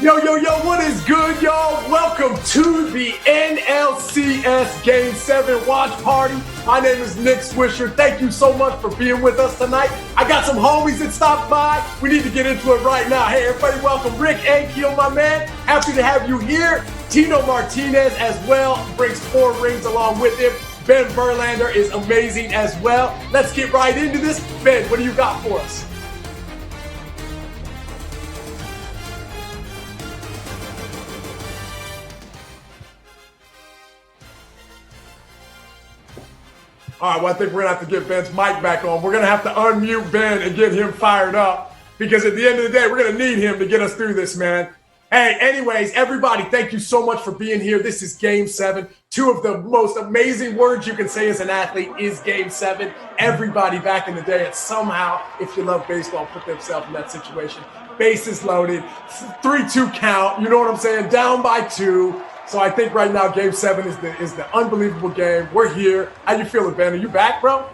Yo, what is good, y'all? Welcome to the NLCS Game 7 watch party. My name is Nick Swisher. Thank you so much for being with us tonight. I got some homies that stopped by. We need to get into it right now. Hey, everybody, welcome Rick Ankiel, my man. Happy to have you here. Tino Martinez as well brings 4 rings along with him. Ben Verlander is amazing as well. Let's get right into this. Ben, what do you got for us? All right, well, I think we're going to have to get Ben's mic back on. We're going to have to unmute Ben and get him fired up because at the end of the day, we're going to need him to get us through this, man. Hey, anyways, everybody, thank you so much for being here. This is Game 7. 2 of the most amazing words you can say as an athlete is Game 7. Everybody back in the day had somehow, if you love baseball, put themselves in that situation. Bases loaded, 3-2 count, you know what I'm saying? Down by 2. So I think right now Game 7 is the unbelievable game. We're here. How you feeling, Ben? Are you back, bro?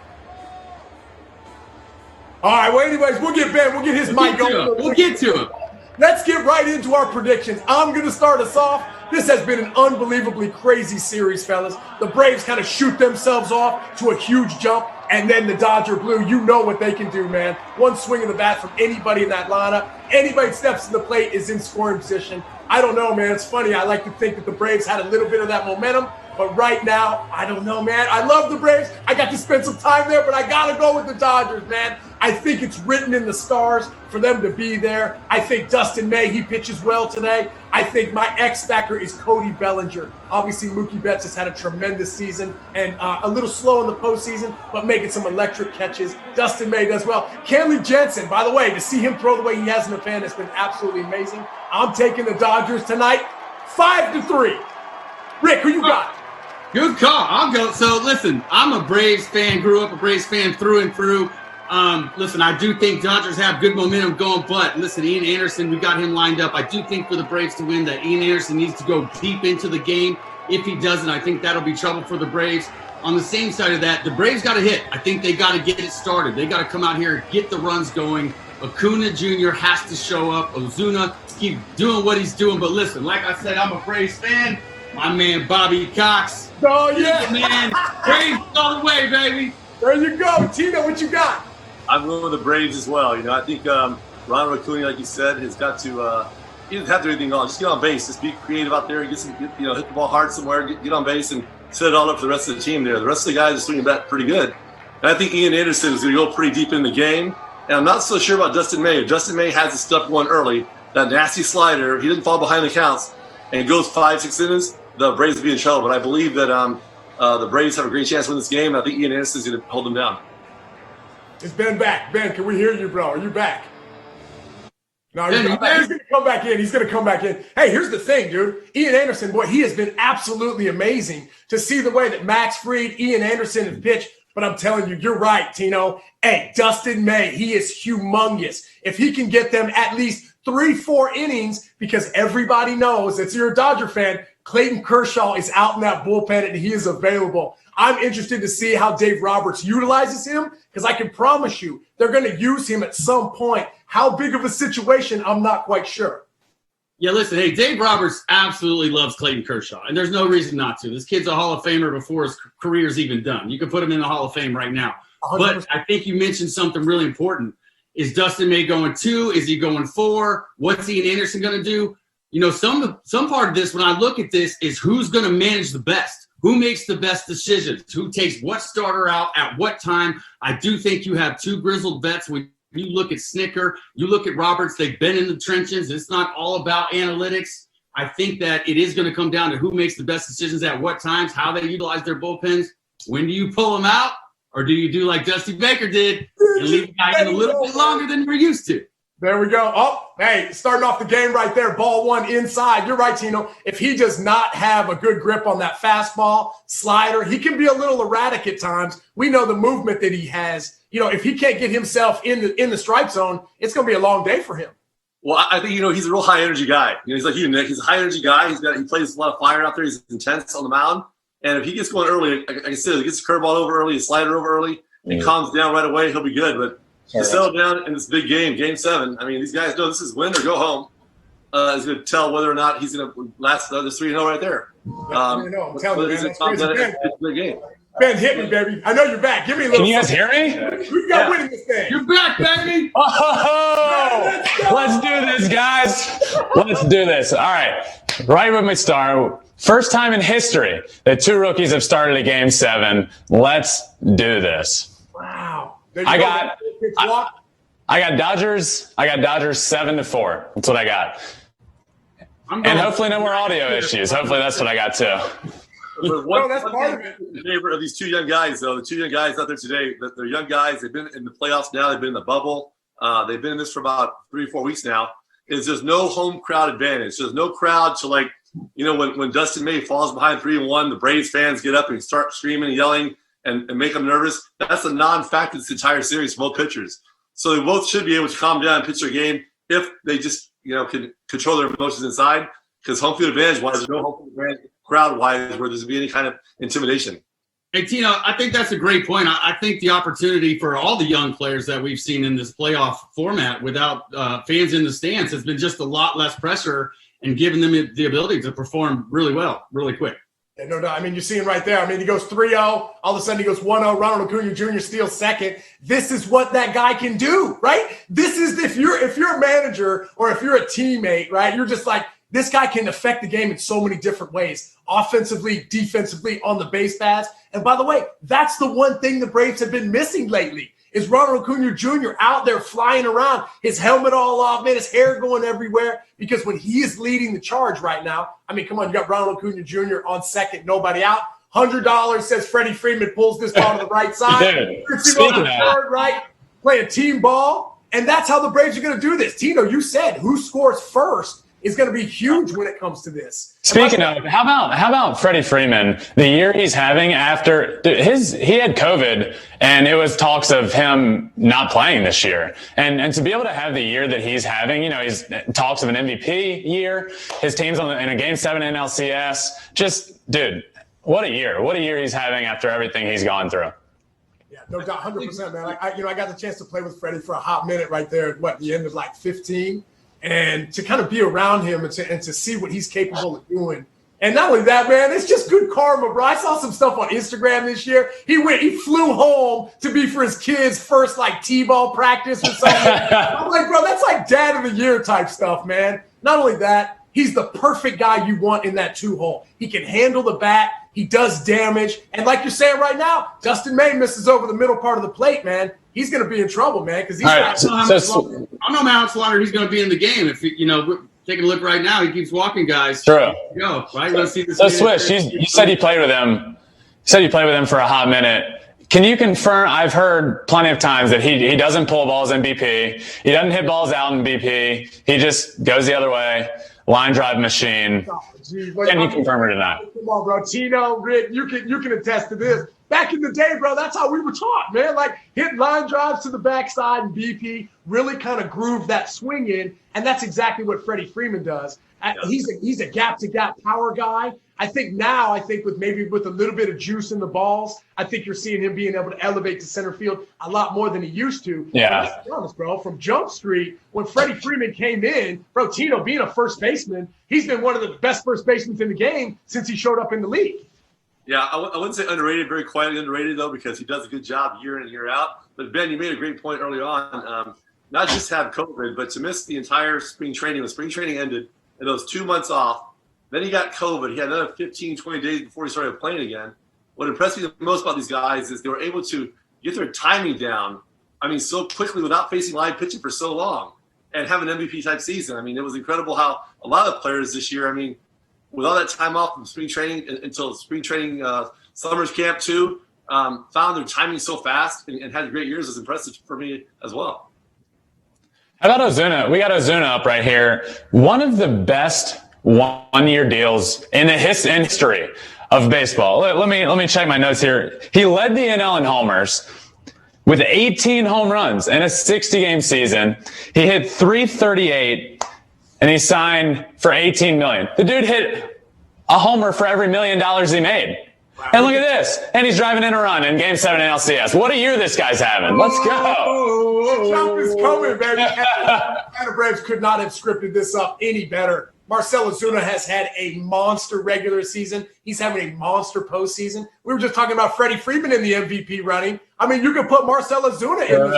All right, well, anyways, we'll get Ben. We'll get his mic going. We'll get to him. Let's get right into our predictions. I'm going to start us off. This has been an unbelievably crazy series, fellas. The Braves kind of shoot themselves off to a huge jump, and then the Dodger Blue, you know what they can do, man. One swing of the bat from anybody in that lineup. Anybody that steps to the plate is in scoring position. I don't know, man. It's funny. I like to think that the Braves had a little bit of that momentum, but right now, I don't know, man. I love the Braves. I got to spend some time there, but I got to go with the Dodgers, man. I think it's written in the stars for them to be there. I think Dustin May, he pitches well today. I think my X-factor is Cody Bellinger. Obviously, Mookie Betts has had a tremendous season and a little slow in the postseason, but making some electric catches. Dustin May does well. Kenley Jensen, by the way, to see him throw the way he has in the fan has been absolutely amazing. I'm taking the Dodgers tonight, 5-3. Rick, who you got? Good call. I'll go. So, listen, I'm a Braves fan, grew up a Braves fan through and through. Listen, I do think Dodgers have good momentum going, but listen, Ian Anderson, we got him lined up. I do think for the Braves to win that Ian Anderson needs to go deep into the game. If he doesn't, I think that'll be trouble for the Braves. On the same side of that, the Braves got to hit. I think they got to get it started. They got to come out here and get the runs going. Acuna Jr. has to show up. Ozuna keep doing what he's doing. But listen, like I said, I'm a Braves fan. My man Bobby Cox. Oh, yeah. Man, Braves all the way, baby. There you go. Tino, what you got? I'm going with the Braves as well. You know, I think Ronald Acuna, like you said, has got to he doesn't have to do anything else. Just get on base. Just be creative out there. Hit the ball hard somewhere. Get on base and set it all up for the rest of the team there. The rest of the guys are swinging back pretty good. And I think Ian Anderson is going to go pretty deep in the game. And I'm not so sure about Dustin May. If Dustin May has his stuff going early, that nasty slider, he didn't fall behind the counts, and goes 5-6 innings, the Braves will be in trouble. But I believe that the Braves have a great chance to win this game. I think Ian Anderson is going to hold them down. Is Ben back? Ben, can we hear you, bro? Are you back? No, he's Ben, going to come back in. He's going to come back in. Hey, here's the thing, dude. Ian Anderson, boy, he has been absolutely amazing to see the way that Max Fried, Ian Anderson have pitched. But I'm telling you, you're right, Tino. Hey, Dustin May, he is humongous. If he can get them at least 3-4 innings, because everybody knows that you're a Dodger fan, Clayton Kershaw is out in that bullpen and he is available. I'm interested to see how Dave Roberts utilizes him because I can promise you they're going to use him at some point. How big of a situation, I'm not quite sure. Yeah, listen, hey, Dave Roberts absolutely loves Clayton Kershaw, and there's no reason not to. This kid's a Hall of Famer before his career's even done. You can put him in the Hall of Fame right now. 100%. But I think you mentioned something really important. Is Dustin May going 2? Is he going 4? What's Ian Anderson going to do? You know, some part of this, when I look at this, is who's going to manage the best. Who makes the best decisions? Who takes what starter out at what time? I do think you have 2 grizzled vets. When you look at Snicker, you look at Roberts, they've been in the trenches. It's not all about analytics. I think that it is going to come down to who makes the best decisions at what times, how they utilize their bullpens. When do you pull them out? Or do you do like Dusty Baker did and leave the guy in a little bit longer than we're used to? There we go. Oh, hey, starting off the game right there. Ball 1 inside. You're right, Tino. If he does not have a good grip on that fastball, slider, he can be a little erratic at times. We know the movement that he has. You know, if he can't get himself in the strike zone, it's going to be a long day for him. Well, I think, he's a real high-energy guy. He's like you, Nick. He's a high-energy guy. He plays a lot of fire out there. He's intense on the mound. And if he gets going early, like I said, he gets his curveball over early, his slider over early, and calms down right away, he'll be good. But to settle down in this big game, Game 7, I mean, these guys know this is win or go home. is going to tell whether or not he's going to last the 3-0 right there. I'm telling you, man, that's crazy. The game. Ben, hit me, baby. I know you're back. Give me a little. Can you guys hear me? We got winning this thing. You're back, baby. Oh, let's do this, guys. Let's do this. All right. Right when we start, first time in history that 2 rookies have started a Game 7. Let's do this. Wow. I got Dodgers. I got Dodgers 7-4. That's what I got. And hopefully no more audio issues. Hopefully that's what I got too. That's part of it. In favor of these 2 young guys, though, the 2 young guys out there today, they're young guys. They've been in the playoffs now. They've been in the bubble. They've been in this for about 3 or 4 weeks now. There's no home crowd advantage. There's no crowd to, like, when Dustin May falls behind 3-1, the Braves fans get up and start screaming and yelling and make them nervous. That's a non-factor this entire series for both pitchers. So they both should be able to calm down and pitch their game if they just, can control their emotions inside. Because home field advantage-wise, there's no home field advantage crowd-wise where there's be any kind of intimidation. Hey, Tino, I think that's a great point. I think the opportunity for all the young players that we've seen in this playoff format without fans in the stands has been just a lot less pressure and giving them the ability to perform really well, really quick. Yeah, no doubt. I mean, you're seeing right there. I mean, he goes 3-0. All of a sudden, he goes 1-0. Ronald Acuna Jr. steals second. This is what that guy can do, right? This is if you're a manager or if you're a teammate, right? You're just like, this guy can affect the game in so many different ways, offensively, defensively, on the base paths. And by the way, that's the one thing the Braves have been missing lately is Ronald Acuna Jr. out there flying around, his helmet all off, man, his hair going everywhere. Because when he is leading the charge right now, I mean, come on, you got Ronald Acuna Jr. on second, nobody out. $100 says Freddie Freeman pulls this ball to the right side. Third, right, playing team ball. And that's how the Braves are going to do this. Tino, you said who scores first is going to be huge when it comes to this. Speaking of, how about Freddie Freeman? The year he's having after he had COVID, and it was talks of him not playing this year. And to be able to have the year that he's having, he's talks of an MVP year. His team's in a Game 7 NLCS. Just, dude, what a year! What a year he's having after everything he's gone through. Yeah, no doubt, 100%, man. I got the chance to play with Freddie for a hot minute right there at the end of 15. And to kind of be around him and to see what he's capable of doing. And not only that, man, it's just good karma, bro. I saw some stuff on Instagram this year. He flew home to be for his kids' first T-ball practice or something. I'm like, bro, that's like dad of the year type stuff, man. Not only that, he's the perfect guy you want in that 2-hole. He can handle the bat. He does damage. And like you're saying right now, Dustin May misses over the middle part of the plate, man. He's going to be in trouble, man, because he's I don't know how much longer he's going to be in the game. If taking a look right now, he keeps walking guys. True. Go right. Let's see this. So Swish, you said you played with him. You said you played with him for a hot minute. Can you confirm? I've heard plenty of times that he doesn't pull balls in BP. He doesn't hit balls out in BP. He just goes the other way. Line drive machine. Can you confirm or deny? Come on, bro. Tino, Rick, you can attest to this. Back in the day, bro, that's how we were taught, man. Hit line drives to the backside and BP, really kind of groove that swing in, and that's exactly what Freddie Freeman does. He's a gap-to-gap power guy. I think with a little bit of juice in the balls, I think you're seeing him being able to elevate to center field a lot more than he used to. Yeah. Let's be honest, bro. From Jump Street, when Freddie Freeman came in, bro, Tino being a first baseman, he's been one of the best first basemen in the game since he showed up in the league. Yeah, I wouldn't say underrated, very quietly underrated, though, because he does a good job year in and year out. But, Ben, you made a great point early on. Not just have COVID, but to miss the entire spring training. When spring training ended, and those 2 months off, then he got COVID. He had another 15, 20 days before he started playing again. What impressed me the most about these guys is they were able to get their timing down, so quickly without facing live pitching for so long and have an MVP-type season. It was incredible how a lot of players this year, with all that time off from spring training until spring training summer's camp too, found their timing so fast and had great years. It was impressive for me as well. How about Ozuna? We got Ozuna up right here. One of the best one-year deals in the history of baseball. Let me check my notes here. He led the NL in homers with 18 home runs in a 60-game season. He hit .338. And he signed for $18 million. The dude hit a homer for every $1 million he made. And look at this. And he's driving in a run in Game 7 NLCS. What a year this guy's having. Let's go. The jump is coming, baby. Atlanta Braves could not have scripted this up any better. Marcell Ozuna has had a monster regular season. He's having a monster postseason. We were just talking about Freddie Freeman in the MVP running. I mean, you could put Marcell Ozuna in this.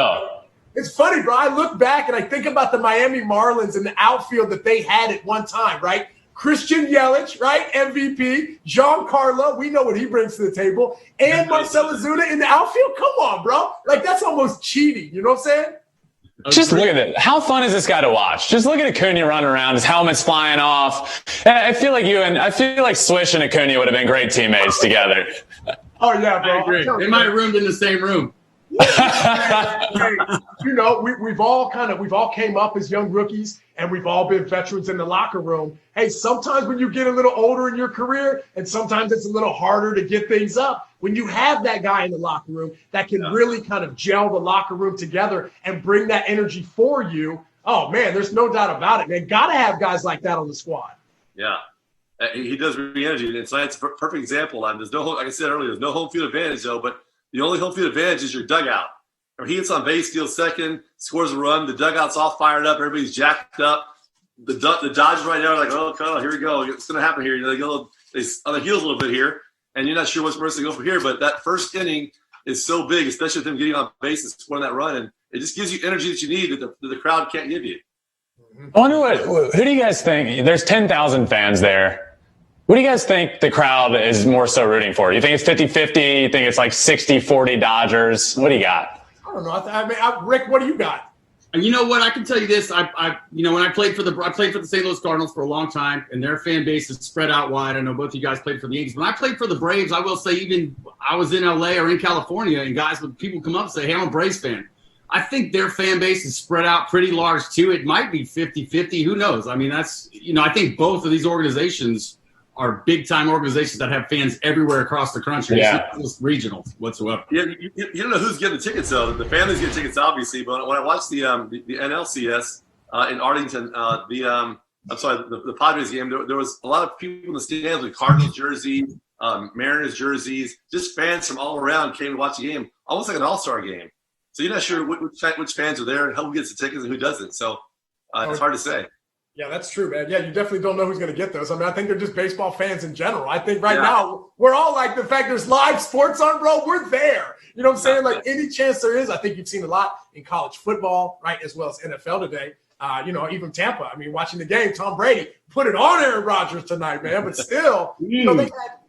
It's funny, bro. I look back and I think about the Miami Marlins and the outfield that they had at one time, right? Christian Yelich, right? MVP. Giancarlo, we know what he brings to the table. And Marcell Ozuna in the outfield? Come on, bro. Like, that's almost cheating. You know what I'm saying? Just look at it. How fun is this guy to watch? Just look at Acuna running around, his helmet's flying off. I feel like Swish and Acuna would have been great teammates together. Oh, yeah, bro. I agree. They might have roomed in the same room. Hey, you know, we've all came up as young rookies, and we've all been veterans in the locker room. Hey, sometimes when you get a little older in your career, and sometimes it's a little harder to get things up, when you have that guy in the locker room that can really kind of gel the locker room together and bring that energy for you, oh, man, there's no doubt about it, man. Got to have guys like that on the squad. Yeah. He does bring energy. And tonight's a perfect example. There's no, like I said earlier, there's no home field advantage, though, but the only home field advantage is your dugout. Or he gets on base, steals second, scores a run. The dugout's all fired up. Everybody's jacked up. The Dodgers right now are like, oh, here we go. It's going to happen here. They go on the heels a little bit here, and you're not sure what's going to go from here. But that first inning is so big, especially with them getting on base and scoring that run. And it just gives you energy that you need that the crowd can't give you. I wonder who do you guys think? There's 10,000 fans there. What do you guys think the crowd is more so rooting for? You think it's 50-50? You think it's like 60-40 Dodgers? What do you got? I don't know. Rick, what do you got? And you know what? I can tell you this. When I played for the St. Louis Cardinals for a long time, and their fan base is spread out wide. I know both of you guys played for the Yankees. When I played for the Braves, I will say even I was in LA or in California, and people come up and say, hey, I'm a Braves fan. I think their fan base is spread out pretty large too. It might be 50-50. Who knows? I mean, I think both of these organizations are big-time organizations that have fans everywhere across the country. Yeah. It's not just regional whatsoever. Yeah, you don't know who's getting the tickets, though. The families get tickets, obviously. But when I watched the NLCS in Arlington, the Padres game, there was a lot of people in the stands with Cardinals jerseys, Mariners jerseys, just fans from all around came to watch the game, almost like an all-star game. So you're not sure which fans are there and who gets the tickets and who doesn't. So it's hard to say. Yeah, that's true, man. Yeah, you definitely don't know who's going to get those. I mean, I think they're just baseball fans in general. I think right now we're all like the fact there's live sports on, bro. We're there. You know what I'm saying? Like any chance there is. I think you've seen a lot in college football, right, as well as NFL today. Even Tampa. I mean, watching the game, Tom Brady put it on Aaron Rodgers tonight, man. But still,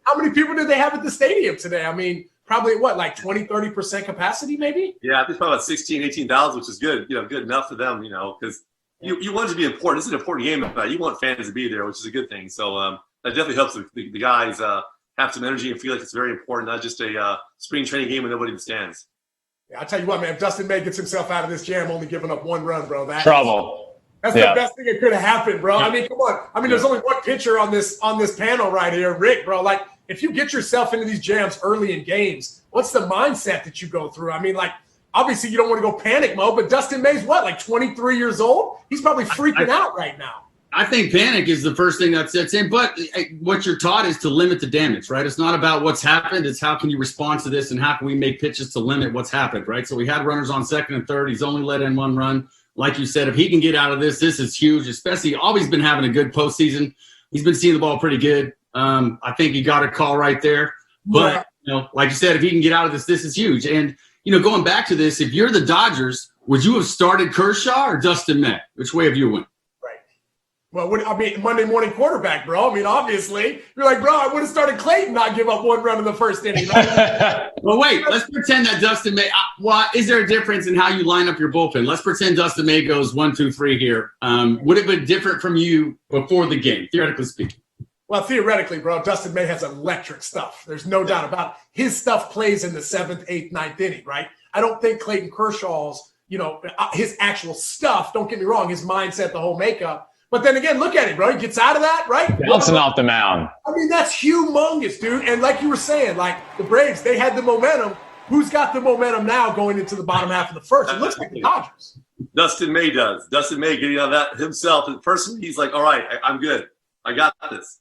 how many people did they have at the stadium today? I mean, probably like 20-30% capacity, maybe? Yeah, I think probably about 18,000, which is good. Good enough for them. Because. You want it to be important. It's an important game. You want fans to be there, which is a good thing. So that definitely helps the guys have some energy and feel like it's very important, not just a spring training game with nobody in the stands. Yeah, I tell you what, man, if Dustin May gets himself out of this jam only giving up one run, bro, that's trouble. That's the best thing that could have happened, bro. I mean, come on. I mean, there's only one pitcher on this panel right here, Rick, bro. Like, if you get yourself into these jams early in games, what's the mindset that you go through? I mean, like, obviously, you don't want to go panic mode, but Dustin May's like 23 years old? He's probably freaking out right now. I think panic is the first thing that sets in, but what you're taught is to limit the damage, right? It's not about what's happened. It's how can you respond to this and how can we make pitches to limit what's happened, right? So we had runners on second and third. He's only let in one run. Like you said, if he can get out of this is huge, especially always been having a good postseason. He's been seeing the ball pretty good. I think he got a call right there. But, like you said, if he can get out of this is huge. And, going back to this, if you're the Dodgers, would you have started Kershaw or Dustin May? Which way have you went? Right. Well, Monday morning quarterback, bro. I mean, obviously, you're like, bro, I would have started Clayton, not give up one run in the first inning. Right? Well, wait, let's pretend that Dustin May is there a difference in how you line up your bullpen? Let's pretend Dustin May goes 1, 2, 3 here. Would it have been different from you before the game, theoretically speaking? Well, theoretically, bro, Dustin May has electric stuff. There's no doubt about it. His stuff plays in the 7th, 8th, 9th inning, right? I don't think Clayton Kershaw's, his actual stuff, don't get me wrong, his mindset, the whole makeup. But then again, look at him, bro. He gets out of that, right? Bouncing off the mound. I mean, that's humongous, dude. And like you were saying, like the Braves, they had the momentum. Who's got the momentum now going into the bottom half of the first? It looks like the Dodgers. Dustin May does. Dustin May getting out of that himself. And personally, he's like, all right, I'm good. I got this.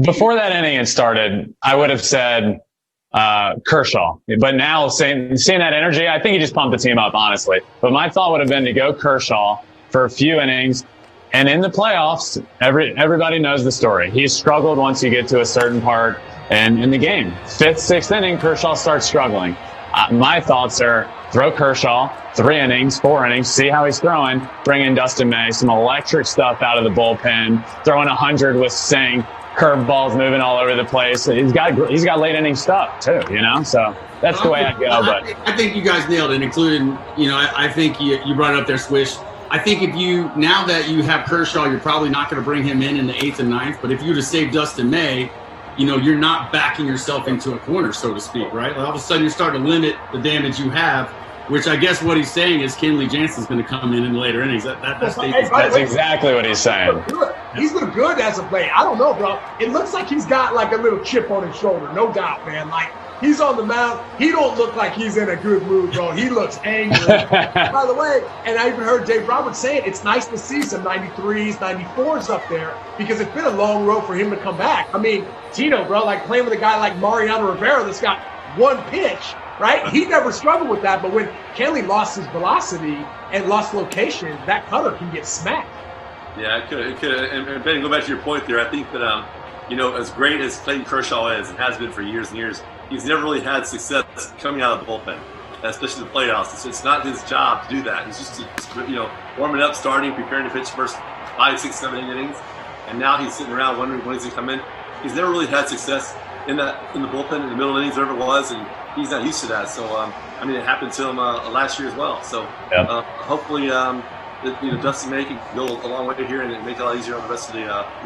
Before that inning had started, I would have said Kershaw. But now seeing that energy, I think he just pumped the team up, honestly. But my thought would have been to go Kershaw for a few innings. And in the playoffs, everybody knows the story. He's struggled once you get to a certain part in the game. 5th, 6th inning, Kershaw starts struggling. My thoughts are throw Kershaw 3 innings, 4 innings, see how he's throwing, bring in Dustin May, some electric stuff out of the bullpen, throwing 100 with Singh, curveballs moving all over the place. He's got late inning stuff too, so that's the way I'd go. But I think you guys nailed it, including, I think you brought it up there, Swish. I think now that you have Kershaw, you're probably not going to bring him in the 8th and 9th, but if you were to save Dustin May, you're not backing yourself into a corner, so to speak, right? All of a sudden, you're starting to limit the damage you have, which I guess what he's saying is Kenley Jansen's going to come in the later innings. That's exactly what he's saying. He's looked good as of late. I don't know, bro. It looks like he's got like a little chip on his shoulder, no doubt, man. Like, he's on the mound. He don't look like he's in a good mood, bro. He looks angry. By the way, and I even heard Dave Roberts saying it's nice to see some 93s, 94s up there because it's been a long road for him to come back. I mean, Tino, bro, like playing with a guy like Mariano Rivera that's got one pitch, right? He never struggled with that, but when Kenley lost his velocity and lost location, that cutter can get smacked. Yeah, it could. And Ben, go back to your point there. I think that, as great as Clayton Kershaw is and has been for years and years, he's never really had success coming out of the bullpen, especially the playoffs. It's not his job to do that. He's just warming up, starting, preparing to pitch first 5, 6, 7 innings, and now he's sitting around wondering when he's going to come in. He's never really had success in the bullpen, in the middle innings, whatever it was, and he's not used to that. So, it happened to him last year as well. So, hopefully, Dustin May can go a long way here and make it a lot easier on the rest of the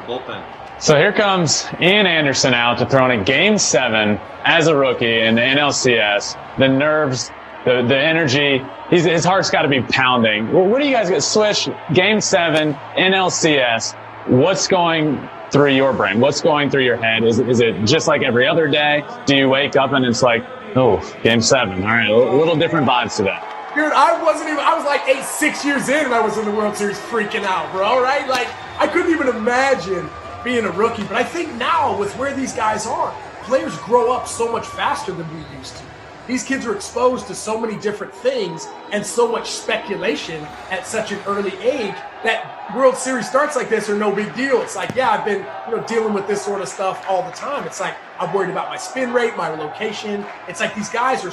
bullpen. So here comes Ian Anderson out to throw in a Game 7 as a rookie in the NLCS. The nerves, the energy, his heart's got to be pounding. Well, what do you guys get? Swish, Game 7, NLCS. What's going through your brain? What's going through your head? Is it just like every other day? Do you wake up and it's like, oh, Game 7. All right, a little different vibes to that. Dude, I was like 6 years in and I was in the World Series freaking out, bro, right? Like, I couldn't even imagine being a rookie. But I think now with where these guys are, players grow up so much faster than we used to. These kids are exposed to so many different things and so much speculation at such an early age that World Series starts like this are no big deal. It's like, yeah, I've been dealing with this sort of stuff all the time. It's like I'm worried about my spin rate, my location. It's like these guys are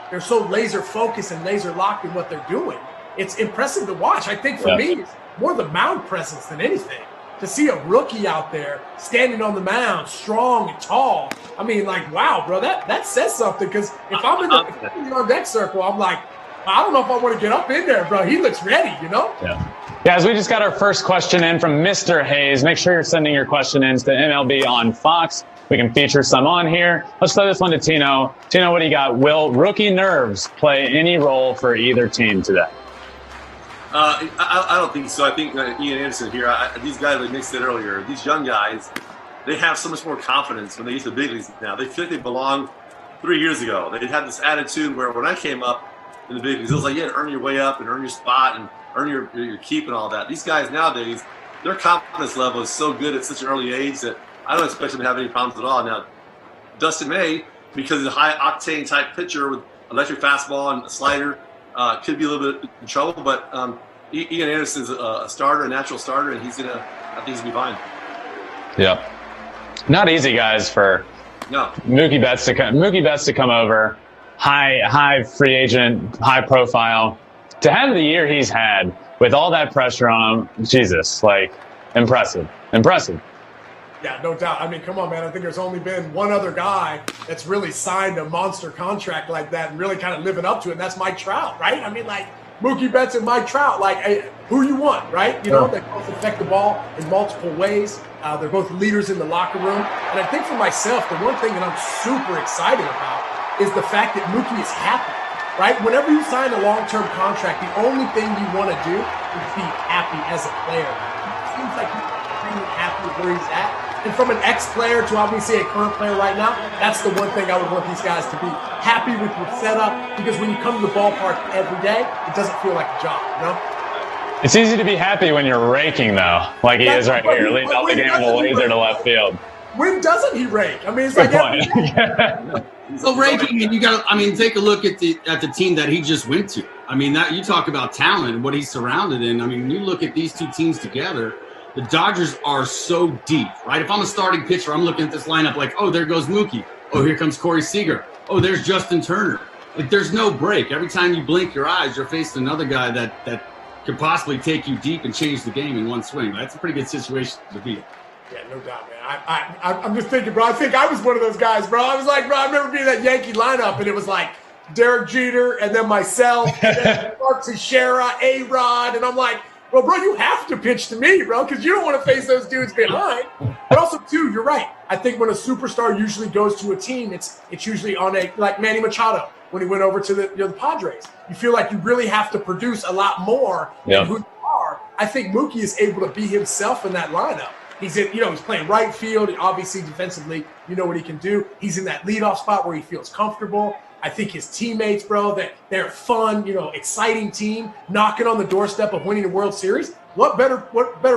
they're so laser focused and laser locked in what they're doing. It's impressive to watch. I think for me, it's more the mound presence than anything. To see a rookie out there standing on the mound, strong and tall. I mean, like, wow, bro, that says something. Because if I'm in the on deck circle, I'm like, I don't know if I want to get up in there, bro. He looks ready, Yeah. Guys, we just got our first question in from Mr. Hayes. Make sure you're sending your question in to MLB on Fox. We can feature some on here. Let's throw this one to Tino. Tino, what do you got? Will rookie nerves play any role for either team today? I don't think so. I think Ian Anderson here, these guys, like Nick said earlier, these young guys, they have so much more confidence when they get to the big leagues now. They feel like they belong 3 years ago. They had this attitude where when I came up in the big leagues, it was like you had to earn your way up and earn your spot and earn your keep and all that. These guys nowadays, their confidence level is so good at such an early age that I don't expect them to have any problems at all. Now, Dustin May, because he's a high-octane type pitcher with electric fastball and a slider, could be a little bit in trouble, but Ian Anderson's a starter, a natural starter, and I think he's going to be fine. Yep. Not easy, guys, for Mookie Betts to come over, high free agent, high profile. To have the year he's had with all that pressure on him, Jesus, like, impressive. Yeah, no doubt. I mean, come on, man. I think there's only been one other guy that's really signed a monster contract like that and really kind of living up to it, and that's Mike Trout, right? I mean, like, Mookie Betts and Mike Trout, like, hey, who you want, right? They both affect the ball in multiple ways. They're both leaders in the locker room. And I think for myself, the one thing that I'm super excited about is the fact that Mookie is happy, right? Whenever you sign a long-term contract, the only thing you want to do is be happy as a player. It seems like he's extremely happy with where he's at. And from an ex-player to obviously a current player right now, that's the one thing I would want these guys to be happy with your setup, because when you come to the ballpark every day, it doesn't feel like a job, It's easy to be happy when you're raking, though, like he is right here, leading out the game with a laser to left field. When doesn't he rake? I mean, it's like so raking, and you got. I mean, take a look at the team that he just went to. I mean, that you talk about talent and what he's surrounded in. I mean, you look at these two teams together. The Dodgers are so deep, right? If I'm a starting pitcher, I'm looking at this lineup like, oh, there goes Mookie. Oh, here comes Corey Seager. Oh, there's Justin Turner. Like, there's no break. Every time you blink your eyes, you're facing another guy that could possibly take you deep and change the game in one swing. That's a pretty good situation to be in. Yeah, no doubt, man. I'm just thinking, bro. I think I was one of those guys, bro. I was like, bro, I remember being in that Yankee lineup, and it was like Derek Jeter, and then myself, and then Mark Teixeira, A-Rod, and I'm like, well, bro, you have to pitch to me, bro, because you don't want to face those dudes behind. But also, too, you're right. I think when a superstar usually goes to a team, it's usually on a like Manny Machado when he went over to the Padres. You feel like you really have to produce a lot more than who you are. I think Mookie is able to be himself in that lineup. He's in, he's playing right field, and obviously defensively, you know what he can do. He's in that leadoff spot where he feels comfortable. I think his teammates, bro, that they're fun, exciting team, knocking on the doorstep of winning a World Series. What better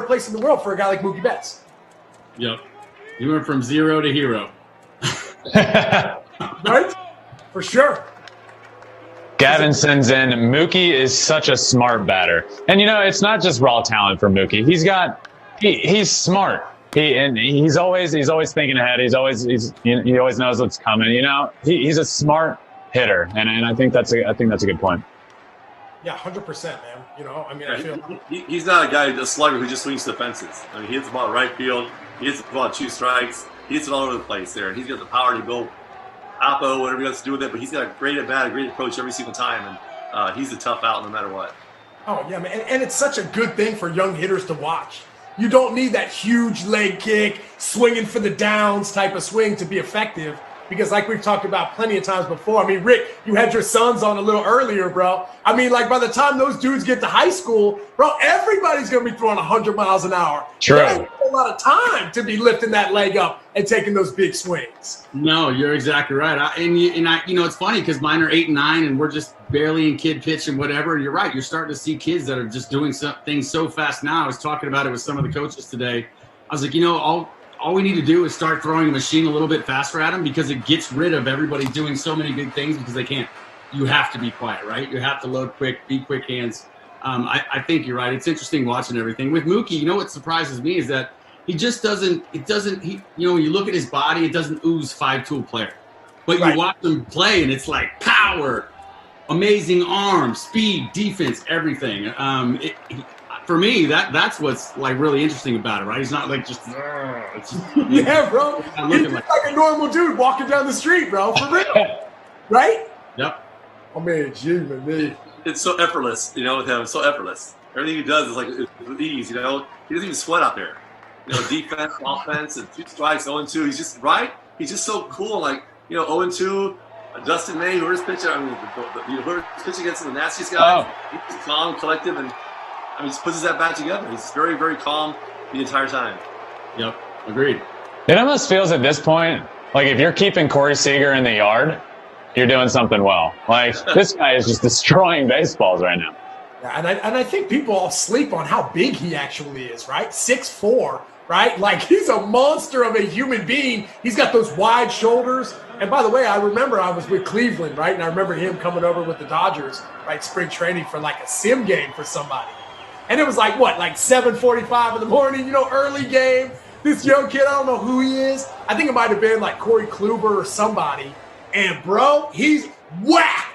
place in the world for a guy like Mookie Betts? Yep. You went from zero to hero. Right? For sure. Gavin sends in, Mookie is such a smart batter. And, it's not just raw talent for Mookie. He's smart. He's always thinking ahead. He always knows what's coming. He's a smart hitter, and I think that's a good point. Yeah, 100%, man. I feel he's not a guy, a slugger who just swings to the fences. I mean, he hits the ball right field. He hits the ball 2 strikes. He hits it all over the place there. He's got the power to go oppo, whatever he wants to do with it. But he's got a great at-bat, a great approach every single time, and he's a tough out no matter what. Oh yeah, man, and it's such a good thing for young hitters to watch. You don't need that huge leg kick, swinging for the downs type of swing to be effective. Because like we've talked about plenty of times before, I mean, Rick, you had your sons on a little earlier, bro. I mean, like by the time those dudes get to high school, bro, everybody's going to be throwing 100 miles an hour. True. There's a lot of time to be lifting that leg up and taking those big swings. No, you're exactly right. It's funny because mine are 8 and 9, and we're just barely in kid pitch and whatever. And you're right. You're starting to see kids that are just doing things so fast now. I was talking about it with some of the coaches today. I was like, all we need to do is start throwing a machine a little bit faster at them because it gets rid of everybody doing so many big things because they can't. You have to be quiet, right? You have to load quick, be quick hands. I think you're right. It's interesting watching everything. With Mookie, what surprises me is that he just doesn't, when you look at his body, it doesn't ooze 5-tool player. But you watch him play and it's like power, amazing arm, speed, defense, everything. For me, that's what's like really interesting about it, right? He's not like just yeah, bro. He's just like a normal dude walking down the street, bro. For real, right? Yep. Oh man, man. It's so effortless, with him. It's so effortless. Everything he does is like with ease. He doesn't even sweat out there. Defense, offense, and 2 strikes, 0-2. He's just right. He's just so cool. Like 0-2. Dustin May, whoever's pitching, whoever's pitching against the nastiest guys, he's calm, collective, and just puts his at-bat together. He's very, very calm the entire time. Yep, agreed. It almost feels at this point like if you're keeping Corey Seager in the yard, you're doing something well. Like this guy is just destroying baseballs right now. Yeah, and I think people all sleep on how big he actually is, right? 6'4", right? Like he's a monster of a human being. He's got those wide shoulders. And by the way, I remember I was with Cleveland, right? And I remember him coming over with the Dodgers, right? Spring training for like a sim game for somebody. And it was like, what, like 7:45 in the morning, early game. This young kid, I don't know who he is. I think it might have been like Corey Kluber or somebody. And, bro, he's whack,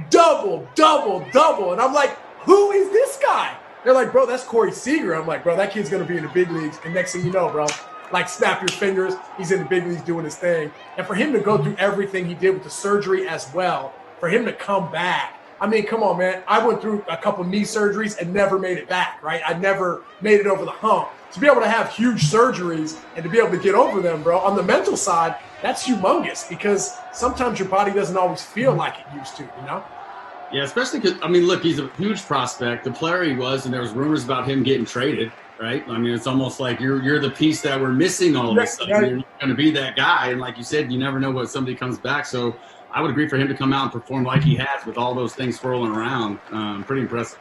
double. And I'm like, who is this guy? They're like, bro, that's Corey Seager. I'm like, bro, that kid's going to be in the big leagues. And next thing you know, bro, like snap your fingers, he's in the big leagues doing his thing. And for him to go through everything he did with the surgery as well, for him to come back, I mean, come on, man. I went through a couple knee surgeries and never made it back, right? I never made it over the hump. To be able to have huge surgeries and to be able to get over them, bro, on the mental side, that's humongous because sometimes your body doesn't always feel like it used to, Yeah, especially because, look, he's a huge prospect. The player he was, and there was rumors about him getting traded, right? It's almost like you're the piece that we're missing all of a sudden. You're going to be that guy. And like you said, you never know what somebody comes back. So I would agree for him to come out and perform like he has with all those things swirling around. Pretty impressive.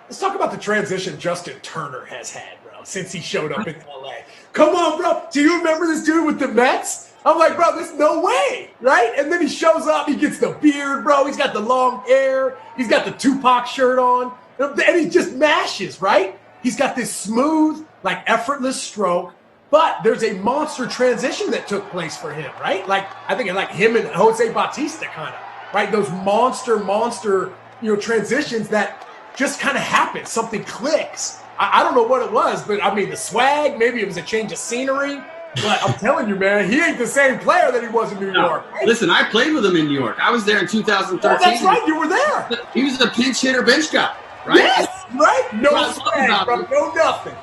Let's talk about the transition Justin Turner has had, bro, since he showed up in LA. Come on, bro. Do you remember this dude with the Mets? I'm like, bro, there's no way, right? And then he shows up, he gets the beard, bro. He's got the long hair. He's got the Tupac shirt on. And he just mashes, right? He's got this smooth, like effortless stroke. But there's a monster transition that took place for him, right? Like, I think like him and Jose Bautista kind of, right? Those monster, transitions that just kind of happen. Something clicks. I don't know what it was, but I mean, the swag, maybe it was a change of scenery. But I'm telling you, man, he ain't the same player that he was in New York. Right? Listen, I played with him in New York. I was there in 2013. Oh, that's right, you were there. He was a pinch hitter bench guy, right? Yes, right? No swag, bro, no nothing.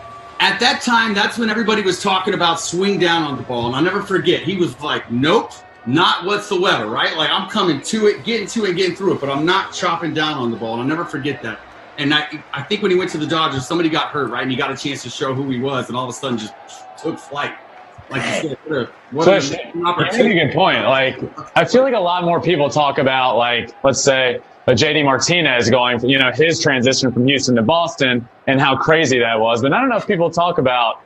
At that time, that's when everybody was talking about swing down on the ball. And I'll never forget, he was like, nope, not whatsoever, right? Like, I'm coming to it, getting through it, but I'm not chopping down on the ball. And I'll never forget that. And I think when he went to the Dodgers, somebody got hurt, right? And he got a chance to show who he was, and all of a sudden just took flight. Like you said, what an opportunity. That's a good point. Like, I feel like a lot more people talk about, like, let's say, a JD Martinez going, his transition from Houston to Boston and how crazy that was. But not enough people talk about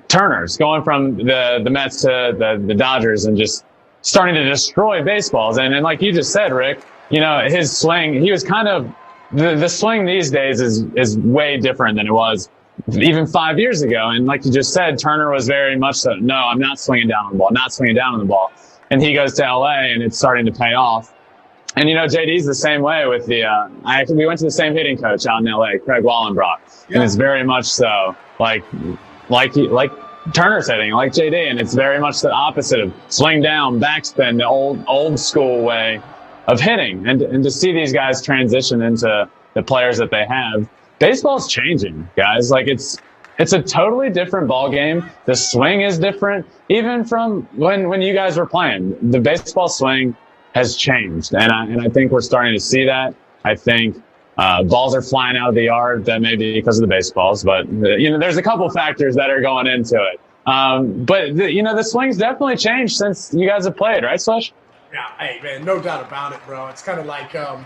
Turner's going from the Mets to the Dodgers and just starting to destroy baseballs. And like you just said, Rick, his swing, he was kind of, the swing these days is way different than it was even 5 years ago. And like you just said, Turner was very much so, no, I'm not swinging down on the ball, And he goes to LA and it's starting to pay off. And, JD's the same way with we went to the same hitting coach out in LA, Craig Wallenbrock. Yeah. And it's very much so like Turner's hitting, like JD. And it's very much the opposite of swing down, backspin, the old school way of hitting. And to see these guys transition into the players that they have, baseball's changing, guys. Like it's a totally different ball game. The swing is different, even from when you guys were playing. The baseball swing has changed, and I think we're starting to see that. I think balls are flying out of the yard. That may be because of the baseballs, but there's a couple factors that are going into it. But the swing's definitely changed since you guys have played, right, Swish? Yeah, hey man, no doubt about it, bro. It's kind of like I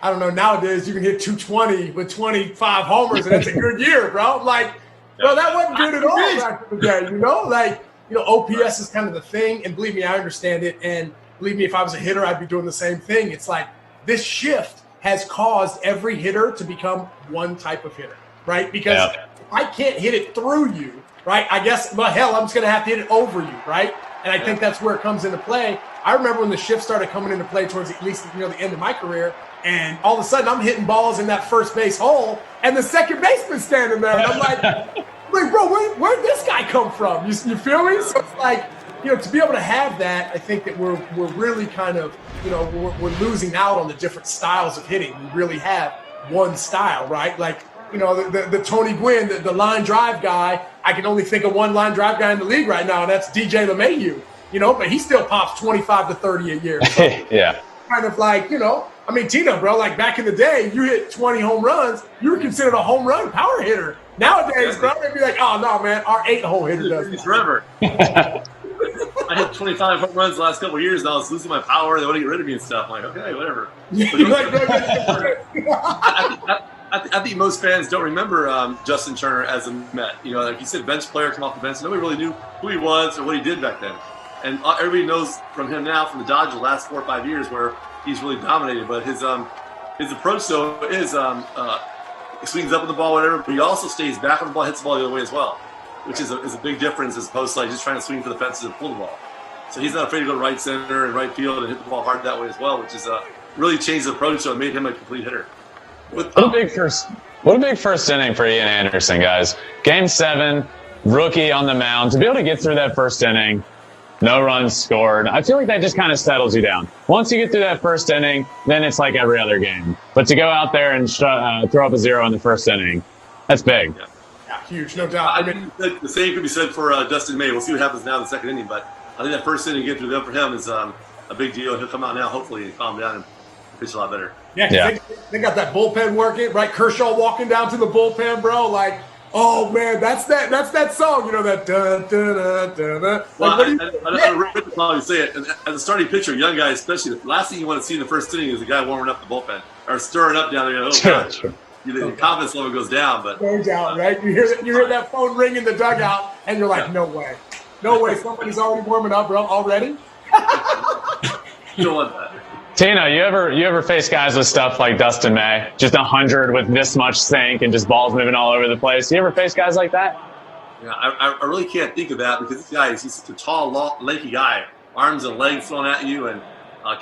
don't know. Nowadays, you can hit 220 with 25 homers, and that's a good year, bro. Like, bro, that wasn't good at all back in the day. OPS is kind of the thing, and believe me, I understand it. And believe me, if I was a hitter, I'd be doing the same thing. It's like this shift has caused every hitter to become one type of hitter, right? Because if I can't hit it through you, right, I guess, well, hell, I'm just going to have to hit it over you, right? And I think that's where it comes into play. I remember when the shift started coming into play towards at least the end of my career, and all of a sudden I'm hitting balls in that first base hole, and the second baseman's standing there, and I'm like, bro, where'd this guy come from? You feel me? So it's like, to be able to have that, I think that we're really kind of, we're losing out on the different styles of hitting. We really have one style, right? Like, the Tony Gwynn, the line drive guy, I can only think of one line drive guy in the league right now, and that's DJ LeMahieu, but he still pops 25 to 30 a year. So yeah. Kind of like, Tino, bro, like back in the day, you hit 20 home runs, you were considered a home run power hitter. Nowadays, bro, they'd be like, oh, no, man, our 8-hole hitter does forever. I hit 25 home runs the last couple of years, and I was losing my power. They want to get rid of me and stuff. I'm like, okay, whatever. I think most fans don't remember Justin Turner as a Met. Like you said, bench player, come off the bench. Nobody really knew who he was or what he did back then. And everybody knows from him now, from the Dodgers, the last 4 or 5 years, where he's really dominated. But his approach, though, is he swings up with the ball, whatever, but he also stays back on the ball, hits the ball the other way as well, which is a big difference as opposed to like just trying to swing for the fences and pull the ball. So he's not afraid to go to right center and right field and hit the ball hard that way as well, which is really changed the approach, so it made him a complete hitter. What a big first inning for Ian Anderson, guys. Game 7, rookie on the mound. To be able to get through that first inning, no runs scored, I feel like that just kind of settles you down. Once you get through that first inning, then it's like every other game. But to go out there and throw up a 0 in the first inning, that's big. Yeah, huge, no doubt. I mean, the same could be said for Dustin May. We'll see what happens now in the second inning, but I think that first inning, get through them for him is a big deal. He'll come out now, hopefully, and calm down and pitch a lot better. Yeah. They got that bullpen working, right? Kershaw walking down to the bullpen, bro. Like, oh man, that's that song, that da da da da da. Well, I don't probably say it. As a starting pitcher, young guy especially, the last thing you want to see in the first inning is a guy warming up the bullpen or stirring up down there. Oh, Sure. the confidence level goes down. But goes out, right? You hear that phone ring in the dugout, and you're like, no way. No way. Somebody's already warming up, bro. Already? You don't want that. Tino, you ever face guys with stuff like Dustin May, just 100 with this much sink and just balls moving all over the place? You ever face guys like that? Yeah, I really can't think of that because this guy he's a tall, lanky guy, arms and legs thrown at you, and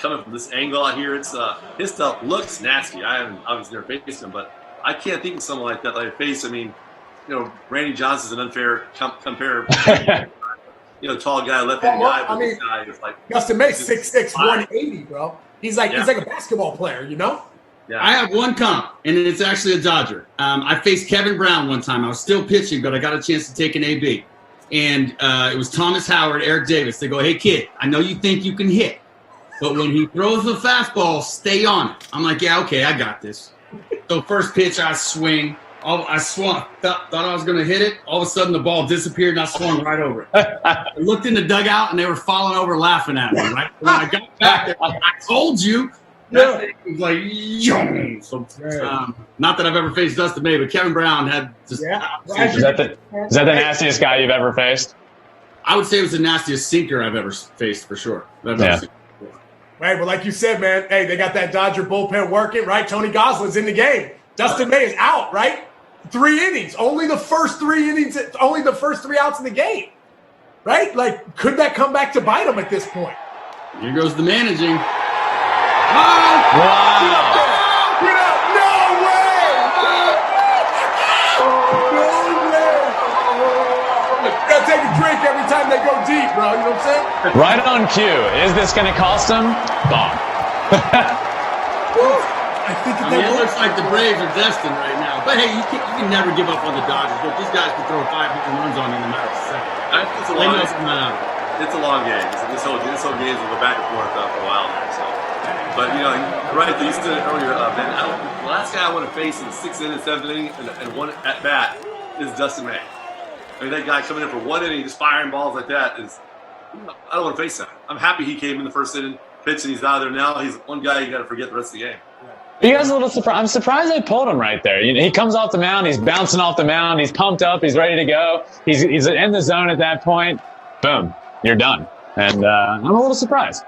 coming from this angle out here, it's his stuff looks nasty. I haven't obviously never faced him, but I can't think of someone like that I face. I mean, Randy Johnson's an unfair compare. Tall guy, left-handed guy, but this guy is like Dustin May, 6'6", 180, bro. He's like a basketball player, Yeah. I have one comp, and it's actually a Dodger. I faced Kevin Brown one time. I was still pitching, but I got a chance to take an AB. And it was Thomas Howard, Eric Davis. They go, hey, kid, I know you think you can hit, but when he throws the fastball, stay on it. I'm like, yeah, okay, I got this. So first pitch, I swing. I swung. Thought I was going to hit it. All of a sudden, the ball disappeared, and I swung right over it. I looked in the dugout, and they were falling over laughing at me. Right? When I got back there, I told you. That thing was like, yum. So, not that I've ever faced Dustin May, but Kevin Brown had just. Yeah. Is that the nastiest guy you've ever faced? I would say it was the nastiest sinker I've ever faced, for sure. Right, but like you said, man, hey, they got that Dodger bullpen working, right? Tony Gosselin's in the game. Dustin May is out, right? 3 innings, only the first 3 innings, only the first 3 outs in the game, right? Like, could that come back to bite him at this point? Here goes the managing. Wow. Get up. No way! No way! You gotta take a drink every time they go deep, bro. You know what I'm saying? Right on cue. Is this going to cost him? Bomb. I think it looks like the Braves are destined right now. But hey, you can never give up on the Dodgers. Look, these guys can throw 5 runs on you in a matter of seconds. It's a long game. This whole game will go back and forth for a while there. So, but right, you said it earlier, man. The last guy I want to face in the 6th inning, 7th inning, and 1 at bat is Dustin May. I mean, that guy coming in for 1 inning, just firing balls like that is. I don't want to face that. I'm happy he came in the 1st inning, pitched, and he's out of there now. He's one guy you got to forget the rest of the game. You guys a little surprised? I'm surprised they pulled him right there. He comes off the mound. He's bouncing off the mound. He's pumped up. He's ready to go. He's in the zone at that point. Boom, you're done. And I'm a little surprised.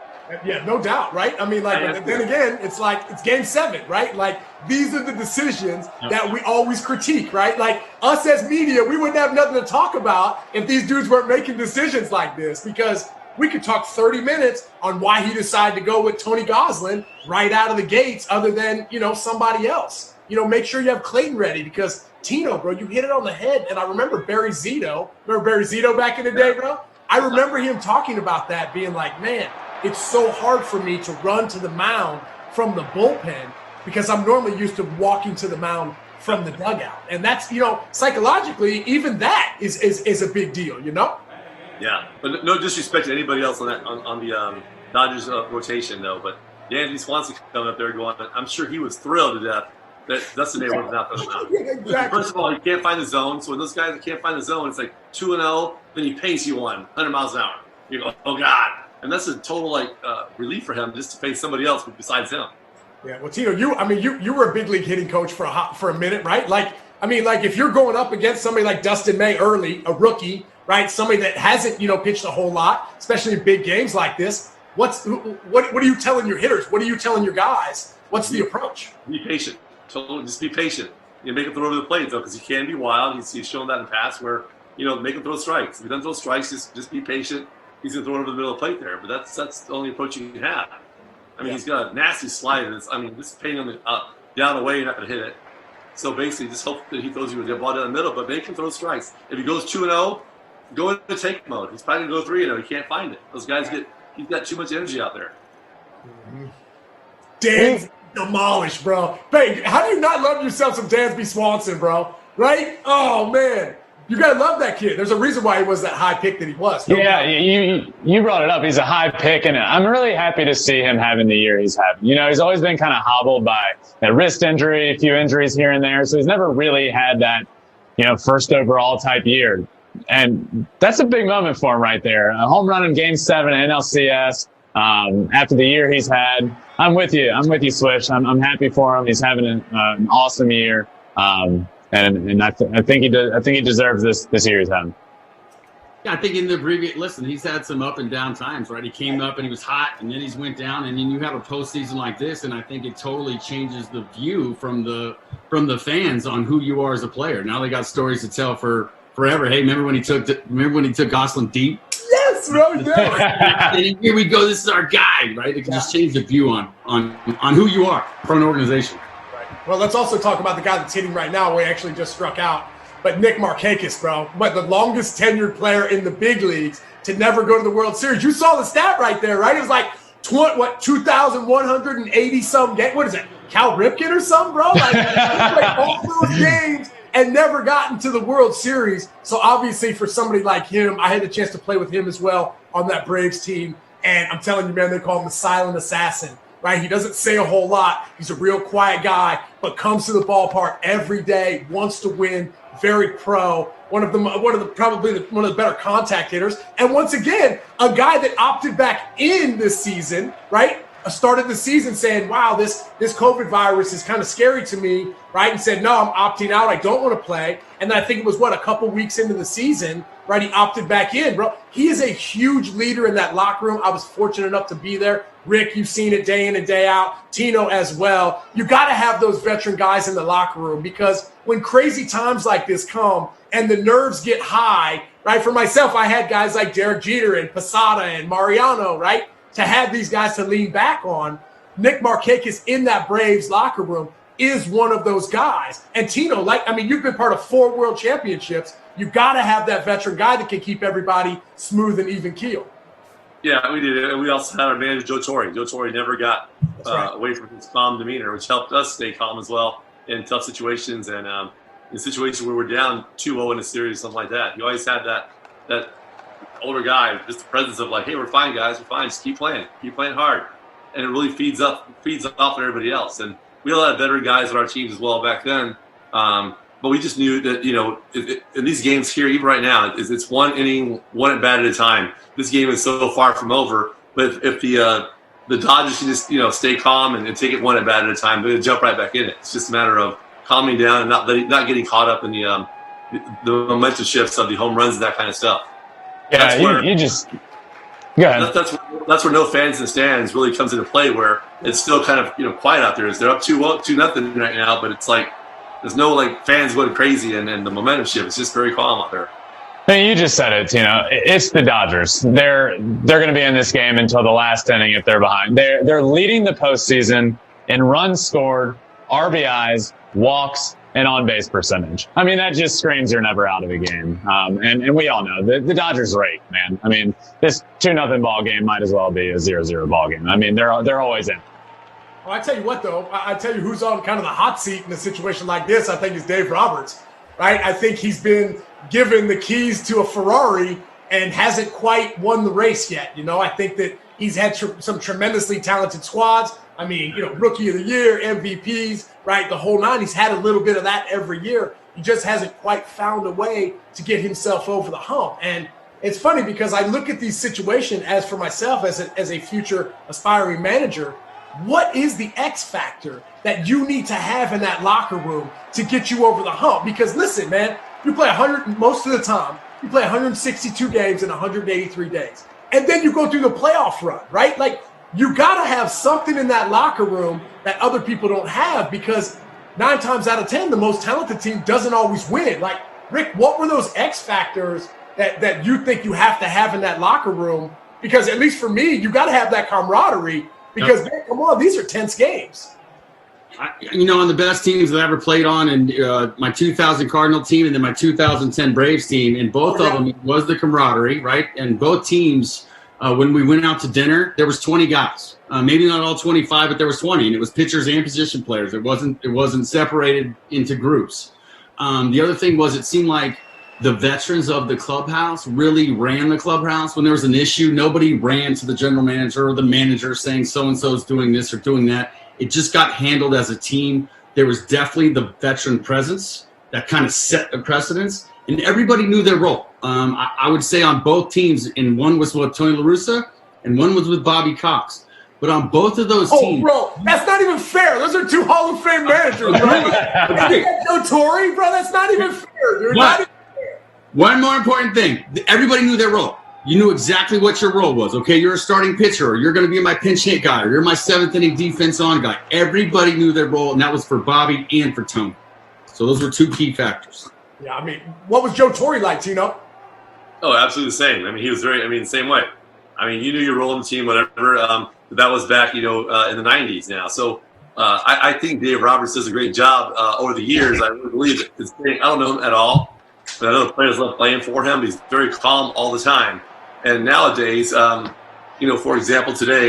Yeah, no doubt, right? I mean, like, then again, it's like it's game 7, right? Like, these are the decisions that we always critique, right? Like, us as media, we wouldn't have nothing to talk about if these dudes weren't making decisions like this, because we could talk 30 minutes on why he decided to go with Tony Gosselin right out of the gates, other than, somebody else. Make sure you have Clayton ready, because Tino, bro, you hit it on the head. And I remember Barry Zito. Remember Barry Zito back in the day, bro? I remember him talking about that, being like, man, it's so hard for me to run to the mound from the bullpen because I'm normally used to walking to the mound from the dugout. And that's, psychologically, even that is a big deal, Yeah, but no disrespect to anybody else on the Dodgers rotation, though. But Danny Swanson coming up there going, I'm sure he was thrilled to death that Dustin May wasn't out there. Exactly. First of all, he can't find the zone. So when those guys can't find the zone, it's like 2-0, then he pace you 100 miles an hour. You go, oh God. And that's a total relief for him just to face somebody else besides him. Yeah, well, Tino, you were a big league hitting coach for a minute, right? Like, if you're going up against somebody like Dustin May early, a rookie, right? Somebody that hasn't, pitched a whole lot, especially in big games like this. What are you telling your hitters? What are you telling your guys? What's the approach? Be patient. Just be patient. Make him throw over the plate, though, because he can be wild. He's shown that in the past where, make him throw strikes. If he doesn't throw strikes, just be patient. He's going to throw it over the middle of the plate there. But that's the only approach you can have. He's got a nasty slider. This painting him down away, you're not going to hit it. So basically, just hope that he throws you with the ball down the middle, but make him throw strikes. If he goes 2-0, go into take mode. He's probably going to go 3-0. He can't find it. Those guys he's got too much energy out there. Mm-hmm. Dan's demolished, bro. Hey, how do you not love yourself some Dansby Swanson, bro? Right? Oh, man. You got to love that kid. There's a reason why he was that high pick that he was. Yeah, you brought it up. He's a high pick, and I'm really happy to see him having the year he's having. He's always been kind of hobbled by a wrist injury, a few injuries here and there, so he's never really had that, first overall type year. And that's a big moment for him right there. A home run in Game 7 at NLCS after the year he's had. I'm with you, Swish. I'm happy for him. He's having an awesome year. And I think he deserves this year he's having. Yeah, I think in the previous, listen, he's had some up and down times, right? He came up and he was hot, and then he's went down, and then you have a postseason like this, and I think it totally changes the view from the fans on who you are as a player. Now they got stories to tell for forever. Hey, remember when he took Gosselin deep? Yes, bro. Yeah. And here we go. This is our guy, right? It can just change the view on who you are from an organization. Right. Well, let's also talk about the guy that's hitting right now. We actually just struck out. But Nick Markakis, bro, the longest tenured player in the big leagues to never go to the World Series. You saw the stat right there, right? It was like 2,180 some games. What is that? Cal Ripken or something, bro? Like played all those games and never gotten to the World Series. So obviously, for somebody like him, I had the chance to play with him as well on that Braves team. And I'm telling you, man, they call him the silent assassin. Right? He doesn't say a whole lot. He's a real quiet guy, but comes to the ballpark every day, wants to win, very pro, one of the better contact hitters. And once again, a guy that opted back in this season, right? Started the season saying, wow, this COVID virus is kind of scary to me, right? And said, no, I'm opting out. I don't want to play. And then I think it was, a couple weeks into the season, right? He opted back in, bro. He is a huge leader in that locker room. I was fortunate enough to be there. Rick, you've seen it day in and day out. Tino as well. You got to have those veteran guys in the locker room because when crazy times like this come and the nerves get high, right? For myself, I had guys like Derek Jeter and Posada and Mariano, right? To have these guys to lean back on. Nick Markakis in that Braves locker room is one of those guys. And Tino, you've been part of 4 world championships. You got to have that veteran guy that can keep everybody smooth and even keel. Yeah, we did it. And we also had our manager, Joe Torre. Joe Torre never got away from his calm demeanor, which helped us stay calm as well in tough situations. And in situations where we're down 2-0 in a series, something like that, you always had that older guy, just the presence of like, hey, we're fine, guys. We're fine. Just keep playing hard. And it really feeds off of everybody else. And we had a lot of veteran guys on our teams as well back then. But we just knew that, in these games here, even right now, it's one inning, one at bat at a time. This game is so far from over. But if the Dodgers can just, stay calm and take it one at bat at a time, they're going to jump right back in it. It's just a matter of calming down and not getting caught up in the momentum shifts of the home runs and that kind of stuff. Yeah, you just go ahead. That's where no fans in the stands really comes into play, where it's still kind of quiet out there. They're up 2-0 right now, but it's like there's no fans going crazy and the momentum shift. It's just very calm out there. Hey, you just said it, Tino. It's the Dodgers. They're going to be in this game until the last inning if they're behind. They're leading the postseason in runs scored, RBIs, walks, and on-base percentage. That just screams you're never out of a game. And we all know the Dodgers rake, man. This 2-0 ball game might as well be a 0-0 ball game. They're always in. Well, I tell you what, though. I tell you who's on kind of the hot seat in a situation like this, I think, is Dave Roberts, right? I think he's been given the keys to a Ferrari and hasn't quite won the race yet. I think that he's had some tremendously talented squads. Rookie of the year, MVPs, right? The whole nine. He's had a little bit of that every year. He just hasn't quite found a way to get himself over the hump. And it's funny because I look at these situations as for myself as a future aspiring manager. What is the X factor that you need to have in that locker room to get you over the hump? Because listen, man, you play 100 most of the time. You play 162 games in 183 days. And then you go through the playoff run, right? You got to have something in that locker room that other people don't have because 9 times out of 10, the most talented team doesn't always win. Rick, what were those X factors that you think you have to have in that locker room? Because at least for me, you got to have that camaraderie because, man, come on, these are tense games. On the best teams that I ever played on, and my 2000 Cardinal team and then my 2010 Braves team, and both of them was the camaraderie, right? And both teams, when we went out to dinner, there was 20 guys. Maybe not all 25, but there was 20, and it was pitchers and position players. It wasn't separated into groups. The other thing was it seemed like the veterans of the clubhouse really ran the clubhouse. When there was an issue, nobody ran to the general manager or the manager saying so-and-so is doing this or doing that. It just got handled as a team. There was definitely the veteran presence that kind of set the precedence, and everybody knew their role. I would say on both teams, and one was with Tony La Russa and one was with Bobby Cox. But on both of those teams, bro, that's not even fair. Those are two Hall of Fame managers, bro. Joe Torre, bro, that's not even fair, dude. Not even fair. One more important thing: everybody knew their role. You knew exactly what your role was. Okay, you're a starting pitcher, or you're going to be my pinch hit guy, or you're my seventh inning defense on guy. Everybody knew their role, and that was for Bobby and for Tony. So those were two key factors. Yeah, I mean, what was Joe Torre like, Tino? Oh, absolutely the same. I mean, he was the same way. I mean, you knew your role in the team, whatever. That was back, in the 90s now. So I think Dave Roberts does a great job over the years. I really believe it. I don't know him at all, but I know the players love playing for him. He's very calm all the time. And nowadays, for example, today,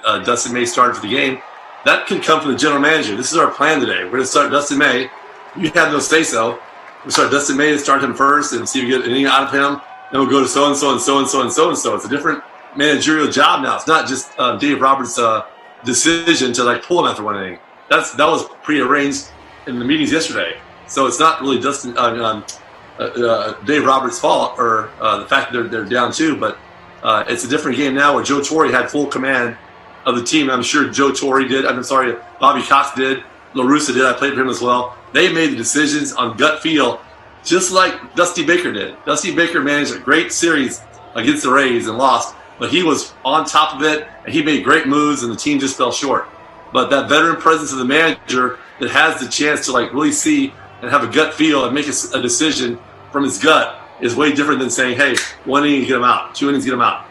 Dustin May started for the game. That could come from the general manager. This is our plan today. We're going to start Dustin May. You have no say-so. We'll start Dustin May and start him first and see if we get anything out of him. Then we'll go to so-and-so and so-and-so and so-and-so. It's a different managerial job now. It's not just Dave Roberts' decision to pull him after one inning. That was prearranged in the meetings yesterday. So it's not really Dave Roberts' fault or the fact that they're down two, but it's a different game now where Joe Torre had full command of the team. I'm sure Bobby Cox did, La Russa did. I played for him as well. They made the decisions on gut feel, just like Dusty Baker did. Dusty Baker managed a great series against the Rays and lost, but he was on top of it, and he made great moves, and the team just fell short. But that veteran presence of the manager that has the chance to really see and have a gut feel and make a decision from his gut is way different than saying, hey, 1 inning, get him out, 2 innings, get him out.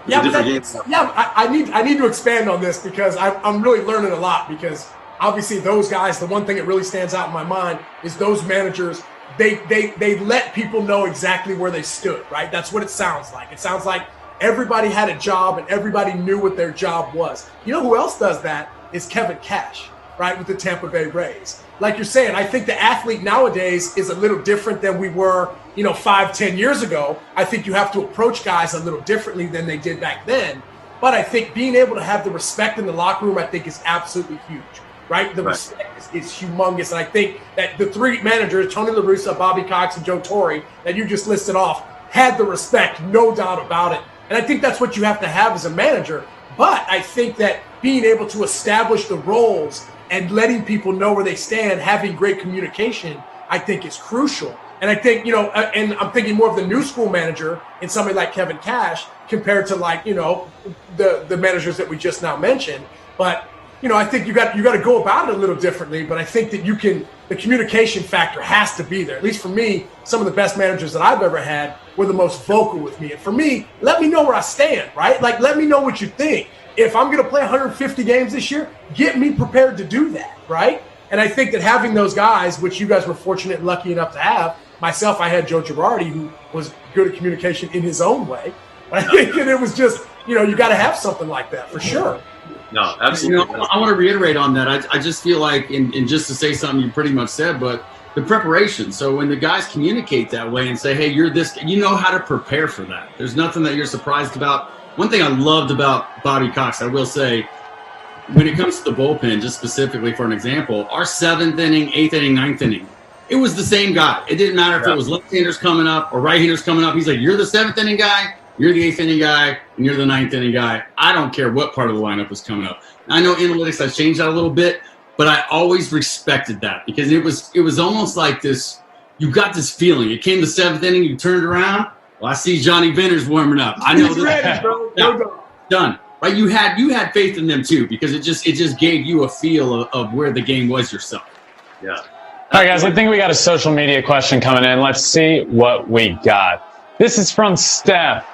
It's a different game. Yeah, I need to expand on this because I'm really learning a lot because obviously those guys, the one thing that really stands out in my mind is those managers, they let people know exactly where they stood, right? That's what it sounds like. It sounds like everybody had a job and everybody knew what their job was. You know who else does that is Kevin Cash, right, with the Tampa Bay Rays. Like you're saying, I think the athlete nowadays is a little different than we were, 5-10 years ago. I think you have to approach guys a little differently than they did back then. But I think being able to have the respect in the locker room, I think is absolutely huge, right? The respect is humongous. And I think that the three managers, Tony La Russa, Bobby Cox, and Joe Torre, that you just listed off, had the respect, no doubt about it. And I think that's what you have to have as a manager. But I think that being able to establish the roles and letting people know where they stand, having great communication, I think is crucial. And I think, and I'm thinking more of the new school manager in somebody like Kevin Cash compared to the managers that we just now mentioned. But, I think you got to go about it a little differently. But I think that the communication factor has to be there. At least for me, some of the best managers that I've ever had were the most vocal with me. And for me, let me know where I stand, right? Let me know what you think. If I'm going to play 150 games this year, get me prepared to do that, right? And I think that having those guys, which you guys were fortunate and lucky enough to have, myself, I had Joe Girardi, who was good at communication in his own way. But I think that it was just, you got to have something like that for sure. No, absolutely. I want to reiterate on that. I just feel like, and just to say something you pretty much said, but the preparation. So when the guys communicate that way and say, hey, you're this, you know how to prepare for that. There's nothing that you're surprised about. One thing I loved about Bobby Cox, I will say, when it comes to the bullpen, just specifically for an example, our 7th inning, 8th inning, 9th inning, it was the same guy. It didn't matter if it was left-handers coming up or right-handers coming up. He's like, you're the 7th inning guy, you're the 8th inning guy, and you're the 9th inning guy. I don't care what part of the lineup was coming up. I know analytics has changed that a little bit, but I always respected that because it was almost like this, you got this feeling. It came to 7th inning, you turned around, well, I see Johnny Benner's warming up. I know He's ready, bro. Done. Right? You had faith in them too because it just gave you a feel of where the game was yourself. Yeah. All right, guys, I think we got a social media question coming in. Let's see what we got. This is from Steph.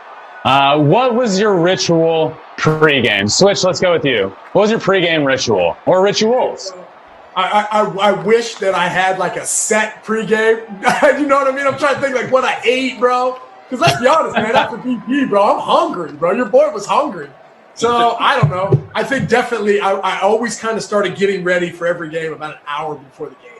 What was your ritual pregame? Switch, let's go with you. What was your pregame ritual or rituals? I wish that I had a set pregame. You know what I mean? I'm trying to think what I ate, bro. Because let's be honest, man, after BP, bro, I'm hungry, bro. Your boy was hungry. So I don't know. I think definitely I always kind of started getting ready for every game about an hour before the game.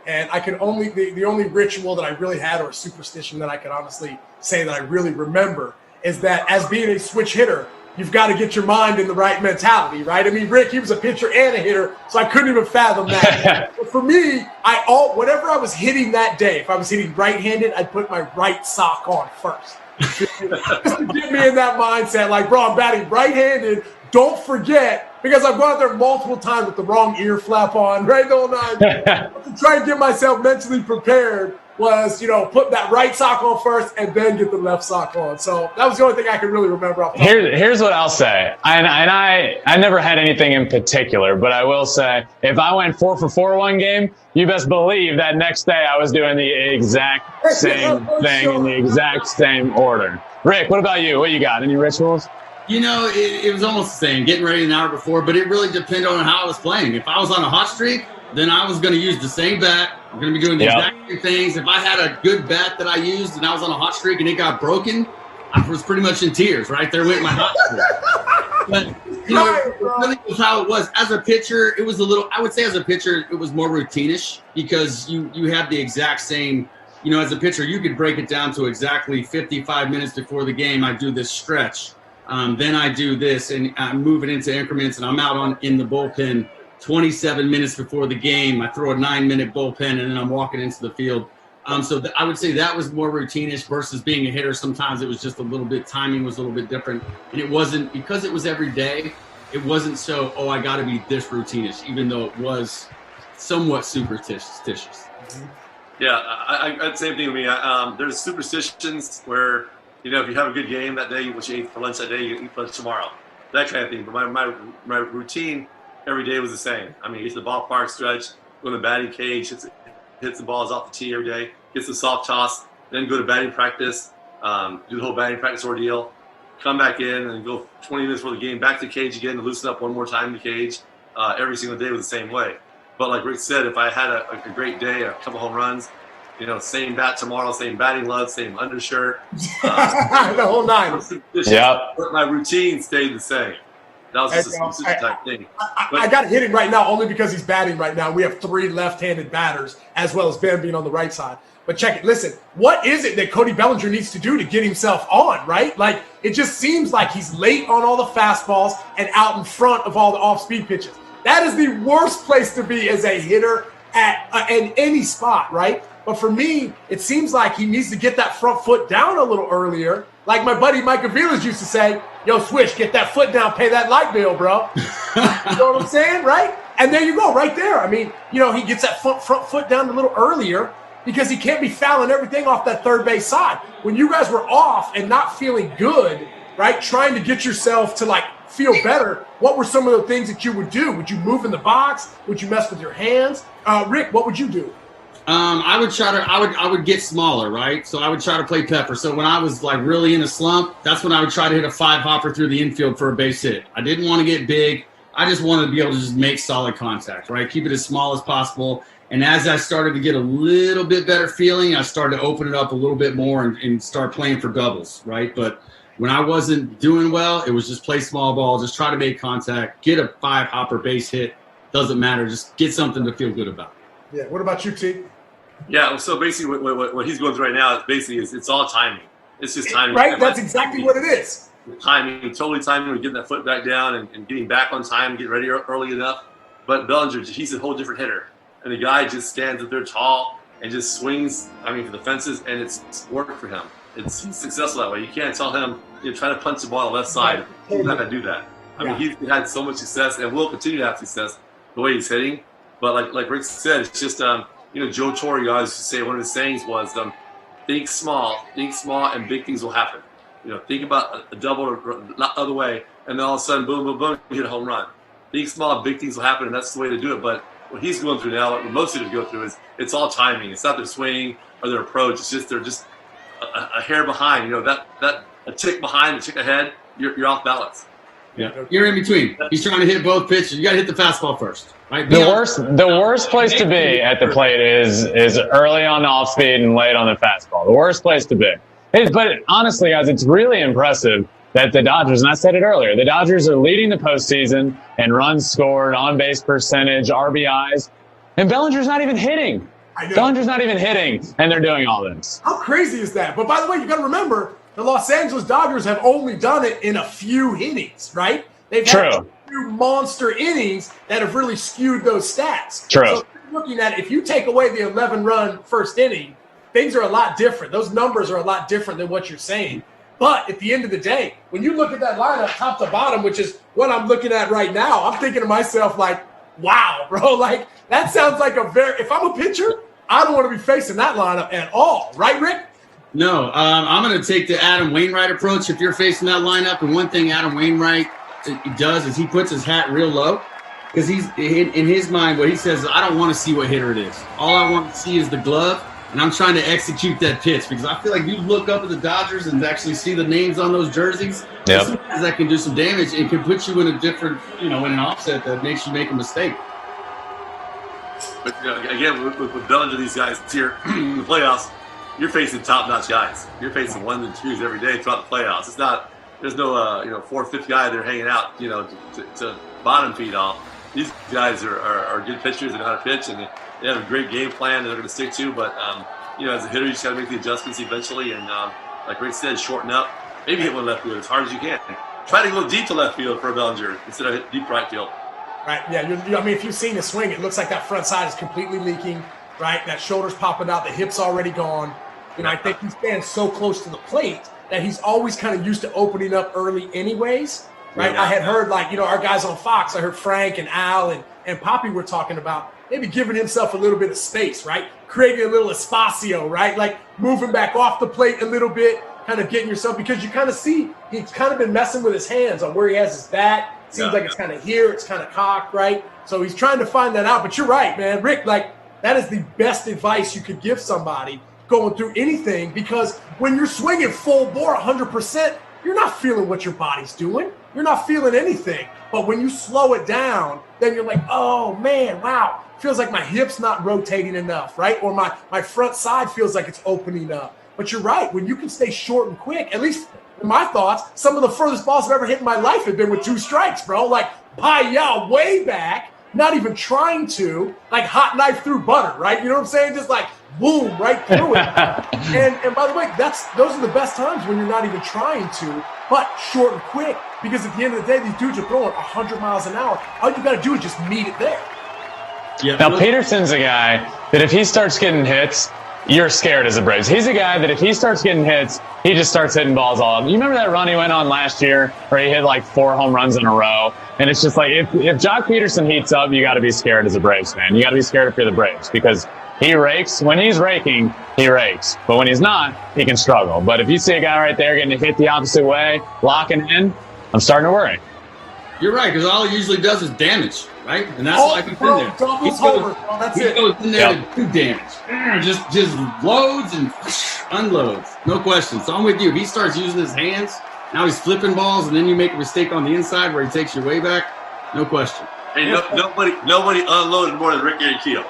And I can only, the only ritual that I really had or a superstition that I could honestly say that I really remember is that as being a switch hitter, you've got to get your mind in the right mentality, right? I mean, Rick, he was a pitcher and a hitter, so I couldn't even fathom that. But for me, whatever I was hitting that day, if I was hitting right-handed, I'd put my right sock on first. Just to get me in that mindset, bro, I'm batting right-handed. don't forget, because I've gone out there multiple times with the wrong ear flap on, right? The whole nine. To try and get myself mentally prepared was, put that right sock on first and then get the left sock on. So that was the only thing I could really remember. Here's what I'll say. And I never had anything in particular, but I will say if I went 4 for 4 one game, you best believe that next day I was doing the exact same thing in the exact same order. Rick, what about you? What you got? Any rituals? It was almost the same, getting ready an hour before, but it really depended on how I was playing. If I was on a hot streak, then I was going to use the same bat. I'm going to be doing the exact same things. If I had a good bat that I used and I was on a hot streak and it got broken, I was pretty much in tears. Right there went my hot streak. But, it really was how it was. As a pitcher, it was I would say as a pitcher, it was more routine-ish because you had the exact same, as a pitcher, you could break it down to exactly 55 minutes before the game. I do this stretch. Then I do this and I move it into increments and I'm out in the bullpen 27 minutes before the game. I throw a 9-minute bullpen and then I'm walking into the field. I would say that was more routine-ish versus being a hitter. Sometimes it was just a little bit, timing was a little bit different. And it wasn't, because it was every day, it wasn't so, I got to be this routine-ish, even though it was somewhat superstitious. Yeah, I'd same thing with me. There's superstitions where, if you have a good game that day, what you ate for lunch that day, you eat for lunch tomorrow. That kind of thing. But my routine every day was the same. I mean, get to the ballpark, stretch, go to the batting cage, hits the balls off the tee every day, gets the soft toss, then go to batting practice, do the whole batting practice ordeal, come back in and go 20 minutes before the game, back to the cage again to loosen up one more time in the cage. Every single day was the same way. But like Rick said, if I had a great day, a couple home runs, same bat tomorrow, same batting glove, same undershirt. The whole nine. But my routine stayed the same. That was just a specific type thing. I got to hit him right now only because he's batting right now. We have 3 left-handed batters as well as Ben being on the right side. But check it. Listen, what is it that Cody Bellinger needs to do to get himself on, right? Like, it just seems like he's late on all the fastballs and out in front of all the off-speed pitches. That is the worst place to be as a hitter in any spot, right? But for me, it seems like he needs to get that front foot down a little earlier. Like my buddy Mike Aviles used to say, yo, Swish, get that foot down, pay that light bill, bro. You know what I'm saying, right? And there you go, right there. I mean, he gets that front foot down a little earlier because he can't be fouling everything off that third base side. When you guys were off and not feeling good, right, trying to get yourself to, feel better, what were some of the things that you would do? Would you move in the box? Would you mess with your hands? Rick, what would you do? I would try to. I would get smaller, right? So I would try to play pepper. So when I was really in a slump, that's when I would try to hit a 5-hopper through the infield for a base hit. I didn't want to get big. I just wanted to be able to just make solid contact, right? Keep it as small as possible. And as I started to get a little bit better feeling, I started to open it up a little bit more and start playing for doubles, right? But when I wasn't doing well, it was just play small ball, just try to make contact, get a 5-hopper base hit. Doesn't matter. Just get something to feel good about. Yeah. What about you, T? Yeah, so basically what he's going through right now is it's all timing. It's just timing. Right? That's exactly what it is. Timing, totally timing, with getting that foot back down and getting back on time, getting ready early enough. But Bellinger, he's a whole different hitter. And the guy just stands up there tall and just swings, for the fences, and it's worked for him. He's successful that way. You can't tell him, trying to punch the ball on the left side. He's not going to do that. I mean, he's had so much success and will continue to have success the way he's hitting. But like Rick said, it's just Joe Torre always used to say, one of his sayings was, think small, and big things will happen. Think about a double or not the other way, and then all of a sudden, boom, boom, boom, you hit a home run. Think small, big things will happen, and that's the way to do it. But what he's going through now, what most hitters go through, is it's all timing. It's not their swing or their approach. It's just they're just a hair behind. That a tick behind, a tick ahead, you're off balance. Yeah, you're in between. He's trying to hit both pitches. You got to hit the fastball first. Right? The worst place to be at the plate is early on the off speed and late on the fastball. The worst place to be. But honestly, guys, it's really impressive that the Dodgers, and I said it earlier, the Dodgers are leading the postseason in runs scored, on base percentage, RBIs, and Bellinger's not even hitting. Bellinger's not even hitting, and they're doing all this. How crazy is that? But by the way, you got to remember, the Los Angeles Dodgers have only done it in a few innings, right? They've had a few monster innings that have really skewed those stats. True. So looking at it, if you take away the 11-run first inning, things are a lot different. Those numbers are a lot different than what you're saying. But at the end of the day, when you look at that lineup top to bottom, which is what I'm looking at right now, I'm thinking to myself like, wow, bro, like that sounds like if I'm a pitcher, I don't want to be facing that lineup at all. Right, Rick? No, I'm going to take the Adam Wainwright approach if you're facing that lineup. And one thing Adam Wainwright does is he puts his hat real low because he's in his mind, what he says is, I don't want to see what hitter it is. All I want to see is the glove. And I'm trying to execute that pitch because I feel like you look up at the Dodgers and actually see the names on those jerseys. Yep. Sometimes that can do some damage and can put you in a different, in an offset that makes you make a mistake. But again, with Bellinger, these guys here in the playoffs, you're facing top-notch guys. You're facing 1s and 2s every day throughout the playoffs. It's not. There's no 4th, 5th guy there hanging out, to bottom feed off. These guys are good pitchers. They know how to pitch, and they have a great game plan that they're going to stick to. But as a hitter, you just got to make the adjustments eventually, and like Rick said, shorten up. Maybe hit one left field as hard as you can. Try to go deep to left field for a Bellinger instead of deep right field. Right. Yeah. If you've seen the swing, it looks like that front side is completely leaking. Right. That shoulder's popping out. The hip's already gone. I think he stands so close to the plate that he's always kind of used to opening up early anyways. Right. Yeah. I had heard our guys on Fox, I heard Frank and Al and Poppy were talking about maybe giving himself a little bit of space, right? Creating a little espacio, right? Like moving back off the plate a little bit, kind of getting yourself, because you kind of see he's kind of been messing with his hands on where he has his bat. Seems like it's kind of here, it's kind of cocked, right? So he's trying to find that out. But you're right, man. Rick, that is the best advice you could give somebody going through anything, because when you're swinging full bore 100%, you're not feeling what your body's doing. You're not feeling anything. But when you slow it down, then you're like, oh, man, wow. Feels like my hip's not rotating enough, right? Or my front side feels like it's opening up. But you're right. When you can stay short and quick, at least in my thoughts, some of the furthest balls I've ever hit in my life have been with 2 strikes, bro. Like Payal way back, not even trying to, like hot knife through butter, right? You know what I'm saying? Just like boom, right through it. And by the way, those are the best times when you're not even trying to, but short and quick. Because at the end of the day, these dudes are throwing 100 miles an hour. All you got to do is just meet it there. Yeah. Now, Peterson's a guy that if he starts getting hits, you're scared as a Braves. He's a guy that if he starts getting hits, he just starts hitting balls all up. You remember that run he went on last year where he hit like 4 home runs in a row? And it's just like, if Jock Peterson heats up, you got to be scared as a Braves fan. You got to be scared if you're the Braves, because he rakes. When he's raking, he rakes. But when he's not, he can struggle. But if you see a guy right there getting hit the opposite way, locking in, I'm starting to worry. You're right, because all he usually does is damage, right? And that's why he's in there. He goes in there to do damage. Just loads and unloads. No question. So I'm with you. If he starts using his hands, now he's flipping balls, and then you make a mistake on the inside where he takes your way back, no question. Hey, nobody unloaded more than Rick Ankiel.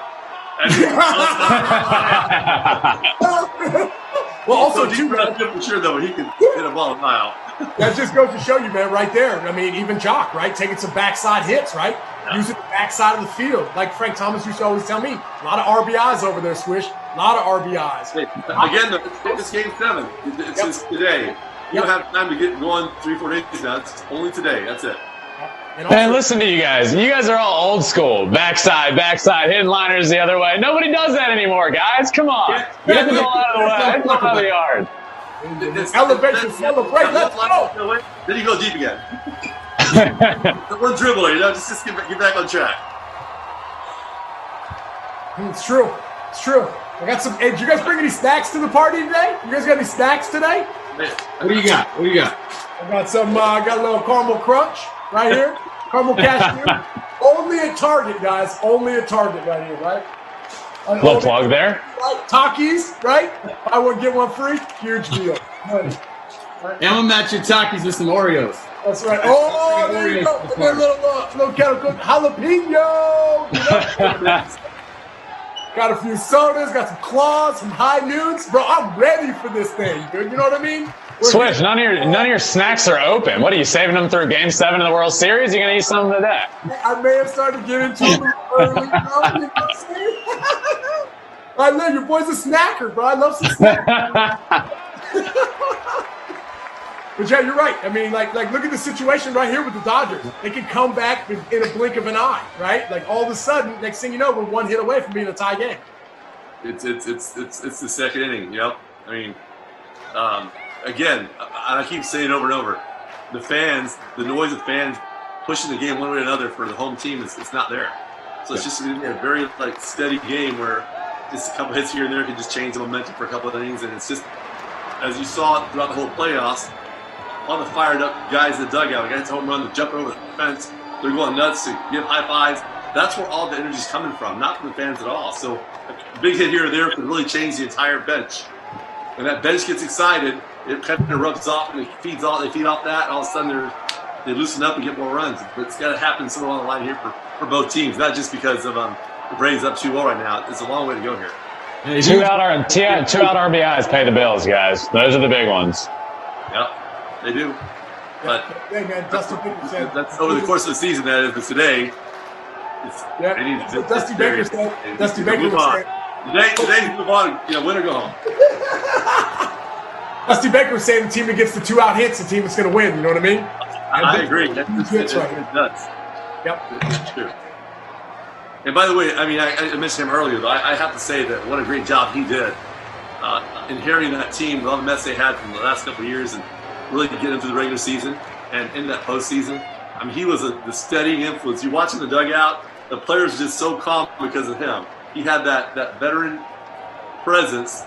Well, also, too, for sure, though, he can hit a ball a mile. That just goes to show you, man, right there. I mean, even Jock, right? Taking some backside hits, right? Yeah. Using the backside of the field. Like Frank Thomas used to always tell me, a lot of RBIs over there, Swish. A lot of RBIs. Hey, again, it's game 7. It's just today. You don't have time to get going 3-4 days now. It's only today. That's it. Man, listen to you guys. You guys are all old school. Backside, hitting liners the other way. Nobody does that anymore, guys. Come on. Get the ball out of the way. It's out of the yard. Elevation, celebrate. Let's go. Then you go deep again. One dribbler, just get back on track. It's true. It's true. I got some. Hey, did you guys bring any snacks to the party today? You guys got any snacks today? What do you got? I got some. I got a little caramel crunch right here. Caramel cashew. Only at Target, guys. Only at Target right here, right? Little plug there. Right? Takis, right? Buy one, get one free. Huge deal. Right. And I'm going to match your Takis with some Oreos. That's right. Oh, there you go. A little kettle cooked jalapeno. Got a few sodas, got some claws, some high noons. Bro, I'm ready for this thing, dude. You know what I mean? Swish, none of your snacks are open. What are you saving them through Game 7 of the World Series? You're gonna eat something today? I may have started to get into them early. You know what I'm saying? I love your boy's a snacker, bro. I love some snacks. But yeah, you're right. I mean, like look at the situation right here with the Dodgers. They can come back in a blink of an eye, right? Like all of a sudden, next thing you know, we're one hit away from being a tie game. It's the second inning, you know. I mean, again, I keep saying it over and over, the fans, the noise of fans pushing the game one way or another for the home team it's not there. So it's just a very like steady game where just a couple hits here and there can just change the momentum for a couple of innings, and it's just, as you saw throughout the whole playoffs, all the fired up guys in the dugout, guys home run, jumping over the fence, they're going nuts to give high fives. That's where all the energy's coming from, not from the fans at all. So a big hit here or there could really change the entire bench. When that bench gets excited, it kind of rubs off and they feed off that, and all of a sudden they loosen up and get more runs. But it's got to happen somewhere along the line here for both teams, not just because of the Braves up 2-0 right now. It's a long way to go here. Two out RBIs pay the bills, guys. Those are the big ones. Yep, they do. But hey man, Dusty Baker said that's over the course of the season. That is, but today, Dusty Baker said. Dusty Baker move on. Today, move on. Win or go home. Dusty Baker was saying the team that gets the 2 out hits, the team that's going to win. You know what I mean? I agree. It does. Yep. It's true. And by the way, I mean, I mentioned him earlier, though. I have to say that what a great job he did inheriting that team with all the mess they had from the last couple of years and really getting into the regular season and in that postseason. I mean, he was the steadying influence. You watch in the dugout, the players were just so calm because of him. He had that veteran presence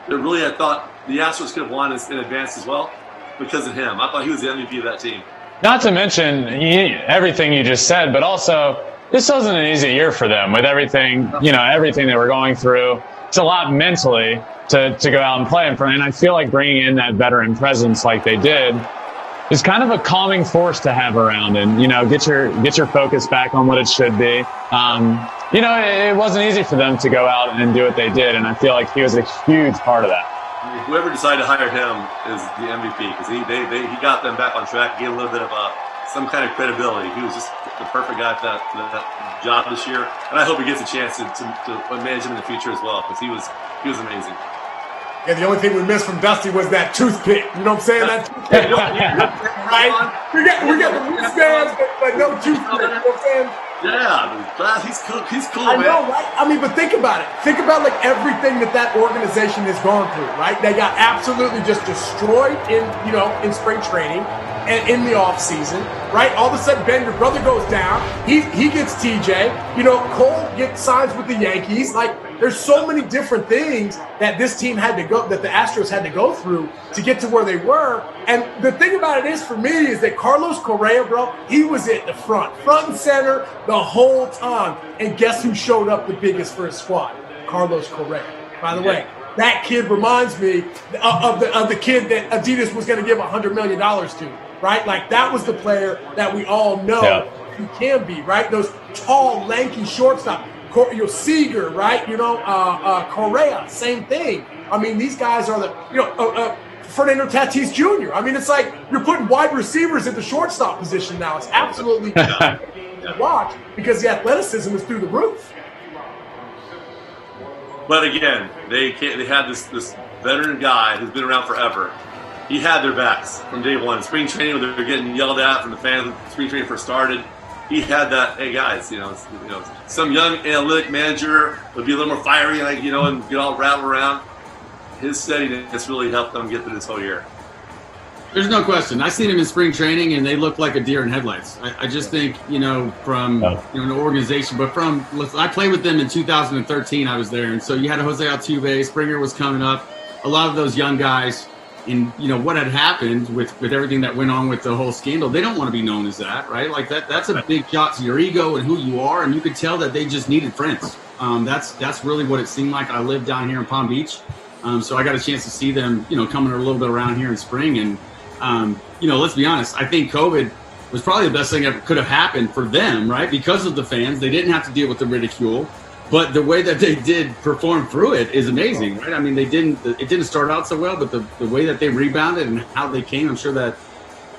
that really I thought the Astros could have won in advance as well because of him. I thought he was the MVP of that team. Not to mention everything you just said, but also this wasn't an easy year for them with everything, everything they were going through. It's a lot mentally to go out and play in front. And I feel like bringing in that veteran presence like they did is kind of a calming force to have around and, get your focus back on what it should be. It wasn't easy for them to go out and do what they did. And I feel like he was a huge part of that. Whoever decided to hire him is the MVP because he got them back on track, gave a little bit of some kind of credibility. He was just the perfect guy for that job this year, and I hope he gets a chance to manage him in the future as well because he was amazing. Yeah, the only thing we missed from Dusty was that toothpick. You know what I'm saying? That toothpick, right? We got the wristbands, but no toothpick. You know what I'm saying? Yeah, he's cool, I man. know, right? I mean, but think about it. Think about like everything that organization has gone through, right? They got absolutely just destroyed in spring training and in the off season, right? All of a sudden, Ben, your brother goes down. He gets TJ. Cole gets signs with the Yankees. Like, there's so many different things that this team that the Astros had to go through to get to where they were. And the thing about it is, for me, is that Carlos Correa, bro, he was at the front and center the whole time. And guess who showed up the biggest for his squad? Carlos Correa. By the way, that kid reminds me of the kid that Adidas was going to give $100 million to, right? Like, that was the player that we all know he can be, right? Those tall, lanky shortstop. Seager, right? Correa, same thing. I mean, these guys are Fernando Tatis Jr. I mean, it's like you're putting wide receivers at the shortstop position now. It's absolutely to watch because the athleticism is through the roof. But again, they had this veteran guy who's been around forever. He had their backs from day one. Spring training, when they were getting yelled at from the fans when spring training first started. He had that, hey guys, some young analytic manager would be a little more fiery, and get all rattled around. His steadiness really helped them get through this whole year. There's no question. I seen him in spring training, and they look like a deer in headlights. I just think, from an organization, but I played with them in 2013. I was there, and so you had Jose Altuve, Springer was coming up, a lot of those young guys. And what had happened with everything that went on with the whole scandal, they don't want to be known as that, right? Like that's a big shot to your ego and who you are, and you could tell that they just needed friends. That's really what it seemed like. I lived down here in Palm Beach, so I got a chance to see them, coming a little bit around here in spring. And let's be honest, I think COVID was probably the best thing that could have happened for them, right? Because of the fans, they didn't have to deal with the ridicule. But the way that they did perform through it is amazing, right? I mean, it didn't start out so well, but the way that they rebounded and how they came, I'm sure that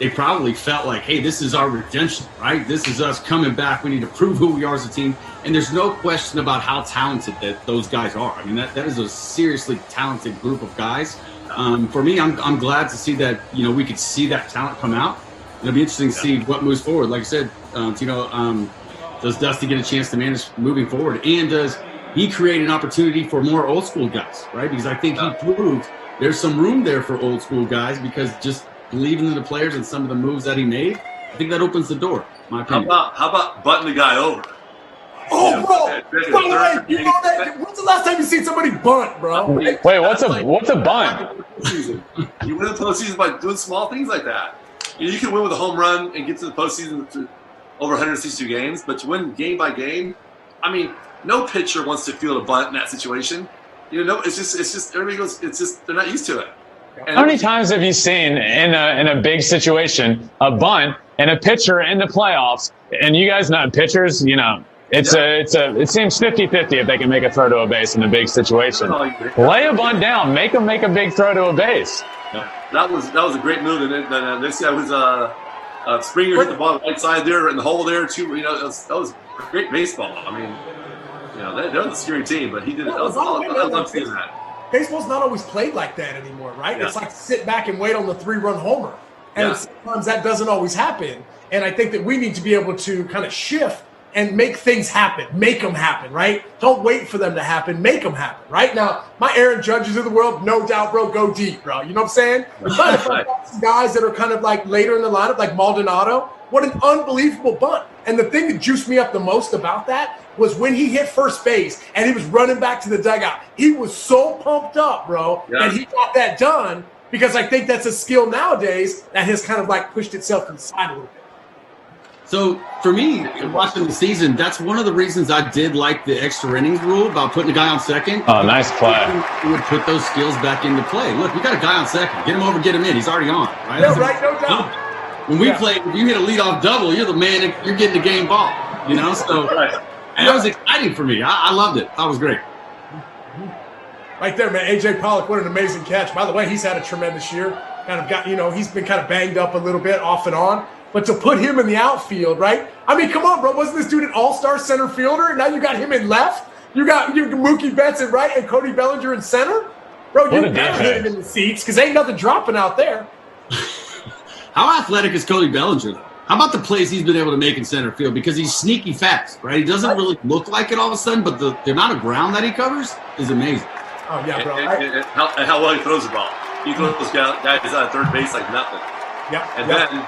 they probably felt like, hey, this is our redemption, right? This is us coming back. We need to prove who we are as a team. And there's no question about how talented that those guys are. I mean, that is a seriously talented group of guys. For me, I'm glad to see that, we could see that talent come out. It'll be interesting to see what moves forward. Like I said, Tino, does Dusty get a chance to manage moving forward? And does he create an opportunity for more old school guys, right? Because I think he proved there's some room there for old school guys because just believing in the players and some of the moves that he made, I think that opens the door, my opinion. How about butting the guy over? Oh, bro! By the way, you know that? When's the last time you seen somebody bunt, bro? Wait, what's a bunt? You win the postseason by doing small things like that. You can win with a home run and get to the postseason to over 162 games, but to win game by game, I mean, no pitcher wants to field a bunt in that situation. You know, it's just everybody goes. It's just they're not used to it. And How many times have you seen in a big situation a bunt and a pitcher in the playoffs? And you guys know pitchers, you know, it seems 50-50 if they can make a throw to a base in a big situation. Lay a bunt down, make them make a big throw to a base. That was a great move. And then this guy was Springer hit the ball right side there in the hole there too. You know, that was great baseball. I mean, you know, they're the scary team, but he did it. I love seeing that. Baseball's not always played like that anymore, right? Yeah. It's like sit back and wait on the 3-run homer. And sometimes that doesn't always happen. And I think that we need to be able to kind of shift and make things happen. Make them happen, right? Don't wait for them to happen. Make them happen, right? Now, my Aaron Judges of the world, no doubt, bro, go deep, bro. You know what I'm saying? But if I got some guys that are kind of like later in the lineup, like Maldonado, what an unbelievable bunt. And the thing that juiced me up the most about that was when he hit first base and he was running back to the dugout. He was so pumped up, bro, that he got that done, because I think that's a skill nowadays that has kind of like pushed itself to the side a little bit. So for me, watching the season, that's one of the reasons I did like the extra innings rule about putting a guy on second. Oh, nice play. You would put those skills back into play. Look, we got a guy on second. Get him over, get him in. He's already on, right? Yeah, right, no doubt. When we play, if you hit a leadoff double, you're the man. You're getting the game ball. You know, so and that was exciting for me. I loved it. That was great. Right there, man. AJ Pollock, what an amazing catch. By the way, he's had a tremendous year. Kind of got, you know, he's been kind of banged up a little bit off and on. But to put him in the outfield, right? I mean, come on, bro. Wasn't this dude an all-star center fielder? Now you got him in left. You got Mookie Betts in right and Cody Bellinger in center. Bro, you gotta hit him in the seats because ain't nothing dropping out there. How athletic is Cody Bellinger, though? How about the plays he's been able to make in center field? Because he's sneaky fast, right? He doesn't really look like it all of a sudden, but the amount of ground that he covers is amazing. Oh, yeah, bro. And how well he throws the ball. He throws those guys out of third base like nothing. Yep. And then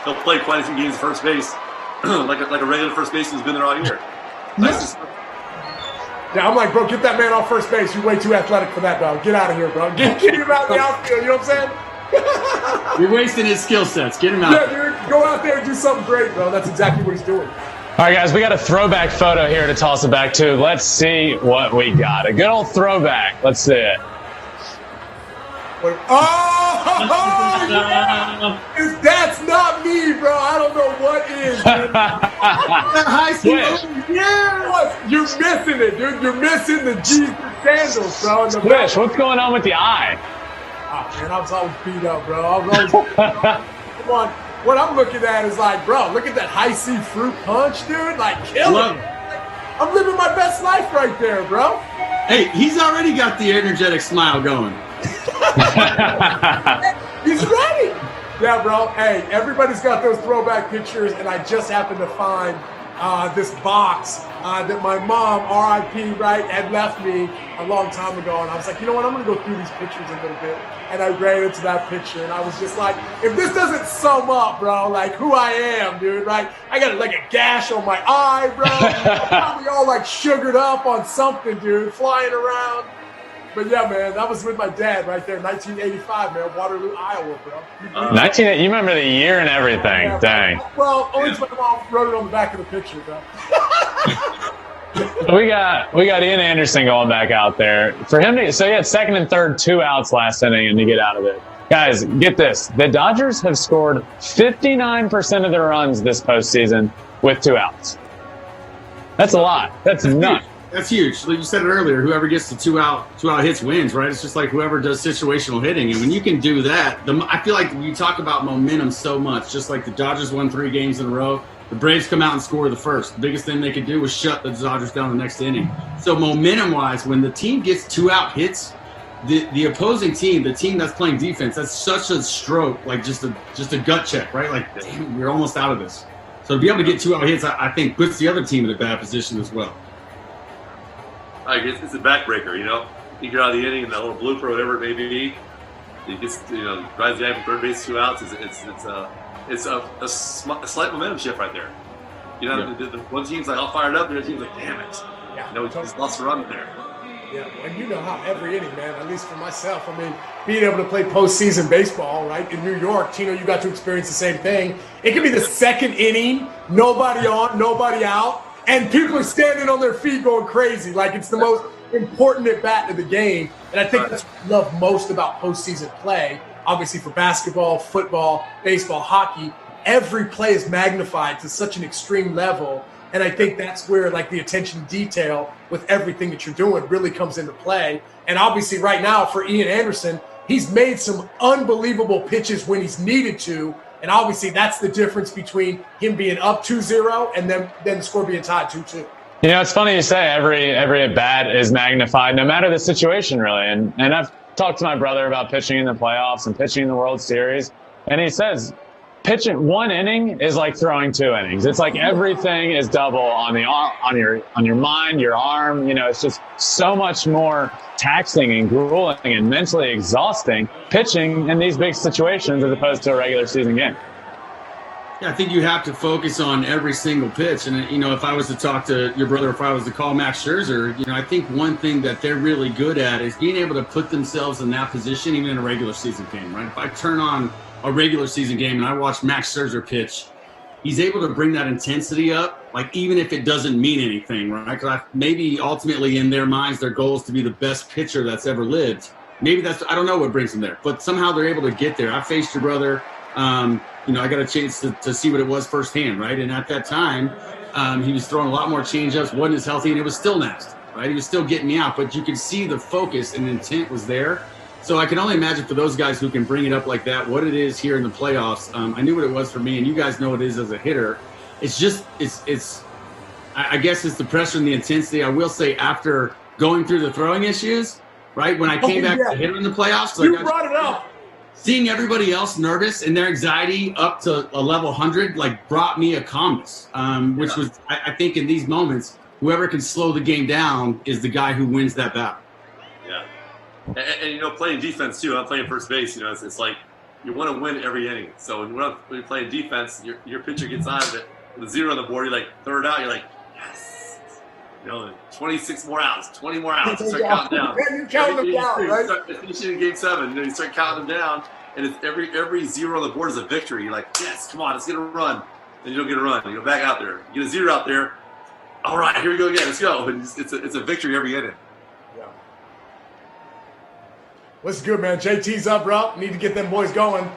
he'll play quite a few games at first base, like a regular first baseman who's been there all year. Yeah, I'm like, bro, get that man off first base. You're way too athletic for that, dog. Get out of here, bro. Get him out in the outfield. You know what I'm saying? You're wasting his skill sets. Get him out. Yeah, dude. Go out there and do something great, bro. That's exactly what he's doing. All right, guys, we got a throwback photo here to toss it back to. Let's see what we got. A good old throwback. Let's see it. Yeah. If that's not me, bro, I don't know what is. High school. Yeah. You're missing it, dude. You're missing the Jesus sandals, bro. Swish, what's going on with the eye? Oh, man, I was always beat up, bro. I was always beat up. Come on. What I'm looking at is like, bro, look at that high C fruit punch, dude. Like, killing it. I'm living my best life right there, bro. Hey, he's already got the energetic smile going. He's ready. Yeah, bro. Hey, everybody's got those throwback pictures, and I just happened to find this box that my mom, R.I.P., right, had left me a long time ago. And I was like, you know what? I'm going to go through these pictures a little bit. And I ran into that picture, and I was just like, if this doesn't sum up, bro, like who I am, dude, right? I got like a gash on my eye, bro. I'm probably all like sugared up on something, dude, flying around. But yeah, man, that was with my dad right there, 1985, man, Waterloo, Iowa, bro. 19, you remember the year and everything. Yeah, dang. Well, only my mom wrote it on the back of the picture, bro. We got Ian Anderson going back out there for him to. So he had second and third, 2 outs last inning, and to get out of it. Guys, get this: the Dodgers have scored 59% of their runs this postseason with 2 outs. That's a lot. That's nuts. That's huge. Like you said it earlier, whoever gets the two out hits wins, right? It's just like whoever does situational hitting. And when you can do that, I feel like you talk about momentum so much, just like the Dodgers won 3 games in a row. The Braves come out and score the first. The biggest thing they could do was shut the Dodgers down the next inning. So momentum-wise, when the team gets 2 out hits, the opposing team, the team that's playing defense, that's such a stroke, like just a gut check, right? Like, damn, we're almost out of this. So to be able to get 2 out hits, I think puts the other team in a bad position as well. I guess it's a backbreaker, you know. You get out of the inning and that little blooper, whatever it may be, He gets, drives the guy from third base, 2 outs. It's a slight momentum shift right there. The one team's like all fired up, the other team's like, damn it. Yeah, he's lost a run there. Yeah, and you know how every inning, man, at least for myself, I mean, being able to play postseason baseball, right, in New York, Tino, you got to experience the same thing. It can be the second inning, nobody on, nobody out, and people are standing on their feet going crazy. Like it's the most important at-bat of the game. And I think that's what I love most about postseason play. Obviously for basketball, football, baseball, hockey, every play is magnified to such an extreme level. And I think that's where like the attention to detail with everything that you're doing really comes into play. And obviously right now for Ian Anderson, he's made some unbelievable pitches when he's needed to. And obviously that's the difference between him being up 2-0 and then the score being tied 2-2. It's funny you say every at bat is magnified, no matter the situation, really. And I've talked to my brother about pitching in the playoffs and pitching in the World Series, and he says pitching one inning is like throwing 2 innings. It's like everything is double on your mind, your arm. It's just so much more taxing and grueling and mentally exhausting pitching in these big situations as opposed to a regular season game. Yeah, I think you have to focus on every single pitch. And, if I was to talk to your brother, if I was to call Max Scherzer, I think one thing that they're really good at is being able to put themselves in that position, even in a regular season game, right? If I turn on a regular season game and I watch Max Scherzer pitch, he's able to bring that intensity up, like even if it doesn't mean anything, right? Because maybe ultimately in their minds, their goal is to be the best pitcher that's ever lived. Maybe I don't know what brings them there, but somehow they're able to get there. I faced your brother. I got a chance to see what it was firsthand, right? And at that time, he was throwing a lot more changeups, wasn't as healthy, and it was still nasty, right? He was still getting me out, but you could see the focus and intent was there. So I can only imagine for those guys who can bring it up like that, what it is here in the playoffs. I knew what it was for me, and you guys know what it is as a hitter. It's just, I guess it's the pressure and the intensity. I will say after going through the throwing issues, right, when I came back to hitter in the playoffs. You brought it up. Seeing everybody else nervous and their anxiety up to a level 100, brought me a calmness, which was, I think in these moments, whoever can slow the game down is the guy who wins that battle. Yeah. And playing defense too, I'm playing first base, it's like you want to win every inning. So when you're playing defense, your pitcher gets out of it with a 0 on the board, you're like, third out, you're like, yes. 26 more outs, 20 more outs. You start counting down. And you count them down, right? Start finishing in game 7. You start counting them down, and it's every 0 on the board is a victory. You're like, yes, come on, let's get a run. And you don't get a run. You go back out there. You get a 0 out there. All right, here we go again. Let's go. And it's a victory every inning. Yeah. What's good, man? JT's up, bro. Need to get them boys going.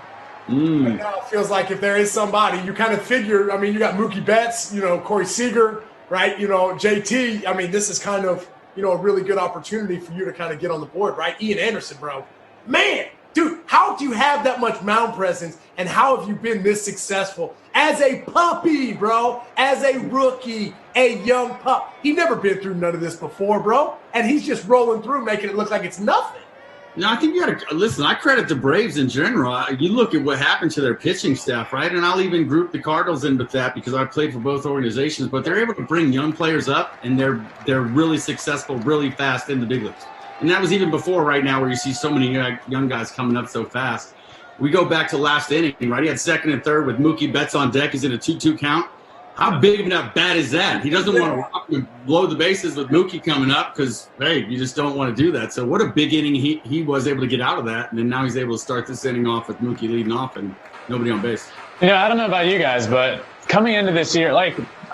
Right now it feels like if there is somebody, you kind of figure, you got Mookie Betts, Corey Seager, right? JT, this is kind of, a really good opportunity for you to kind of get on the board, right? Ian Anderson, bro. Man, dude, how do you have that much mound presence and how have you been this successful as a puppy, bro? As a rookie, a young pup. He never been through none of this before, bro. And he's just rolling through, making it look like it's nothing. No, I think you got to listen. I credit the Braves in general. You look at what happened to their pitching staff, right? And I'll even group the Cardinals in with that because I played for both organizations. But they're able to bring young players up, and they're really successful, really fast in the big leagues. And that was even before right now, where you see so many young guys coming up so fast. We go back to last inning, right? He had second and third with Mookie Betts on deck. He's in a 2-2 count. How big of an bat is that? He doesn't want to rock and blow the bases with Mookie coming up because, hey, you just don't want to do that. So what a big inning he was able to get out of that. And then now he's able to start this inning off with Mookie leading off and nobody on base. I don't know about you guys, but coming into this year,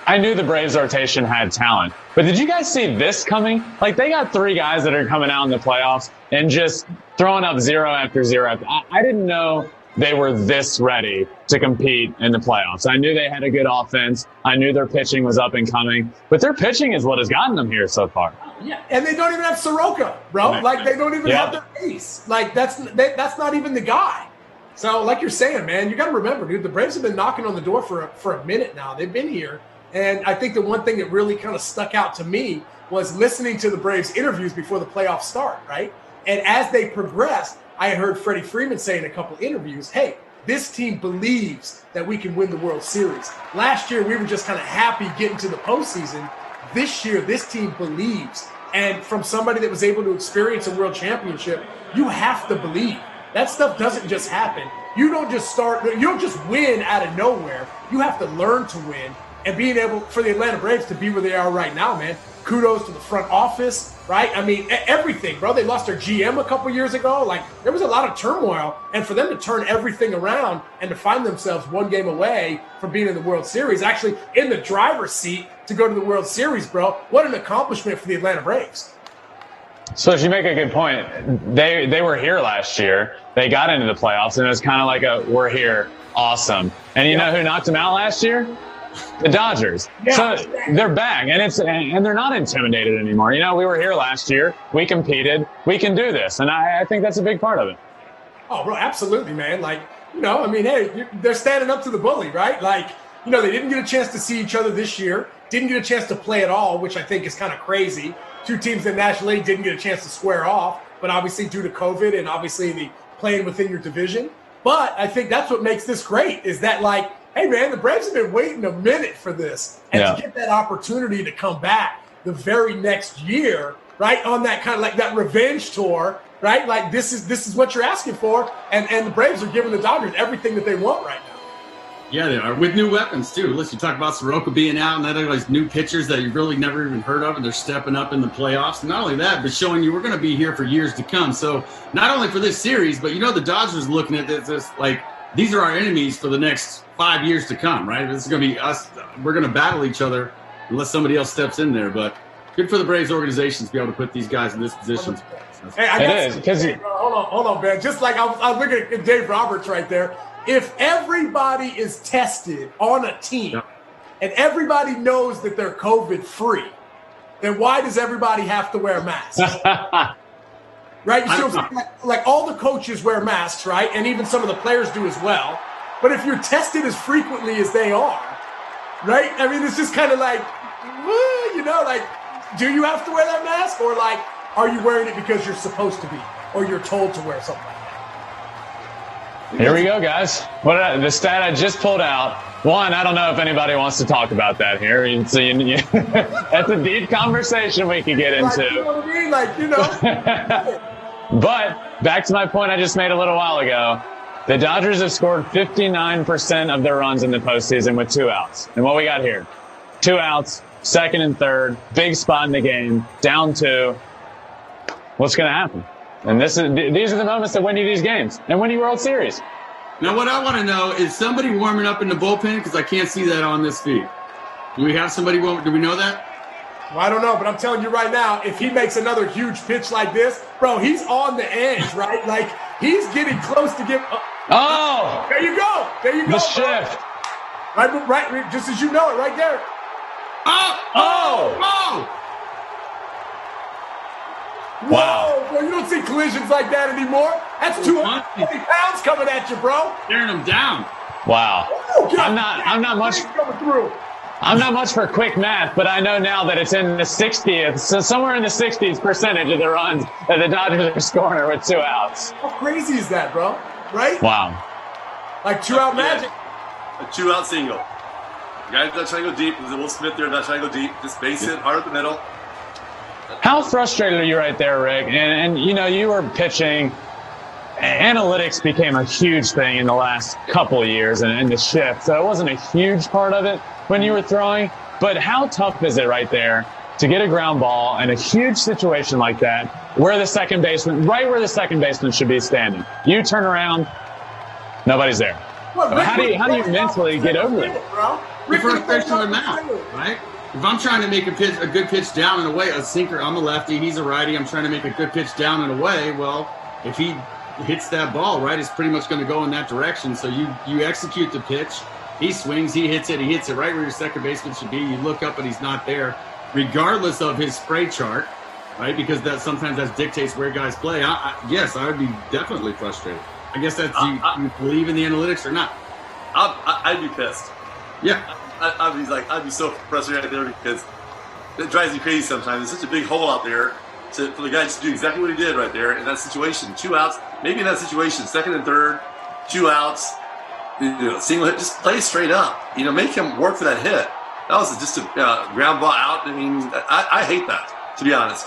I knew the Braves rotation had talent. But did you guys see this coming? They got 3 guys that are coming out in the playoffs and just throwing up 0 after 0. I didn't know they were this ready to compete in the playoffs. I knew they had a good offense. I knew their pitching was up and coming. But their pitching is what has gotten them here so far. Yeah, and they don't even have Soroka, bro. They don't even have their ace. That's not even the guy. So, like you're saying, man, you got to remember, dude, the Braves have been knocking on the door for a minute now. They've been here. And I think the one thing that really kind of stuck out to me was listening to the Braves interviews before the playoffs start, right? And as they progressed, I heard Freddie Freeman say in a couple interviews, hey, this team believes that we can win the World Series. Last year, we were just kind of happy getting to the postseason. This year, this team believes. And from somebody that was able to experience a world championship, you have to believe. That stuff doesn't just happen. You don't just win out of nowhere. You have to learn to win. And being able for the Atlanta Braves to be where they are right now, man, kudos to the front office, right? I mean, everything, bro. They lost their GM a couple years ago. Like, there was a lot of turmoil. And for them to turn everything around and to find themselves one game away from being in the World Series, actually in the driver's seat to go to the World Series, bro, what an accomplishment for the Atlanta Braves. So you make a good point. They were here last year. They got into the playoffs, and it was kind of like we're here. Awesome. And you know who knocked them out last year? The Dodgers. Yeah. So they're back, and they're not intimidated anymore. You know, we were here last year. We competed. We can do this, and I think that's a big part of it. Oh, bro, absolutely, man. Like, you know, I mean, hey, they're standing up to the bully, right? Like, you know, they didn't get a chance to see each other this year, didn't get a chance to play at all, which I think is kind of crazy. Two teams in the National League didn't get a chance to square off, but obviously due to COVID and obviously the playing within your division. But I think that's what makes this great is that, like, hey, man, the Braves have been waiting a minute for this. And to get that opportunity to come back the very next year, right, on that kind of like that revenge tour, right? Like, this is what you're asking for. And the Braves are giving the Dodgers everything that they want right now. Yeah, they are, with new weapons, too. Listen, you talk about Soroka being out and that are those new pitchers that you really never even heard of, and they're stepping up in the playoffs. And not only that, but showing you we're going to be here for years to come. So not only for this series, but, you know, the Dodgers looking at this like these are our enemies for the next 5 years to come, right? This is going to be us. We're going to battle each other unless somebody else steps in there. But good for the Braves organization to be able to put these guys in this position. Hey, hold on, man. Just like I was looking at Dave Roberts right there. If everybody is tested on a team and everybody knows that they're COVID-free, then why does everybody have to wear masks? Right? You see what I'm saying? Like all the coaches wear masks, right? And even some of the players do as well. But if you're tested as frequently as they are, right? I mean, it's just kind of like, you know, like, do you have to wear that mask? Or, like, are you wearing it because you're supposed to be or you're told to wear something like that? Here we go, guys. The stat I just pulled out. One, I don't know if anybody wants to talk about that here. So that's a deep conversation we could get into. Like, you know what I mean? Like, you know. But back to my point I just made a little while ago. The Dodgers have scored 59% of their runs in the postseason with 2 outs. And what we got here? 2 outs, second and third, big spot in the game, down 2. What's going to happen? And these are the moments that win you these games and win you World Series. Now, what I want to know is somebody warming up in the bullpen, because I can't see that on this feed. Do we have somebody? Do we know that? Well, I don't know, but I'm telling you right now, if he makes another huge pitch like this, bro, he's on the edge, right? Like, he's getting close to give. Oh! There you go. There you go. The shift. Right, just as you know it, right there. Oh! Whoa, bro, you don't see collisions like that anymore. That's 250 pounds coming at you, bro. Tearing them down. Wow. Oh, I'm not much coming through. I'm not much for quick math, but I know now that it's in the 60th, so somewhere in the 60s percentage of the runs that the Dodgers are scoring with 2 outs. How crazy is that, bro? Right? Wow. Like 2-out magic. A 2-out single. Guys not trying to go deep. There's a Will Smith there, not trying to go deep. Just base it hard at the middle. How frustrated are you right there, Rick? And you know, you were pitching. Analytics became a huge thing in the last couple of years and the shift. So it wasn't a huge part of it when you were throwing. But how tough is it right there to get a ground ball in a huge situation like that, where the second baseman should be standing? You turn around, nobody's there. Well, how do you mentally get over it? The first pitch to him out, right? If I'm trying to make a good pitch down and away, a sinker, I'm a lefty, he's a righty, I'm trying to make a good pitch down and away, well, if he hits that ball, right, it's pretty much going to go in that direction. So you execute the pitch, he swings, he hits it right where your second baseman should be. You look up and he's not there, regardless of his spray chart, right, because sometimes that dictates where guys play. Yes, I would be definitely frustrated. I guess that's you believe in the analytics or not? I'd be pissed. Yeah. I'd be so frustrated right there because it drives me crazy sometimes. There's such a big hole out there for the guy to do exactly what he did right there in that situation. 2 outs, maybe in that situation, second and third, 2 outs, single hit, just play straight up. Make him work for that hit. That was just a ground ball out. I mean, I hate that, to be honest.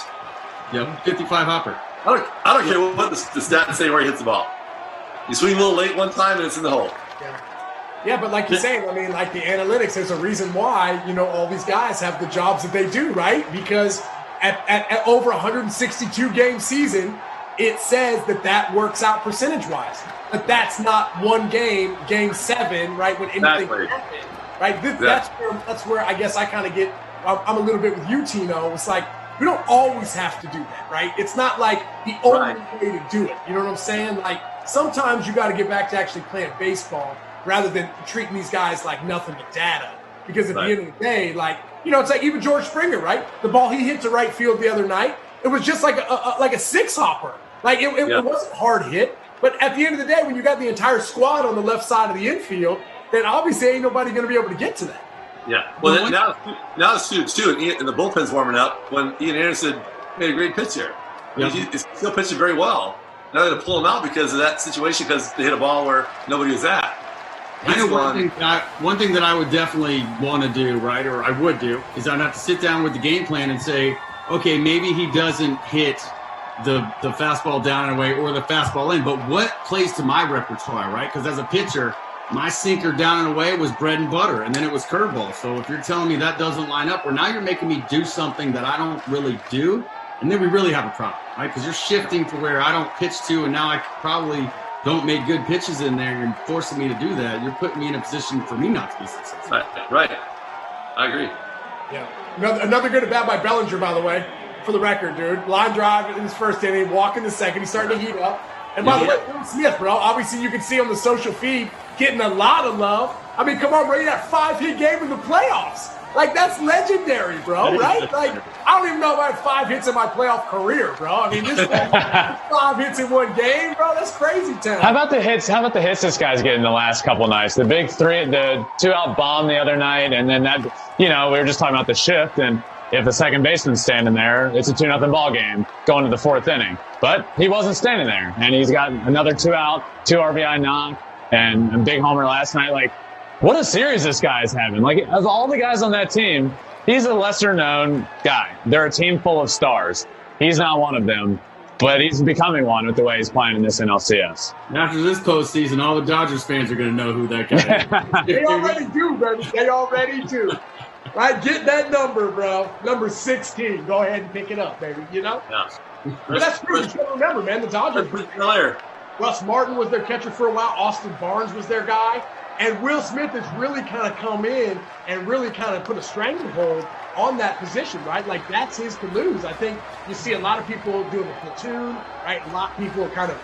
Yeah, 55 hopper. I don't care what the stats say where he hits the ball. You swing a little late one time and it's in the hole. Yeah, but like you're saying, I mean, like the analytics, there's a reason why, all these guys have the jobs that they do, right? Because at over 162 game season, it says that works out percentage-wise. But that's not one game 7, right, when anything happens, right? That's where I guess I kind of get – I'm a little bit with you, Tino. It's like we don't always have to do that, right? It's not like the only way to do it. You know what I'm saying? Like sometimes you got to get back to actually playing baseball rather than treating these guys like nothing but data. Because at the end of the day, like, it's like even George Springer, right? The ball he hit to right field the other night, it was just like a six-hopper. Like it wasn't hard hit. But at the end of the day, when you got the entire squad on the left side of the infield, then obviously ain't nobody going to be able to get to that. Yeah. Well, now it's huge, too. And the bullpen's warming up when Ian Anderson made a great pitch here. He's still pitching very well. Now they're going to pull him out because of that situation because they hit a ball where nobody was at. I know one thing that I would definitely want to do, right, or I would do, is I'd have to sit down with the game plan and say, okay, maybe he doesn't hit the fastball down and away or the fastball in, but what plays to my repertoire, right? Because as a pitcher, my sinker down and away was bread and butter, and then it was curveball. So if you're telling me that doesn't line up, or now you're making me do something that I don't really do, and then we really have a problem, right? Because you're shifting to where I don't pitch to, and now I probably don't make good pitches in there. You're forcing me to do that. You're putting me in a position for me not to be successful. Right. I agree. Yeah. Another good at bat by Bellinger, by the way, for the record, dude. Line drive in his first inning, walking the second. He's starting to heat up. And by the way, Will Smith, bro, obviously you can see on the social feed getting a lot of love. I mean, come on, bro, you had a 5-hit game in the playoffs. Like, that's legendary, bro, right? Like, I don't even know if I had 5 hits in my playoff career, bro. I mean, this 5 hits in one game, bro, that's crazy town. How about the hits this guy's getting the last couple nights? The big 3, the 2-out bomb the other night, and then that, we were just talking about the shift, and if the second baseman's standing there, it's a 2-0 ball game going to the 4th inning. But he wasn't standing there, and he's got another 2-out, 2 RBI knock, and a big homer last night. Like, what a series this guy is having. Like, of all the guys on that team, he's a lesser-known guy. They're a team full of stars. He's not one of them, but he's becoming one with the way he's playing in this NLCS. After this postseason, all the Dodgers fans are going to know who that guy is. They already do, baby. They already do. Right, get that number, bro. Number 16. Go ahead and pick it up, baby. Yeah. But that's true. You gotta remember, man. The Dodgers. Russ Martin was their catcher for a while. Austin Barnes was their guy. And Will Smith has really kind of come in and really kind of put a stranglehold on that position, right? Like, that's his to lose. I think you see a lot of people doing the platoon, right? A lot of people kind of,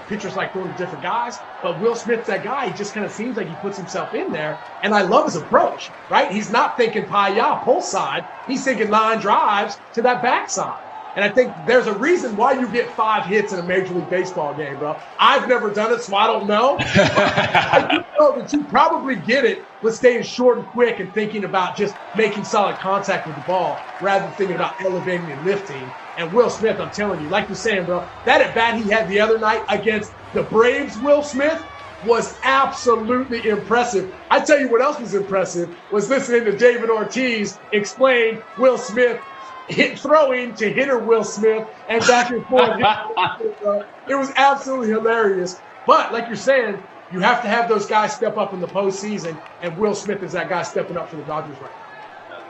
pitchers like throwing to different guys. But Will Smith's that guy. He just kind of seems like he puts himself in there. And I love his approach, right? He's not thinking pull side. He's thinking line drives to that backside. And I think there's a reason why you get 5 hits in a Major League Baseball game, bro. I've never done it, so I don't know. I do know that you probably get it with staying short and quick and thinking about just making solid contact with the ball rather than thinking about elevating and lifting. And Will Smith, I'm telling you, like you're saying, bro, that at-bat he had the other night against the Braves, Will Smith, was absolutely impressive. I tell you what else was impressive was listening to David Ortiz explain Will Smith throwing to hitter Will Smith and back and forth. It was absolutely hilarious. But like you're saying, you have to have those guys step up in the postseason, and Will Smith is that guy stepping up for the Dodgers right now.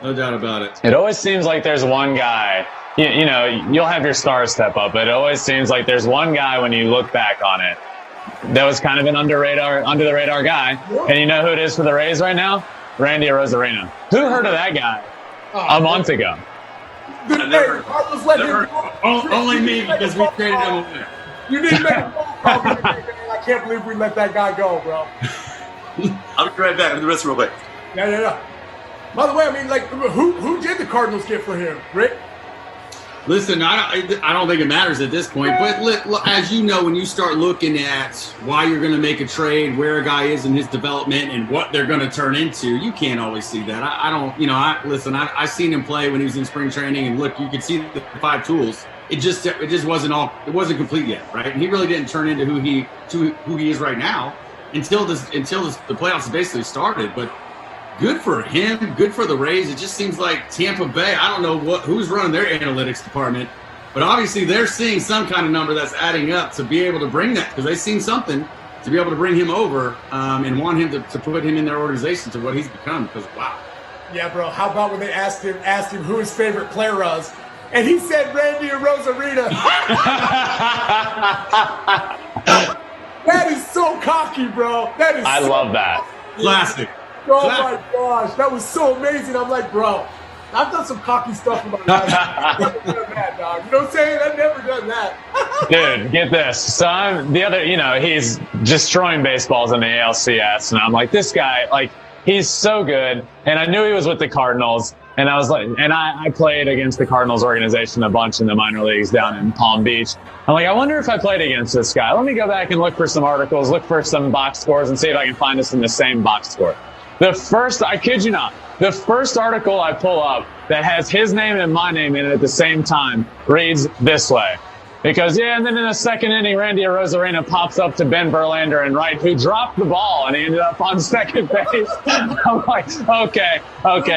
No doubt about it. It always seems like there's one guy, you'll have your stars step up, but it always seems like there's one guy when you look back on it that was kind of an under the radar guy. And you know who it is for the Rays right now? Randy Arozarena. Who heard of that guy a month ago? Only me, because we traded him away. You didn't make a phone call. I can't believe we let that guy go, bro. I'll be right back. I'm the rest real quick. Yeah. By the way, I mean, like, who did the Cardinals get for him, Rick? Listen, I don't think it matters at this point. But as you know, when you start looking at why you're going to make a trade, where a guy is in his development, and what they're going to turn into, you can't always see that. I seen him play when he was in spring training, and look, you could see the 5 tools. It just wasn't complete yet, right? And he really didn't turn into who he is right now until the playoffs basically started. But good for him, good for the Rays. It just seems like Tampa Bay, I don't know who's running their analytics department, But obviously they're seeing some kind of number that's adding up to be able to bring that, because they've seen something to be able to bring him over and want him to put him in their organization to what he's become, because wow. Yeah, bro. How about when they asked him who his favorite player was, and he said Randy Rosarita. That is so cocky, bro. That is. I love that. Classic. Oh my gosh, that was so amazing. I'm like, bro, I've done some cocky stuff in my life. I've never done that, dog. You know what I'm saying? I've never done that. Dude, get this. So I'm the other, he's destroying baseballs in the ALCS, and I'm like, this guy, like, he's so good. And I knew he was with the Cardinals, and I was like, and I played against the Cardinals organization a bunch in the minor leagues down in Palm Beach. I'm like, I wonder if I played against this guy. Let me go back and look for some articles, look for some box scores, and see if I can find us in the same box score. I kid you not, the first article I pull up that has his name and my name in it at the same time reads this way. Because, and then in the second inning, Randy Rosarena pops up to Ben Verlander and right, who dropped the ball, and he ended up on second base. I'm like, okay,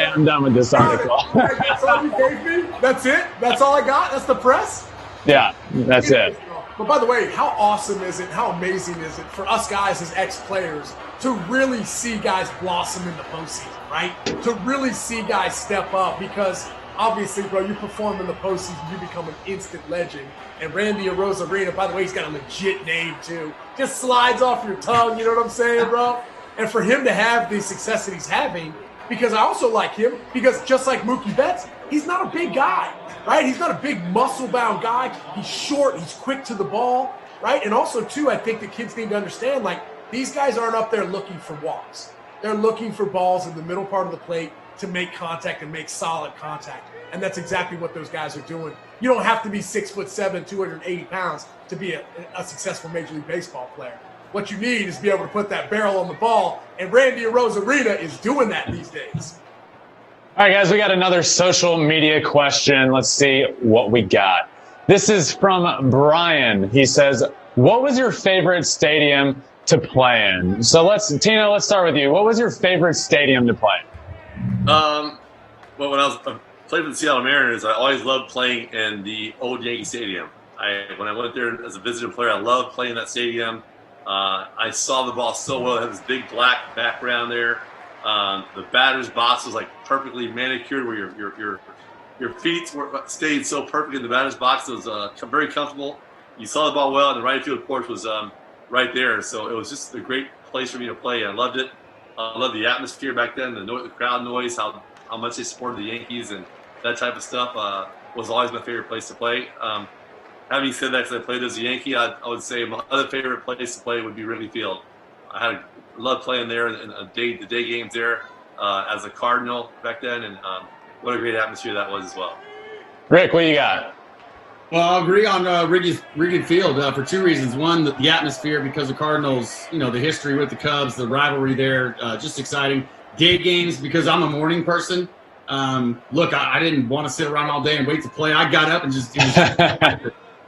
I'm done with this article. That's all you gave me? That's it? That's all I got? That's the press? Yeah, that's it. But by the way, how awesome is it, how amazing is it for us guys as ex-players to really see guys blossom in the postseason, right? To really see guys step up, because obviously, bro, you perform in the postseason, you become an instant legend. And Randy Rosarena, by the way, he's got a legit name too. Just slides off your tongue, you know what I'm saying, bro? And for him to have the success that he's having, because I also like him, because just like Mookie Betts, he's not a big guy, right? He's not a big muscle-bound guy. He's short, he's quick to the ball, right? And also, too, I think the kids need to understand, like, these guys aren't up there looking for walks. They're looking for balls in the middle part of the plate to make contact and make solid contact. And that's exactly what those guys are doing. You don't have to be 6'7", 280 pounds to be a successful Major League Baseball player. What you need is to be able to put that barrel on the ball, and Randy Rosarena is doing that these days. All right, guys, we got another social media question. Let's see what we got. This is from Brian. He says, what was your favorite stadium to play in? So Tino, let's start with you. What was your favorite stadium to play in? Well, when I played for the Seattle Mariners, I always loved playing in the old Yankee Stadium. When I went there as a visiting player, I loved playing in that stadium. I saw the ball so well. It had this big black background there. The batter's box was like perfectly manicured, where your feet stayed so perfect in the batter's box. It was very comfortable. You saw the ball well, and the right field porch was right there. So it was just a great place for me to play. I loved it. I loved the atmosphere back then, the crowd noise, how much they supported the Yankees, and that type of stuff was always my favorite place to play. Having said that, because I played as a Yankee, I would say my other favorite place to play would be Wrigley Field. I loved playing there in the day games there as a Cardinal back then, and what a great atmosphere that was as well. Rick, what do you got? Well, I'll agree on Wrigley Field for two reasons. One, the atmosphere, because the Cardinals, the history with the Cubs, the rivalry there, just exciting. Day games, because I'm a morning person. Look, I didn't want to sit around all day and wait to play. I got up and just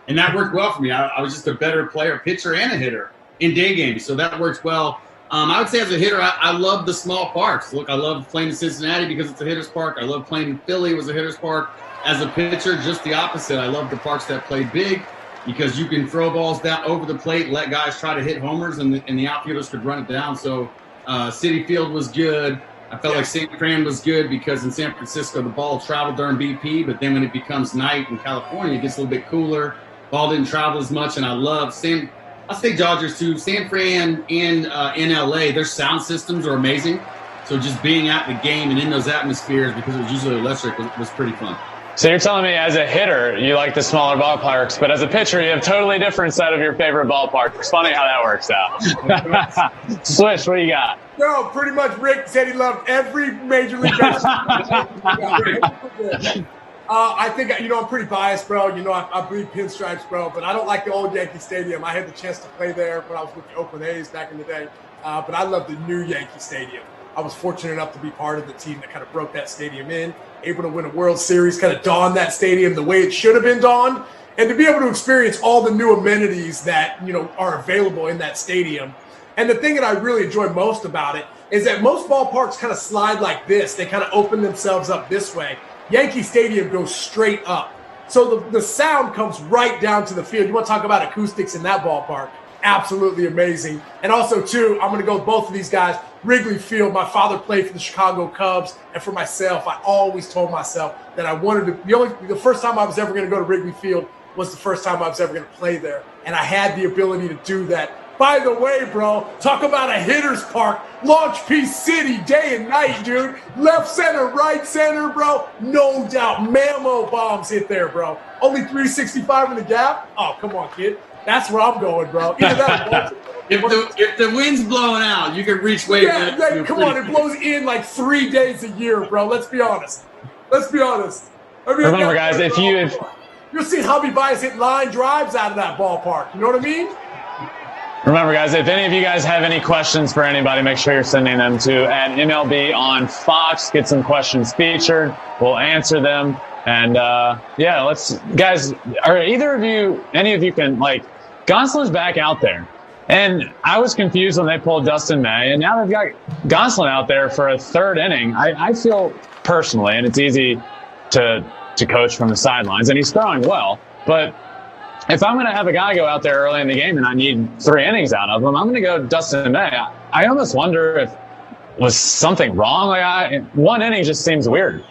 and that worked well for me. I was just a better player, pitcher, and a hitter in day games, so that works well. I would say as a hitter, I love the small parks. Look, I love playing in Cincinnati because it's a hitter's park. I love playing in Philly. It was a hitter's park. As a pitcher, just the opposite. I love the parks that play big because you can throw balls down over the plate, let guys try to hit homers, and the outfielders could run it down. So Citi Field was good. I felt like San Fran was good because in San Francisco, the ball traveled during BP, but then when it becomes night in California, it gets a little bit cooler. Ball didn't travel as much, and I love I'll say Dodgers too. San Fran and in LA, their sound systems are amazing. So just being at the game and in those atmospheres, because it was usually electric, was pretty fun. So you're telling me as a hitter, you like the smaller ballparks, but as a pitcher, you have a totally different set of your favorite ballparks. It's funny how that works out. Swish, what do you got? No, pretty much Rick said he loved every Major League Baseball. I think, I'm pretty biased, bro. I bleed pinstripes, bro, but I don't like the old Yankee Stadium. I had the chance to play there when I was with the Oakland A's back in the day, but I love the new Yankee Stadium. I was fortunate enough to be part of the team that kind of broke that stadium in, able to win a World Series, kind of don that stadium the way it should have been donned, and to be able to experience all the new amenities that, are available in that stadium. And the thing that I really enjoy most about it is that most ballparks kind of slide like this. They kind of open themselves up this way. Yankee Stadium goes straight up. So the sound comes right down to the field. You want to talk about acoustics in that ballpark? Absolutely amazing. And also, too, I'm going to go with both of these guys. Wrigley Field, my father played for the Chicago Cubs. And for myself, I always told myself that I wanted to – the first time I was ever going to go to Wrigley Field was the first time I was ever going to play there. And I had the ability to do that. By the way, bro, talk about a hitter's park. Launch Piece City, day and night, dude. Left center, right center, bro. No doubt. Mammo bombs hit there, bro. Only 365 in the gap? Oh, come on, kid. That's where I'm going, bro. Either that or if the wind's blowing out, you can reach way back. Yeah, come on. It blows in like 3 days a year, bro. Let's be honest. I mean, Remember, guys, if you'll see Hubby Bias hit line drives out of that ballpark. You know what I mean? Remember, guys, if any of you guys have any questions for anybody, make sure you're sending them to @MLB on Fox. Get some questions featured. We'll answer them. And, guys, are either of you, any of you can, Gonsolin's back out there. And I was confused when they pulled Dustin May, and now they've got Gonsolin out there for a third inning. I feel personally, and it's easy to coach from the sidelines, and he's throwing well, but if I'm going to have a guy go out there early in the game and I need 3 innings out of him, I'm going to go Dustin May. I almost wonder if was something wrong. 1 inning just seems weird.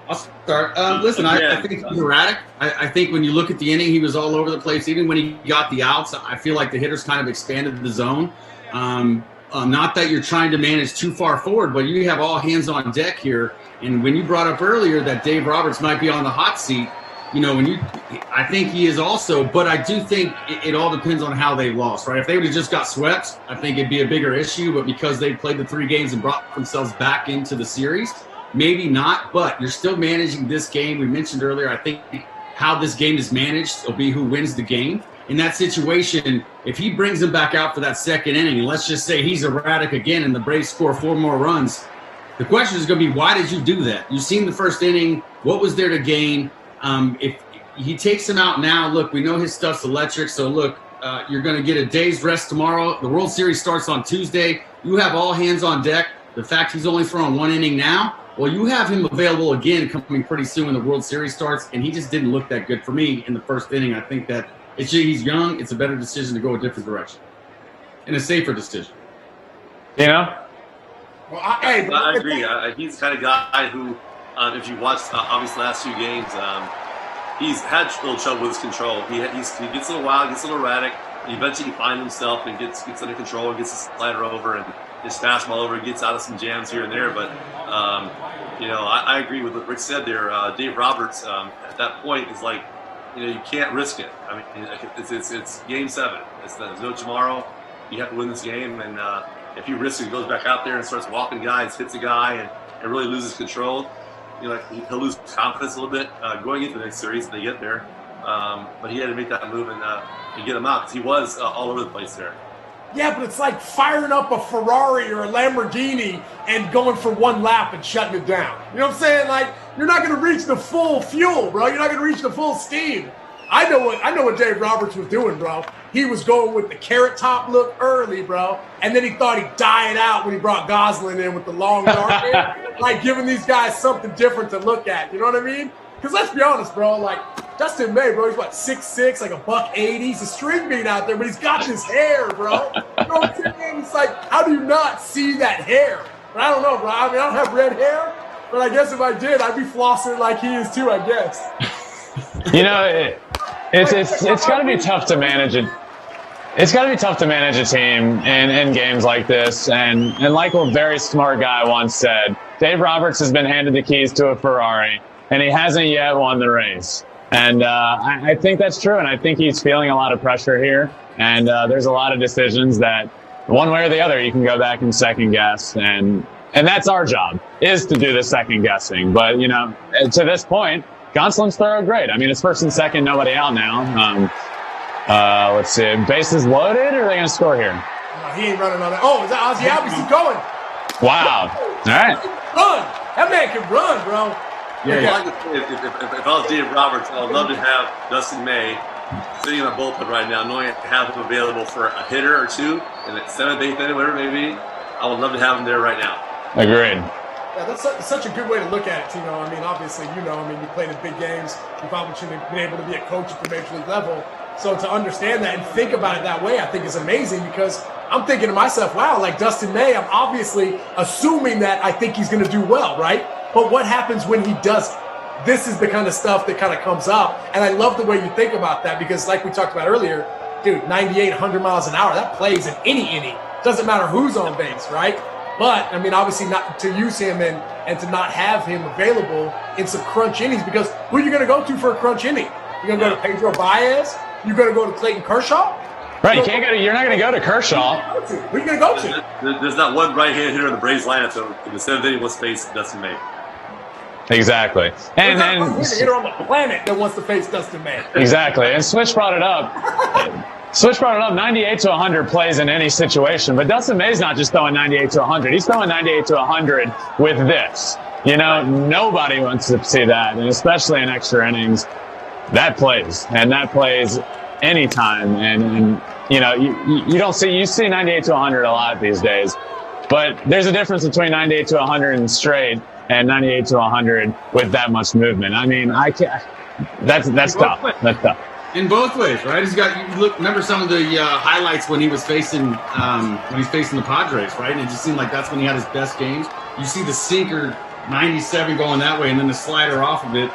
I'll start. Listen, I think he's erratic. I think when you look at the inning, he was all over the place. Even when he got the outs, I feel like the hitters kind of expanded the zone. Not that you're trying to manage too far forward, but you have all hands on deck here. And when you brought up earlier that Dave Roberts might be on the hot seat, I think he is also, but I do think it all depends on how they lost, right? If they would have just got swept, I think it'd be a bigger issue, but because they played the 3 games and brought themselves back into the series, maybe not, but you're still managing this game. We mentioned earlier, I think how this game is managed will be who wins the game. In that situation, if he brings them back out for that second inning, and let's just say he's erratic again and the Braves score 4 more runs, the question is going to be, why did you do that? You've seen the first inning. What was there to gain? If he takes him out now, look, we know his stuff's electric. So, look, you're going to get a day's rest tomorrow. The World Series starts on Tuesday. You have all hands on deck. The fact he's only throwing 1 inning now, well, you have him available again coming pretty soon when the World Series starts, and he just didn't look that good for me in the first inning. I think that he's young. It's a better decision to go a different direction and a safer decision. Well, I agree. He's the kind of guy who, if you watch obviously the last 2 games, he's had a little trouble with his control. He gets a little wild, gets a little erratic. And eventually he finds himself and gets under control and gets his slider over and his fastball over, gets out of some jams here and there. But, I agree with what Rick said there. Dave Roberts, at that point, is like, you can't risk it. I mean, it's game 7. There's no tomorrow. You have to win this game. And if you risk it, he goes back out there and starts walking guys, hits a guy, and really loses control. He'll lose confidence a little bit going into the next series if they get there. But he had to make that move and get him out because he was all over the place there. Yeah, but it's like firing up a Ferrari or a Lamborghini and going for 1 lap and shutting it down. You know what I'm saying? Like, you're not going to reach the full fuel, bro. You're not going to reach the full steam. I know what Dave Roberts was doing, bro. He was going with the carrot top look early, bro. And then he thought he'd dye it out when he brought Gosselin in with the long dark hair. Like, giving these guys something different to look at. You know what I mean? Because let's be honest, bro. Like, Dustin May, bro, he's 6'6", like a $180. He's a string bean out there, but he's got this hair, bro. You know what I'm saying? It's like, how do you not see that hair? But I don't know, bro. I mean, I don't have red hair, but I guess if I did, I'd be flossing like he is too, I guess. It's got to be tough to manage it. It's got to be tough to manage a team in games like this. And like a very smart guy once said, Dave Roberts has been handed the keys to a Ferrari, and he hasn't yet won the race. And I think that's true, and I think he's feeling a lot of pressure here. And there's a lot of decisions that, one way or the other, you can go back and second guess. And that's our job, is to do the second guessing. But, to this point, Gonsolin's throwing great. I mean, it's first and second, nobody out now. Let's see. Bases loaded, or are they going to score here? No, he ain't running on that. Oh, is that Ozzie Albies? He's going. Wow. All right. Run. That man can run, bro. Yeah. If I was Dave Roberts, I would love to have Dustin May sitting in the bullpen right now, knowing I have him available for a hitter or 2 in the 7th, 8th inning, whatever it may be. I would love to have him there right now. Agreed. Yeah, that's such a good way to look at it, Tino. I mean, obviously, you played in big games. You've obviously been able to be a coach at the major league level. So to understand that and think about it that way, I think is amazing, because I'm thinking to myself, wow, like Dustin May, I'm obviously assuming that I think he's going to do well, right? But what happens when he doesn't? This is the kind of stuff that kind of comes up. And I love the way you think about that, because like we talked about earlier, dude, 98, 100 miles an hour, that plays in any inning. Doesn't matter who's on base, right? But, I mean, obviously not to use him and to not have him available in some crunch innings, because who are you going to go to for a crunch inning? You're going to go to Pedro Baez? You're going to go to Clayton Kershaw? Right, you're not going to go to Kershaw. Who are you going to go to? There's not one right-hand hitter in the Braves lineup, so in the seventh inning, let's face Dustin May. Exactly. And hitter on the planet that wants to face Dustin May. Exactly. And Swish brought it up. 98 to 100 plays in any situation, but Dustin May's not just throwing 98 to 100. He's throwing 98 to 100 with this. Nobody wants to see that, and especially in extra innings, that plays anytime. And you see 98 to 100 a lot these days, but there's a difference between 98 to 100 and straight and 98 to 100 with that much movement. I mean, I can't. That's tough. That's tough. In both ways, right? Remember some of the highlights when he was facing the Padres, right? And it just seemed like that's when he had his best games. You see the sinker 97 going that way, and then the slider off of it.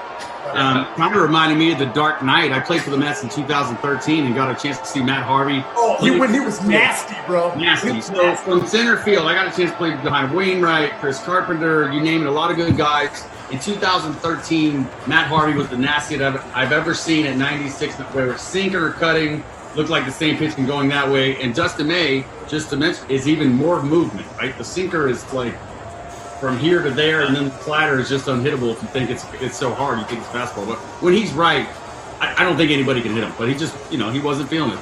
Kind of reminded me of the Dark Knight. I played for the Mets in 2013 and got a chance to see Matt Harvey. Oh, when he was nasty, bro. Nasty. So from center field, I got a chance to play behind Wainwright, Chris Carpenter, you name it, a lot of good guys. In 2013, Matt Harvey was the nastiest I've ever seen at 96, where sinker cutting looked like the same pitch and going that way. And Dustin May, just to mention, is even more movement, right? The sinker is like from here to there, and then the slider is just unhittable if you think it's so hard, you think it's fastball. But when he's right, I don't think anybody can hit him. But he just, he wasn't feeling it.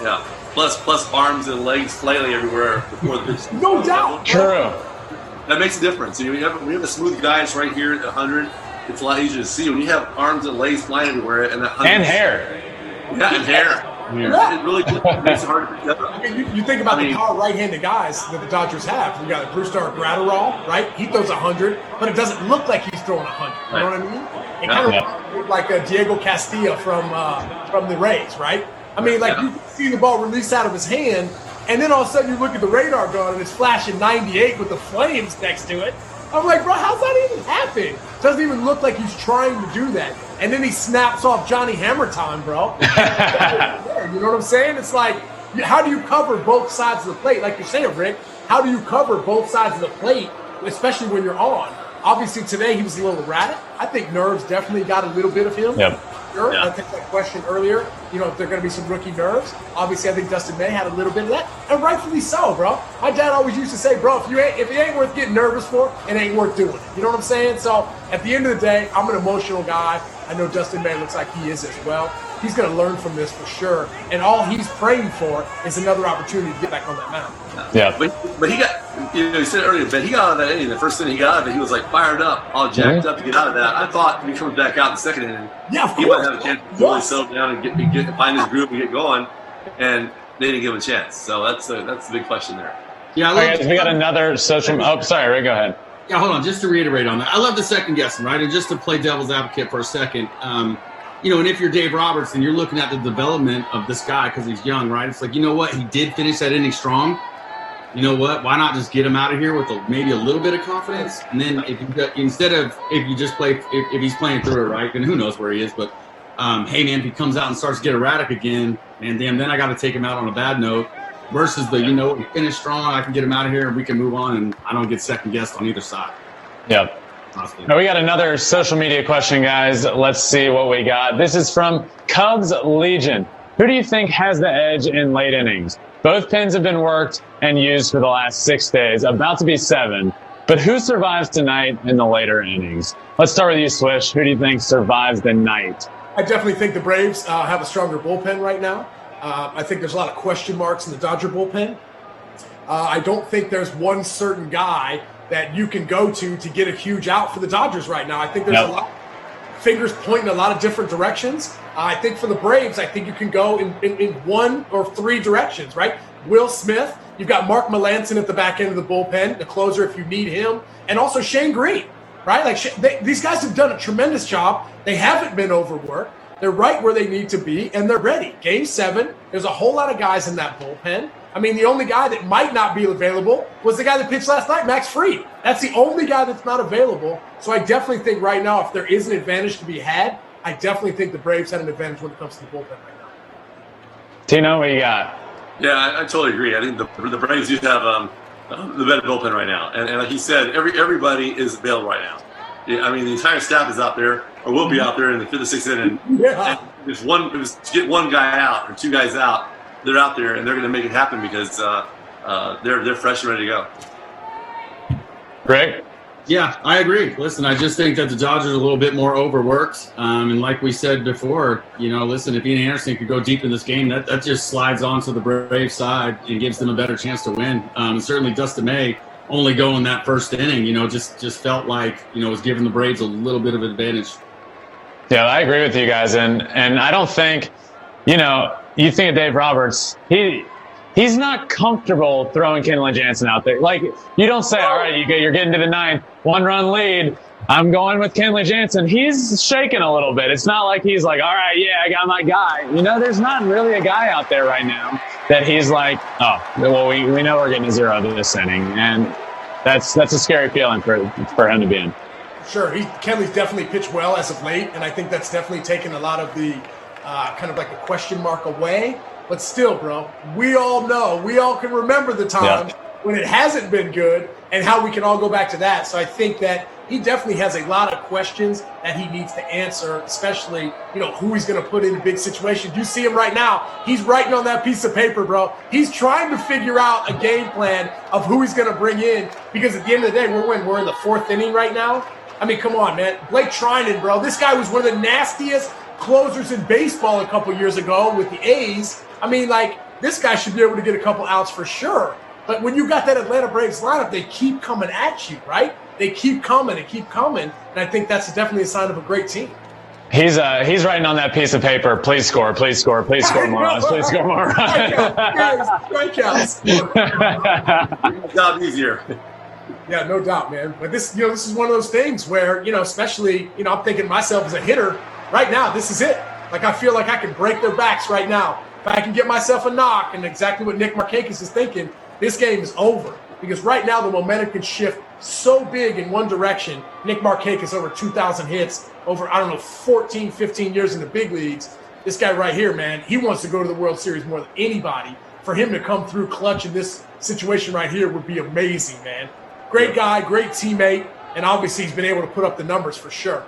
Yeah. Plus arms and legs flailing everywhere before the pitch. No doubt. True. That makes a difference. When you have the smooth guys right here at 100, it's a lot easier to see. When you have arms and legs flying everywhere and that 100, and hair. Yeah, and hair. Yeah. It really makes it hard to pick up. I mean, you think about the power right-handed guys that the Dodgers have. You got Brusdar Graterol, right? He throws 100, but it doesn't look like he's throwing 100. You know what I mean? It kind of looks like Diego Castillo from the Rays, right? I mean, you can see the ball release out of his hand, and then all of a sudden you look at the radar gun and it's flashing 98 with the flames next to it. I'm like, bro, how's that even happen? Doesn't even look like he's trying to do that. And then he snaps off Johnny Hammer time, bro. You know what I'm saying? It's like, how do you cover both sides of the plate? Like you're saying, Rick, how do you cover both sides of the plate, especially when you're on? Obviously, today he was a little erratic. I think nerves definitely got a little bit of him. Yep. Sure. Yeah. I think that question earlier, if there are going to be some rookie nerves, obviously I think Dustin May had a little bit of that, and rightfully so, bro. My dad always used to say, bro, if it ain't worth getting nervous for, it ain't worth doing it. You know what I'm saying? So at the end of the day, I'm an emotional guy. I know Dustin May looks like he is as well. He's going to learn from this for sure, and all he's praying for is another opportunity to get back on that mound. Yeah. But he got, you said earlier, Ben, he got out of that inning. The first inning he got out of it, he was like fired up, all jacked up to get out of that. I thought when he comes back out in the second inning, he might have a chance to really settle down and find his groove and get going, and they didn't give him a chance. So that's the big question there. Yeah, we got another social. Oh, sorry, Ray, go ahead. Yeah, hold on. Just to reiterate on that, I love the second guessing, right? And just to play devil's advocate for a second, and if you're Dave Roberts and you're looking at the development of this guy because he's young, right? It's like, you know what? He did finish that inning strong. You know what? Why not just get him out of here with maybe a little bit of confidence? And then if he's playing through it, right? And who knows where he is, but hey man, if he comes out and starts to get erratic again, man, damn, then I got to take him out on a bad note. Versus he finished strong, I can get him out of here and we can move on, and I don't get second guessed on either side. Yep. Now we got another social media question, guys. Let's see what we got. This is from Cubs Legion. Who do you think has the edge in late innings? Both pins have been worked and used for the last 6 days, about to be 7. But who survives tonight in the later innings? Let's start with you, Swish. Who do you think survives the night? I definitely think the Braves have a stronger bullpen right now. I think there's a lot of question marks in the Dodger bullpen. I don't think there's one certain guy that you can go to get a huge out for the Dodgers right now. I think there's a lot of fingers pointing in a lot of different directions. I think for the Braves, I think you can go in one or three directions, right? Will Smith, You've got Mark Melancon at the back end of the bullpen, the closer if you need him, and also Shane Green, right? Like these guys have done a tremendous job. They haven't been overworked. They're right where they need to be, and they're ready. Game 7, there's a whole lot of guys in that bullpen. I mean, the only guy that might not be available was the guy that pitched last night, Max Fried. That's the only guy that's not available. So I definitely think right now, if there is an advantage to be had, I definitely think the Braves had an advantage when it comes to the bullpen right now. Tino, what you got? Yeah, I totally agree. I think the Braves do have the better bullpen right now. And like he said, everybody is available right now. Yeah, I mean, the entire staff is out there, or will be out there in the 5th or 6th inning. Yeah. And if to get one guy out or 2 guys out, they're out there and they're going to make it happen because they're fresh and ready to go. Rick? Yeah, I agree. Listen, I just think that the Dodgers are a little bit more overworked. And like we said before, listen, if Ian Anderson could go deep in this game, that just slides onto the Braves side and gives them a better chance to win. Certainly Dustin May only going that first inning, just felt like, was giving the Braves a little bit of advantage. Yeah, I agree with you guys. And I don't think, you think of Dave Roberts, he's not comfortable throwing Kenley Jansen out there. Like, you don't say, all right, you're getting to the 9th, 1-run lead, I'm going with Kenley Jansen. He's shaking a little bit. It's not like he's like, all right, yeah, I got my guy. There's not really a guy out there right now that he's like, oh, well, we know we're getting a 0 this inning. And that's a scary feeling for him to be in. Sure, Kenley's definitely pitched well as of late, and I think that's definitely taken a lot of the kind of like a question mark away. But still, bro, we all know, we all can remember the times when it hasn't been good and how we can all go back to that. So I think that he definitely has a lot of questions that he needs to answer, especially, who he's going to put in a big situation. You see him right now. He's writing on that piece of paper, bro. He's trying to figure out a game plan of who he's going to bring in because at the end of the day, we're in the 4th inning right now. I mean, come on, man. Blake Trinan, bro. This guy was one of the nastiest closers in baseball a couple years ago with the A's. I mean, like, this guy should be able to get a couple outs for sure. But when you got that Atlanta Braves lineup, they keep coming at you, right? They keep coming and keep coming. And I think that's definitely a sign of a great team. He's writing on that piece of paper, please score, please score, please score more runs, please score more runs. Strikeouts. Job easier. Yeah, no doubt, man. But this is one of those things where, especially, I'm thinking to myself as a hitter, right now, this is it. Like, I feel like I can break their backs right now. If I can get myself a knock, and exactly what Nick Markakis is thinking, this game is over. Because right now, the momentum can shift so big in one direction. Nick Markakis over 2,000 hits, over, 14, 15 years in the big leagues. This guy right here, man, he wants to go to the World Series more than anybody. For him to come through clutch in this situation right here would be amazing, man. Great guy, great teammate, and obviously he's been able to put up the numbers for sure.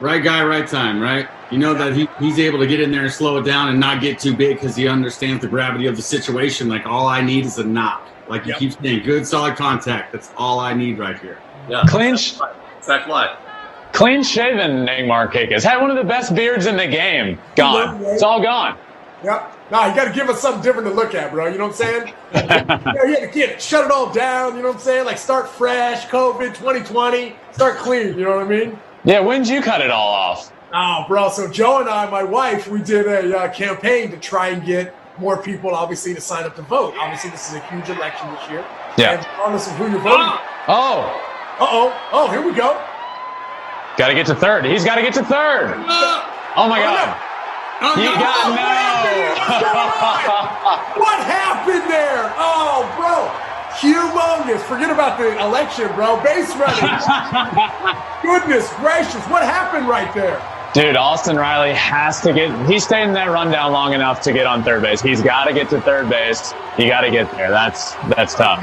Right guy, right time, right? That he's able to get in there and slow it down and not get too big because he understands the gravity of the situation. Like, all I need is a knock. Like you keep saying, good, solid contact. That's all I need right here. Yeah. Sack fly. Clean shaven Nick Markakis. Had one of the best beards in the game. Gone. It's all gone. Yep. Nah, you got to give us something different to look at, bro. You know what I'm saying? You had to shut it all down. You know what I'm saying? Like, start fresh, COVID, 2020, start clean. You know what I mean? Yeah, when did you cut it all off? Oh, bro. So Joe and I, my wife, we did a campaign to try and get more people, obviously, to sign up to vote. Obviously, this is a huge election this year. Yeah. And regardless of who you're voting. Oh, here we go. Got to get to third. He's got to get to third. Oh, my God. He got What happened there? Oh, bro. Humongous. Forget about the election, bro. Base running. Goodness gracious. What happened right there? Dude, Austin Riley has to he stayed in that rundown long enough to get on third base. He's got to get to third base. You got to get there. That's tough.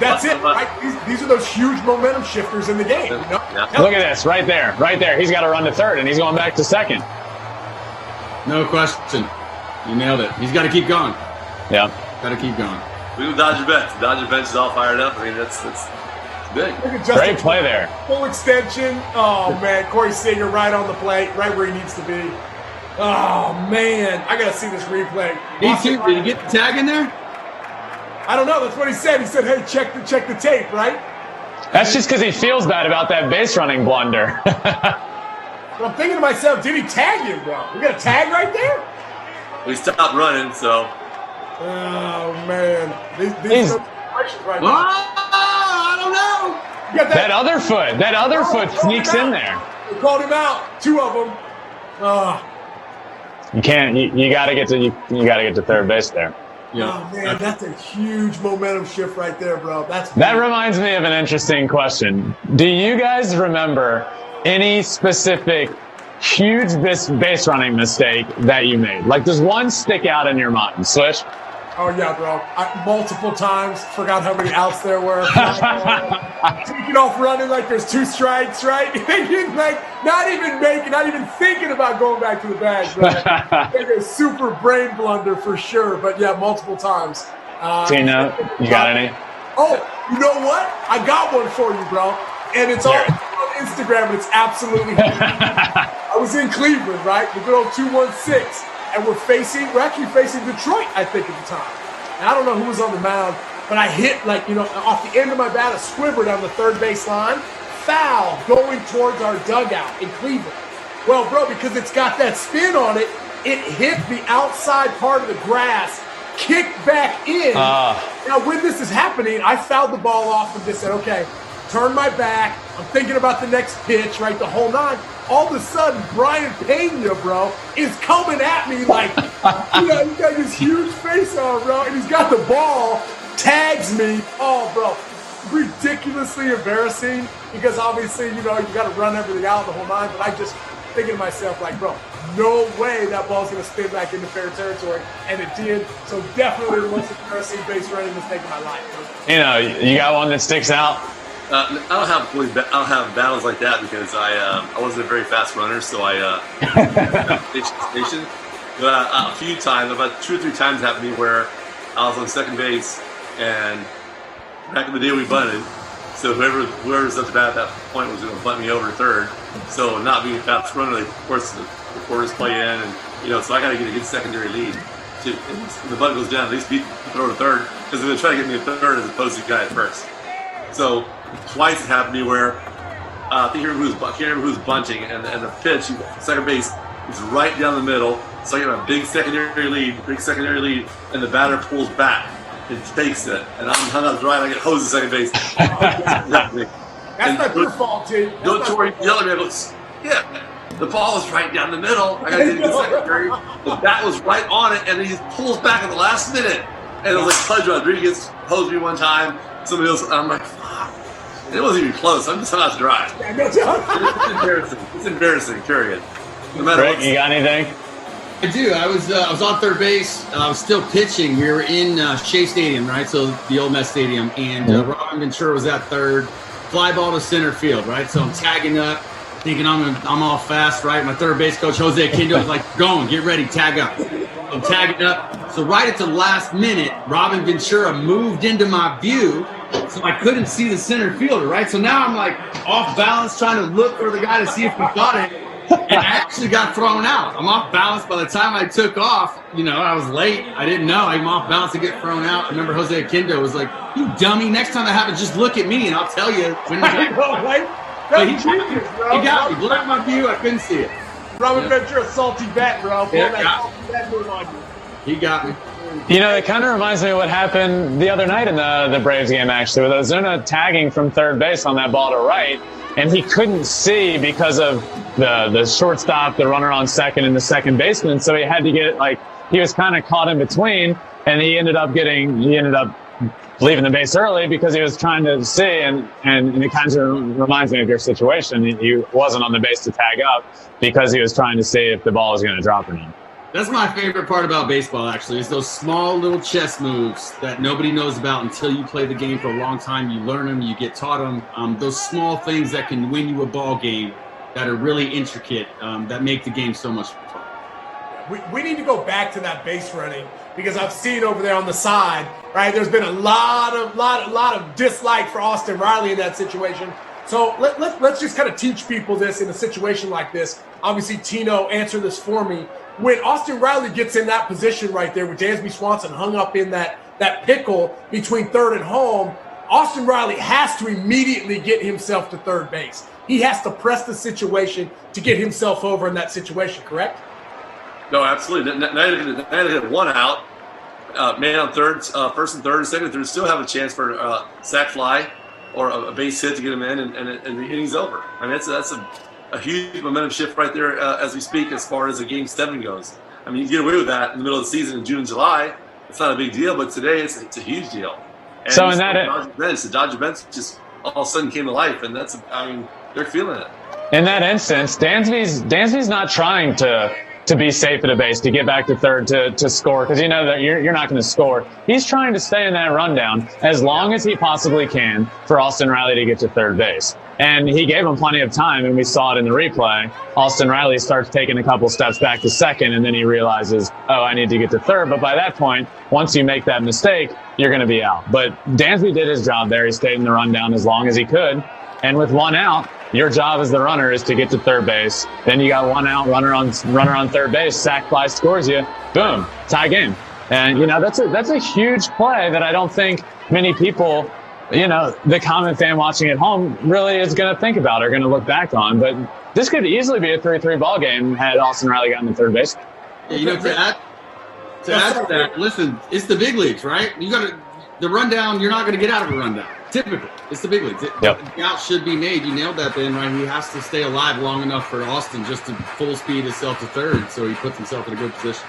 That's it, right? These are those huge momentum shifters in the game. Yeah. Look at this, right there. He's got to run to third, and he's going back to second. No question. You nailed it. He's got to keep going. Yeah. Got to keep going. We do Dodger bench. The Dodger bench is all fired up. I mean, that's big. Great play there. Full extension. Oh, man. Corey Seager right on the plate, right where he needs to be. Oh, man. I got to see this replay. Did he get the tag in there? I don't know. That's what he said. He said, hey, check the tape, right? That's just because he feels bad about that base running blunder. But I'm thinking to myself, did he tag him, bro? We got a tag right there? We stopped running, so Oh, man. These right now. I don't know. You got That other foot sneaks in there. They called him out. 2 of them. You can't. You got to get to. You got to get to third base there. Yeah. Oh, man, that's a huge momentum shift right there, bro. That reminds me of an interesting question. Do you guys remember any specific huge base running mistake that you made? Like, does one stick out in your mind? Swish? Oh, yeah, bro. Multiple times. Forgot how many outs there were. Taking off running like there's 2 strikes, right? not even thinking about going back to the bag, bro. Like a super brain blunder for sure. But, yeah, multiple times. Tino, you got any? Oh, you know what? I got one for you, bro. And it's on Instagram, and it's absolutely I was in Cleveland, right? The good old 216. And we're actually facing Detroit, I think, at the time. And I don't know who was on the mound, but I hit, off the end of my bat, a squibber down the third base line. Foul going towards our dugout in Cleveland. Well, bro, because it's got that spin on it, it hit the outside part of the grass, kicked back in. Now, when this is happening, I fouled the ball off and just said, okay, turn my back. I'm thinking about the next pitch, right, the whole 9. All of a sudden, Brian Pena, bro, is coming at me like, he's got this huge face on, bro, and he's got the ball, tags me. Oh, bro, ridiculously embarrassing because obviously, you got to run everything out the whole 9. But I just thinking to myself, like, bro, no way that ball's going to spin back into fair territory. And it did. So definitely the most embarrassing base running mistake of my life. You got one that sticks out? I don't have battles like that because I wasn't a very fast runner, so I station. But a few times, about 2 or 3 times, happened to me where I was on second base, and back in the day we bunted. So whoever's up to bat at that point was going to bunt me over to third. So not being a fast runner, of course the reporters play in, and so I got to get a good secondary lead. When the bunt goes down, at least beat the over to third because they're going to try to get me to third as opposed to the guy at first. So twice it happened to me where I can't remember who's bunting, and the pitch, second base, is right down the middle. So I get a big secondary lead, and the batter pulls back and takes it, and I'm hung out to dry, and I get hosed to second base. That's not your fault, T. Don't Tori yell at me. I go, yeah, the ball is right down the middle. I got to get the secondary. The bat was right on it, and he pulls back at the last minute. And it was like Pudge Rodriguez hosed me one time. Somebody else, I'm like, fuck. It wasn't even close. I'm just hung out to dry. It's embarrassing. It's embarrassing, period. No matter Rick, you got anything? I do. I was on third base. I was still pitching. We were in Shea Stadium, right? So the old Met Stadium. And Robin Ventura was at third. Fly ball to center field, right? So I'm tagging up, thinking I'm all fast, right? My third base coach, Jose Akindo, is like, going, get ready, tag up. I'm tagging up. So right at the last minute, Robin Ventura moved into my view, so I couldn't see the center fielder, right? So now I'm like off balance, trying to look for the guy to see if he got it. And I actually got thrown out. I'm off balance. By the time I took off, I was late. I didn't know. I'm off balance to get thrown out. I remember Jose Akindo was like, you dummy, next time that happens, just look at me and I'll tell you. When but he got me. Blocked my view. I couldn't see it. Robin Ventura, salty bat, bro. He got me. It kind of reminds me of what happened the other night in the Braves game, actually, with Ozuna tagging from third base on that ball to right, and he couldn't see because of the shortstop, the runner on second, and the second baseman, so he had to get he was kind of caught in between, and he ended up leaving the base early because he was trying to see, and it kind of reminds me of your situation. He wasn't on the base to tag up because he was trying to see if the ball was going to drop or not. That's my favorite part about baseball, actually, is those small little chess moves that nobody knows about until you play the game for a long time. You learn them, you get taught them. Those small things that can win you a ball game that are really intricate, that make the game so much fun. We need to go back to that base running because I've seen over there on the side, right? There's been a lot of dislike for Austin Riley in that situation. So let's just kind of teach people this in a situation like this. Obviously, Tino, answer this for me. When Austin Riley gets in that position right there with Dansby Swanson hung up in that pickle between third and home, Austin Riley has to immediately get himself to third base. He has to press the situation to get himself over in that situation, correct? No, absolutely. Now you hit one out, man on third, first and third, second and third, still have a chance for a sac fly or a base hit to get him in, and the inning's over. I mean, that's a huge momentum shift right there as we speak, as far as the Game 7 goes. I mean, you get away with that in the middle of the season in June and July. It's not a big deal, but today it's a huge deal. And so in the Dodger bench just all of a sudden came to life, and they're feeling it. In that instance, Dansby's not trying to be safe at a base, to get back to third, to score, because you know that you're not going to score. He's trying to stay in that rundown as long as he possibly can for Austin Riley to get to third base. And he gave him plenty of time, and we saw it in the replay. Austin Riley starts taking a couple steps back to second, and then he realizes, oh, I need to get to third. But by that point, once you make that mistake, you're going to be out. But Dansby did his job there. He stayed in the rundown as long as he could. And with one out, your job as the runner is to get to third base. Then you got one out, runner on third base, sac fly scores you, boom, tie game. And you know that's a huge play that I don't think many people, you know, the common fan watching at home really is going to think about or going to look back on. But this could easily be a 3-3 ball game had Austin Riley gotten to third base. Yeah, you know, to add to that, listen, it's the big leagues, right? The rundown, you're not going to get out of a rundown. Typically, it's the big leagues. Yep. The out should be made. You nailed that, Ben, right? He has to stay alive long enough for Austin just to full speed himself to third, so he puts himself in a good position.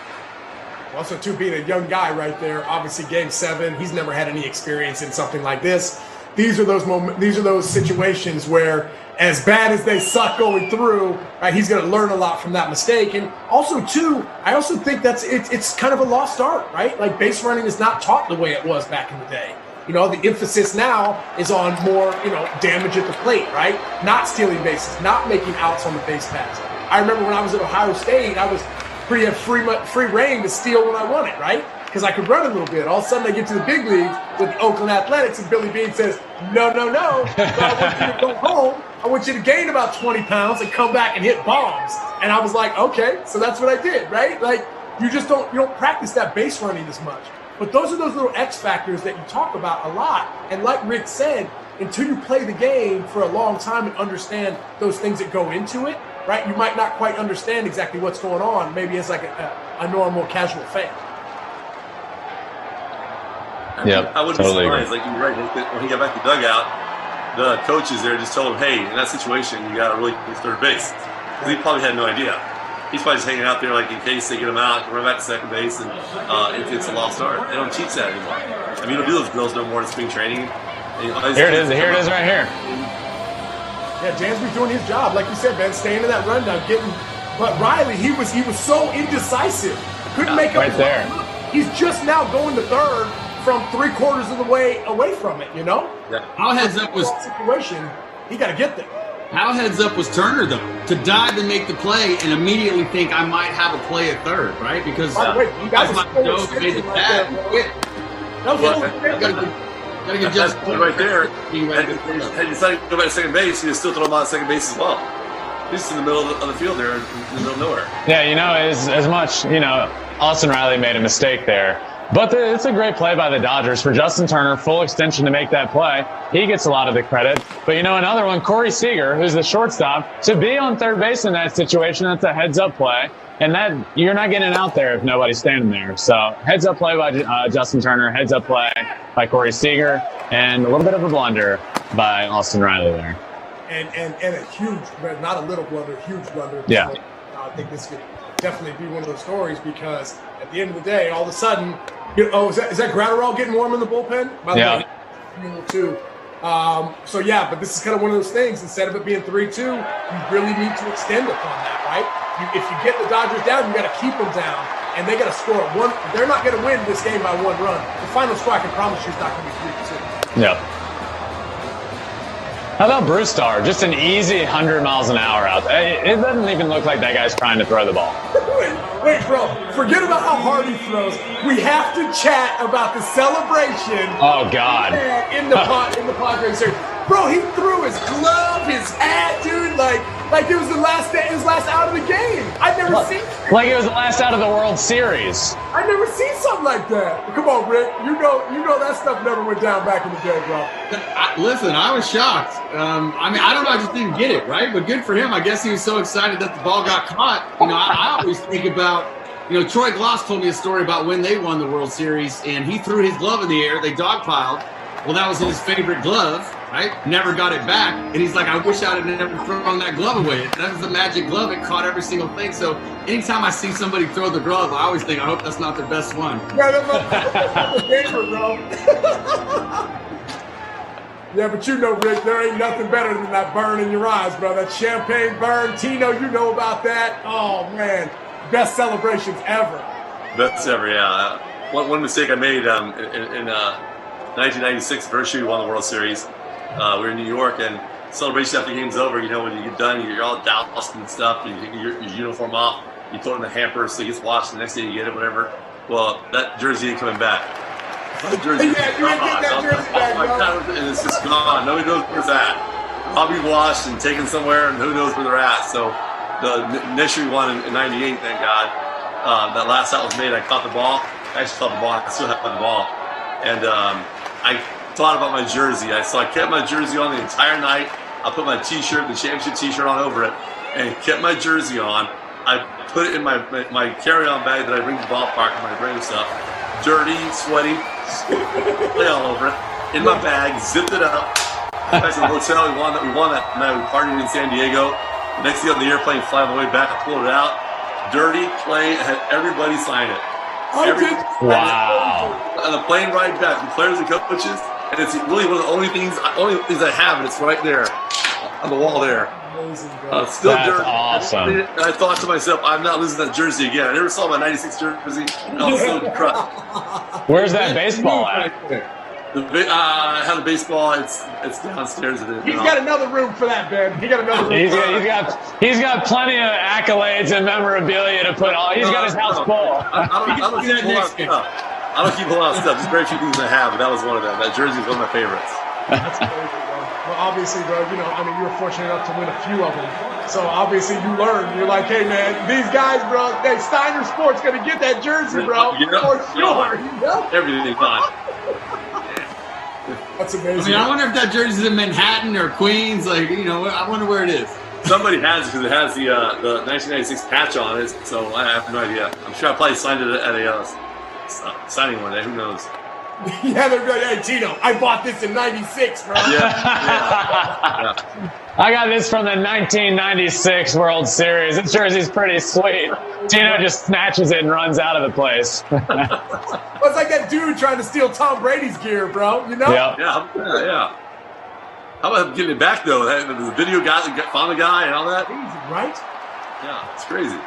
Also, too, being a young guy right there, obviously Game 7, he's never had any experience in something like this. These are those situations where, as bad as they suck going through, right, he's going to learn a lot from that mistake. And also, too, I also think it's kind of a lost art, right? Like, base running is not taught the way it was back in the day. You know, the emphasis now is on more, you know, damage at the plate, right? Not stealing bases, not making outs on the base paths. I remember when I was at Ohio State, I was had free reign to steal when I wanted, right? Because I could run a little bit. All of a sudden, I get to the big leagues with the Oakland Athletics, and Billy Beane says, no. So I want you to go home. I want you to gain about 20 pounds and come back and hit bombs. And I was like, okay, so that's what I did, right? Like, you don't practice that base running as much. But those are those little X factors that you talk about a lot. And like Rick said, until you play the game for a long time and understand those things that go into it, right, you might not quite understand exactly what's going on, maybe as like a normal casual fan. Yeah, I wouldn't totally be surprised. Like you're right, when he got back to the dugout, the coaches there just told him, hey, in that situation, you got to really get third base. Because he probably had no idea. He's probably just hanging out there, like in case they get him out, run back to second base, and it's a lost art. They don't teach that anymore. I mean, you don't do those drills no more in spring training. Here it is right here. Yeah, Dansby's doing his job, like you said, man, staying in that rundown, getting. But Riley, he was so indecisive, couldn't make up right there. He's just now going to third from 3/4 of the way away from it. You know. Yeah. How heads up was situation? He got to get there. How heads up was Turner though to dive and make the play and immediately think I might have a play at third, right? Because you guys might know made the tag. Got to get just right there. Had you decided to go back to second base, you still throw him out at second base as well. He's in the middle of the field there, in the middle of nowhere. Yeah, you know, as much, you know, Austin Riley made a mistake there. But it's a great play by the Dodgers for Justin Turner, full extension to make that play. He gets a lot of the credit. But, you know, another one, Corey Seager, who's the shortstop, to be on third base in that situation, that's a heads-up play. And that you're not getting out there if nobody's standing there. So heads-up play by Justin Turner, heads-up play by Corey Seager, and a little bit of a blunder by Austin Riley there. And a huge, not a little blunder, huge blunder. Yeah. So, I think this could definitely be one of those stories because at the end of the day, all of a sudden, is that Gratterall getting warm in the bullpen? By the way, too. So yeah, but this is kind of one of those things. Instead of it being 3-2, you really need to extend upon that, right? If you get the Dodgers down, you got to keep them down, and they got to score one. They're not going to win this game by one run. The final score, I can promise you, is not going to be 3-2. Yeah. How about Bruce Starr? Just an easy 100 miles an hour out there. It doesn't even look like that guy's trying to throw the ball. Wait, bro. Forget about how hard he throws. We have to chat about the celebration. Oh, God. In the Padres series. Bro, he threw his glove, his hat, dude, like it was his last out of the game. I've never seen it. Like it was the last out of the World Series. I've never seen something like that. Come on, Rick. You know that stuff never went down back in the day, bro. Listen, I was shocked. I mean, I don't know. I just didn't get it, right? But good for him. I guess he was so excited that the ball got caught. You know, I always think about Troy Gloss told me a story about when they won the World Series, and he threw his glove in the air. They dogpiled. Well, that was his favorite glove, right? Never got it back. And he's like, I wish I'd have never thrown that glove away. That was the magic glove. It caught every single thing. So anytime I see somebody throw the glove, I always think, I hope that's not their best one. Yeah, that's my favorite, bro. Yeah, but Rick, there ain't nothing better than that burn in your eyes, bro. That champagne burn. Tino, you know about that. Oh, man. Best celebrations ever. Best ever, yeah. One mistake I made in 1996, first year we won the World Series. We were in New York, and celebration after the game's over, when you get done, you're all doused and stuff, you take your uniform off, you throw it in the hamper so it gets washed, the next day you get it, whatever. Well, that jersey ain't coming back. That jersey you ain't getting that jersey back, bro. And it's just gone. Nobody knows where it's at. Probably washed and taken somewhere, and who knows where they're at. So the next year we won in 98, thank God. That last shot was made. I caught the ball. I actually caught the ball. I still have the ball. And I thought about my jersey. So I kept my jersey on the entire night. I put my T-shirt, the championship T-shirt on over it, and kept my jersey on. I put it in my carry-on bag that I bring to the ballpark and my Brave stuff. Dirty, sweaty, play all over it. In my bag, zipped it up. Back to the hotel. We won that night. We partied in San Diego. The next day on the airplane, flying the way back, I pulled it out. Dirty, plain, I had everybody sign it. Wow. On the plane ride back, the players and coaches, and it's really one of the only things I have, and it's right there on the wall there. Amazing, bro. Still That's dirty. awesome. And I thought to myself, I'm not losing that jersey again. I never saw my 96 jersey. I was so crushed. Where's that baseball at? I have a baseball. It's downstairs. He's got another room for that, Ben. He got another room. He's got plenty of accolades and memorabilia to put on. He's got his house full. I don't keep a whole lot of stuff. I don't keep a whole lot of stuff. There's very few things I have, but that was one of them. That jersey is one of my favorites. That's crazy, bro. Well, obviously, bro, you were fortunate enough to win a few of them. So obviously you learned. You're like, hey, man, these guys, bro, Steiner Sports going to get that jersey, bro. For sure. Everything fine. That's amazing. I wonder if that jersey's in Manhattan or Queens. I wonder where it is. Somebody has it because it has the 1996 patch on it, so I have no idea. I'm sure I probably signed it at a signing one day. Who knows? Yeah, they're like, hey, Tino, I bought this in 96, bro. Yeah. I got this from the 1996 World Series. This jersey's pretty sweet. Tino just snatches it and runs out of the place. It's like that dude trying to steal Tom Brady's gear, bro. You know? Yep. Yeah. How about getting it back, though? The video found the guy and all that. Easy, right? Yeah, it's crazy.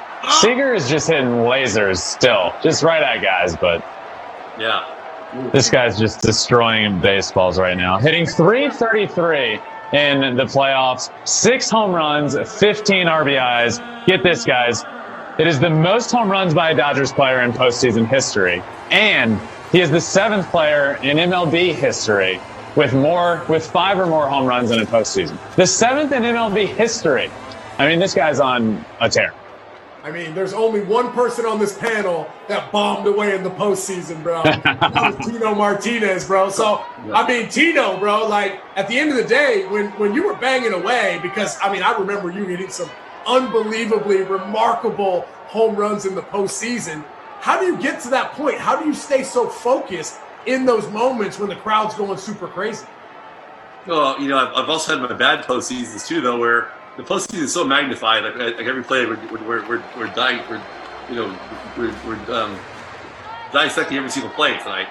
Seager is just hitting lasers still. Just right at guys, but Yeah. this guy's just destroying baseballs right now. Hitting .333 in the playoffs, 6 home runs, 15 RBIs. Get this, guys. It is the most home runs by a Dodgers player in postseason history. And he is the 7th player in MLB history with 5 or more home runs in a postseason. The 7th in MLB history. I mean, this guy's on a tear. I mean, there's only one person on this panel that bombed away in the postseason, bro. That was Tino Martinez, bro. So, I mean, Tino, bro, like, at the end of the day, when you were banging away, because, I mean, I remember you hitting some unbelievably remarkable home runs in the postseason. How do you get to that point? How do you stay so focused in those moments when the crowd's going super crazy? Well, I've also had my bad postseasons, too, though, where the postseason is so magnified. Like every play, we're dissecting every single play tonight.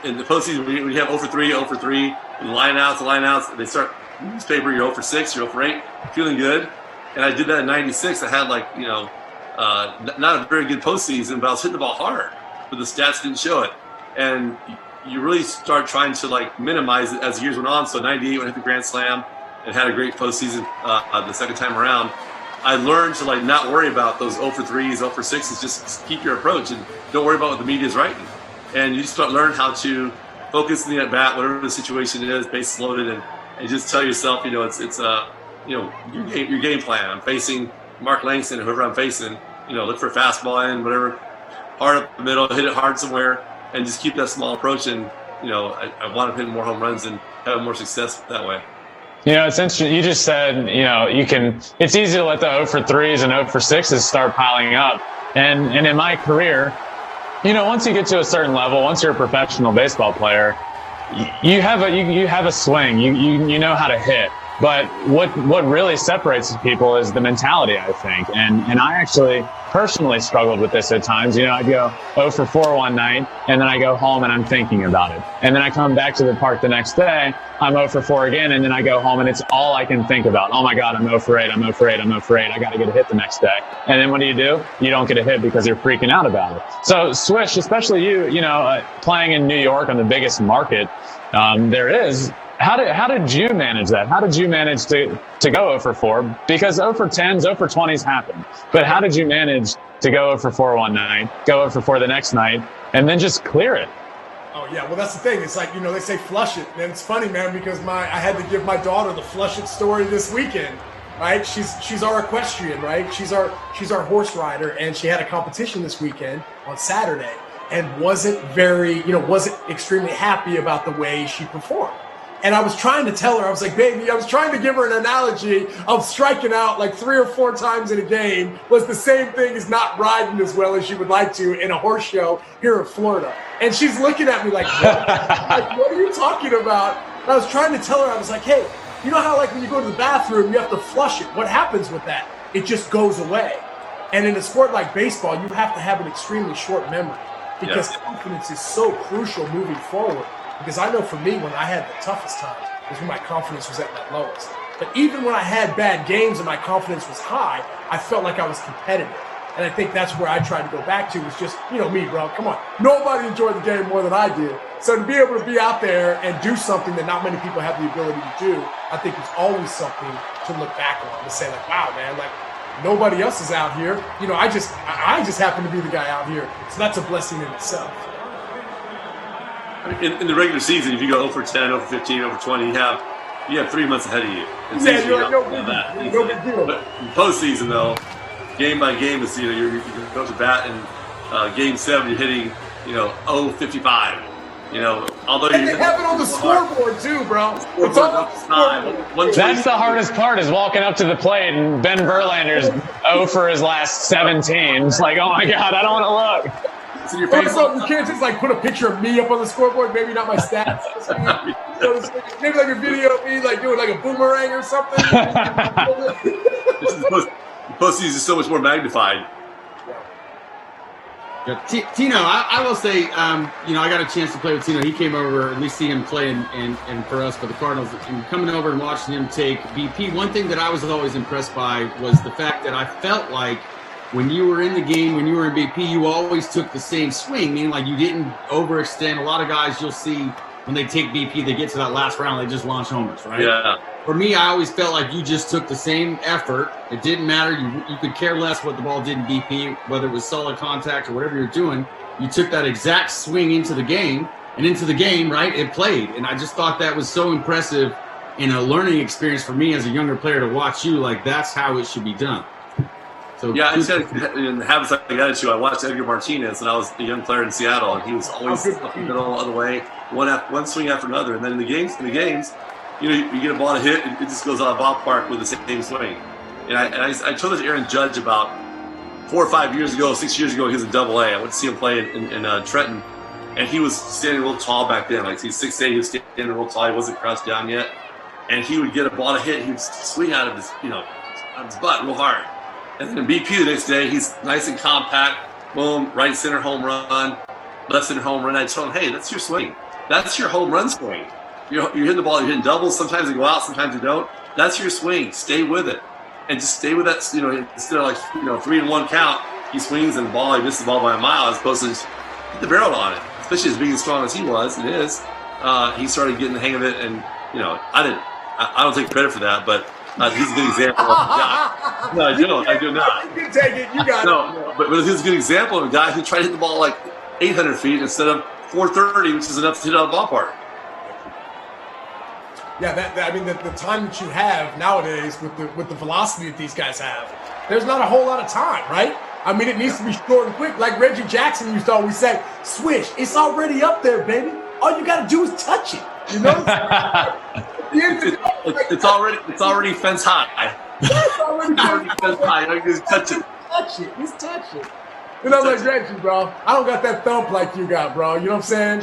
In the postseason, we have 0 for 3, 0 for 3, line outs. They start newspaper. You're 0 for 6, you're 0 for 8, feeling good. And I did that in '96. I had not a very good postseason, but I was hitting the ball hard, but the stats didn't show it. And you really start trying to minimize it as the years went on. So '98 when I hit the grand slam and had a great postseason the second time around, I learned to not worry about those 0 for 3s, 0 for 6s. Just keep your approach and don't worry about what the media is writing. And you start learn how to focus in the at bat, whatever the situation is, bases loaded, and just tell yourself, it's your game plan. I'm facing Mark Langston, whoever I'm facing. Look for a fastball in, whatever, hard up the middle, hit it hard somewhere, and just keep that small approach. And I want to hit more home runs and have more success that way. It's interesting. You just said, it's easy to let the 0 for 3s and 0 for 6s start piling up. And in my career, once you get to a certain level, once you're a professional baseball player, you have a swing. You know how to hit. But what really separates people is the mentality, I think. And I actually personally struggled with this at times. I'd go 0 for 4 one night, and then I go home and I'm thinking about it. And then I come back to the park the next day, I'm 0 for 4 again, and then I go home and it's all I can think about. Oh my God, I'm 0 for 8, I'm 0 for 8, I'm 0 for 8. I got to get a hit the next day. And then what do? You don't get a hit because you're freaking out about it. So Swish, especially you, playing in New York on the biggest market there is, how did you manage that? How did you manage to go 0 for 4? Because 0 for 10s, 0 for 20s happen. But how did you manage to go 0 for 4 one night, go 0 for 4 the next night, and then just clear it? Oh, yeah. Well, that's the thing. It's like, they say flush it. And it's funny, man, because I had to give my daughter the flush it story this weekend, right? She's our equestrian, right? She's our horse rider, and she had a competition this weekend on Saturday and wasn't extremely happy about the way she performed. And I was trying to tell her, I was like, baby, I was trying to give her an analogy of striking out like 3 or 4 times in a game was the same thing as not riding as well as she would like to in a horse show here in Florida. And she's looking at me like, what are you talking about? And I was trying to tell her, I was like, hey, you know how like when you go to the bathroom, you have to flush it. What happens with that? It just goes away. And in a sport like baseball, you have to have an extremely short memory because confidence is so crucial moving forward. Because I know for me, when I had the toughest times was when my confidence was at my lowest. But even when I had bad games and my confidence was high, I felt like I was competitive. And I think that's where I tried to go back to was just, me, bro. Come on. Nobody enjoyed the game more than I did. So to be able to be out there and do something that not many people have the ability to do, I think is always something to look back on and say like, wow, man, like nobody else is out here. I just happen to be the guy out here. So that's a blessing in itself. In the regular season, if you go 0 for 10, 0 for 15, 0 for 20, you have 3 months ahead of you. You're like, no big deal. But in postseason, though, game by game is you're going to bat in game 7, you're hitting 0-55. Although and they have it on the scoreboard too, bro. It's all on the scoreboard. That's the hardest part is walking up to the plate and Ben Verlander's 0 for his last 17. It's like, oh my God, I don't want to look. It's in your face. You can't just like put a picture of me up on the scoreboard, maybe not my stats. Maybe like a video of me like doing like a boomerang or something. Postseason is so much more magnified. Yeah. Tino, I will say, I got a chance to play with Tino. He came over, at least see him play, and for us, for the Cardinals, and coming over and watching him take BP. One thing that I was always impressed by was the fact that I felt like when you were in the game, when you were in BP, you always took the same swing, meaning like you didn't overextend. A lot of guys you'll see when they take BP, they get to that last round, they just launch homers, right? Yeah. For me, I always felt like you just took the same effort. It didn't matter. You could care less what the ball did in BP, whether it was solid contact or whatever you're doing. You took that exact swing into the game, and into the game, right, it played. And I just thought that was so impressive and a learning experience for me as a younger player to watch you. Like, that's how it should be done. So yeah, I just had habits like that too. I watched Ankiel Martinez, and I was a young player in Seattle, and he was always up and middle, other way, one swing after another. And then in the games, you get a ball to hit, and it just goes out of the ballpark with the same swing. And I told it to Aaron Judge about 4 or 5 years ago, 6 years ago. He was in Double-A. I went to see him play in Trenton, and he was standing real tall back then. Like he's 6'8", he was standing real tall. He wasn't crouched down yet, and he would get a ball to hit. He would swing out of his butt real hard. And then in BP the next day, he's nice and compact. Boom, right center home run, left center home run. I told him, hey, that's your swing. That's your home run swing. You're hitting the ball. You're hitting doubles. Sometimes they go out. Sometimes you don't. That's your swing. Stay with it, and just stay with that. Instead of 3-1 count, he swings and he misses the ball by a mile, as opposed to just hit the barrel on it. Especially as big and strong as he was, and is. He started getting the hang of it, and I don't take credit for that, but. He's a good example of a guy. No, I do not. You can take it. You got it. No, but he's a good example of a guy who tried to hit the ball like 800 feet instead of 430, which is enough to hit out of the ballpark. Yeah, the time that you have nowadays with the velocity that these guys have, there's not a whole lot of time, right? I mean, it needs to be short and quick. Like Reggie Jackson used to always say, "Swish, it's already up there, baby. All you got to do is touch it." You know. It's already fence high. It's already fence high. You just touch it. Just touch it. And I'm like, Reggie, bro, I don't got that thump like you got, bro. You know what I'm saying?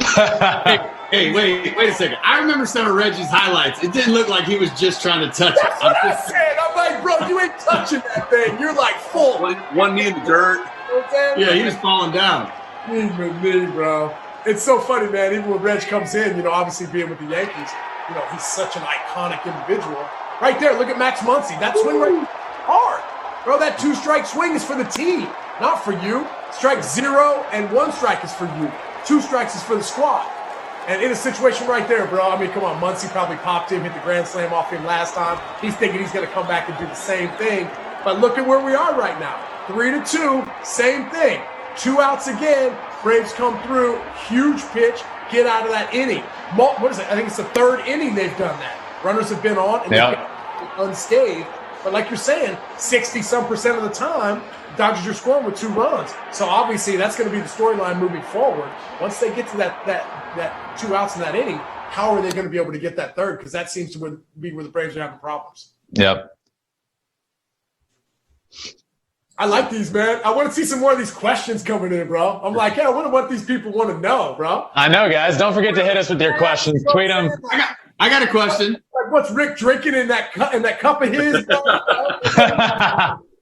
Hey, wait a second. I remember some of Reggie's highlights. It didn't look like he was just trying to touch it. That's what I said. I'm like, bro, you ain't touching that thing. You're like full. One knee in the dirt. You know what I'm saying? Yeah, he was falling down. Me, bro. It's so funny, man. Even when Reg comes in, you know, obviously being with the Yankees, you know, he's such an iconic individual. Right there, look at Max Muncy. That swing right hard. Bro, that 2-strike swing is for the team, not for you. Strike 0 and 1 strike is for you. 2 strikes is for the squad. And in a situation right there, bro, I mean, come on, Muncy probably popped him, hit the grand slam off him last time. He's thinking he's going to come back and do the same thing. But look at where we are right now. 3-2, same thing. 2 outs again. Braves come through, huge pitch, get out of that inning. What is it? I think it's the 3rd inning they've done that. Runners have been on and they've got unscathed. But like you're saying, 60-some% of the time, Dodgers are scoring with 2 runs. So obviously that's going to be the storyline moving forward. Once they get to that 2 outs in that inning, how are they going to be able to get that 3rd? Because that seems to be where the Braves are having problems. Yep. I like these, man. I want to see some more of these questions coming in, bro. I'm like, yeah, I wonder what these people want to know, bro. I know, guys. Don't forget to hit us with your questions. Tweet them. I got a question. Like, what's Rick drinking in that cup of his? Bro?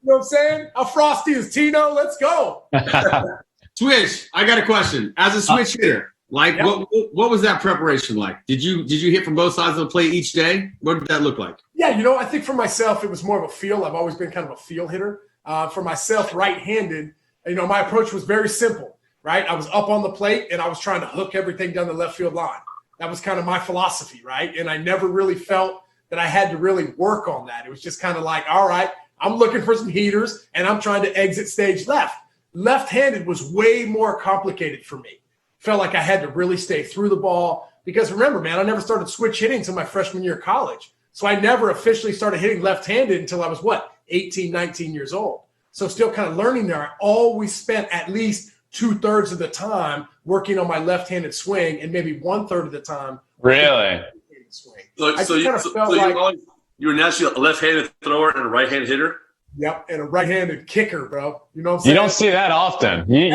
You know what I'm saying? How frosty is Tino? Let's go. Swish, I got a question. As a switch hitter, what was that preparation like? Did you hit from both sides of the plate each day? What did that look like? Yeah, you know, I think for myself, it was more of a feel. I've always been kind of a feel hitter. For myself, right-handed, you know, my approach was very simple, right? I was up on the plate, and I was trying to hook everything down the left field line. That was kind of my philosophy, right? And I never really felt that I had to really work on that. It was just kind of like, all right, I'm looking for some heaters, and I'm trying to exit stage left. Left-handed was way more complicated for me. Felt like I had to really stay through the ball because, remember, man, I never started switch hitting until my freshman year of college. So I never officially started hitting left-handed until I was, 18, 19 years old. So still kind of learning there. I always spent at least 2/3 of the time working on my left-handed swing and maybe 1/3 of the time. Really? Swing. So you were naturally a left-handed thrower and a right-handed hitter? Yep, and a right-handed kicker, bro. You know what I'm saying? You don't see that often. They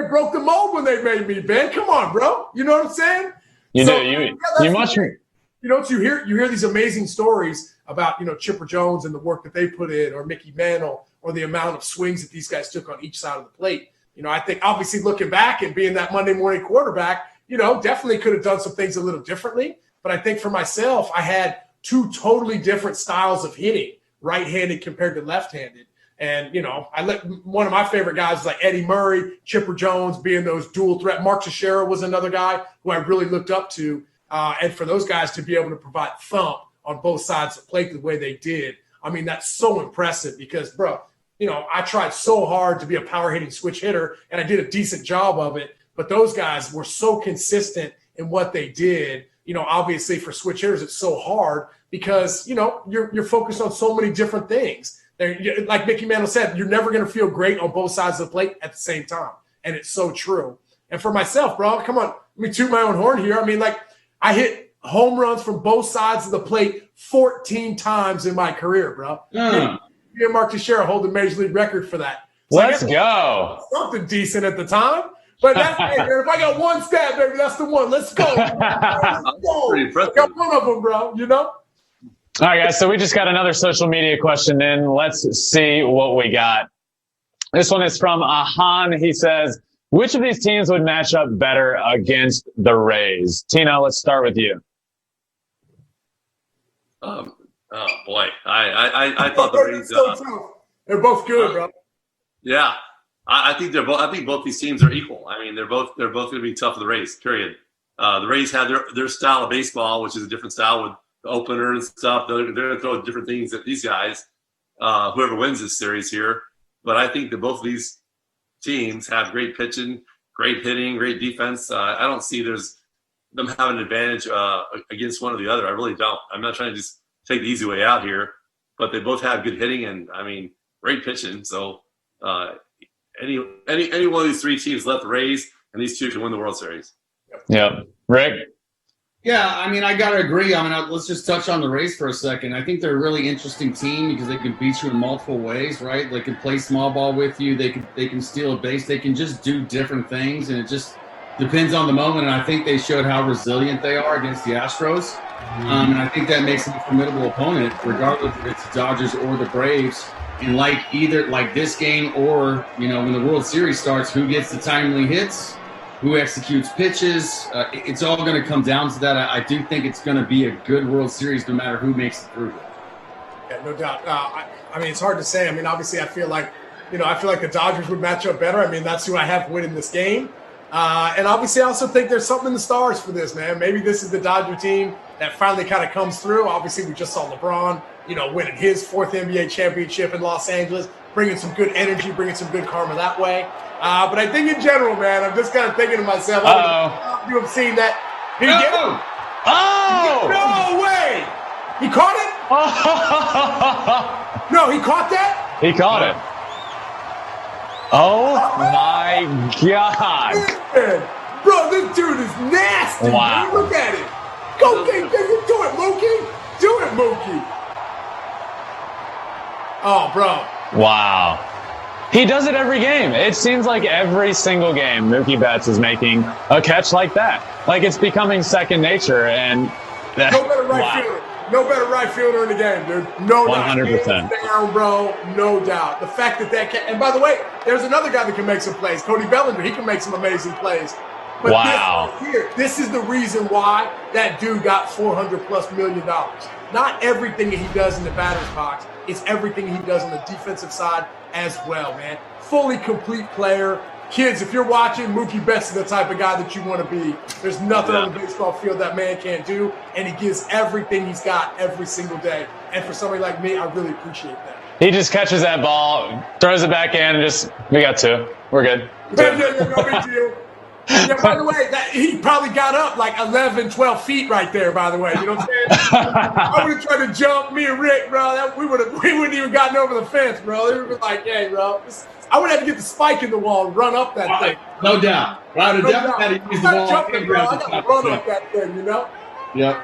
broke the mold when they made me, Ben. Come on, bro. You know what I'm saying? You know, you hear these amazing stories about, you know, Chipper Jones and the work that they put in, or Mickey Mantle, or the amount of swings that these guys took on each side of the plate. You know, I think obviously looking back and being that Monday morning quarterback, you know, definitely could have done some things a little differently. But I think for myself, I had 2 totally different styles of hitting, right-handed compared to left-handed. And, you know, one of my favorite guys was like Eddie Murray, Chipper Jones being those dual threat. Mark Teixeira was another guy who I really looked up to. And for those guys to be able to provide thump on both sides of the plate the way they did, I mean, that's so impressive because, bro, you know, I tried so hard to be a power hitting switch hitter, and I did a decent job of it. But those guys were so consistent in what they did. You know, obviously for switch hitters, it's so hard because, you know, you're focused on so many different things. Like Mickey Mantle said, you're never going to feel great on both sides of the plate at the same time. And it's so true. And for myself, bro, come on, let me toot my own horn here. I mean, like, I hit home runs from both sides of the plate 14 times in my career, bro. Me and Mark Teixeira hold the major league record for that. So let's go. Something decent at the time. But that's it, man. If I got one stat, baby, that's the one. Let's go. Let's go. Pretty impressive. I got one of them, bro, you know? All right, guys. So we just got another social media question in. Let's see what we got. This one is from Ahan. He says, which of these teams would match up better against the Rays? Tino, let's start with you. Oh boy, I thought the Rays. They're both good, bro. Yeah, I think they're both. I think both these teams are equal. I mean, they're both going to be tough for the Rays. Period. The Rays have their style of baseball, which is a different style with the opener and stuff. They're going to throw different things at these guys. Whoever wins this series here, but I think that both of these teams have great pitching, great hitting, great defense. I don't see them having an advantage against one or the other. I really don't. I'm not trying to just take the easy way out here, but they both have good hitting and, I mean, great pitching. So any one of these 3 teams left the Rays, and these 2 can win the World Series. Yep. Rick? Yeah, I mean, I got to agree. I mean, let's just touch on the Rays for a second. I think they're a really interesting team because they can beat you in multiple ways, right? They can play small ball with you. They can steal a base. They can just do different things, and it just depends on the moment. And I think they showed how resilient they are against the Astros. And I think that makes them a formidable opponent, regardless if it's the Dodgers or the Braves. And like this game or, when the World Series starts, who gets the timely hits, who executes pitches, it's all going to come down to that. I do think it's going to be a good World Series no matter who makes it through. Yeah, no doubt. I mean, it's hard to say. I mean, obviously, I feel like the Dodgers would match up better. I mean, that's who I have winning this game. And obviously, I also think there's something in the stars for this, man. Maybe this is the Dodger team that finally kind of comes through. Obviously, we just saw LeBron, winning his 4th NBA championship in Los Angeles, bringing some good energy, bringing some good karma that way. But I think in general, man, I'm just kind of thinking to myself, you have seen that. Did he get it? Oh! No way! He caught it? No, he caught that? He caught it. Oh, my God. Man. Bro, this dude is nasty. Wow. Man. Look at it. Go, do it, Mookie. Do it, Mookie. Oh, bro. Wow. He does it every game. It seems like every single game Mookie Betts is making a catch like that. Like it's becoming second nature. And no better right fielder. No better right fielder in the game, dude. No doubt. 100%. Down, bro. No doubt. The fact that and by the way, there's another guy that can make some plays. Cody Bellinger. He can make some amazing plays. But wow. This is the reason why that dude got $400+ million. Not everything that he does in the batter's box. It's everything he does on the defensive side as well, man. Fully complete player. Kids, if you're watching, Mookie Betts is the type of guy that you want to be. There's nothing on the baseball field that man can't do, and he gives everything he's got every single day. And for somebody like me, I really appreciate that. He just catches that ball, throws it back in, and we got 2. We're good. Yeah, no big deal. Yeah, by the way, he probably got up like 11, 12 feet right there, by the way. You know what I'm saying? I would have tried to jump me and Rick, bro. We wouldn't even gotten over the fence, bro. They would have been like, hey, bro. I would have to get the spike in the wall and run up that thing. No doubt. I would have definitely had to use the ball. Jumping, bro. I got to run up that thing, Yep.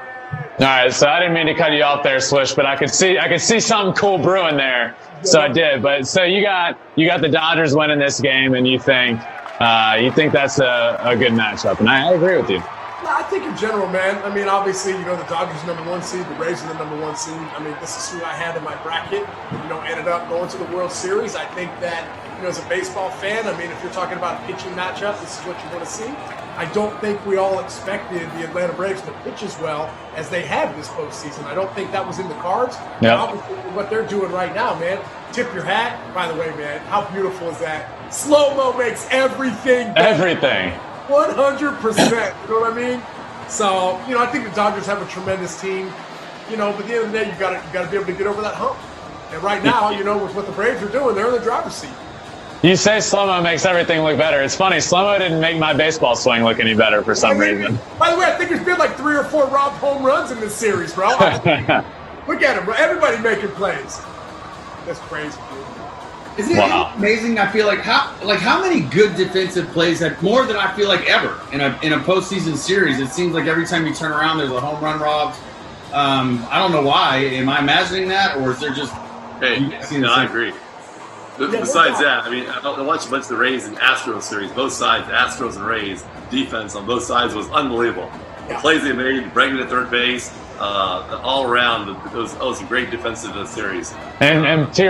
All right, so I didn't mean to cut you off there, Swish, but I could see something cool brewing there. So I did. But so you got the Dodgers winning this game, and you think that's a good matchup, and I agree with you. I think in general, man. I mean, obviously, the Dodgers are number 1 seed, the Rays are the number 1 seed. I mean, this is who I had in my bracket. Ended up going to the World Series. I think that, as a baseball fan, I mean, if you're talking about a pitching matchup, this is what you want to see. I don't think we all expected the Atlanta Braves to pitch as well as they have this postseason. I don't think that was in the cards. Yep. Obviously, what they're doing right now, man. Tip your hat. By the way, man, how beautiful is that? Slow-mo makes everything better. Everything. 100%. You know what I mean? So, I think the Dodgers have a tremendous team. But at the end of the day, you got to be able to get over that hump. And right now, with what the Braves are doing, they're in the driver's seat. You say slow-mo makes everything look better. It's funny, slow-mo didn't make my baseball swing look any better for some reason. By the way, I think there's been like 3 or 4 robbed home runs in this series, bro. Look at him, bro. Everybody making plays. That's crazy, dude. Isn't it amazing? I feel like how many good defensive plays more than I feel like ever in a postseason series. It seems like every time you turn around, there's a home run robbed. I don't know why. Am I imagining that, or is there just? I agree. Besides that, I mean, I watched a bunch of the Rays and Astros series. Both sides, Astros and Rays, defense on both sides was unbelievable. The plays they made, Bregman at third base, all around, it was a great defensive series. And to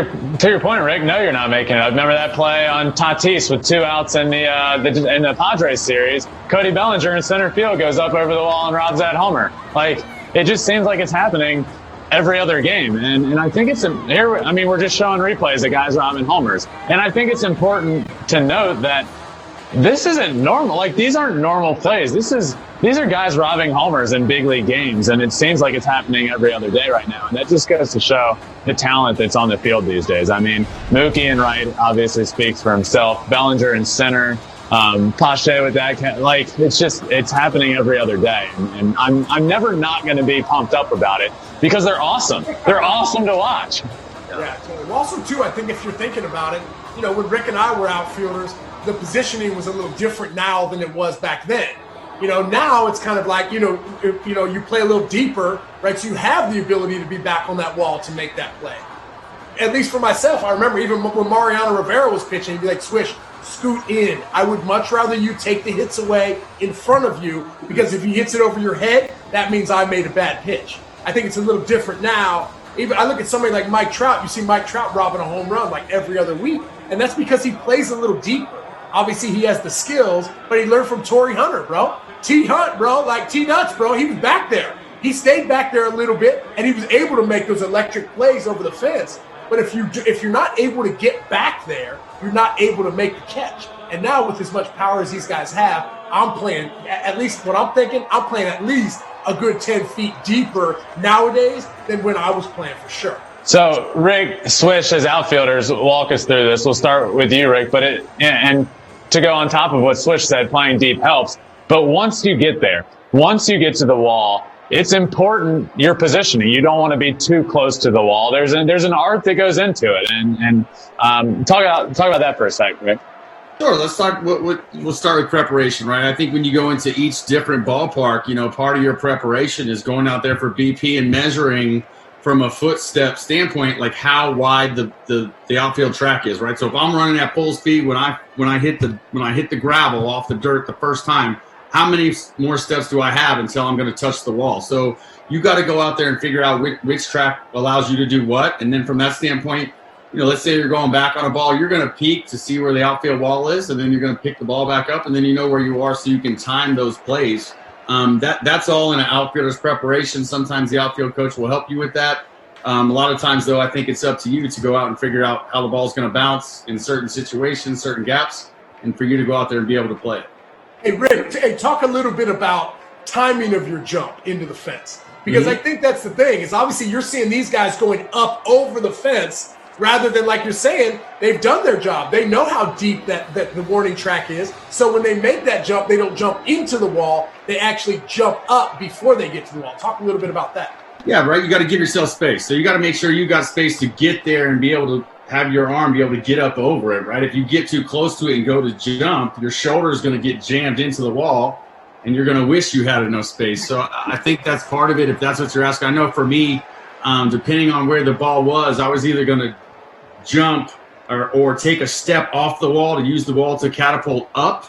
your point, Rick, no, you're not making it. I remember that play on Tatis with 2 outs in the Padres series. Cody Bellinger in center field goes up over the wall and robs that homer. Like, it just seems like it's happening every other game. And I think we're just showing replays of guys robbing homers. And I think it's important to note that this isn't normal. Like, these aren't normal plays. These are guys robbing homers in big league games, and it seems like it's happening every other day right now. And that just goes to show the talent that's on the field these days. I mean, Mookie in right obviously speaks for himself. Bellinger in center, Pache with that. Like, it's happening every other day. And I'm never not going to be pumped up about it because they're awesome. They're awesome to watch. Yeah, totally. Well, also, too, I think if you're thinking about it, when Rick and I were outfielders, the positioning was a little different now than it was back then. Now it's kind of like, you play a little deeper, right? So you have the ability to be back on that wall to make that play. At least for myself, I remember even when Mariano Rivera was pitching, he'd be like, Swish, scoot in. I would much rather you take the hits away in front of you, because if he hits it over your head, that means I made a bad pitch. I think it's a little different now. Even I look at somebody like Mike Trout. You see Mike Trout robbing a home run like every other week, and that's because he plays a little deeper. Obviously, he has the skills, but he learned from Torrey Hunter, bro. T-Hunt, bro, like T-Nuts, bro. He was back there. He stayed back there a little bit, and he was able to make those electric plays over the fence. But if you're not able to get back there, you're not able to make the catch. And now with as much power as these guys have, I'm playing, at least what I'm thinking, I'm playing at least a good 10 feet deeper nowadays than when I was playing, for sure. So, Rick, Swish, as outfielders, walk us through this. We'll start with you, Rick. And to go on top of what Swish said, playing deep helps. But once you get there, once you get to the wall, it's important your positioning. You don't want to be too close to the wall. There's an art that goes into it. And talk about that for a second, Rick. Sure. Let's start. We'll start with preparation, right? I think when you go into each different ballpark, part of your preparation is going out there for BP and measuring from a footstep standpoint, like how wide the outfield track is, right? So if I'm running at full speed when I hit the gravel off the dirt the first time, how many more steps do I have until I'm going to touch the wall? So you got to go out there and figure out which track allows you to do what, and then from that standpoint, let's say you're going back on a ball, you're going to peek to see where the outfield wall is, and then you're going to pick the ball back up, and then you know where you are so you can time those plays. That's all in an outfielder's preparation. Sometimes the outfield coach will help you with that. A lot of times, though, I think it's up to you to go out and figure out how the ball's going to bounce in certain situations, certain gaps, and for you to go out there and be able to play it. Hey, Rick, talk a little bit about timing of your jump into the fence. Because I think that's the thing, is obviously you're seeing these guys going up over the fence rather than, like you're saying, they've done their job. They know how deep that the warning track is. So when they make that jump, they don't jump into the wall. They actually jump up before they get to the wall. Talk a little bit about that. Yeah, right. You got to give yourself space. So you got to make sure you got space to get there and be able to have your arm be able to get up over it, right? If you get too close to it and go to jump, your shoulder is going to get jammed into the wall, and you're going to wish you had enough space. So I think that's part of it, if that's what you're asking. I know for me, depending on where the ball was, I was either going to jump or take a step off the wall to use the wall to catapult up,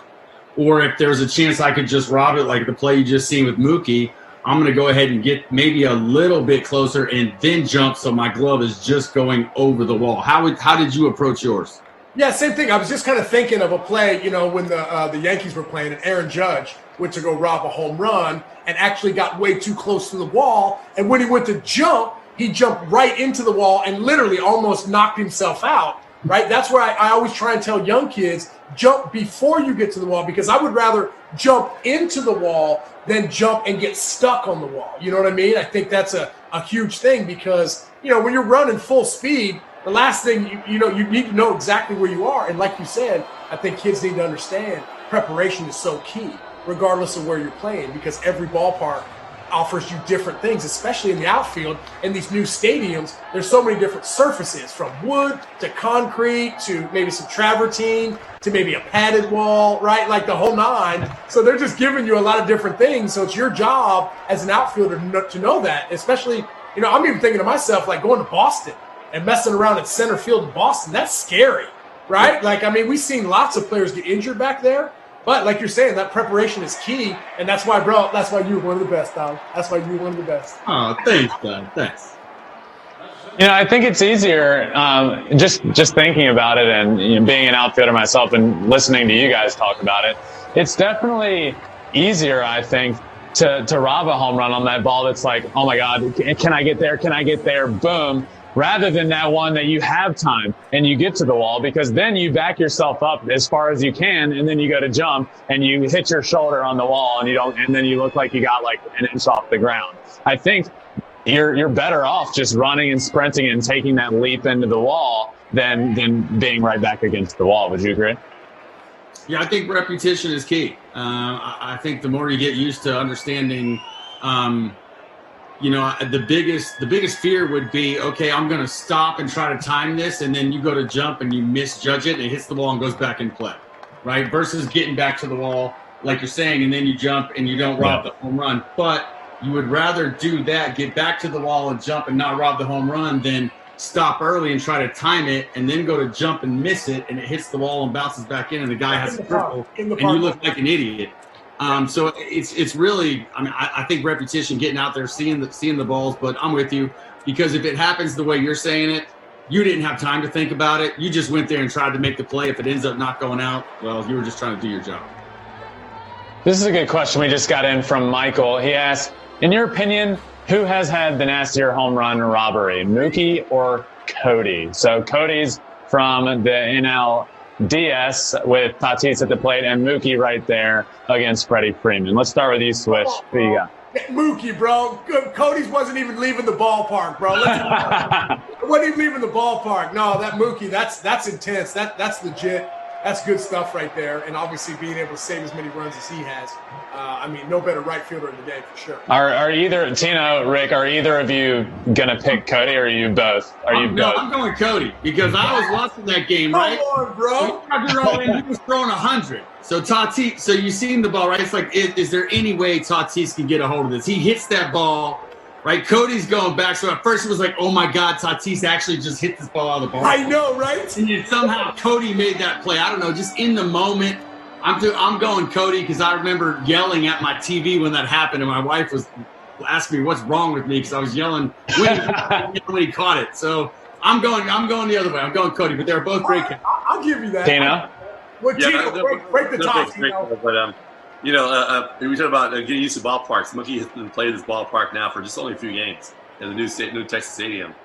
or if there's a chance I could just rob it, like the play you just seen with Mookie, I'm going to go ahead and get maybe a little bit closer and then jump so my glove is just going over the wall. How did you approach yours? Yeah, same thing. I was just kind of thinking of a play, when the Yankees were playing and Aaron Judge went to go rob a home run and actually got way too close to the wall. And when he went to jump, he jumped right into the wall and literally almost knocked himself out, right? That's where I always try and tell young kids, jump before you get to the wall, because I would rather jump into the wall than jump and get stuck on the wall. You know what I mean? I think that's a huge thing because, when you're running full speed, the last thing, you need to know exactly where you are. And like you said, I think kids need to understand preparation is so key, regardless of where you're playing, because every ballpark offers you different things, especially in the outfield. In these new stadiums, there's so many different surfaces, from wood to concrete to maybe some travertine to maybe a padded wall, right? Like the whole nine. So they're just giving you a lot of different things. So it's your job as an outfielder to know that, especially, I'm even thinking to myself, like going to Boston and messing around at center field in Boston. That's scary, right? Like, we've seen lots of players get injured back there. But like you're saying, that preparation is key, and that's why, bro, that's why you're one of the best, dog. That's why you're one of the best. Oh, thanks, Doug. Thanks. I think it's easier just thinking about it and being an outfielder myself and listening to you guys talk about it. It's definitely easier, I think, to rob a home run on that ball that's like, oh my God, can I get there? Can I get there? Boom. Rather than that one that you have time and you get to the wall, because then you back yourself up as far as you can, and then you go to jump and you hit your shoulder on the wall and then you look like you got like an inch off the ground. I think you're better off just running and sprinting and taking that leap into the wall than being right back against the wall. Would you agree? Yeah, I think repetition is key. I think the more you get used to understanding, the biggest fear would be, okay, I'm going to stop and try to time this, and then you go to jump and you misjudge it, and it hits the wall and goes back in play, right? Versus getting back to the wall like you're saying, and then you jump and you don't rob the home run. But you would rather do that, get back to the wall and jump and not rob the home run than stop early and try to time it and then go to jump and miss it and it hits the wall and bounces back in and the guy has a triple and you look like an idiot. So it's really, I mean, I think repetition, getting out there, seeing the balls, but I'm with you because if it happens the way you're saying it, you didn't have time to think about it. You just went there and tried to make the play. If it ends up not going out, well, you were just trying to do your job. This is a good question we just got in from Michael. He asked, in your opinion, who has had the nastier home run robbery, Mookie or Cody? So Cody's from the NLDS with Tatis at the plate and Mookie right there against Freddie Freeman. Let's start with you, Swish. Who you got? Mookie, bro. Cody's wasn't even leaving the ballpark, bro. Wasn't even leaving the ballpark. No, that Mookie, that's intense. That's legit. That's good stuff right there. And obviously being able to save as many runs as he has. I mean, no better right fielder in the game for sure. Are either, Tino, Rick, are either of you going to pick Cody or are you both? No, I'm going Cody because I was watching that game, right? Come on, bro. He was throwing 100. So Tatis, so you seen the ball, right? It's like, is there any way Tatis can get a hold of this? He hits that ball. Right, Cody's going back. So at first it was like, oh my God, Tatis actually just hit this ball out of the ball. I know, right? And then somehow Cody made that play. I don't know, just in the moment. I'm going Cody because I remember yelling at my TV when that happened, and my wife was asking me what's wrong with me because I was yelling when he caught it. So I'm going the other way. I'm going Cody, but they're both great. I'll give you that. Tino? Well, Tino, break the top. But we talk about getting used to ballparks. Mookie has been playing this ballpark now for just only a few games in the new Texas Stadium.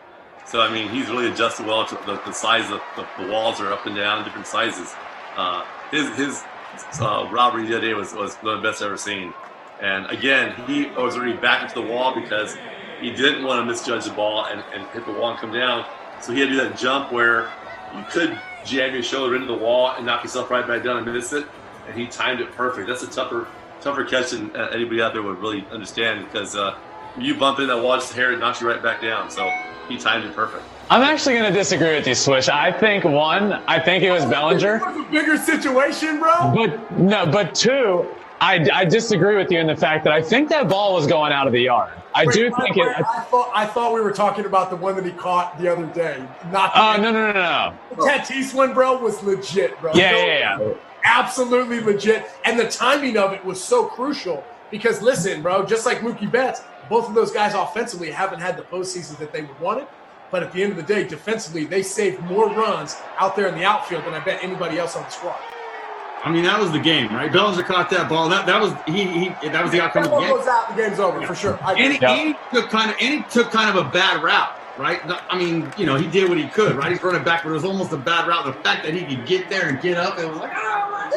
So, I mean, he's really adjusted well to the size of the walls are up and down, different sizes. His robbery the other day was one of the best I've ever seen. And, again, he was already back into the wall because he didn't want to misjudge the ball and hit the wall and come down. So he had to do that jump where you could jam your shoulder into the wall and knock yourself right back down and miss it. And he timed it perfect. That's a tougher catch than anybody out there would really understand because you bump in that wall, just hair, it knocks you right back down. So he timed it perfect. I'm actually going to disagree with you, Swish. I think it was Bellinger. It was a bigger situation, bro. But two, I disagree with you in the fact that I think that ball was going out of the yard. I thought we were talking about the one that he caught the other day. Not no. The Tatis one, bro, was legit, bro. Yeah. Absolutely legit. And the timing of it was so crucial because, listen, bro, just like Mookie Betts, both of those guys offensively haven't had the postseasons that they would want it. But at the end of the day, defensively, they saved more runs out there in the outfield than I bet anybody else on the squad. I mean, that was the game, right? Bellinger caught that ball. That was that was the outcome of the game. Goes out, the game's over for sure. And he took kind of a bad route, right? I mean, he did what he could, right? He's running back, but it was almost a bad route. The fact that he could get there and get up, it was like, oh my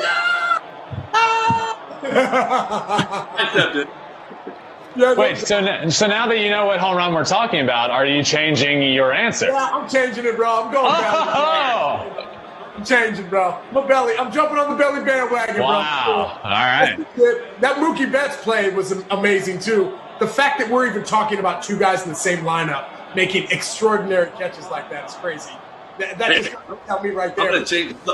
God! Accept it. Wait, so now that you know what home run we're talking about, are you changing your answer? Yeah, I'm changing it, bro. I'm going Belly. I'm changing, bro. I'm jumping on the Belly bandwagon, bro. Wow. All right. That Mookie Betts play was amazing, too. The fact that we're even talking about two guys in the same lineup making extraordinary catches like that is crazy. That just tell me right there. I'm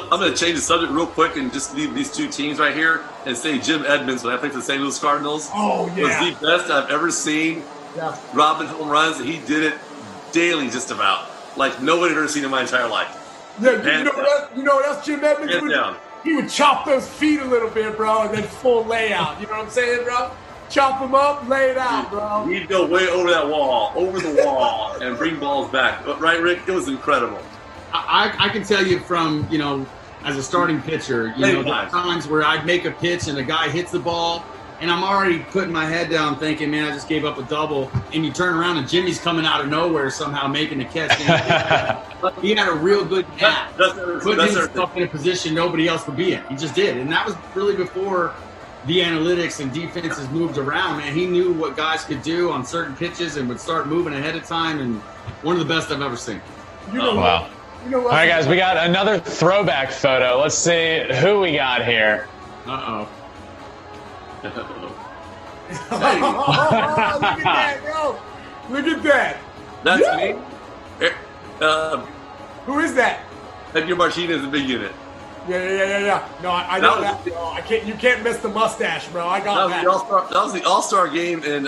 gonna change the subject real quick and just leave these two teams right here and say Jim Edmonds, when I played for the St. Louis Cardinals, was the best I've ever seen. Yeah. Robbing home runs, he did it daily, just about like nobody had ever seen in my entire life. Yeah, you know what else Jim Edmonds would do? He would chop those feet a little bit, bro, and then full layout. You know what I'm saying, bro? Chop them up, lay it out, bro. He'd go way over the wall, and bring balls back. But, right, Rick? It was incredible. I can tell you from, as a starting pitcher, there are times where I'd make a pitch and a guy hits the ball, and I'm already putting my head down thinking, man, I just gave up a double. And you turn around and Jimmy's coming out of nowhere somehow making a catch. He had a real good catch. Putting himself in a position nobody else would be in. He just did. And that was really before the analytics and defenses moved around, man. He knew what guys could do on certain pitches and would start moving ahead of time. And one of the best I've ever seen. Wow. All right, guys, we got another throwback photo. Let's see who we got here. Uh-oh. Look at that, bro. Look at that. That's me. Who is that? Tino Martinez, a big unit. Yeah. No, I know that, bro. You can't miss the mustache, bro. I got that. That was the All-Star game in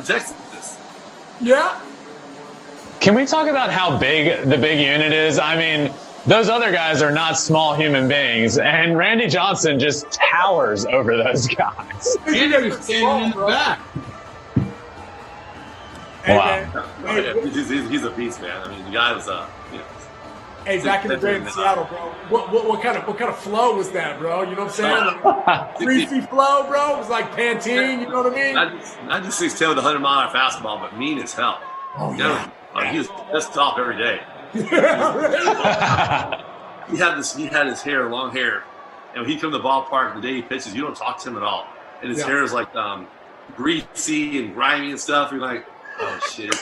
Texas. Yeah. Can we talk about how big the big unit is? I mean, those other guys are not small human beings, and Randy Johnson just towers over those guys. And he was standing in the back. Hey, Wow. man. He's a beast, man. I mean, the guy was Hey, back in the day in Seattle, bro. What kind of flow was that, bro? You know what I'm saying? Like, greasy flow, bro. It was like Pantene. You know what I mean? Not just 6'10" with a 100-mile-an-hour fastball, but mean as hell. Oh yeah. He was pissed off every day. He had his hair, long hair, and when he come to the ballpark the day he pitches, you don't talk to him at all, and his hair is like greasy and grimy and stuff. You're like, oh shit,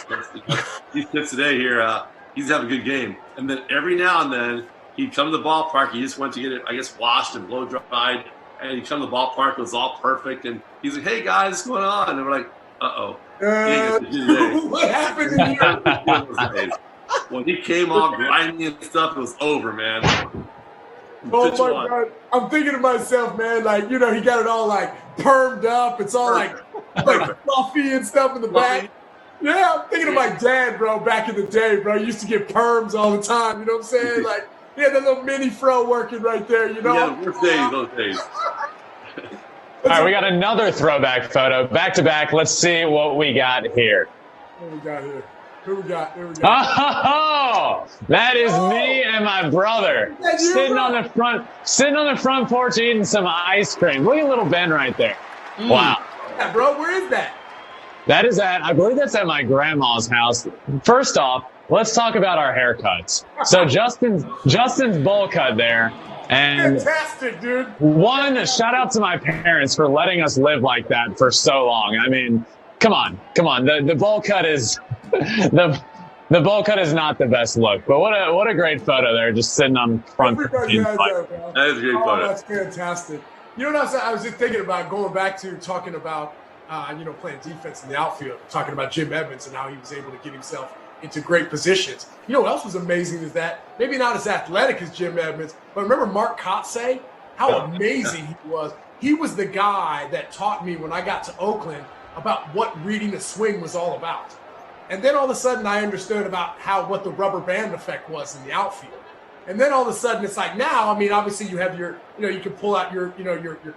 he pitched today here. He's having a good game, and then every now and then he'd come to the ballpark. He just went to get it, I guess, washed and blow dried, and he'd come to the ballpark. It was all perfect, and he's like, "Hey guys, what's going on?" And we're like, "Uh-oh." What happened to you? When he came all grimy and stuff, it was over, man. Oh my God. I'm thinking to myself, man, like, you know, he got it all like permed up. It's all like fluffy and stuff in the back. Yeah, I'm thinking of my dad, bro, back in the day, bro. He used to get perms all the time, you know what I'm saying? Like, he had that little mini fro working right there, you know? Yeah, those days, those days. All right, we got another throwback photo. Back to back. Let's see what we got here. What we got here? Who we got? Oh, that is me and my brother sitting on the front porch eating some ice cream. Look at little Ben right there. Wow. Yeah, bro, where is that? That is I believe that's at my grandma's house. First off, let's talk about our haircuts. So Justin's bowl cut there. And fantastic, dude. One, shout out to my parents for letting us live like that for so long. I mean, come on. The bowl cut is the bowl cut is not the best look, but what a great photo there, just sitting on front. Everybody has that, bro. That is a great photo. That's fantastic. You know what I was just thinking about, going back to talking about playing defense in the outfield, talking about Jim Edmonds and how he was able to get himself into great positions. You know what else was amazing is that, maybe not as athletic as Jim Edmonds, but remember Mark Kotsay? How amazing he was. He was the guy that taught me when I got to Oakland about what reading a swing was all about. And then all of a sudden I understood about what the rubber band effect was in the outfield. And then all of a sudden it's like, now, I mean, obviously you have you can pull out your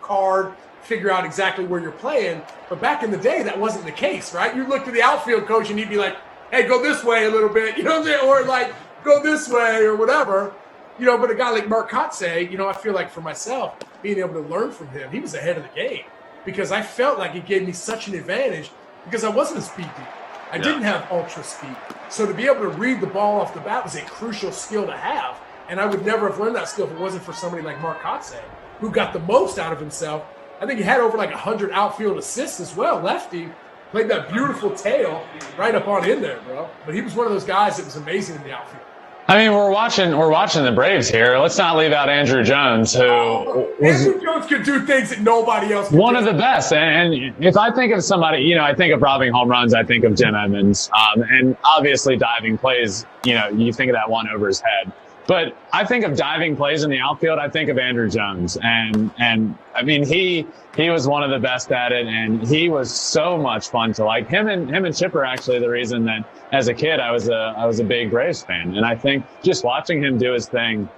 card, figure out exactly where you're playing. But back in the day, that wasn't the case, right? You looked at the outfield coach and he'd be like, hey, go this way a little bit, you know what I'm saying? Or like, go this way or whatever. But a guy like Mark Kotsay, I feel like for myself, being able to learn from him, he was ahead of the game, because I felt like it gave me such an advantage because I wasn't a speed dude. I didn't have ultra speed. So to be able to read the ball off the bat was a crucial skill to have. And I would never have learned that skill if it wasn't for somebody like Mark Kotsay, who got the most out of himself. I think he had over like 100 outfield assists as well. Lefty, played that beautiful tail right up on in there, bro. But he was one of those guys that was amazing in the outfield. I mean, we're watching the Braves here. Let's not leave out Andrew Jones, who Andrew Jones could do things that nobody else could one do. of the best. And if I think of somebody, I think of robbing home runs, I think of Jim Edmonds. And obviously diving plays, you think of that one over his head. But I think of diving plays in the outfield, I think of Andrew Jones. And I mean, he was one of the best at it, and he was so much fun to like. Him and Chip are actually the reason that as a kid I was a big Braves fan. And I think just watching him do his thing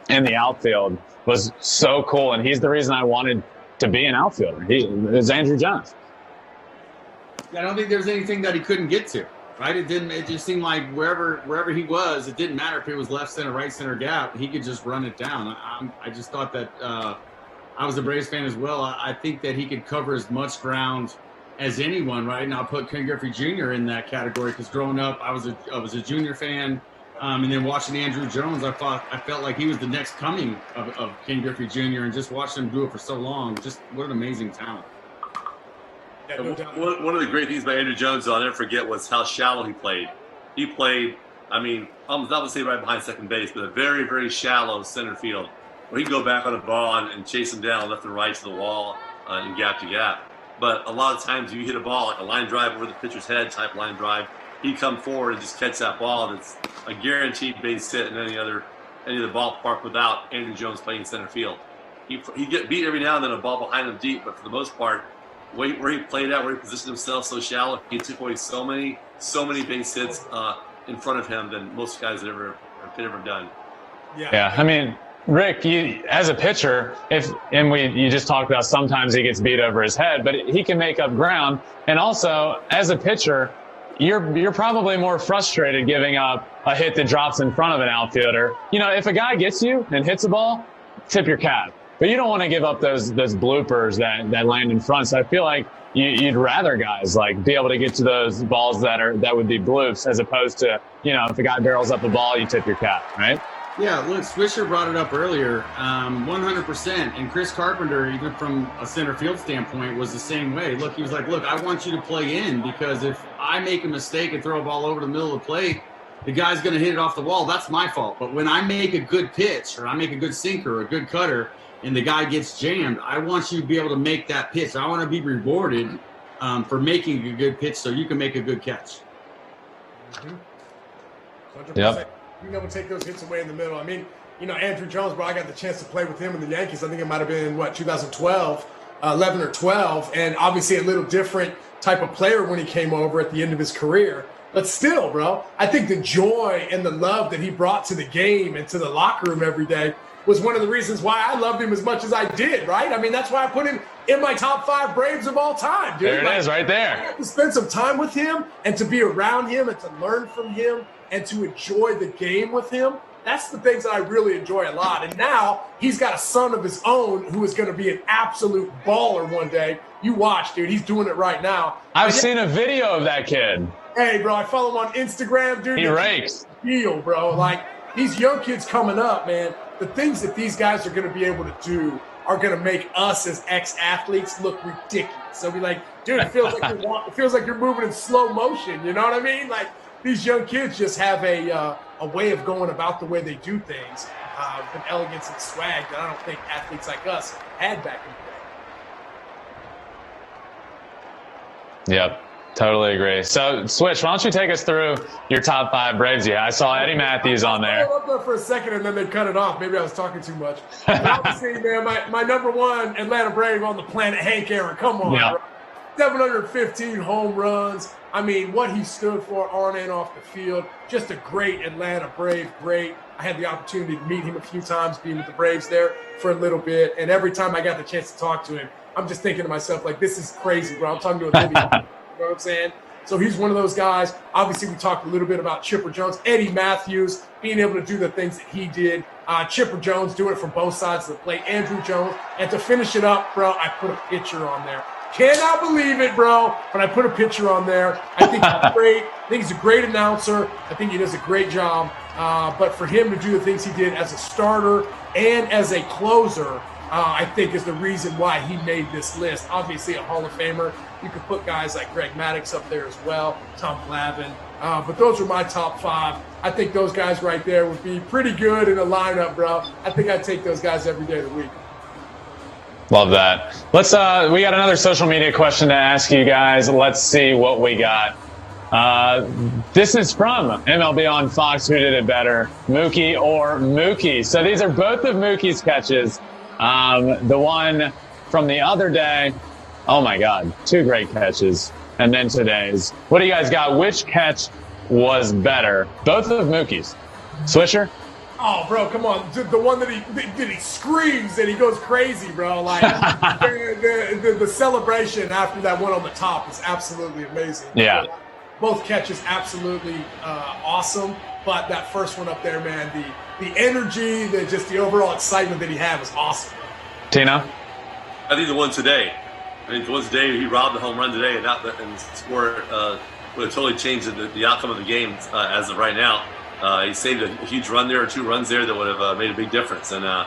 in the outfield was so cool, and he's the reason I wanted to be an outfielder. It was Andrew Jones. I don't think there's anything that he couldn't get to. Right? It just seemed like wherever he was, it didn't matter if it was left center, right center gap. He could just run it down. I just thought that I was a Braves fan as well. I think that he could cover as much ground as anyone, right? And I'll put Ken Griffey Jr. in that category, because growing up, I was a junior fan, and then watching Andrew Jones, I felt like he was the next coming of Ken Griffey Jr. And just watching him do it for so long, just what an amazing talent. One of the great things about Andrew Jones, I'll never forget, was how shallow he played. He played, I mean, I'm not going to say right behind second base, but a very, very shallow center field, where he'd go back on the ball and chase him down left and right to the wall and gap to gap. But a lot of times you hit a ball, like a line drive over the pitcher's head type line drive, he'd come forward and just catch that ball. That's a guaranteed base hit in any other any of the ballpark without Andrew Jones playing center field. He'd get beat every now and then, a ball behind him deep, but for the most part, where he played at, where he positioned himself so shallow, he took away so many base hits in front of him than most guys could ever done. Yeah. I mean, Rick, you, as a pitcher, you just talked about sometimes he gets beat over his head, but he can make up ground. And also, as a pitcher, you're probably more frustrated giving up a hit that drops in front of an outfielder. You know, if a guy gets you and hits a ball, tip your cap. But you don't want to give up those bloopers that land in front. So I feel like you'd rather guys like be able to get to those balls that would be bloops, as opposed to, you know, if a guy barrels up a ball, you tip your cap, right? Yeah, look, Swisher brought it up earlier, 100%. And Chris Carpenter, even from a center field standpoint, was the same way. Look, he was like, look, I want you to play in, because if I make a mistake and throw a ball over the middle of the plate, the guy's going to hit it off the wall. That's my fault. But when I make a good pitch, or I make a good sinker or a good cutter, and the guy gets jammed, I want you to be able to make that pitch. I want to be rewarded for making a good pitch so you can make a good catch. 100%. Yep. Being able to take those hits away in the middle. I mean, you know, Andrew Jones, bro, I got the chance to play with him in the Yankees. I think it might have been, 2012, 11 or 12. And obviously a little different type of player when he came over at the end of his career. But still, bro, I think the joy and the love that he brought to the game and to the locker room every day was one of the reasons why I loved him as much as I did, right? I mean, that's why I put him in my top 5 Braves of all time, dude. There it is, right there. I got to spend some time with him and to be around him and to learn from him and to enjoy the game with him. That's the things that I really enjoy a lot. And now he's got a son of his own who is going to be an absolute baller one day. You watch, dude. He's doing it right now. I've seen a video of that kid. Hey, bro, I follow him on Instagram, dude. He rakes. Deal, bro. Like, these young kids coming up, man, the things that these guys are going to be able to do are going to make us as ex-athletes look ridiculous. They'll be like, dude, it feels like you're moving in slow motion. You know what I mean? Like, these young kids just have a way of going about the way they do things with an elegance and swag that I don't think athletes like us had back in the day. Yep. Totally agree. So, Switch, why don't you take us through your top 5 Braves? Yeah, I saw Eddie Matthews on there. I up there for a second, and then they cut it off. Maybe I was talking too much. But obviously, man, my number 1 Atlanta Brave on the planet, Hank Aaron. Come on, yeah. Bro. 715 home runs. I mean, what he stood for on and off the field. Just a great Atlanta Brave. Great. I had the opportunity to meet him a few times, being with the Braves there for a little bit. And every time I got the chance to talk to him, I'm just thinking to myself, like, this is crazy, bro. I'm talking to a video. You know what I'm saying? So he's one of those guys. Obviously, we talked a little bit about Chipper Jones. Eddie Matthews being able to do the things that he did. Chipper Jones doing it from both sides of the plate. Andrew Jones. And to finish it up, bro, I put a picture on there. Cannot believe it, bro, but I put a picture on there. I think he's great. I think he's a great announcer. I think he does a great job. But for him to do the things he did as a starter and as a closer, I think is the reason why he made this list. Obviously, a Hall of Famer. You could put guys like Greg Maddux up there as well, Tom Glavine. But those are my top 5. I think those guys right there would be pretty good in a lineup, bro. I think I'd take those guys every day of the week. Love that. Let's. We got another social media question to ask you guys. Let's see what we got. This is from MLB on Fox. Who did it better, Mookie or Mookie? So these are both of Mookie's catches. The one from the other day, oh my God, 2 great catches. And then today's. What do you guys got? Which catch was better? Both of Mookie's. Swisher? Oh, bro, come on. The one that he screams and he goes crazy, bro. Like, the celebration after that one on the top is absolutely amazing. Yeah. Both catches absolutely awesome. But that first one up there, man, the energy, just the overall excitement that he had was awesome. Tino? I think the one today. I think the one today, he robbed the home run today, and the score would have totally changed the outcome of the game as of right now. He saved a huge run there, or 2 runs there that would have made a big difference. And the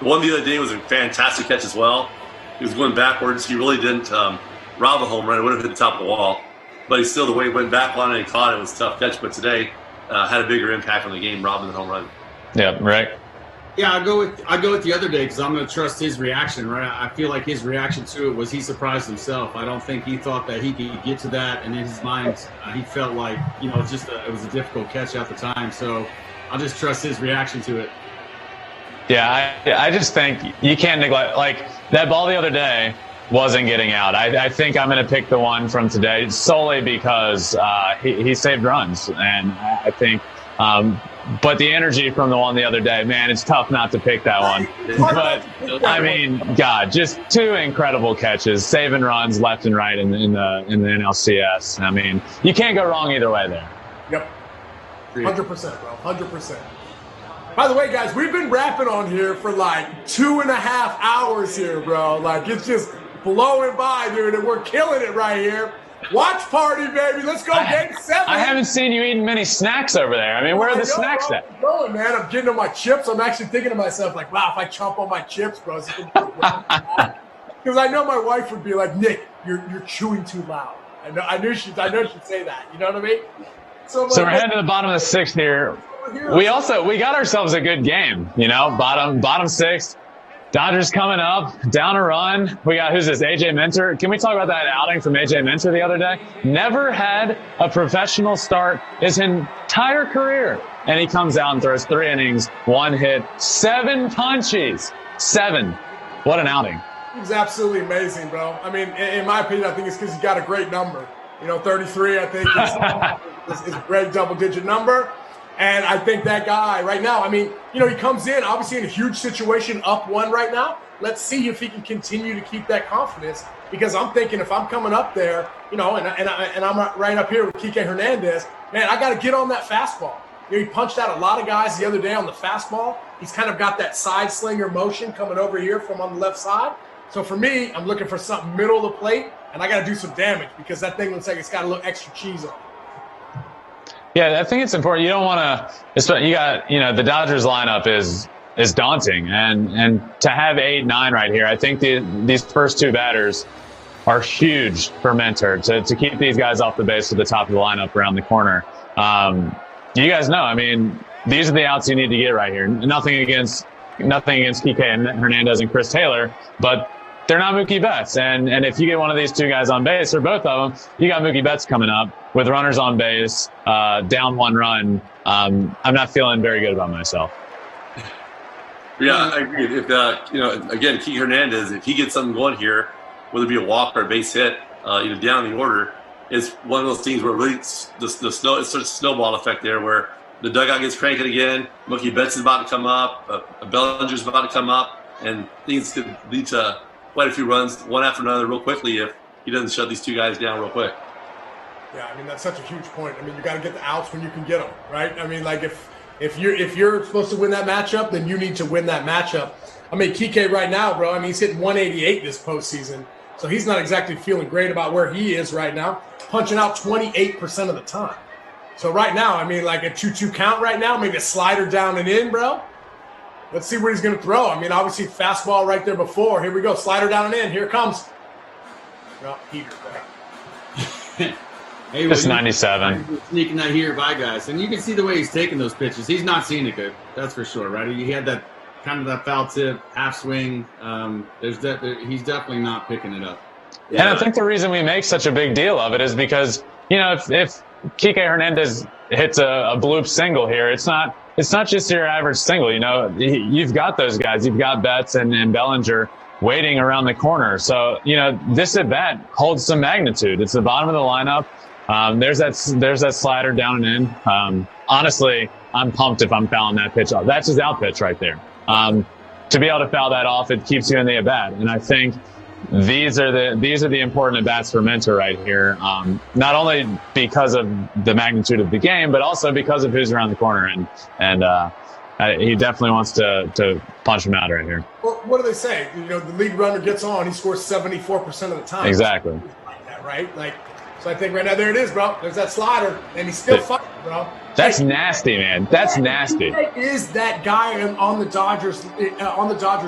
one the other day was a fantastic catch as well. He was going backwards. He really didn't rob a home run. It would have hit the top of the wall. But he still, the way he went back on it and caught it was a tough catch. But today had a bigger impact on the game, robbing the home run. Yep, right. Yeah, I go with the other day because I'm going to trust his reaction, right? I feel like his reaction to it was he surprised himself. I don't think he thought that he could get to that, and in his mind, he felt like, it was a difficult catch at the time. So I'll just trust his reaction to it. Yeah, I just think you can't neglect, like, that ball the other day wasn't getting out. I think I'm going to pick the one from today solely because he saved runs. And I think but the energy from the one the other day, man, it's tough not to pick that one. But, I mean, God, just two incredible catches, saving runs left and right in the NLCS. I mean, you can't go wrong either way there. Yep. 100%, bro. 100%. By the way, guys, we've been rapping on here for like 2.5 hours here, bro. Like, it's just blowing by, dude, and we're killing it right here. Watch party, baby. Let's go game 7. I haven't seen you eating many snacks over there. I mean, where are the snacks at? I'm going, man. I'm getting on my chips. I'm actually thinking to myself, like, wow, if I chomp on my chips, bro, because I know my wife would be like, Nick, you're chewing too loud. I know she'd say that. You know what I mean? So we're heading to the bottom of the 6th here. We got ourselves a good game, you know, bottom 6th. Dodgers coming up, down a run. We got, who's this, AJ Minter? Can we talk about that outing from AJ Minter the other day? Never had a professional start his entire career. And he comes out and throws 3 innings, 1 hit, 7 punchies. 7. What an outing. He was absolutely amazing, bro. I mean, in my opinion, I think it's because he got a great number. You know, 33, I think, is a great double-digit number. And I think that guy right now, I mean, you know, he comes in obviously in a huge situation, up 1 right now. Let's see if he can continue to keep that confidence, because I'm thinking if I'm coming up there, you know, and I'm right up here with Kike Hernandez, man, I got to get on that fastball. You know, he punched out a lot of guys the other day on the fastball. He's kind of got that side slinger motion coming over here from on the left side. So for me, I'm looking for something middle of the plate, and I got to do some damage because that thing looks like it's got a little extra cheese on it. Yeah, I think it's important. You don't want to. You got, you know, the Dodgers lineup is daunting, and to have 8, 9 right here, I think these first 2 batters are huge for Minter to keep these guys off the base at the top of the lineup around the corner. You guys know, I mean, these are the outs you need to get right here. Nothing against Kike and Hernandez and Chris Taylor, but they're not Mookie Betts. And if you get one of these 2 guys on base, or both of them, you got Mookie Betts coming up with runners on base, down 1 run. I'm not feeling very good about myself. Yeah, I agree. If you know, again, Kike Hernandez, if he gets something going here, whether it be a walk or a base hit, you know, down the order, it's one of those things where really the snow, it's sort of snowball effect there, where the dugout gets cranking again. Mookie Betts is about to come up. Bellinger's about to come up, and things could lead to quite a few runs, one after another, real quickly if he doesn't shut these 2 guys down real quick. Yeah, I mean, that's such a huge point. I mean, you got to get the outs when you can get them, right? I mean, like if you're supposed to win that matchup, then you need to win that matchup. I mean, Kike right now, bro, I mean, he's hitting 188 this postseason, so he's not exactly feeling great about where he is right now, punching out 28% of the time. So right now, I mean, like a 2-2 count right now, maybe a slider down and in, bro. Let's see where he's going to throw. I mean, obviously, fastball right there before. Here we go. Slider down and in. Here it comes. Well, heater, bro. Hey, it's 97. Sneaking that here by guys. And you can see the way he's taking those pitches. He's not seeing it good. That's for sure, right? He had that kind of that foul tip, half swing. He's definitely not picking it up. Yeah. And I think the reason we make such a big deal of it is because, you know, if Kike Hernandez hits a bloop single here, it's not just your average single. You know, you've got those guys. You've got Betts and Bellinger waiting around the corner. So, you know, this at bat holds some magnitude. It's the bottom of the lineup. There's that slider down and in. Honestly, I'm pumped if I'm fouling that pitch off. That's his out pitch right there. To be able to foul that off, it keeps you in the at bat. And I think these are the important at bats for Minter right here. Not only because of the magnitude of the game, but also because of who's around the corner. And he definitely wants to punch him out right here. Well, what do they say? You know, the lead runner gets on, he scores 74% of the time. Exactly. Like that, right? Like, so I think right now, there it is, bro. There's that slider, and he's still fighting, bro. That's nasty, man. That's nasty. He is that guy on the Dodgers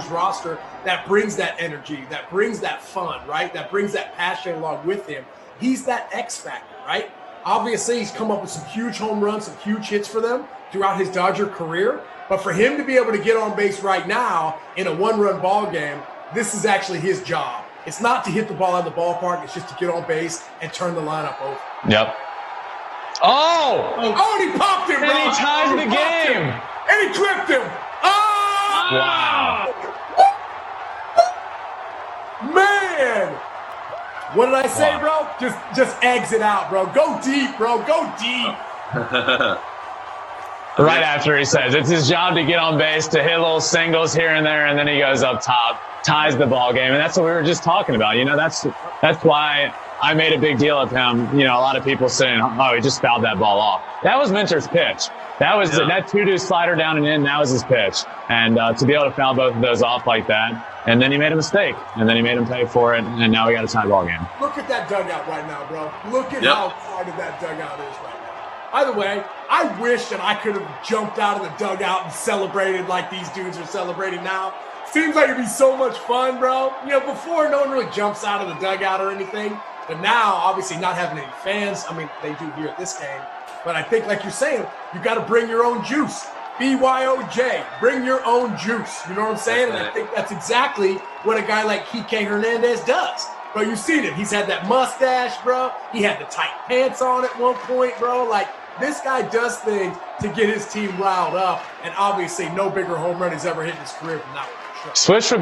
roster that brings that energy, that brings that fun, right? That brings that passion along with him. He's that X factor, right? Obviously, he's come up with some huge home runs, some huge hits for them throughout his Dodger career. But for him to be able to get on base right now in a 1-run ball game, this is actually his job. It's not to hit the ball out of the ballpark. It's just to get on base and turn the lineup over. Yep. Oh! And he popped him, bro. And he tied the game. And he clipped him. Oh! Wow. Man! What did I say, bro? Just exit out, bro. Go deep, bro. Go deep. Right after he says it's his job to get on base, to hit little singles here and there, and then he goes up top, ties the ball game, and that's what we were just talking about. You know, that's why I made a big deal of him. You know, a lot of people saying, "Oh, he just fouled that ball off." That was Minter's pitch. That was that 2-2 slider down and in. That was his pitch, and to be able to foul both of those off like that, and then he made a mistake, and then he made him pay for it, and now we got a tie ball game. Look at that dugout right now, bro. Look at how excited that dugout is right now. By the way, I wish that I could have jumped out of the dugout and celebrated like these dudes are celebrating now. Seems like it'd be so much fun, bro. You know, before no one really jumps out of the dugout or anything. But now, obviously, not having any fans. I mean, they do here at this game. But I think, like you're saying, you got to bring your own juice. BYOJ, bring your own juice. You know what I'm saying? And I think that's exactly what a guy like Kike Hernandez does. Bro, you've seen him. He's had that mustache, bro. He had the tight pants on at one point, bro. Like, this guy does things to get his team riled up. And obviously, no bigger home run he's ever hit in his career than that one. Swish would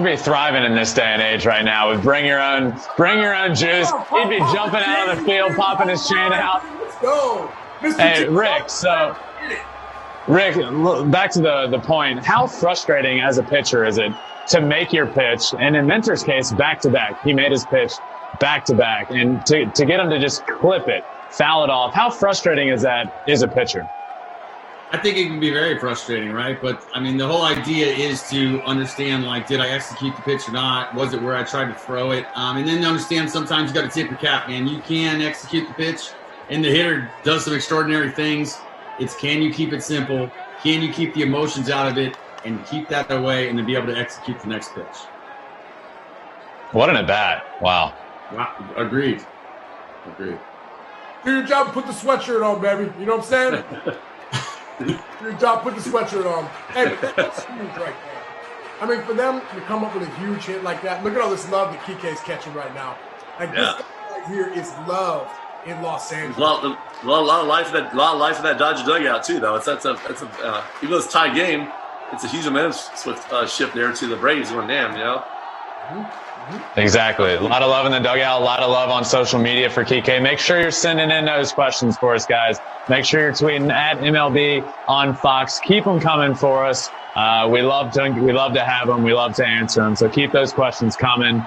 be thriving in this day and age right now with bring your own juice. He'd be jumping out of the field, popping his chain out. Let's go. Hey, Rick, Rick, back to the point. How frustrating as a pitcher is it to make your pitch, and in Minter's case, back-to-back. He made his pitch back-to-back, and to get him to just clip it, foul it off. How frustrating is that as a pitcher? I think it can be very frustrating, right? But, I mean, the whole idea is to understand, like, did I execute the pitch or not? Was it where I tried to throw it? And then understand sometimes you got to tip your cap, man. You can execute the pitch, and the hitter does some extraordinary things. It's can you keep it simple? Can you keep the emotions out of it and keep that away and then be able to execute the next pitch? What an at-bat. Wow. Agreed. Do your job and put the sweatshirt on, baby. You know what I'm saying? Do your job, put the sweatshirt on. Hey, but that's huge right there. I mean, for them to come up with a huge hit like that, look at all this love that Kike's catching right now. Like, this guy right here is loved in Los Angeles. A lot of life in that Dodger dugout too, though. Even though it's a tie game, it's a huge momentum shift there to the Braves going damn, you know. Exactly. A lot of love in the dugout, a lot of love on social media for Kike. Make sure you're sending in those questions for us, guys. Make sure you're tweeting at MLB on Fox. Keep them coming for us. We love to have them. We love to answer them. So keep those questions coming.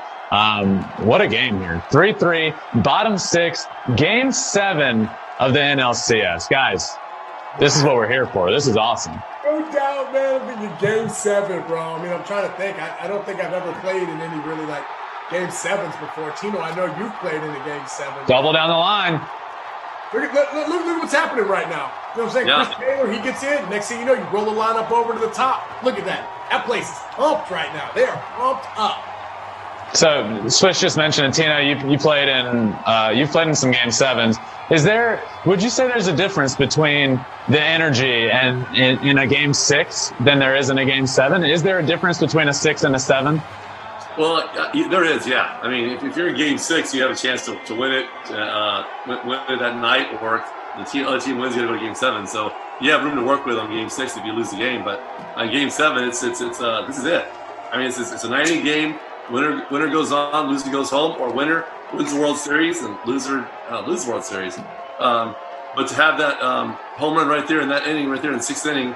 What a game here. 3-3, bottom six, game 7 of the NLCS. Guys, this is what we're here for. This is awesome. No doubt, man. I'm thinking game 7, bro. I mean, I'm trying to think. I don't think I've ever played in any really, like, game 7s before. Tino, I know you've played in a game 7. Double down the line. Look what's happening right now. You know what I'm saying? Yeah. Chris Taylor, he gets in. Next thing you know, you roll the line up over to the top. Look at that. That place is pumped right now. They are pumped up. So Swish just mentioned it, Tino. You played in some game 7s. Would you say there's a difference between the energy and in a game 6 than there is in a game 7? Is there a difference between a 6 and a 7? Well, there is, yeah. I mean, if you're in game 6, you have a chance to win it, win it that night, or the other team wins, you go to game 7. So you have room to work with on game 6 if you lose the game. But on game 7, this is it. I mean, it's a 9-inning game. Winner goes on, loser goes home, or winner wins the World Series and loser loses the World Series. But to have that home run right there in that inning, right there in the 6th inning,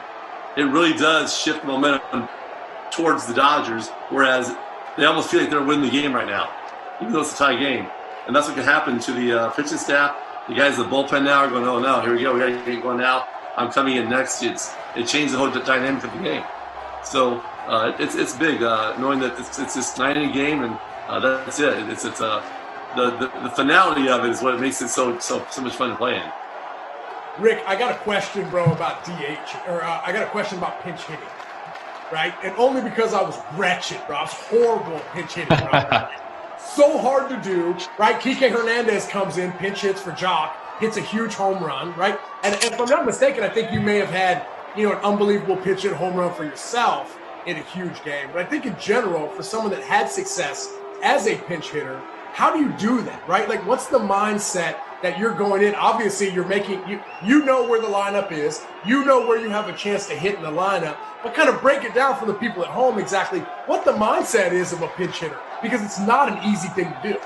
it really does shift the momentum towards the Dodgers, whereas they almost feel like they're winning the game right now, even though it's a tie game. And that's what can happen to the pitching staff. The guys in the bullpen now are going, oh, no, here we go. We got to get going now. I'm coming in next. It changed the whole dynamic of the game. So it's big knowing that it's this 9-inning game, and that's it. The finality of it is what makes it so much fun to play in. Rick, I got a question, bro, about DH, or I got a question about pinch hitting, right? And only because I was wretched, bro. I was horrible at pinch hitting, bro. So hard to do, right? Kike Hernandez comes in, pinch hits for Jock, hits a huge home run, right? And if I'm not mistaken, I think you may have had, an unbelievable pitch hit home run for yourself in a huge game. But I think in general, for someone that had success as a pinch hitter, how do you do that, right? Like, what's the mindset that you're going in? Obviously, you're making, you know where the lineup is. You know where you have a chance to hit in the lineup. But kind of break it down for the people at home exactly what the mindset is of a pinch hitter, because it's not an easy thing to do.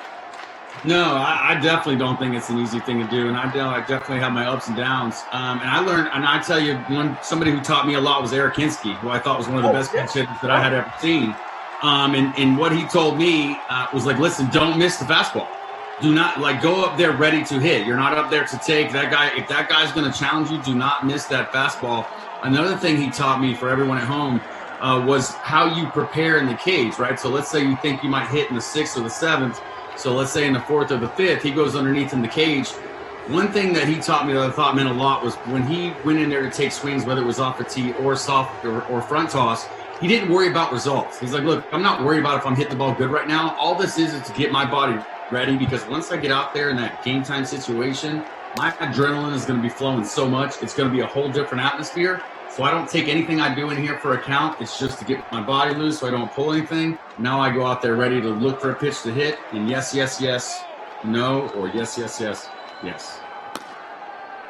No, I definitely don't think it's an easy thing to do, and I definitely have my ups and downs. And I learned, and I tell you, somebody who taught me a lot was Eric Hinsky, who I thought was one of the best pinch hitters that I had ever seen. And what he told me was like, listen, don't miss the fastball. Do not, like, go up there ready to hit. You're not up there to take that guy. If that guy's going to challenge you, do not miss that fastball. Another thing he taught me for everyone at home was how you prepare in the cage, right? So let's say you think you might hit in the 6th or the 7th. So let's say in the 4th or the 5th, he goes underneath in the cage. One thing that he taught me that I thought meant a lot was when he went in there to take swings, whether it was off the tee or soft or front toss, he didn't worry about results. He's like, look, I'm not worried about if I'm hitting the ball good right now. All this is to get my body ready, because once I get out there in that game time situation, my adrenaline is going to be flowing so much. It's going to be a whole different atmosphere. So I don't take anything I do in here for account. It's just to get my body loose so I don't pull anything. Now I go out there ready to look for a pitch to hit, and yes, yes, yes, no, or yes, yes, yes, yes.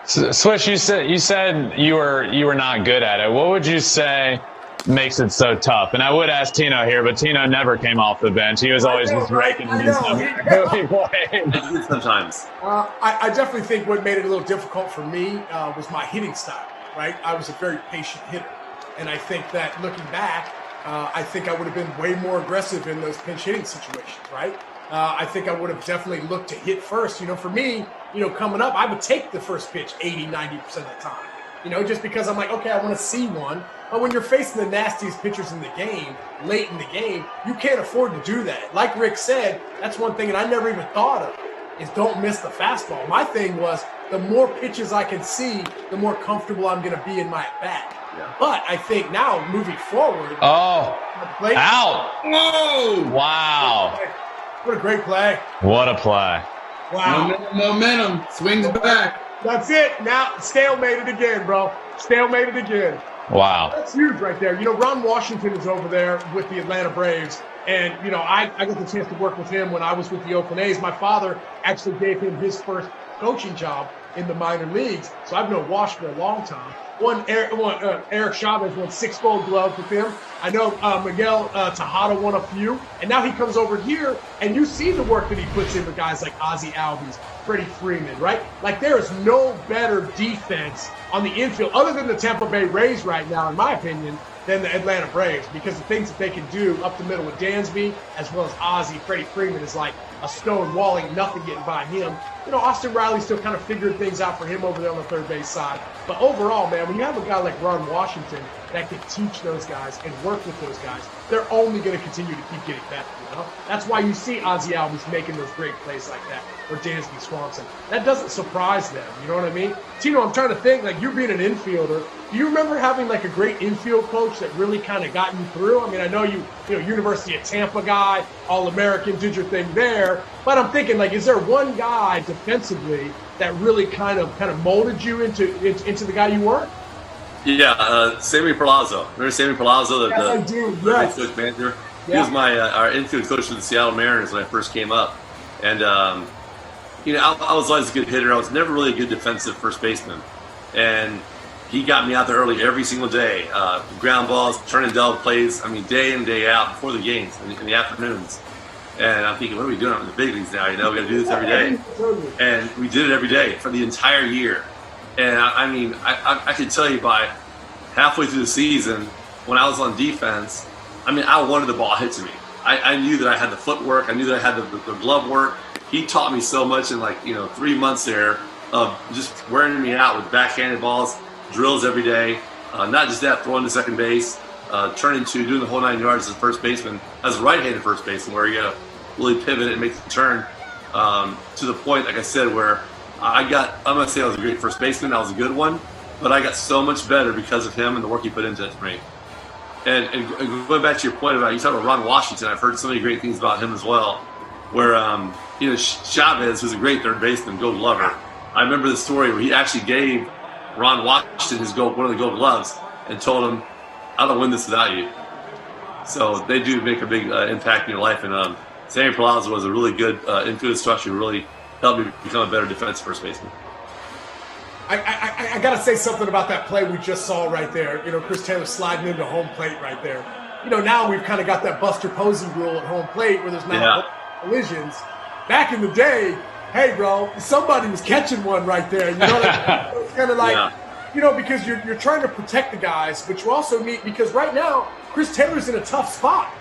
So, Swish, you said you were not good at it. What would you say makes it so tough? And I would ask Tino here, but Tino never came off the bench. He was always just raking who he played. Sometimes. I definitely think what made it a little difficult for me was my hitting style, right? I was a very patient hitter. And I think that looking back, I think I would have been way more aggressive in those pinch hitting situations, right? I think I would have definitely looked to hit first. For me, coming up, I would take the first pitch 80, 90% of the time, just because I'm like, okay, I want to see one. But when you're facing the nastiest pitchers in the game, late in the game, you can't afford to do that. Like Rick said, that's one thing, and I never even thought of, is don't miss the fastball. My thing was, the more pitches I can see, the more comfortable I'm going to be in my at-bat. Yeah. But I think now, moving forward... Oh, out! Whoa! Wow. What a great play. What a play. Wow. Momentum. Swings back. That's it. Now, stalemated again, bro. Stalemated again. Wow. That's huge right there. Ron Washington is over there with the Atlanta Braves. And, I got the chance to work with him when I was with the Oakland A's. My father actually gave him his first coaching job in the minor leagues. So I've known Wash for a long time. Eric Chavez won 6 Gold Gloves with him. I know Miguel Tejada won a few. And now he comes over here, and you see the work that he puts in with guys like Ozzie Albies, Freddie Freeman, right? Like, there is no better defense on the infield, other than the Tampa Bay Rays right now, in my opinion, than the Atlanta Braves, because the things that they can do up the middle with Dansby, as well as Ozzie, Freddie Freeman, is like a stone wall, ain't nothing getting by him. Austin Riley still kind of figured things out for him over there on the third base side. But overall, man, when you have a guy like Ron Washington that can teach those guys and work with those guys, they're only going to continue to keep getting better, That's why you see Ozzie Albies making those great plays like that, or Dansby Swanson. That doesn't surprise them, you know what I mean? Tino, I'm trying to think, like, you being an infielder, do you remember having, like, a great infield coach that really kind of got you through? I mean, I know you University of Tampa guy, All-American, did your thing there, but I'm thinking, like, is there one guy defensively that really kind of molded you into the guy you were? Yeah, Sammy Palazzo. Remember Sammy Palazzo, the coach manager? Yeah. He was our infield coach for the Seattle Mariners when I first came up. And, I was always a good hitter. I was never really a good defensive first baseman. And he got me out there early every single day. Ground balls, turning double plays, day in, day out before the games in the afternoons. And I'm thinking, what are we doing in the big leagues now? We got to do this every day. And we did it every day for the entire year. And I could tell you by halfway through the season, when I was on defense, I wanted the ball hit to me. I knew that I had the footwork. I knew that I had the glove work. He taught me so much in 3 months there of just wearing me out with backhanded balls, drills every day. Not just that, throwing to second base, turning to doing the whole 9 yards as a first baseman, as a right-handed first baseman, where you got to really pivot and make the turn to the point, like I said, where I'm going to say I was a great first baseman. I was a good one, but I got so much better because of him and the work he put into it for me. And going back to your point about, you talk about Ron Washington, I've heard so many great things about him as well, where, Chavez, who's a great third baseman, Gold Glover. I remember the story where he actually gave Ron Washington one of the Gold Gloves and told him, I don't win this without you. So they do make a big impact in your life. And Sammy Palazzo was a really good infield structure, really helped me become a better defensive first baseman. I got to say something about that play we just saw right there. Chris Taylor sliding into home plate right there. Now we've kind of got that Buster Posey rule at home plate where there's not collisions. Back in the day, hey, bro, somebody was catching one right there. It's kind of like, because you're trying to protect the guys, but you also need, because right now, Chris Taylor's in a tough spot.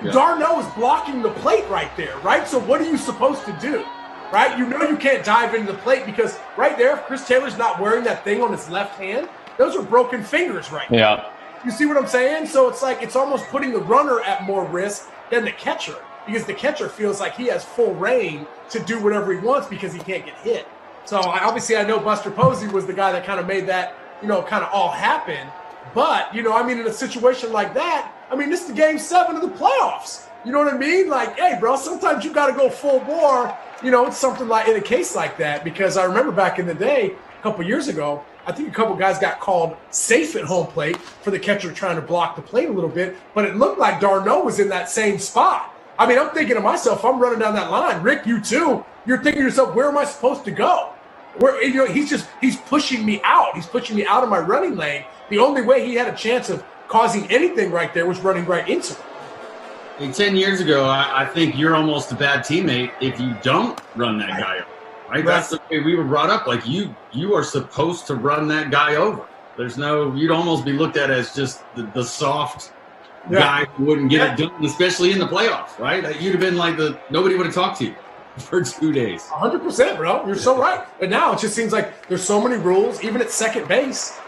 Yeah. Darno is blocking the plate right there, right? So what are you supposed to do? Right? You can't dive into the plate because right there, if Chris Taylor's not wearing that thing on his left hand, those are broken fingers right now. Yeah. You see what I'm saying? So it's like it's almost putting the runner at more risk than the catcher because the catcher feels like he has full reign to do whatever he wants because he can't get hit. So obviously I know Buster Posey was the guy that kind of made that, kind of all happen. But, in a situation like that, this is the game 7 of the playoffs. You know what I mean? Like, hey, bro, sometimes you got to go full bore. It's something like in a case like that because I remember back in the day, a couple years ago, I think a couple guys got called safe at home plate for the catcher trying to block the plate a little bit, but it looked like Darno was in that same spot. I'm thinking to myself, I'm running down that line. Rick, you too. You're thinking to yourself, where am I supposed to go? He's pushing me out. He's pushing me out of my running lane. The only way he had a chance of causing anything right there was running right into it. 10 years ago, I think you're almost a bad teammate if you don't run that guy over, right? That's the way we were brought up. Like, you are supposed to run that guy over. You'd almost be looked at as just the soft guy who wouldn't get it done, especially in the playoffs, right? You'd have been like nobody would have talked to you for 2 days. 100%, bro. You're so right. But now it just seems like there's so many rules, even at second base,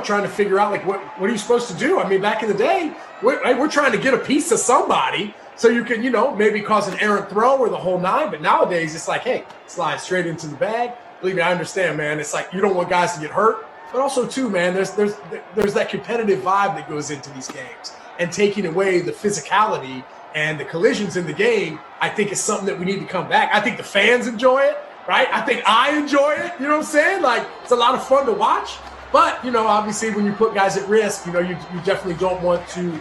trying to figure out, like, what are you supposed to do? Back in the day, we're trying to get a piece of somebody so you can, maybe cause an errant throw or the whole nine. But nowadays, it's like, hey, slide straight into the bag. Believe me, I understand, man. It's like you don't want guys to get hurt. But also, too, man, there's that competitive vibe that goes into these games. And taking away the physicality and the collisions in the game, I think is something that we need to come back. I think the fans enjoy it, right? I think I enjoy it. You know what I'm saying? Like, it's a lot of fun to watch. But, obviously when you put guys at risk, you definitely don't want to,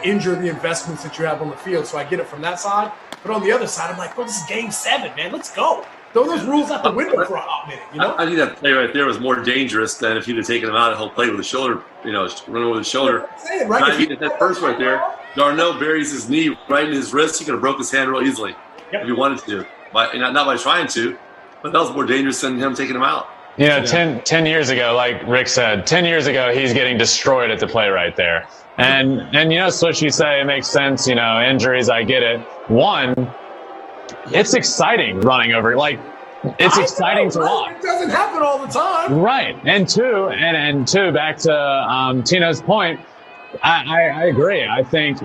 injure the investments that you have on the field. So I get it from that side. But on the other side, I'm like, well, this is game 7, man. Let's go. Throw those rules out the window for a hot minute, I think that play right there was more dangerous than if you'd have taken him out at whole play with the shoulder, running with his shoulder. Saying, right? If he did that first right there, Darno buries his knee right in his wrist. He could have broke his hand real easily if he wanted to. Not by trying to, but that was more dangerous than him taking him out. 10 years ago, like Rick said, 10 years ago, he's getting destroyed at the play right there. And Swish, you say it makes sense, injuries, I get it. One, it's exciting running over. Like, it's exciting to watch. It doesn't happen all the time. Right. And two, back to Tino's point, I agree. I think,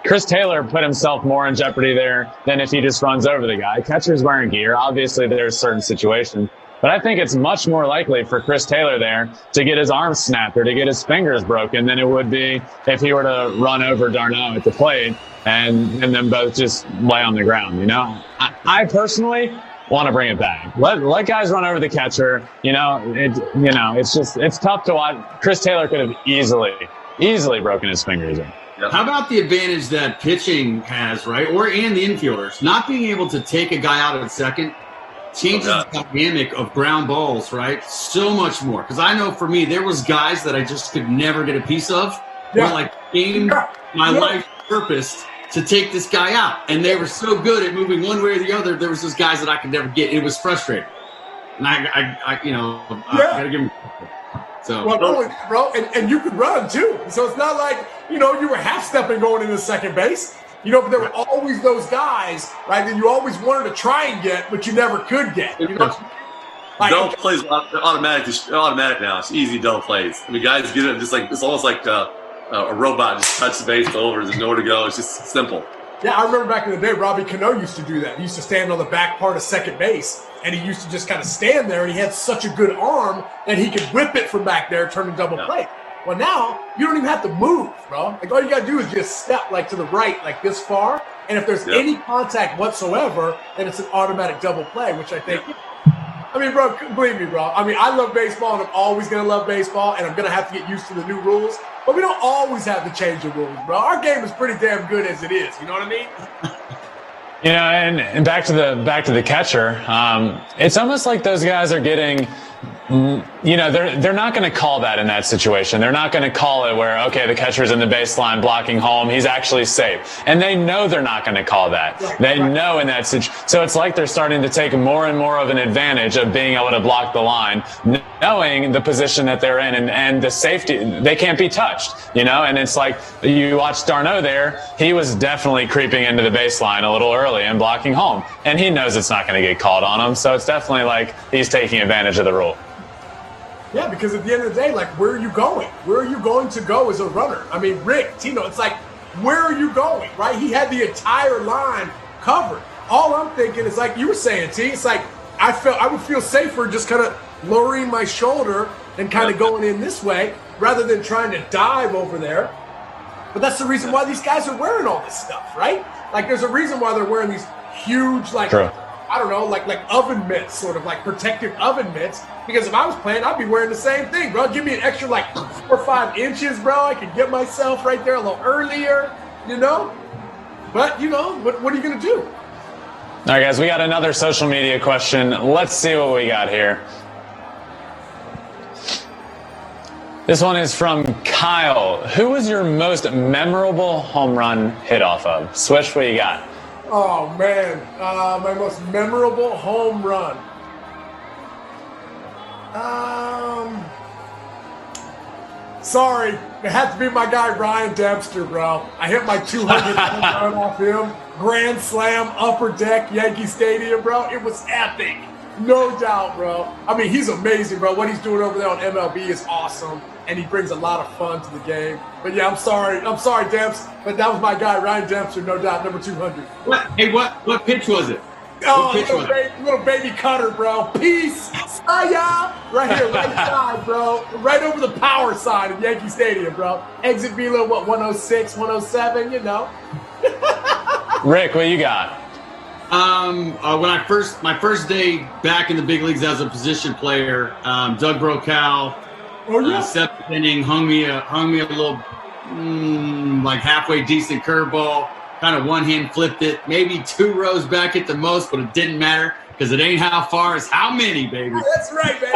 Chris Taylor put himself more in jeopardy there than if he just runs over the guy. Catcher's wearing gear. Obviously, there's certain situations. But I think it's much more likely for Chris Taylor there to get his arm snapped or to get his fingers broken than it would be if he were to run over Darno at the plate and then both just lay on the ground. I personally want to bring it back. Let guys run over the catcher. It's tough to watch. Chris Taylor could have easily broken his fingers in. How about the advantage that pitching has, right? And the infielders not being able to take a guy out at second changes the dynamic of ground balls, right? So much more. Because I know for me, there was guys that I just could never get a piece of. Where my life purpose to take this guy out. And they were so good at moving one way or the other. There was those guys that I could never get. It was frustrating. And I got to give him. So, bro, and you could run too. So it's not like, you were half stepping going into second base. But there were always those guys, right, that you always wanted to try and get, but you never could get. Double plays automatic now. It's easy double plays. Guys get it just like it's almost like a robot just touch the base over. There's nowhere to go. It's just simple. Yeah, I remember back in the day, Robbie Cano used to do that. He used to stand on the back part of second base, and he used to just kind of stand there, and he had such a good arm that he could whip it from back there, turn a double play. Well, now you don't even have to move, bro. Like, all you got to do is just step to the right, like this far. And if there's any contact whatsoever, then it's an automatic double play, which I think, bro, believe me, bro. I love baseball and I'm always going to love baseball and I'm going to have to get used to the new rules. But we don't always have to change the rules, bro. Our game is pretty damn good as it is. You know what I mean? You know, and back to the catcher. It's almost like those guys are getting, you know, they're not going to call that in that situation. They're not going to call it where, okay, the catcher's in the baseline blocking home, he's actually safe, and they know they're not going to call that. Right, they right. know in that situation. So it's like they're starting to take more and more of an advantage of being able to block the line, knowing the position that they're in and the safety. They can't be touched, you know. And it's like you watch Darno there. He was definitely creeping into the baseline a little early and blocking home, and he knows it's not going to get called on him. So it's definitely like he's taking advantage of the rule. Yeah, because at the end of the day, like, where are you going? Where are you going to go as a runner? I mean, Rick, Tino, it's like, where are you going, right? He had the entire line covered. All I'm thinking is, like you were saying, T, it's like I would feel safer just kind of lowering my shoulder and kind of going in this way rather than trying to dive over there. But that's the reason why these guys are wearing all this stuff, right? Like, there's a reason why they're wearing these huge, like, True. I don't know, like oven mitts, sort of like protective oven mitts. Because if I was playing, I'd be wearing the same thing, bro. Give me an extra like 4 or 5 inches, bro. I could get myself right there a little earlier, you know. But you know, what are you gonna do? All right, guys, we got another social media question. Let's see what we got here. This one is from Kyle. Who was your most memorable home run hit off of? Swish, what you got? Oh man, my most memorable home run. Sorry, it had to be my guy Ryan Dempster, bro. I hit my 200 run off him. Grand slam, upper deck, Yankee Stadium, bro. It was epic, no doubt, bro. I mean, he's amazing, bro. What he's doing over there on MLB is awesome, and he brings a lot of fun to the game. But yeah, I'm sorry, Demps, but that was my guy Ryan Dempster, no doubt, number 200. What pitch was it? Oh, little baby cutter, bro. Peace. Saya. Right here, right side, bro. Right over the power side of Yankee Stadium, bro. Exit velo, 106, 107, you know. Rick, what you got? When my first day back in the big leagues as a position player, Doug Brokaw, seventh inning, hung me a little, like halfway decent curveball. Kind of one hand flipped it, maybe 2 rows back at the most, but it didn't matter because it ain't how far, it's how many, baby. That's right, man.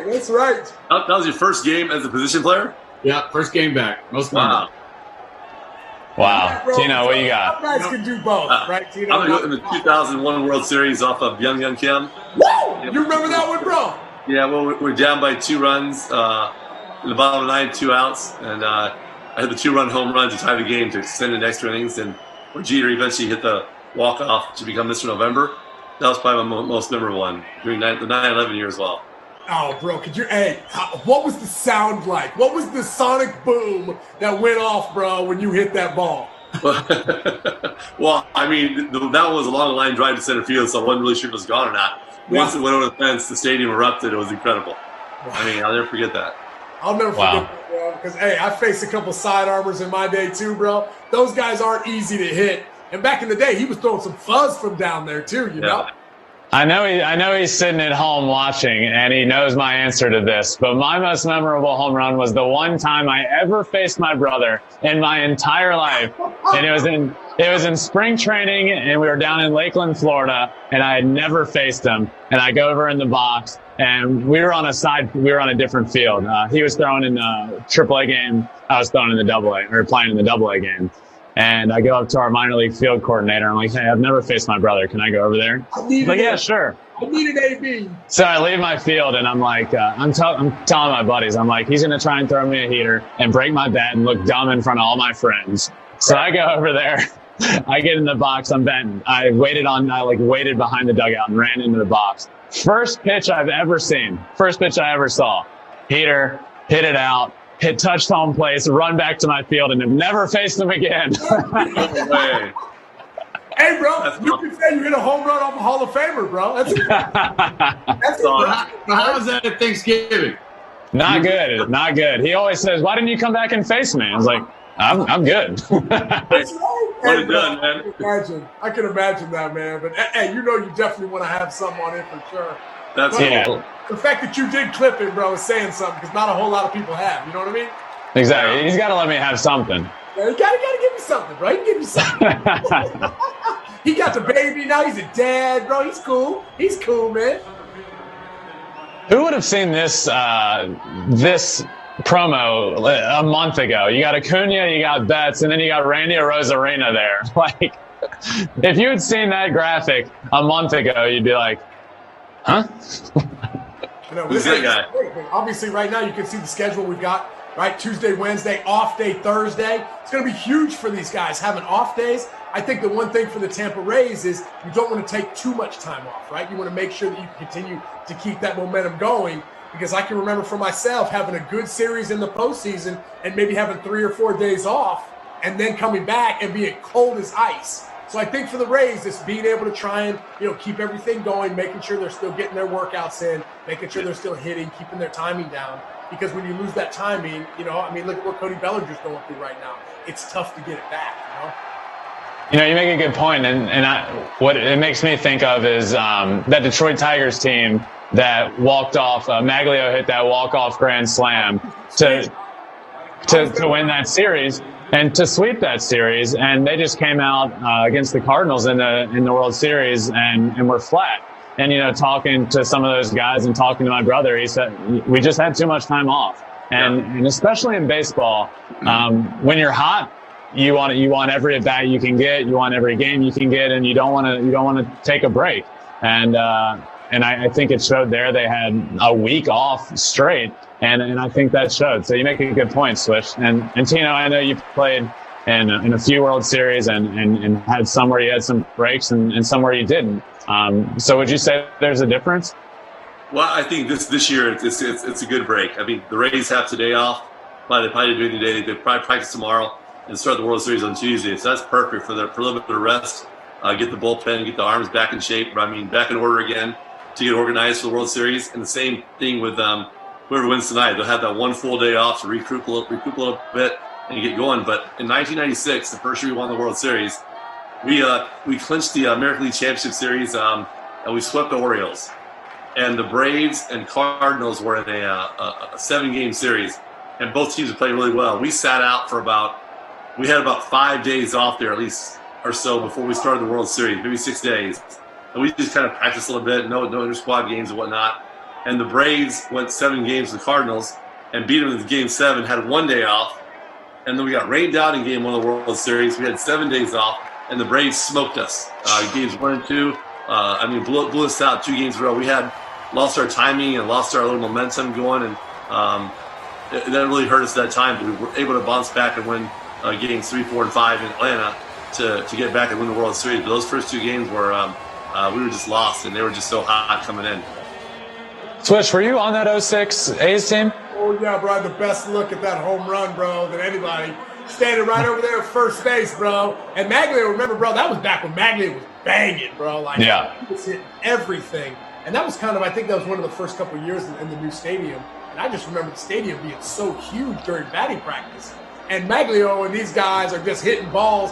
That's right. That was your first game as a position player? Yeah, first game back. Most Wow. Wow. Bro, Tino, what you got? Guys can do both, right, Tino? I'm going to go in the 2001 World Series off of Young Kim. Woo! You remember that one, bro? Yeah, well, we're down by 2 runs in the bottom of the 9, 2 outs, and I had the 2-run home run to tie the game to extend into extra innings, and where Jeter eventually hit the walk-off to become Mr. November. That was probably my most memorable one during the 9/11 year as well. Oh, bro, what was the sound like? What was the sonic boom that went off, bro, when you hit that ball? Well, I mean, that was a long line drive to center field, so I wasn't really sure if it was gone or not. Once it went over the fence, the stadium erupted. It was incredible. Wow. I mean, I'll never forget that. I'll never forget that, bro, because, hey, I faced a couple side armors in my day too, bro. Those guys aren't easy to hit. And back in the day, he was throwing some fuzz from down there too, you know? I know he's sitting at home watching, and he knows my answer to this, but my most memorable home run was the one time I ever faced my brother in my entire life. And it was in spring training, and we were down in Lakeland, Florida, and I had never faced him. And I go over in the box, and we were on a different field. He was throwing in the AAA game. I was throwing in the AA. We were playing in the AA game. And I go up to our minor league field coordinator. I'm like, hey, I've never faced my brother. Can I go over there? He's like, yeah, sure. I need an AB. So I leave my field, and I'm like, I'm telling my buddies, I'm like, he's going to try and throw me a heater and break my bat and look dumb in front of all my friends. So I go over there. I get in the box. I'm batting. I waited behind the dugout and ran into the box. First pitch I ever saw. Heater, hit it out. Hit touched home place, run back to my field, and have never faced him again. No way. Hey, bro, you can say you hit a home run off a Hall of Famer, bro. That's how was that at Thanksgiving? Not good. He always says, "Why didn't you come back and face me?" I was like, "I'm good." That's right. What done, man. I can imagine that, man. But hey, you know, you definitely want to have something on it for sure. That's cool. The fact that you did clip it, bro, is saying something because not a whole lot of people have. You know what I mean? Exactly. He's got to let me have something. Yeah, you gotta give me something, bro. You give me something. He got the baby now. He's a dad, bro. He's cool. He's cool, man. Who would have seen this this promo a month ago? You got Acuna, you got Betts, and then you got Randy Arozarena there. Like, if you had seen that graphic a month ago, you'd be like, huh? Who's that guy? Obviously, right now you can see the schedule we've got. Right, Tuesday, Wednesday, off day Thursday. It's going to be huge for these guys having off days. I think the one thing for the Tampa Rays is you don't want to take too much time off, right? You want to make sure that you continue to keep that momentum going, because I can remember for myself having a good series in the postseason and maybe having 3 or 4 days off and then coming back and being cold as ice. So I think for the Rays, it's being able to try and, keep everything going, making sure they're still getting their workouts in, making sure they're still hitting, keeping their timing down. Because when you lose that timing, look at what Cody Bellinger's going through right now. It's tough to get it back, You make a good point, what it makes me think of is that Detroit Tigers team that walked off. Maglio hit that walk-off grand slam to win that series and to sweep that series, and they just came out against the Cardinals in the World Series and were flat. And, talking to some of those guys and talking to my brother, he said, we just had too much time off. And especially in baseball, when you're hot, you want every at bat you can get, you want every game you can get, and you don't want to take a break. And I think it showed there. They had a week off straight, and I think that showed. So you make a good point, Swish. And Tino, I know you played in a few World Series and had some where you had some breaks and some where you didn't. So would you say there's a difference? Well, I think this year it's a good break. I mean, the Rays have today off. They probably do it today. They probably practice tomorrow and start the World Series on Tuesday. So that's perfect for a little bit of rest, get the bullpen, get the arms back in shape. Back in order again to get organized for the World Series. And the same thing with whoever wins tonight. They'll have that one full day off to recoup a little bit and get going. But in 1996, the first year we won the World Series, we clinched the American League Championship Series and we swept the Orioles. And the Braves and Cardinals were in a 7-game series, and both teams were playing really well. We sat out for we had about 5 days off there at least or so before we started the World Series, maybe 6 days. And we just kind of practiced a little bit, no inter-squad games and whatnot. And the Braves went 7 games to the Cardinals and beat them in Game 7, had 1 day off. And then we got rained out in Game 1 of the World Series. We had 7 days off, and the Braves smoked us. Games 1 and 2. Blew us out 2 games in a row. We had lost our timing and lost our little momentum going, and that really hurt us at that time. But we were able to bounce back and win games 3, 4, and 5 in Atlanta to get back and win the World Series. But those first 2 games were we were just lost, and they were just so hot coming in. Swish, were you on that 06 A's team? Oh, yeah, bro. I had the best look at that home run, bro, than anybody. Standing right over there at first base, bro. And Maglio, remember, bro, that was back when Maglio was banging, bro. He was hitting everything. And that was I think that was one of the first couple of years in the new stadium. And I just remember the stadium being so huge during batting practice. And Maglio and these guys are just hitting balls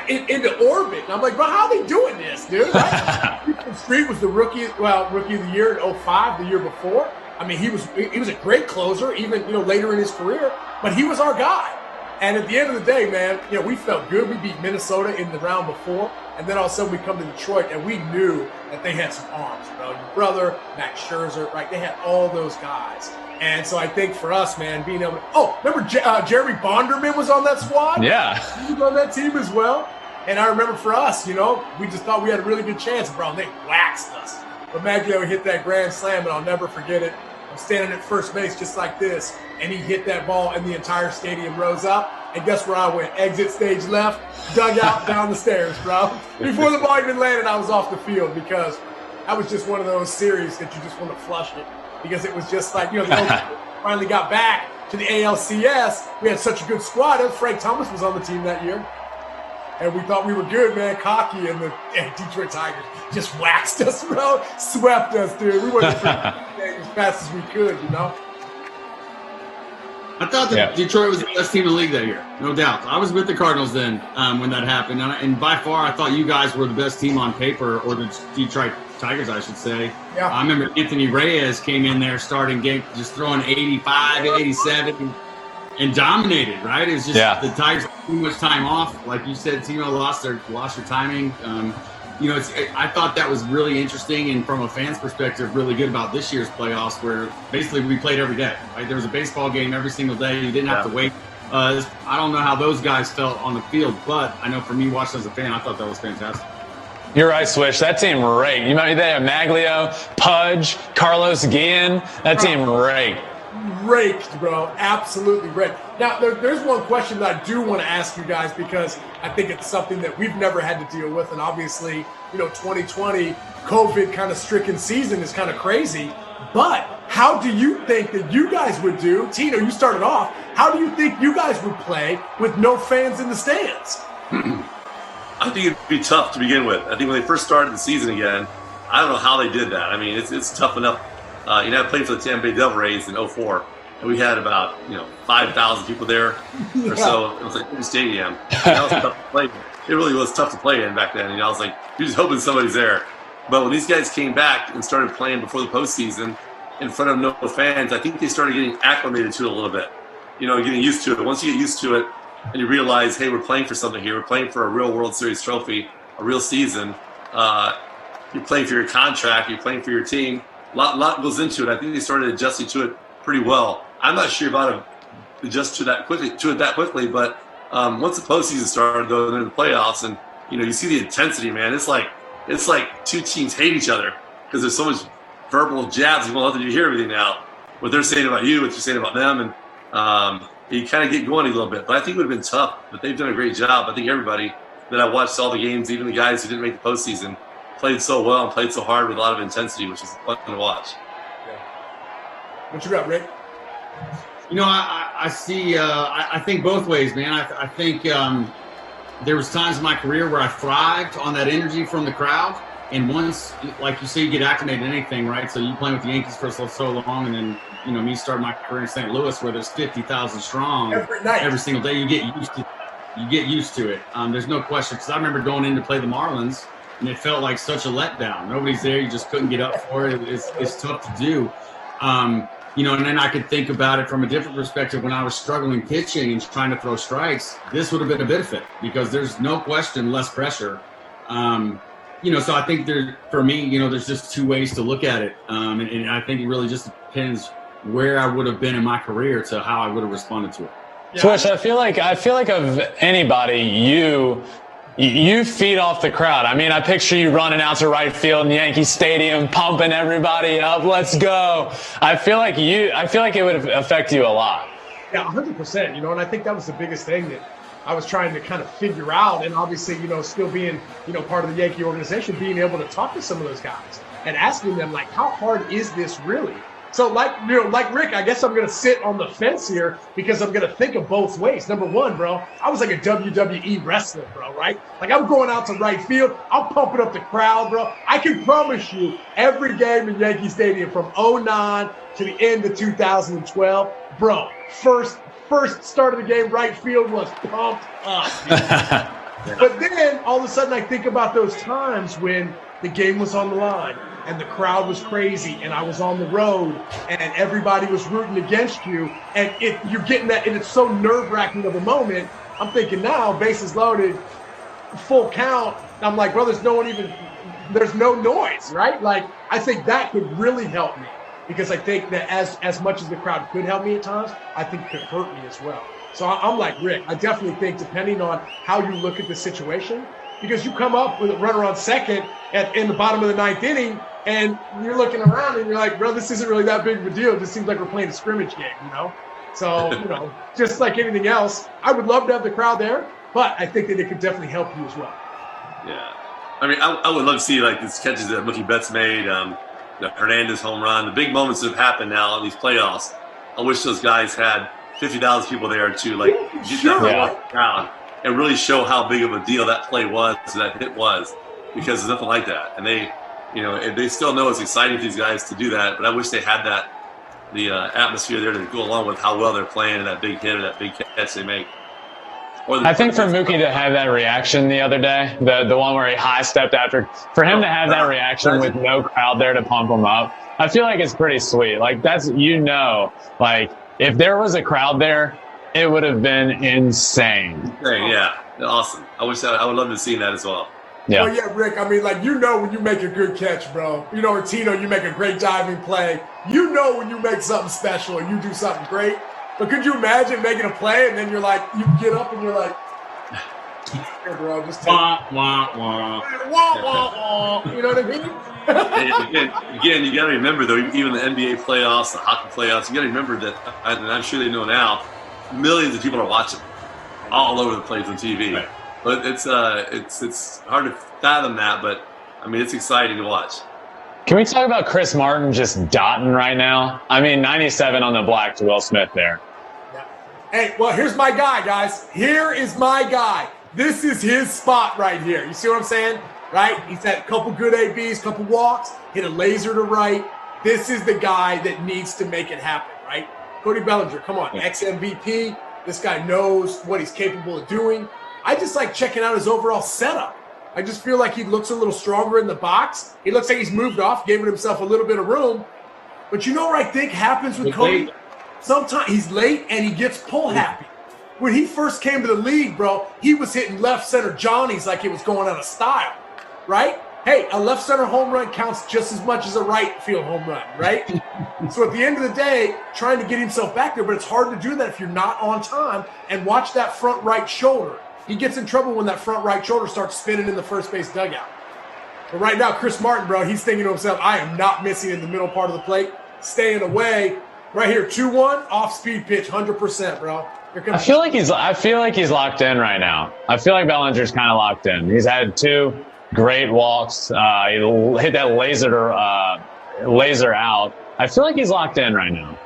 into orbit. And I'm like, bro, how are they doing this, dude? Right? Street was the rookie of the year in 05, the year before. I mean, he was a great closer, even later in his career. But he was our guy. And at the end of the day, man, we felt good. We beat Minnesota in the round before. And then all of a sudden we come to Detroit, and we knew that they had some arms, bro. Your brother, Max Scherzer, right? They had all those guys. And so I think for us, man, being able to – remember Jeremy Bonderman was on that squad? Yeah. He was on that team as well. And I remember for us, we just thought we had a really good chance, bro. And they waxed us. But Maglio hit that grand slam, and I'll never forget it. I'm standing at first base just like this, and he hit that ball, and the entire stadium rose up. And guess where I went? Exit stage left, dug out, down the stairs, bro. Before the ball even landed, I was off the field because that was just one of those series that you just want to flush it. Because it was just like, the finally got back to the ALCS. We had such a good squad. Frank Thomas was on the team that year. And we thought we were good, man. Cocky, and the Detroit Tigers just waxed us, bro. Swept us, dude. We went as fast as we could, I thought that Detroit was the best team in the league that year, no doubt. I was with the Cardinals then when that happened. And by far, I thought you guys were the best team on paper, or the Detroit Tigers, I should say. Yeah. I remember Anthony Reyes came in there starting game, just throwing 85, 87, and dominated, right? It's just the Tigers had too much time off. Like you said, Tino lost your timing. I thought that was really interesting, and from a fan's perspective, really good about this year's playoffs, where basically we played every day. Right? There was a baseball game every single day. You didn't have to wait. I don't know how those guys felt on the field, but I know for me, watching as a fan, I thought that was fantastic. You're right, Swish. That team raked. You remember they had Maglio, Pudge, Carlos Guillen. That team raked. Raked, bro. Absolutely raked. Now, there's one question that I do want to ask you guys, because I think it's something that we've never had to deal with. And obviously, 2020 COVID kind of stricken season is kind of crazy. But how do you think that you guys would do? Tino, you started off. How do you think you guys would play with no fans in the stands? I think it'd be tough to begin with. I think when they first started the season again, I don't know how they did that. I mean, it's tough enough. I played for the Tampa Bay Devil Rays in 2004, and we had about 5,000 people there or so. It was like a stadium. And that was tough to play. It really was tough to play in back then. I was like, you're just hoping somebody's there. But when these guys came back and started playing before the postseason in front of no fans, I think they started getting acclimated to it a little bit. Getting used to it. Once you get used to it, and you realize, hey, we're playing for something here. We're playing for a real World Series trophy, a real season. You're playing for your contract. You're playing for your team. A lot goes into it. I think they started adjusting to it pretty well. I'm not sure about to adjust to it that quickly, but once the postseason started, though, and then the playoffs, and you see the intensity, man. It's like two teams hate each other because there's so much verbal jabs. You won't let you hear everything now. What they're saying about you, what you're saying about them, and you kind of get going a little bit. But I think it would have been tough, but they've done a great job. I think everybody that I watched all the games, even the guys who didn't make the postseason, played so well and played so hard with a lot of intensity, which is fun to watch. Yeah. What you got, Rick? I see. I think both ways, man. I think there was times in my career where I thrived on that energy from the crowd. And once, like you say, you get acclimated to anything, right? So you playing with the Yankees for so long, and then me starting my career in St. Louis where there's 50,000 strong every single day. You get used to it. There's no question, because I remember going in to play the Marlins, and it felt like such a letdown. Nobody's there. You just couldn't get up for it. It's tough to do. And then I could think about it from a different perspective. When I was struggling pitching and trying to throw strikes, this would have been a benefit, because there's no question less pressure. So I think for me, there's just two ways to look at it. And I think it really just depends where I would have been in my career to how I would have responded to it. Yeah. Swish, I feel like of anybody, you feed off the crowd. I mean, I picture you running out to right field in Yankee Stadium, pumping everybody up. Let's go. I feel like it would affect you a lot. Yeah, 100%. And I think that was the biggest thing that I was trying to kind of figure out. And obviously, still being, part of the Yankee organization, being able to talk to some of those guys and asking them, like, how hard is this really? So like Rick, I guess I'm going to sit on the fence here, because I'm going to think of both ways. Number one, bro, I was like a WWE wrestler, bro, right? Like, I'm going out to right field. I'm pumping up the crowd, bro. I can promise you every game in Yankee Stadium from 2009 to the end of 2012, bro, first start of the game, right field was pumped up. But then all of a sudden I think about those times when the game was on the line and the crowd was crazy and I was on the road and everybody was rooting against you, and you're getting that, and it's so nerve-wracking of a moment. I'm thinking now, bases loaded, full count. I'm like, well, there's no noise, right? Like, I think that could really help me, because I think that as much as the crowd could help me at times, I think it could hurt me as well. So I'm like Rick. I definitely think, depending on how you look at the situation, because you come up with a runner on second in the bottom of the ninth inning, and you're looking around and you're like, bro, this isn't really that big of a deal. It just seems like we're playing a scrimmage game, So, just like anything else, I would love to have the crowd there, but I think that it could definitely help you as well. Yeah. I mean, I would love to see, like, these catches that Mookie Betts made, the Hernandez home run, the big moments that have happened now in these playoffs. I wish those guys had 50,000 people there to, like, get that crowd and really show how big of a deal that play was, that hit was, because there's nothing like that. And they still know it's exciting for these guys to do that, but I wish they had the atmosphere there to go along with how well they're playing and that big hit or that big catch they make. I think for Mookie to have that reaction the other day, the one where he high stepped after, for him to have that reaction with no crowd there to pump him up, I feel like it's pretty sweet. Like, that's, like, if there was a crowd there, it would have been insane. Yeah, awesome. I would love to see that as well. Yeah. Well, yeah, Rick, I mean, like, you know when you make a good catch, bro. You know, or Tino, you make a great diving play. You know when you make something special and you do something great. But could you imagine making a play and then you're like, you get up and you're like, here, bro, just take wah, wah, wah. Wah, wah, wah. You know what I mean? Again, you got to remember, though, even the NBA playoffs, the hockey playoffs, you got to remember that, and I'm sure they know now, millions of people are watching all over the place on TV. Right. But it's hard to fathom that, but, I mean, it's exciting to watch. Can we talk about Chris Martin just dotting right now? I mean, 97 on the black to Will Smith there. Yeah. Hey, well, here's my guy, guys. Here is my guy. This is his spot right here. You see what I'm saying? Right? He's had a couple good ABs, couple walks, hit a laser to right. This is the guy that needs to make it happen, right? Cody Bellinger, come on, ex-MVP. This guy knows what he's capable of doing. I just like checking out his overall setup. I just feel like he looks a little stronger in the box. He looks like he's moved off, giving himself a little bit of room. But you know what I think happens with Cody? Sometimes he's late and he gets pull happy. When he first came to the league, bro, he was hitting left center Johnnies like it was going out of style, right? Hey, a left center home run counts just as much as a right field home run, right? So at the end of the day, trying to get himself back there, but it's hard to do that if you're not on time. And watch that front right shoulder. He gets in trouble when that front right shoulder starts spinning in the first base dugout. But right now, Chris Martin, bro, he's thinking to himself, I am not missing in the middle part of the plate, staying away. Right here, 2-1, off-speed pitch, 100%, bro. I feel like he's locked in right now. I feel like Bellinger's kind of locked in. He's had 2 great walks. He hit that laser out. I feel like he's locked in right now.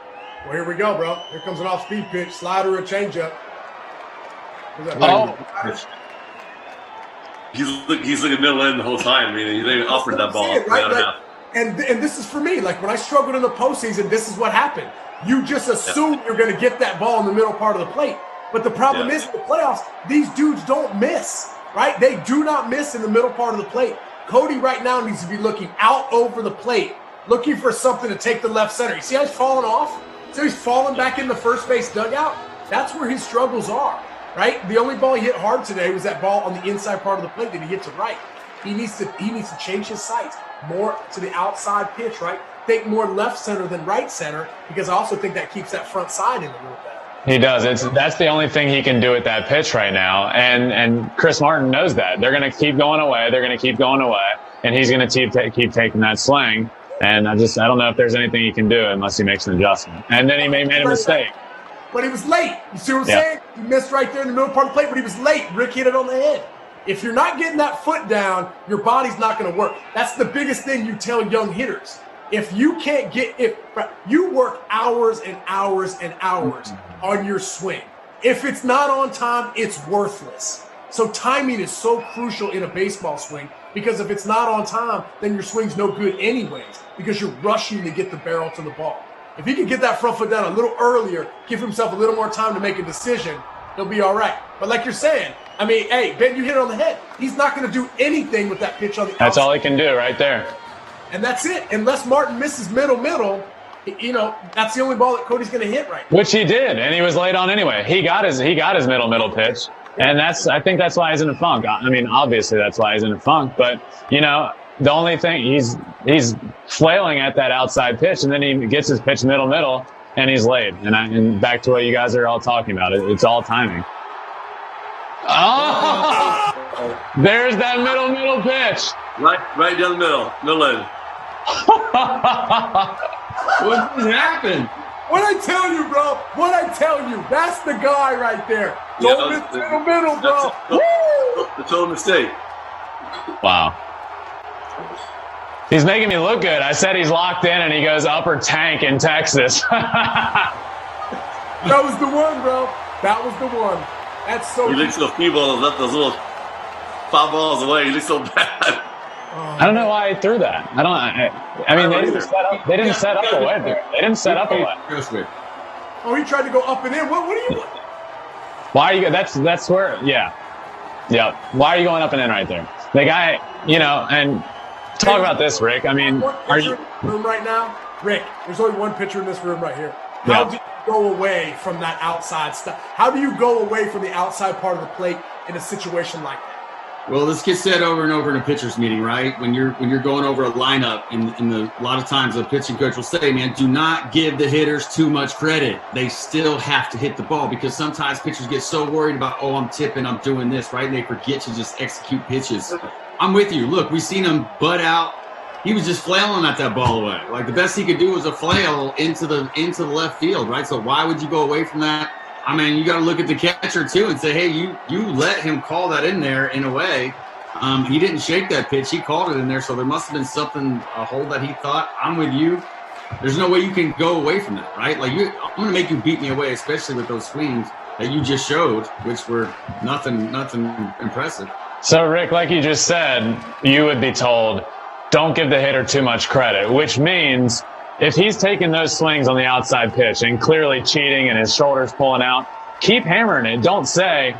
Well, here we go, bro. Here comes an off-speed pitch, slider or changeup. Oh. He's looking middle end the whole time. I mean, they offered that ball. Right? And this is for me. Like when I struggled in the postseason, this is what happened. You just assume you're going to get that ball in the middle part of the plate. But the problem is in the playoffs, these dudes don't miss, right? They do not miss in the middle part of the plate. Cody right now needs to be looking out over the plate, looking for something to take the left center. You see how he's falling off? So he's falling back in the first base dugout? That's where his struggles are, right? The only ball he hit hard today was that ball on the inside part of the plate that he hit to right. He needs to change his sights more to the outside pitch, right? Think more left center than right center, because I also think that keeps that front side in a little bit. He does. That's the only thing he can do at that pitch right now. And Chris Martin knows that. They're going to keep going away. They're going to keep going away. And he's going to keep taking that swing. And I don't know if there's anything he can do unless he makes an adjustment. And then he made a mistake. But he was late. You see what I'm saying? He missed right there in the middle part of the plate, but he was late. Rick hit it on the head. If you're not getting that foot down, your body's not going to work. That's the biggest thing you tell young hitters. If you can't if you work hours and hours and hours on your swing, if it's not on time, it's worthless. So timing is so crucial in a baseball swing, because if it's not on time, then your swing's no good anyways, because you're rushing to get the barrel to the ball. If he can get that front foot down a little earlier, give himself a little more time to make a decision, he'll be all right. But like you're saying, I mean, hey, Ben, you hit it on the head. He's not going to do anything with that pitch on the outside. That's all he can do right there. And that's it. Unless Martin misses middle, you know, that's the only ball that Cody's going to hit right now. Which he did, and he was late on anyway. He got his middle pitch, and I think that's why he's in a funk. I mean, obviously that's why he's in a funk. But you know, the only thing he's flailing at that outside pitch, and then he gets his pitch middle, and he's late. And back to what you guys are all talking about, it's all timing. Oh, there's that middle pitch. Right down the middle end. What just happened? What I tell you, bro? What I tell you? That's the guy right there. Don't miss middle, bro. The total mistake. Wow. He's making me look good. I said he's locked in, and he goes upper tank in Texas. That was the one, bro. That was the one. That's so. He looks so feeble. Left those little foul balls away. He looks so bad. I don't know why he threw that. I mean, they didn't set up a way there. They didn't set up a way. Oh, he tried to go up and in. What do you want? Why are you? That's where. Yeah. Why are you going up and in right there? The guy, you know, and talk about this, Rick. I mean, are you in the room right now? Rick, there's only one pitcher in this room right here. How do you go away from that outside stuff? How do you go away from the outside part of the plate in a situation like that? Well, this gets said over and over in a pitcher's meeting, right? When you're going over a lineup, a lot of times the pitching coach will say, man, do not give the hitters too much credit. They still have to hit the ball, because sometimes pitchers get so worried about, oh, I'm tipping, I'm doing this, right? And they forget to just execute pitches. I'm with you. Look, we've seen him butt out. He was just flailing at that ball away. Like, the best he could do was a flail into the left field, right? So why would you go away from that? I mean, you got to look at the catcher too and say, hey, you let him call that in there in a way. He didn't shake that pitch. He called it in there, so there must have been something, a hole that he thought. I'm with you. There's no way you can go away from that, right? Like, I'm going to make you beat me away, especially with those swings that you just showed, which were nothing impressive. So, Rick, like you just said, you would be told, don't give the hitter too much credit, which means if he's taking those swings on the outside pitch and clearly cheating and his shoulder's pulling out, keep hammering it. Don't say,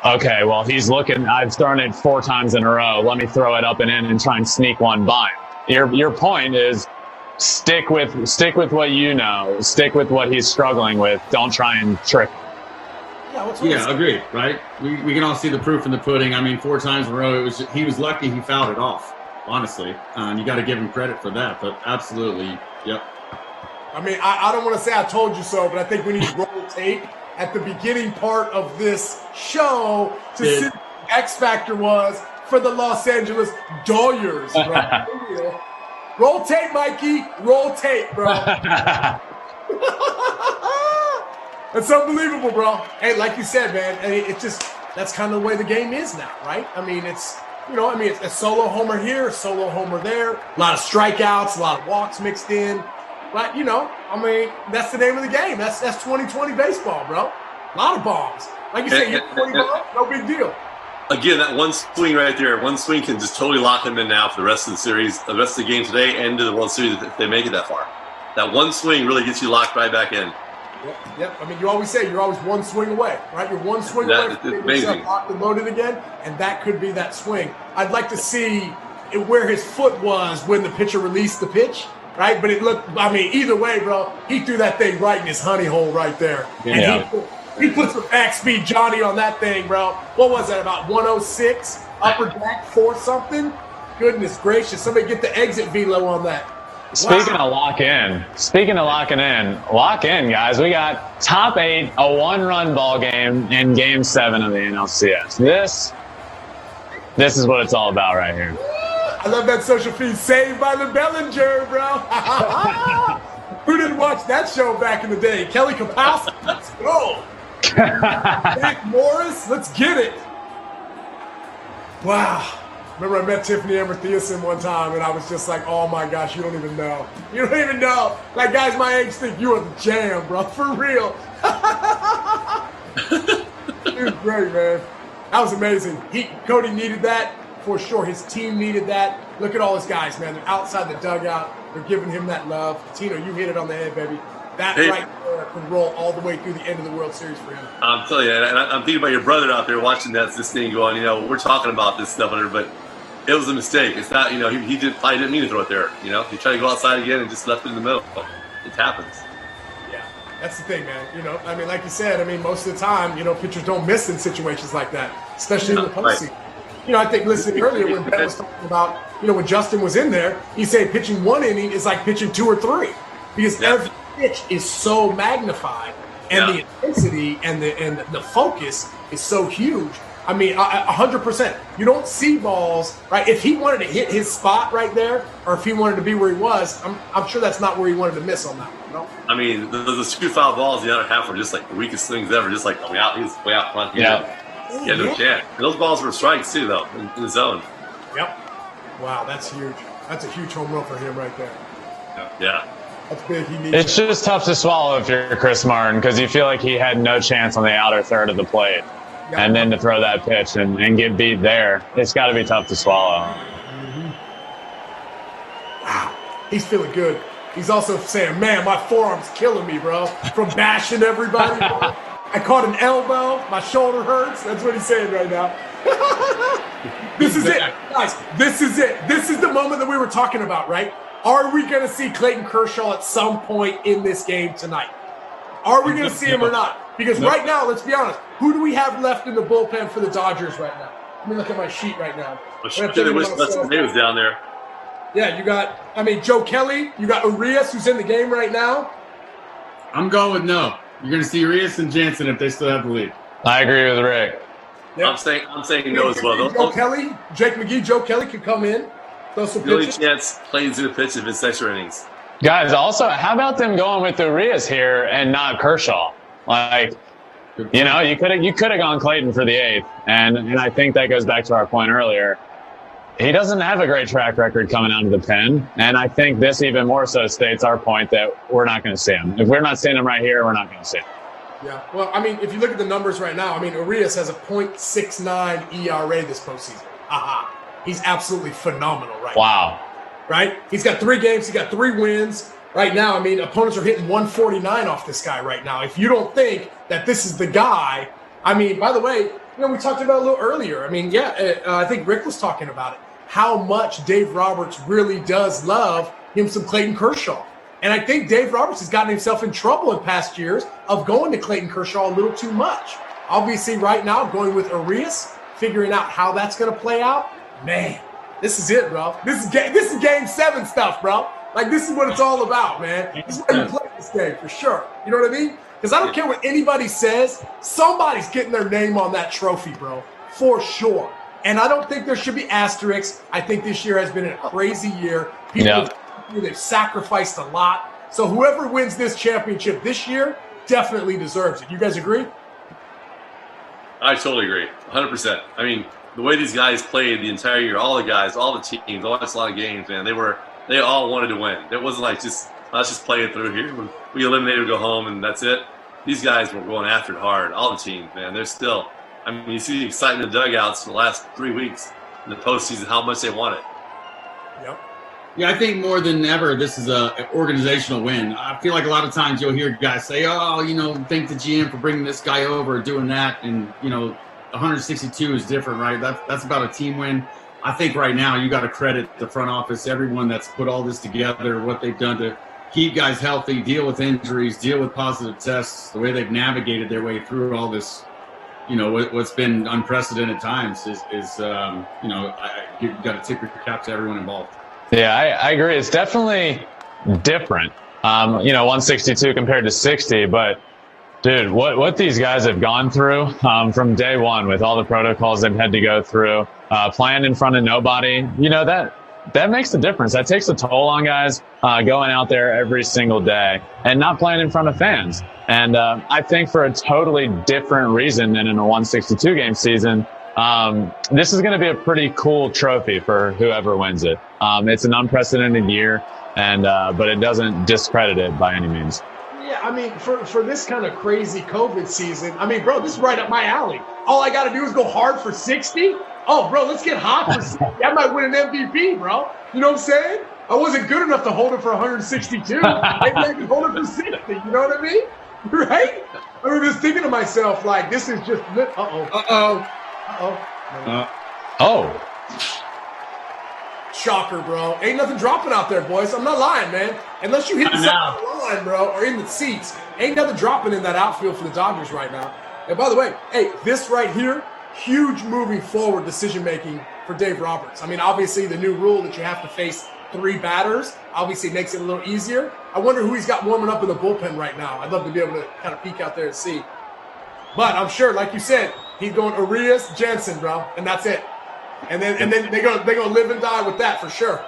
okay, well, he's looking, I've thrown it 4 times in a row. Let me throw it up and in and try and sneak one by him. Your point is stick with what you know. Stick with what he's struggling with. Don't try and trick him. Yeah, agreed, right? We can all see the proof in the pudding. I mean, 4 times in a row, he was lucky he fouled it off, honestly. You got to give him credit for that, but absolutely, yep. I mean, I don't want to say I told you so, but I think we need to roll tape at the beginning part of this show to see what the X Factor was for the Los Angeles Dodgers, bro. Roll tape, Mikey. Roll tape, bro. That's unbelievable, bro. Hey, like you said, man, it's just, that's kind of the way the game is now, right? I mean, it's a solo homer here, a solo homer there, a lot of strikeouts, a lot of walks mixed in. But, that's the name of the game. That's 2020 baseball, bro. A lot of bombs. Like you said, you hit 20 bombs, no big deal. Again, that one swing right there, one swing can just totally lock him in now for the rest of the series, the rest of the game today, and to the World Series if they make it that far. That one swing really gets you locked right back in. Yep. I mean, you always say you're always one swing away, right? You're one swing away from getting yourself locked and loaded again, and that could be that swing. I'd like to see where his foot was when the pitcher released the pitch. Right, but it looked, either way, bro, he threw that thing right in his honey hole right there. Yeah. And he put some back speed Johnny on that thing, bro. What was that, about 106? Upper deck, 4 something? Goodness gracious. Somebody get the exit velo on that. Speaking of locking in, guys. We got top 8, a 1-run ball game in Game 7 of the NLCS. This is what it's all about right here. I love that social feed. Saved by the Bellinger, bro. Who didn't watch that show back in the day? Kelly Kapowski. Let's go. Zach Morris. Let's get it. Wow. Remember I met Tiffany Amber Thiessen one time, and I was just like, oh, my gosh, you don't even know. You don't even know. Like, guys my age think you are the jam, bro. For real. It was great, man. That was amazing. Cody needed that. For sure, his team needed that. Look at all his guys, man. They're outside the dugout. They're giving him that love. Tino, you hit it on the head, baby. That right there could roll all the way through the end of the World Series for him. I'm telling you, and I'm thinking about your brother out there watching this thing going, we're talking about this stuff, but it was a mistake. It's not, he probably didn't mean to throw it there. He tried to go outside again and just left it in the middle. It happens. Yeah, that's the thing, man. Like you said, most of the time, pitchers don't miss in situations like that, especially in the postseason. Right. I think listening earlier when Ben was talking about, when Justin was in there, he said pitching 1 inning is like pitching 2 or 3 because every pitch is so magnified and the intensity and the focus is so huge. 100%. You don't see balls, right? If he wanted to hit his spot right there or if he wanted to be where he was, I'm sure that's not where he wanted to miss on that one, Those 2 foul balls in the other half were just like the weakest things ever, just like he's way out front. Yeah, no chance. And those balls were strikes too, though, in the zone. Yep. Wow, that's huge. That's a huge home run for him right there. Yeah. That's big. It's just tough to swallow if you're Chris Martin because you feel like he had no chance on the outer third of the plate. Yeah. And then to throw that pitch and get beat there, it's got to be tough to swallow. Mm-hmm. Wow. He's feeling good. He's also saying, man, my forearm's killing me, bro, from bashing everybody, bro. I caught an elbow. My shoulder hurts. That's what he's saying right now. This is it. Guys, this is it. This is the moment that we were talking about, right? Are we going to see Clayton Kershaw at some point in this game tonight? Are we going to see him or not? Because right now, let's be honest, who do we have left in the bullpen for the Dodgers right now? Let me look at my sheet right now. I'm sure they wish Dustin May was down there. Yeah, you got, Joe Kelly. You got Urias, who's in the game right now. I'm going with no. You're going to see Urias and Jansen if they still have the lead. I agree with Rick. Yep. I'm saying no as well. Jake McGee, Joe Kelly could come in. Throw some Billy pitches. Chance plays in the pitch of his extra innings. Guys, also, how about them going with Urias here and not Kershaw? Like, you know, you could have gone Clayton for the 8th, and I think that goes back to our point earlier. He doesn't have a great track record coming out of the pen, and I think this even more so states our point that we're not going to see him. If we're not seeing him right here, we're not going to see him. Yeah, well, if you look at the numbers right now, Urias has a .69 ERA this postseason. He's absolutely phenomenal right now. Wow. Right? He's got 3 games. He got 3 wins. Right now, opponents are hitting 149 off this guy right now. If you don't think that this is the guy, by the way, we talked about it a little earlier. I think Rick was talking about it. How much Dave Roberts really does love him some Clayton Kershaw. And I think Dave Roberts has gotten himself in trouble in past years of going to Clayton Kershaw a little too much. Obviously, right now, going with Urias, figuring out how that's going to play out. Man, this is it, bro. This is game 7 stuff, bro. Like, this is what it's all about, man. This is why you play this game, for sure. You know what I mean? Because I don't care what anybody says. Somebody's getting their name on that trophy, bro, for sure. And I don't think there should be asterisks. I think this year has been a crazy year. They've sacrificed a lot. So whoever wins this championship this year definitely deserves it. You guys agree? I totally agree. 100%. The way these guys played the entire year, all the guys, all the teams, I watched a lot of games, man. They all wanted to win. It wasn't like let's just play it through here. When we eliminated, go home, and that's it. These guys were going after it hard. All the teams, man. They're still. You see the excitement in the dugouts for the last 3 weeks in the postseason, how much they want it. Yep. Yeah, I think more than ever, this is an organizational win. I feel like a lot of times you'll hear guys say, thank the GM for bringing this guy over, doing that. And, 162 is different, right? That's about a team win. I think right now you got to credit the front office, everyone that's put all this together, what they've done to keep guys healthy, deal with injuries, deal with positive tests, the way they've navigated their way through all this, what's been unprecedented times is you've got to tip your cap to everyone involved. Yeah, I agree. It's definitely different, 162 compared to 60. But, dude, what these guys have gone through from day one with all the protocols they've had to go through, playing in front of nobody, that makes a difference. That takes a toll on guys going out there every single day and not playing in front of fans. And I think for a totally different reason than in a 162-game season, this is going to be a pretty cool trophy for whoever wins it. It's an unprecedented year, but it doesn't discredit it by any means. Yeah, for this kind of crazy COVID season, bro, this is right up my alley. All I got to do is go hard for 60. Oh, bro, let's get hot for 60. I might win an MVP, bro. You know what I'm saying? I wasn't good enough to hold it for 162. Maybe I can hold it for 60. You know what I mean? Right? Just thinking to myself, like, this is just shocker, bro. Ain't nothing dropping out there, boys. I'm not lying, man. Unless you hit the side of the line, bro, or in the seats, ain't nothing dropping in that outfield for the Dodgers right now. And by the way, this right here, huge moving forward decision-making for Dave Roberts. Obviously, the new rule that you have to face 3 batters obviously makes it a little easier. I wonder who he's got warming up in the bullpen right now. I'd love to be able to kind of peek out there and see. But I'm sure, like you said, he's going Urias, Jansen, bro, and that's it. And then they're gonna live and die with that for sure.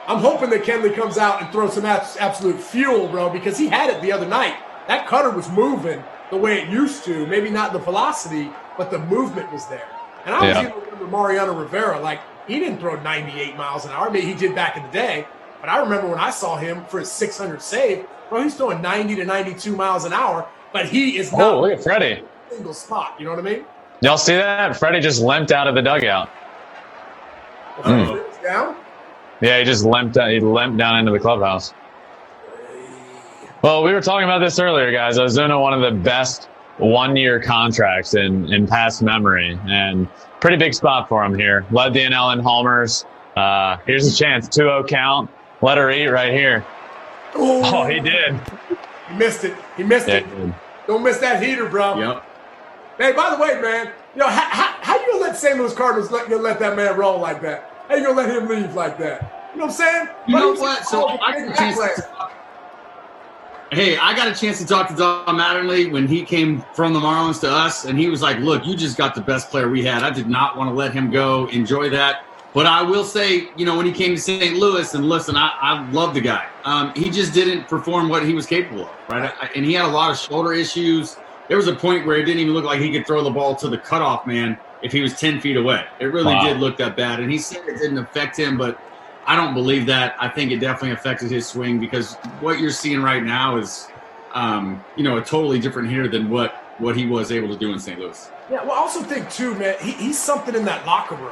I'm hoping that Kenley comes out and throws some absolute fuel, bro, because he had it the other night. That cutter was moving the way it used to. Maybe not the velocity, but the movement was there. And I was even remember Mariano Rivera, like, he didn't throw 98 miles an hour. Maybe he did back in the day. But I remember when I saw him for his 600 save, bro, he's throwing 90 to 92 miles an hour. But he is not look at Freddie. In a single spot. You know what I mean? Y'all see that? Freddie just limped out of the dugout. Down? Yeah, he just limped down into the clubhouse. Well, we were talking about this earlier, guys. Ozuna, one of the best one-year contracts in past memory, and pretty big spot for him here. Led the NL in homers. Here's a chance, 2-0 count. Let her eat right here. Ooh. Oh, he did. He missed it. He missed it. Don't miss that heater, bro. Yep. Hey, by the way, man, how you gonna let that St. Louis Cardinals gonna let that man roll like that? How you gonna let him leave like that? You know what I'm saying? You know what? So I got a chance I got a chance to talk to Don Mattingly when he came from the Marlins to us, and he was like, look, you just got the best player we had. I did not want to let him go. Enjoy that. But I will say, when he came to St. Louis, and listen, I love the guy. He just didn't perform what he was capable of, right? And he had a lot of shoulder issues. There was a point where it didn't even look like he could throw the ball to the cutoff man if he was 10 feet away. It really did look that bad. And he said it didn't affect him, but I don't believe that. I think it definitely affected his swing, because what you're seeing right now is, a totally different hitter than what he was able to do in St. Louis. Yeah, well, I also think, too, man, he's something in that locker room.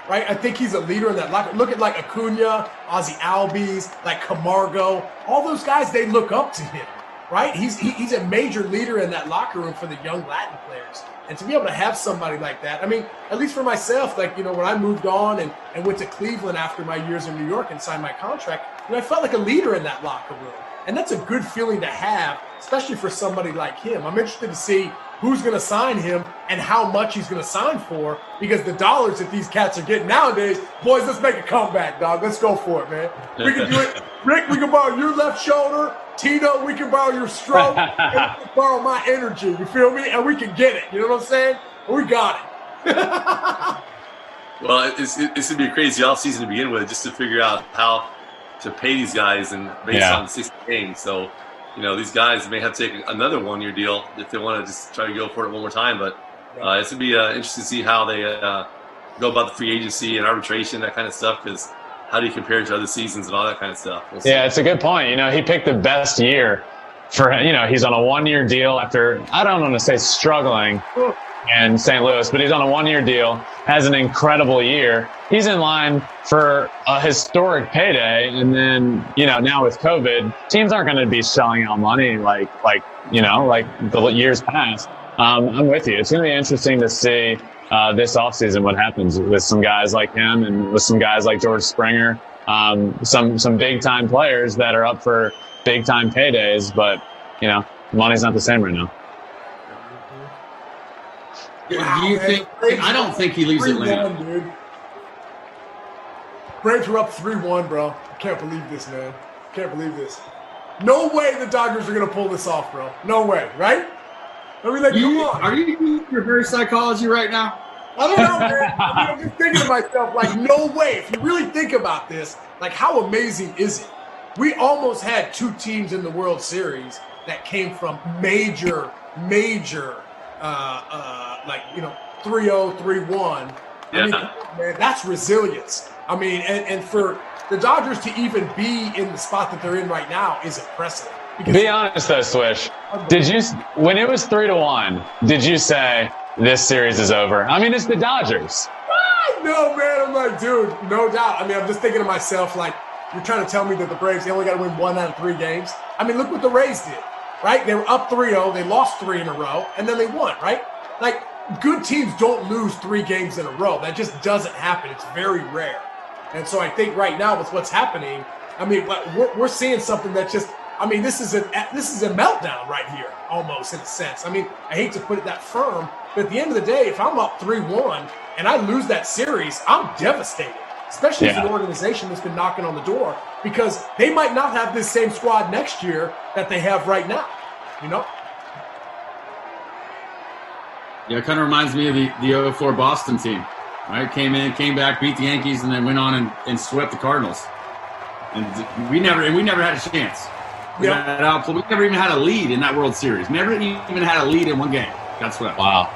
Right, I think he's a leader in that locker. Look at like Acuna, Ozzie Albies, like Camargo. All those guys, they look up to him. Right, he's a major leader in that locker room for the young Latin players. And to be able to have somebody like that, I mean, at least for myself, like, when I moved on and went to Cleveland after my years in New York and signed my contract, I felt like a leader in that locker room. And that's a good feeling to have, especially for somebody like him. I'm interested to see who's going to sign him and how much he's going to sign for, because the dollars that these cats are getting nowadays, boys, let's make a comeback, dog. Let's go for it, man. We can do it. Rick, we can borrow your left shoulder. Tino, we can borrow your stroke. And we can borrow my energy. You feel me? And we can get it. You know what I'm saying? We got it. Well, it's going to be a crazy offseason to begin with, just to figure out how to pay these guys and based on 60 games. So, these guys may have to take another one-year deal if they want to just try to go for it one more time. But it's going to be interesting to see how they go about the free agency and arbitration, that kind of stuff, because how do you compare it to other seasons and all that kind of stuff? Yeah, it's a good point. He picked the best year for, he's on a one-year deal after, I don't want to say struggling in St. Louis, but he's on a one-year deal, has an incredible year. He's in line for a historic payday. And then, now with COVID, teams aren't going to be shelling out money like the years past. I'm with you. It's going to be interesting to see this offseason what happens with some guys like him and with some guys like George Springer, some big-time players that are up for big-time paydays. But, money's not the same right now. Wow, do you think? I don't think he leaves Atlanta. Dude. Braves were up 3-1, bro. I can't believe this, man. Can't believe this. No way the Dodgers are going to pull this off, bro. No way, right? I mean, come on. Are you using reverse psychology right now? I don't know, man. I'm just thinking to myself, no way. If you really think about this, how amazing is it? We almost had two teams in the World Series that came from major 3-0, 3-1. I mean, man, that's resilience. I mean, and for the Dodgers to even be in the spot that they're in right now is impressive. Be honest though, Swish. When it was 3-1, did you say this series is over? I mean, it's the Dodgers. No, man. I'm like, dude, no doubt. I mean, I'm just thinking to myself, you're trying to tell me that the Braves, they only got to win 1 out of 3 games? I mean, look what the Rays did, right? They were up 3-0. They lost 3 in a row, and then they won, right? Good teams don't lose 3 games in a row. That just doesn't happen. It's very rare. And so I think right now with what's happening, I mean, we're seeing something that just, I mean, this is a meltdown right here, almost in a sense. I mean, I hate to put it that firm, but at the end of the day, if I'm up 3-1 and I lose that series, I'm devastated, especially as an organization that's been knocking on the door, because they might not have this same squad next year that they have right now, Yeah, it kind of reminds me of the 04 Boston team, right? Came back, beat the Yankees, and then went on and swept the Cardinals. And we never had a chance. We never even had a lead in that World Series. Never even had a lead in one game. That's what. Wow.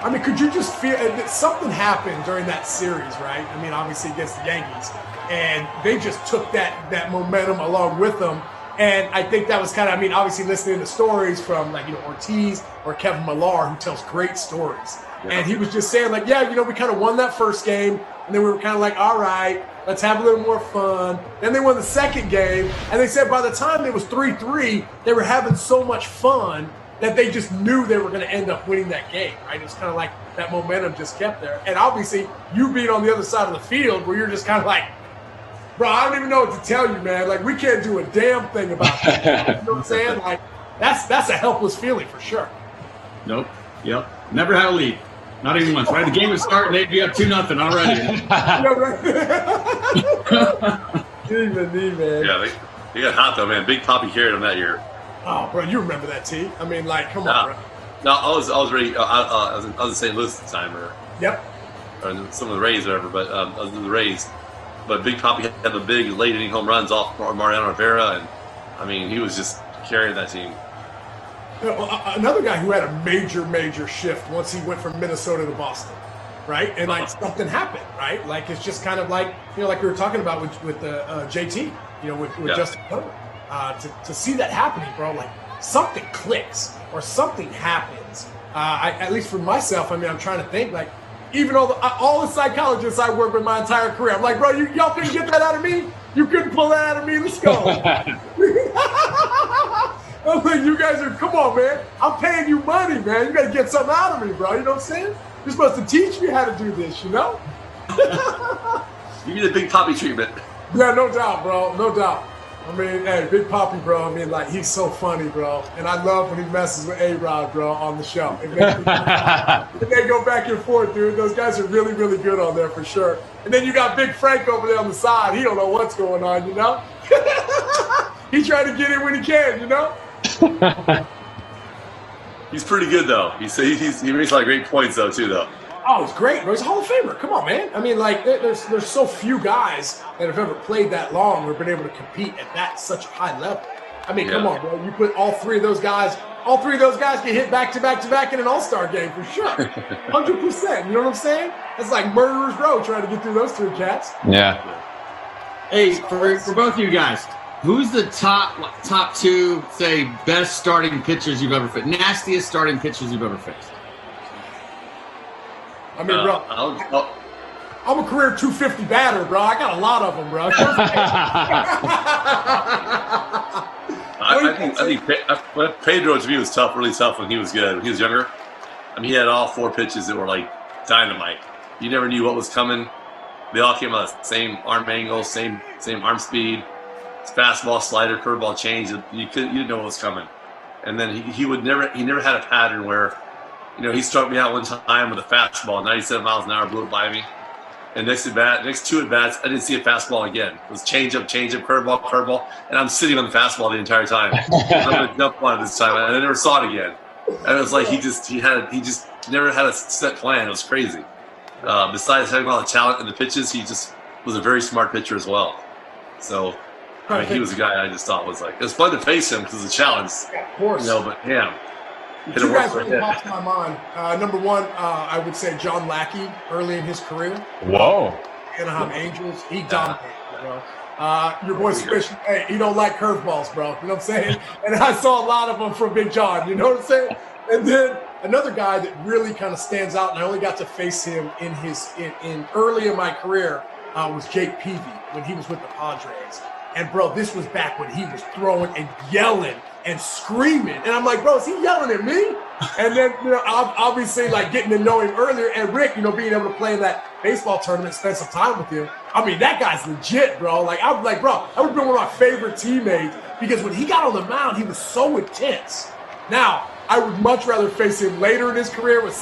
I mean, could you just feel something happened during that series, right? I mean, obviously against the Yankees, and they just took that momentum along with them. And I think that was kind of, I mean, obviously listening to stories from Ortiz or Kevin Millar, who tells great stories. Yeah. And he was just saying we kind of won that first game, and then we were kind of all right, let's have a little more fun. Then they won the second game, and they said by the time it was 3-3, they were having so much fun that they just knew they were going to end up winning that game, right? It was kind of that momentum just kept there. And obviously, you being on the other side of the field where you're just kind of bro, I don't even know what to tell you, man. We can't do a damn thing about that. You know what I'm saying? That's a helpless feeling for sure. Nope. Yep. Never had a lead. Not even once. Right, the game would start and they'd be up 2-0 already. Man. Yeah, they got hot though, man. Big Poppy carried them that year. Oh, bro, you remember that, T? I mean, like, come on, bro. No, I was ready. I was in St. Louis at the time, or some of the Rays, or whatever. But I was in the Rays. But Big Poppy had the big late inning home runs off Mariano Rivera, and I mean, he was just carrying that team. Another guy who had a major shift once he went from Minnesota to Boston, right? And like something happened, right? Like it's just kind of like like we were talking about with JT, with Justin Turner. To see that happening, bro, like something clicks or something happens. At least for myself, I mean, I'm trying to think like. Even all the psychologists I work with my entire career, I'm like, bro, y'all couldn't get that out of me? You couldn't pull that out of me? Let's go. I'm like, you guys are, come on, man. I'm paying you money, man. You got to get something out of me, bro. You know what I'm saying? You're supposed to teach me how to do this, You need a Big Poppy treatment. Yeah, no doubt, bro. No doubt. I mean, hey, Big Poppy, bro. I mean, like, he's so funny, bro. And I love when he messes with A-Rod, bro, on the show. And they go back and forth, dude. Those guys are really, really good on there for sure. And then you got Big Frank over there on the side. He don't know what's going on, He's trying to get in when he can, He's pretty good, though. He makes a lot of great points, though, too, though. Oh, he's great, bro. He's a Hall of Famer. Come on, man. I mean, like, there's so few guys that have ever played that long or been able to compete at such a high level. I mean, come on, bro. You put all three of those guys get hit back to back in an all-star game for sure. 100%. You know what I'm saying? That's like murderer's row trying to get through those three cats. Yeah. Hey, for both of you guys, who's the top two, say, best starting pitchers you've ever faced? Nastiest starting pitchers you've ever faced? I mean, bro, I'm a career 250 batter, bro. I got a lot of them, bro. I think Pedro to me was tough, really tough when he was good. When he was younger, I mean, he had all four pitches that were like dynamite. You never knew what was coming. They all came out the same arm angle, same arm speed, fastball, slider, curveball, change. You didn't know what was coming. And then he never had a pattern where. He struck me out one time with a fastball, 97 miles an hour, blew it by me. And next two at bats, I didn't see a fastball again. It was change up, curveball, and I'm sitting on the fastball the entire time. I'm going to jump on it this time, and I never saw it again. And it was like he just never had a set plan. It was crazy. Besides having all the talent and the pitches, he just was a very smart pitcher as well. So, I mean, he was a guy I just thought was like, it was fun to face him because it was a challenge. Yeah, of course. But damn. Two guys really popped to my mind. Number one, I would say John Lackey early in his career. Whoa. Anaheim Angels. He dominated, bro. Your boy Swisher, hey, he don't like curveballs, bro. You know what I'm saying? And I saw a lot of them from Big John. You know what I'm saying? And then another guy that really kind of stands out, and I only got to face him in early in my career, was Jake Peavy when he was with the Padres. And, bro, this was back when he was throwing and yelling and screaming. And I'm like, bro, is he yelling at me? And then, obviously, like, getting to know him earlier. And Rick, being able to play in that baseball tournament, spend some time with him. I mean, that guy's legit, bro. Like, I was like, bro, that would have been one of my favorite teammates because when he got on the mound, he was so intense. Now, I would much rather face him later in his career with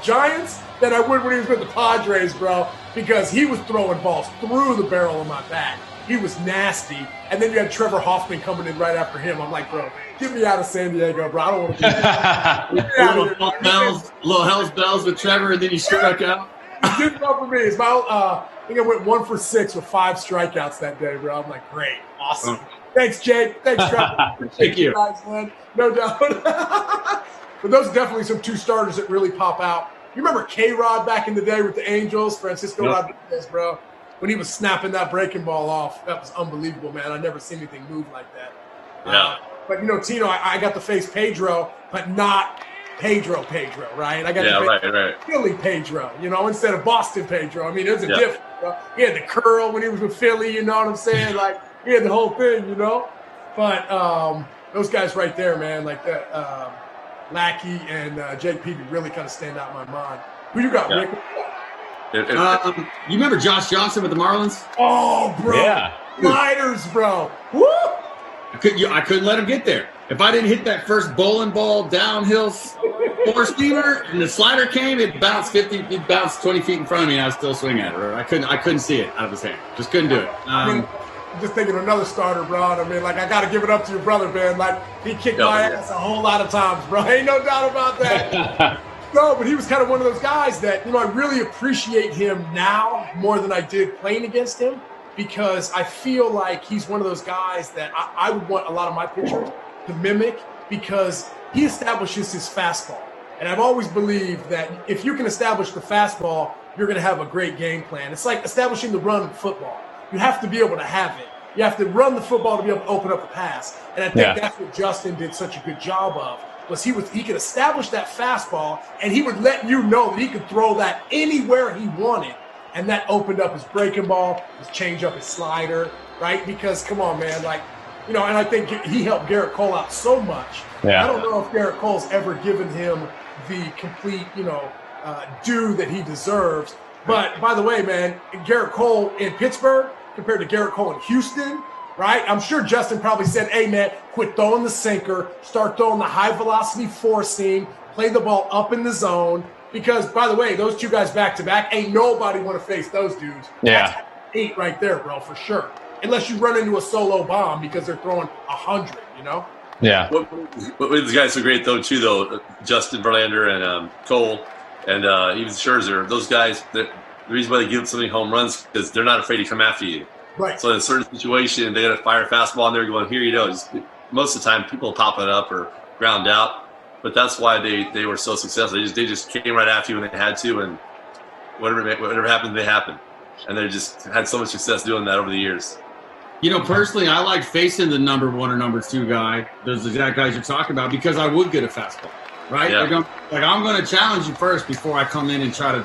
Giants than I would when he was with the Padres, bro, because he was throwing balls through the barrel of my bat. He was nasty. And then you had Trevor Hoffman coming in right after him. I'm like, bro, get me out of San Diego, bro. I don't want to be there. Little Hell's Bells with Trevor, and then you struck out. It didn't go for me. It's I think I went 1 for 6 with 5 strikeouts that day, bro. I'm like, great. Awesome. Thanks, Jake. Thanks, Trevor. Thank you. Guys, man. No doubt. But those are definitely some 2 starters that really pop out. You remember K-Rod back in the day with the Angels? Francisco Rodriguez, bro. When he was snapping that breaking ball off, that was unbelievable, man. I never seen anything move like that. Yeah. But, Tino, I got to face Pedro, but not Pedro, right? I got to face Philly Pedro, instead of Boston Pedro. I mean, there's a difference, bro. He had the curl when he was with Philly, you know what I'm saying? Like, he had the whole thing, But those guys right there, man, like that, Lackey and Jake Peavy really kind of stand out in my mind. Who you got, Rick? You remember Josh Johnson with the Marlins? Oh, bro. Yeah. Sliders, bro. Woo! couldn't let him get there. If I didn't hit that first bowling ball downhill four-seamer and the slider came, it bounced 20 feet in front of me, and I was still swinging at it. Right? I couldn't see it out of his hand. Just couldn't do it. I'm just thinking of another starter, bro. I mean, like, I got to give it up to your brother, man. Like, he kicked my ass a whole lot of times, bro. Ain't no doubt about that. No, but he was kind of one of those guys that, I really appreciate him now more than I did playing against him, because I feel like he's one of those guys that I would want a lot of my pitchers to mimic, because he establishes his fastball. And I've always believed that if you can establish the fastball, you're going to have a great game plan. It's like establishing the run in football. You have to be able to have it. You have to run the football to be able to open up a pass. And I think that's what Justin did such a good job of, was he could establish that fastball, and he would let you know that he could throw that anywhere he wanted. And that opened up his breaking ball, his changeup, his slider, right? Because, come on, man, like, and I think he helped Garrett Cole out so much. Yeah. I don't know if Garrett Cole's ever given him the complete, due that he deserves. But, by the way, man, Garrett Cole in Pittsburgh compared to Garrett Cole in Houston, right? I'm sure Justin probably said, hey, man, quit throwing the sinker, start throwing the high-velocity four-seam, play the ball up in the zone. Because, by the way, those two guys back-to-back, ain't nobody want to face those dudes. Yeah. That's 8 right there, bro, for sure. Unless you run into a solo bomb because they're throwing 100, Yeah. What these guys so great, though, Justin Verlander and Cole and even Scherzer, those guys, the reason why they give so many home runs is they're not afraid to come after you. Right. So in a certain situation, they got to fire a fastball, and they're going, here you go. Most of the time, people pop it up or ground out. But that's why they were so successful. They just came right after you when they had to, and whatever happened, they happened. And they just had so much success doing that over the years. Personally, I like facing the number 1 or number 2 guy, those exact guys you're talking about, because I would get a fastball, right? Yeah. I'm going to challenge you first before I come in and try to,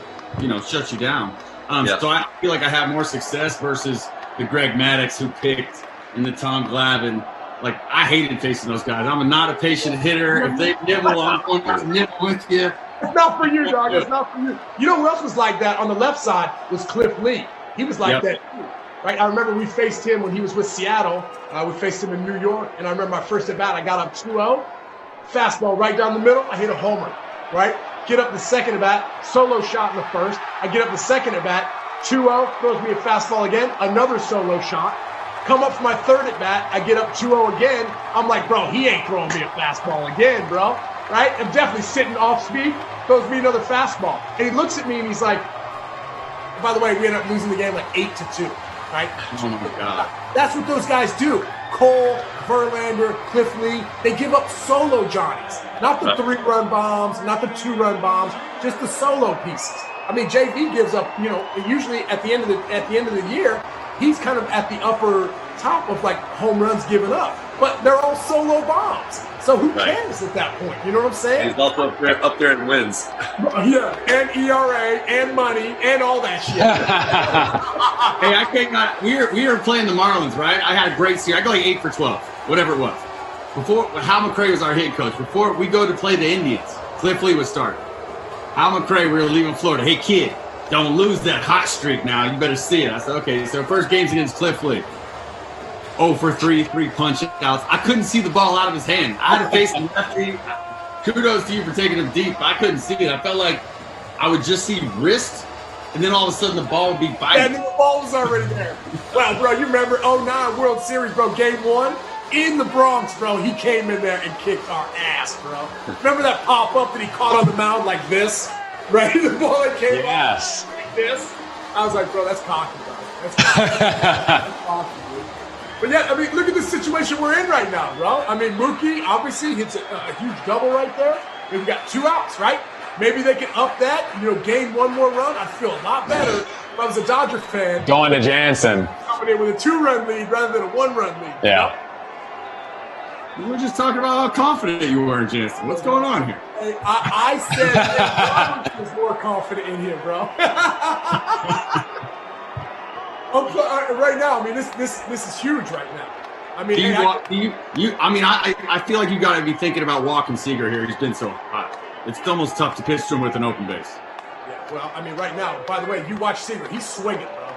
shut you down. So I feel like I have more success versus the Greg Maddux who picked and the Tom Glavine. Like, I hated facing those guys. I'm not a patient hitter. If they nibble, I'm going to nibble with you. It's not for you, dog. It's not for you. You know who else was like that on the left side was Cliff Lee. He was like that too. Right, I remember we faced him when he was with Seattle. We faced him in New York, and I remember my first at-bat, I got up 2-0, fastball right down the middle, I hit a homer, right? Get up the second at-bat, solo shot in the first. I get up the second at-bat, 2-0, throws me a fastball again, another solo shot. Come up for my third at-bat, I get up 2-0 again. I'm like, bro, he ain't throwing me a fastball again, bro, right? I'm definitely sitting off speed, throws me another fastball. And he looks at me, and he's like, by the way, we ended up losing the game like 8-2. Right? Oh, my God. That's what those guys do. Cole, Verlander, Cliff Lee, they give up solo Johnnies. Not the 3-run bombs, not the 2-run bombs, just the solo pieces. I mean, JV gives up, usually at the end of the year, he's kind of at the upper top of like home runs given up. But they're all solo bombs. So who cares at that point? You know what I'm saying? He's also up there and wins. Yeah, and ERA, and money, and all that shit. Hey, I cannot. We were playing the Marlins, right? I had a great series. I got like 8 for 12, whatever it was. Before Hal McRae was our head coach. Before we go to play the Indians, Cliff Lee was starting. Hal McRae, we were leaving Florida. Hey, kid, don't lose that hot streak now. You better see it. I said, okay. So first game's against Cliff Lee. 0 for 3 punch outs. I couldn't see the ball out of his hand. I had to face the lefty. Kudos to you for taking him deep. I couldn't see it. I felt like I would just see wrist, and then all of a sudden the ball would be biting. Yeah, the ball was already there. Wow, bro, you remember 09 World Series, bro, Game 1? In the Bronx, bro, he came in there and kicked our ass, bro. Remember that pop-up that he caught on the mound like this? Right? The ball that came up like this? I was like, bro, that's cocky, bro. That's cocky. That's cocky, dude. But yeah, I mean, look at the situation we're in right now, bro. I mean, Mookie obviously hits a huge double right there. We've got 2 outs, right? Maybe they can up that, gain 1 more run. I'd feel a lot better if I was a Dodger fan. Going to Jansen. Coming in with a 2-run lead rather than a 1-run lead. Yeah. We were just talking about how confident you were in Jansen. What's going on here? Hey, I said that Roberts was more confident in him, bro. Right now, I mean, this is huge right now. I mean, I feel like you got to be thinking about walking Seager here. He's been so hot. It's almost tough to pitch to him with an open base. Yeah, well, I mean, right now, by the way, you watch Seager. He's swinging, bro.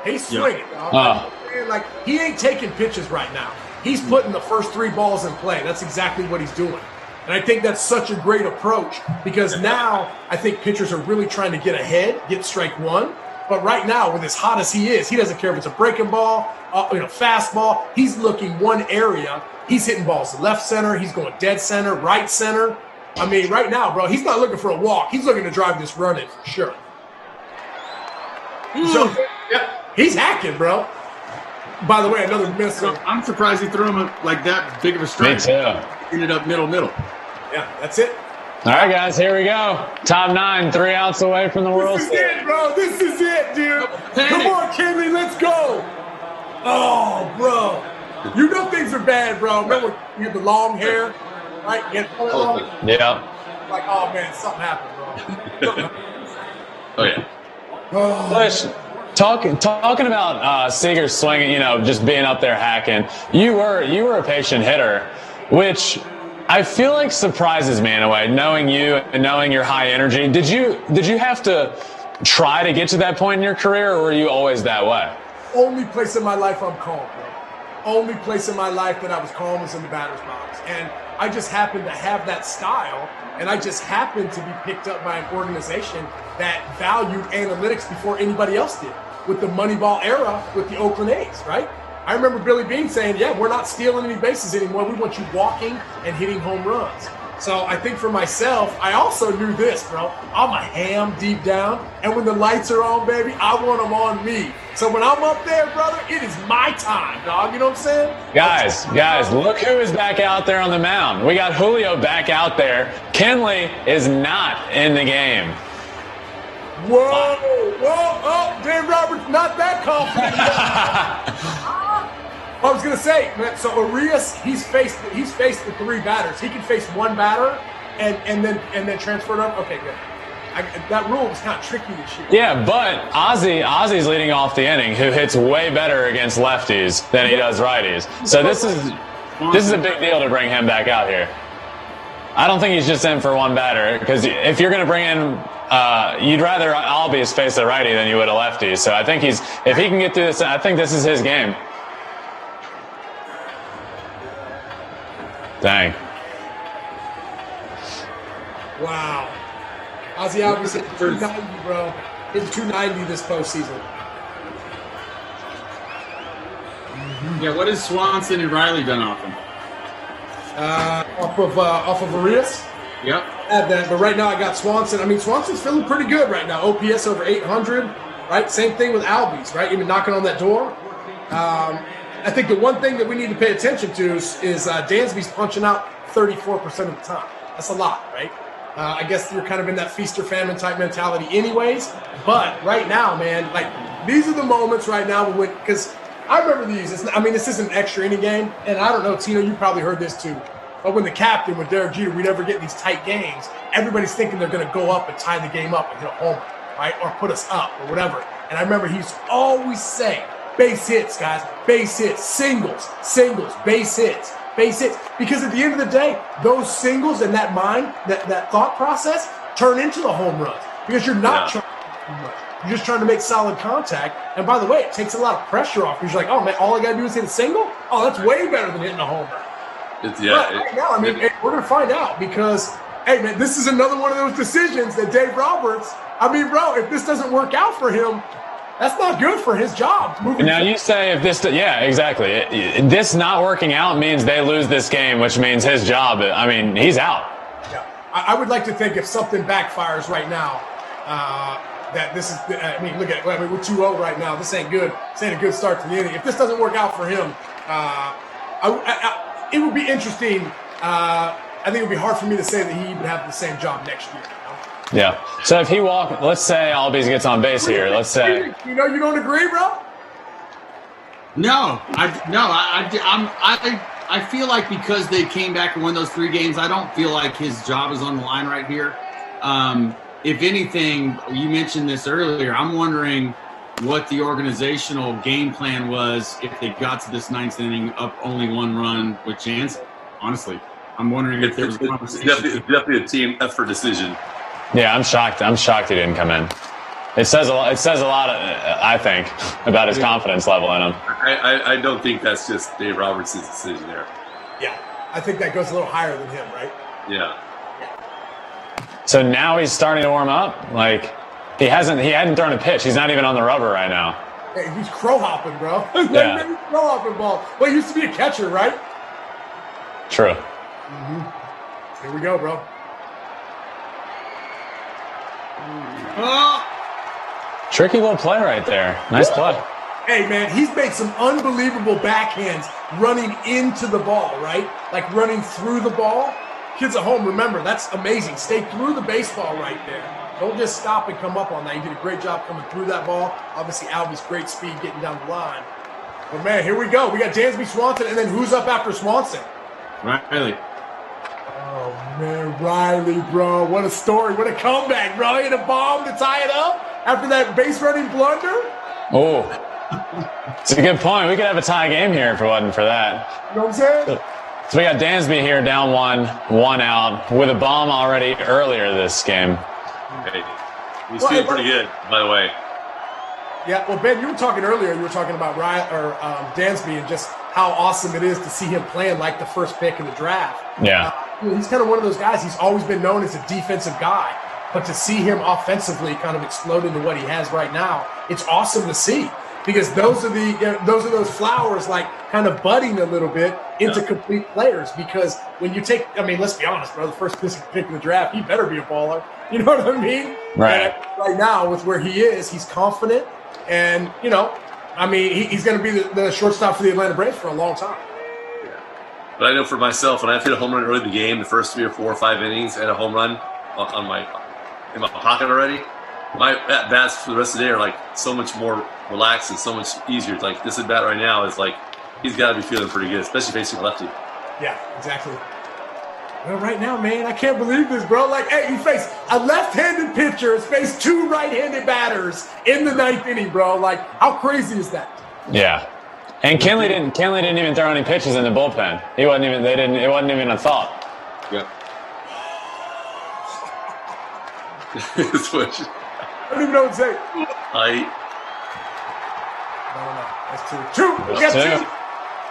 He's swinging, dog. Like, he ain't taking pitches right now. He's putting the first 3 balls in play. That's exactly what he's doing. And I think that's such a great approach because now I think pitchers are really trying to get ahead, get strike 1. But right now, with as hot as he is, he doesn't care if it's a breaking ball, fastball. He's looking one area. He's hitting balls left center. He's going dead center, right center. I mean, right now, bro, he's not looking for a walk. He's looking to drive this run in for sure. So, yeah, he's hacking, bro. By the way, another miss. I'm surprised he threw him like that big of a strike. Me too. Ended up middle. Yeah, that's it. All right, guys, here we go. Top 9, 3 outs away from the World Series. This is it, bro. This is it, dude. Come on, Kenley, let's go. Oh, bro. You know things are bad, bro. Remember you had the long hair, right? You had long. Yeah. Like, oh, man, something happened, bro. Oh, yeah. Bush, talking about Seager swinging, just being up there hacking. You were a patient hitter, which I feel like surprises me in a way, knowing you and knowing your high energy. Did you have to try to get to that point in your career, or were you always that way? Only place in my life I'm calm, bro. Only place in my life that I was calm was in the batter's box. And I just happened to have that style, and I just happened to be picked up by an organization that valued analytics before anybody else did with the Moneyball era with the Oakland A's, right? I remember Billy Beane saying, yeah, we're not stealing any bases anymore. We want you walking and hitting home runs. So I think for myself, I also knew this, bro. I'm a ham deep down. And when the lights are on, baby, I want them on me. So when I'm up there, brother, it is my time, dog. You know what I'm saying? Guys, look who is back out there on the mound. We got Julio back out there. Kenley is not in the game. Whoa. Oh, Dave Roberts, not that confident. I was gonna say, man. So Arias, he's faced the 3 batters. He can face 1 batter and then transfer it up. Okay, good. That rule was kind of tricky this year. Yeah, but Ozzy's leading off the inning, who hits way better against lefties than he does righties. So this is a big deal to bring him back out here. I don't think he's just in for 1 batter, because if you're going to bring in, you'd rather Albies face a righty than you would a lefty. So I think if he can get through this, I think this is his game. Dang. Wow. Ozzy Albies hit 290, bro. Hit 290 this postseason. Yeah, what has Swanson and Riley done off him? Off of Arias? Yep. Add that, but right now I got Swanson. I mean, Swanson's feeling pretty good right now. OPS over 800, right? Same thing with Albies, right? Even knocking on that door. I think the one thing that we need to pay attention to is Dansby's punching out 34% of the time. That's a lot, right? I guess you're kind of in that feast or famine type mentality anyways. But right now, man, like these are the moments right now when, because I remember these. This isn't an extra inning game. And I don't know, Tino, you probably heard this too. But when the captain, with Derek Jeter, we never get these tight games, everybody's thinking they're going to go up and tie the game up and hit a homer, right? Or put us up or whatever. And I remember he's always saying, base hits, guys, base hits, singles, base hits. Because at the end of the day, those singles and that mind, that thought process turn into the home runs. Because you're not trying to do too much. You're just trying to make solid contact. And by the way, it takes a lot of pressure off. Because you're like, oh, man, all I got to do is hit a single? Oh, that's way better than hitting a homer. Right now, we're going to find out. Because, hey, man, this is another one of those decisions that Dave Roberts, bro, if this doesn't work out for him, that's not good for his job. Now you say if this, exactly. This not working out means they lose this game, which means his job, he's out. Yeah, I would like to think if something backfires right now, that this is, look at it. We're 2-0 right now. This ain't good. This ain't a good start to the inning. If this doesn't work out for him, it would be interesting. I think it would be hard for me to say that he would have the same job next year. Yeah. So if he let's say Albies gets on base here. Let's say. You don't agree, bro? No, I feel like because they came back and won those 3 games, I don't feel like his job is on the line right here. If anything, you mentioned this earlier. I'm wondering what the organizational game plan was if they got to this 9th inning up only 1 run with Jansen. Honestly, I'm wondering if there was a conversation. It's definitely a team effort decision. Yeah, I'm shocked. I'm shocked he didn't come in. It says a lot. It says a lot, I think, about his confidence level in him. I don't think that's just Dave Roberts' decision there. Yeah, I think that goes a little higher than him, right? Yeah. So now he's starting to warm up. Like he hadn't thrown a pitch. He's not even on the rubber right now. Hey, he's crow hopping, bro. Yeah. He's crow hopping ball. Well, he used to be a catcher, right? True. Here we go, bro. Oh, Tricky little play right there. Nice play. Hey, man, he's made some unbelievable backhands running into the ball, right? Like running through the ball. Kids at home, remember, that's amazing. Stay through the baseball right there. Don't just stop and come up on that. You did a great job coming through that ball. Obviously, Albie's great speed getting down the line. But, man, here we go. We got Dansby Swanson, and then who's up after Swanson? Riley. Oh, man, Riley, bro. What a story. What a comeback, bro. He hit a bomb to tie it up after that base running blunder. Oh, it's a good point. We could have a tie game here if it wasn't for that. You know what I'm saying? So we got Dansby here down 1 out with a bomb already earlier this game. Hey, he's feeling pretty good, by the way. Yeah, well, Ben, you were talking earlier. You were talking about Dansby and just how awesome it is to see him playing like the first pick in the draft. Yeah. He's kind of one of those guys. He's always been known as a defensive guy, but to see him offensively kind of explode into what he has right now, it's awesome to see because those are those flowers like kind of budding a little bit into complete players. Because when you take, I mean, let's be honest, bro, the first pick in the draft, he better be a baller. You know what I mean? Right. And right now, with where he is, he's confident. And, you know, I mean, he's going to be the shortstop for the Atlanta Braves for a long time. Yeah. But I know for myself, when I hit a home run early in the game, the first 3 or 4 or 5 innings, and a home run in my pocket already, my at-bats for the rest of the day are like so much more relaxed and so much easier. Like this at-bat right now is like, he's got to be feeling pretty good, especially facing a lefty. Yeah, exactly. Well, right now, man, I can't believe this, bro. Like, hey, he faced a left-handed pitcher, has faced 2 right-handed batters in the 9th inning, bro. Like, how crazy is that? Yeah. And Kenley didn't even throw any pitches in the bullpen. It wasn't even a thought. Yeah. Switch. I don't even know what to say. That's 2.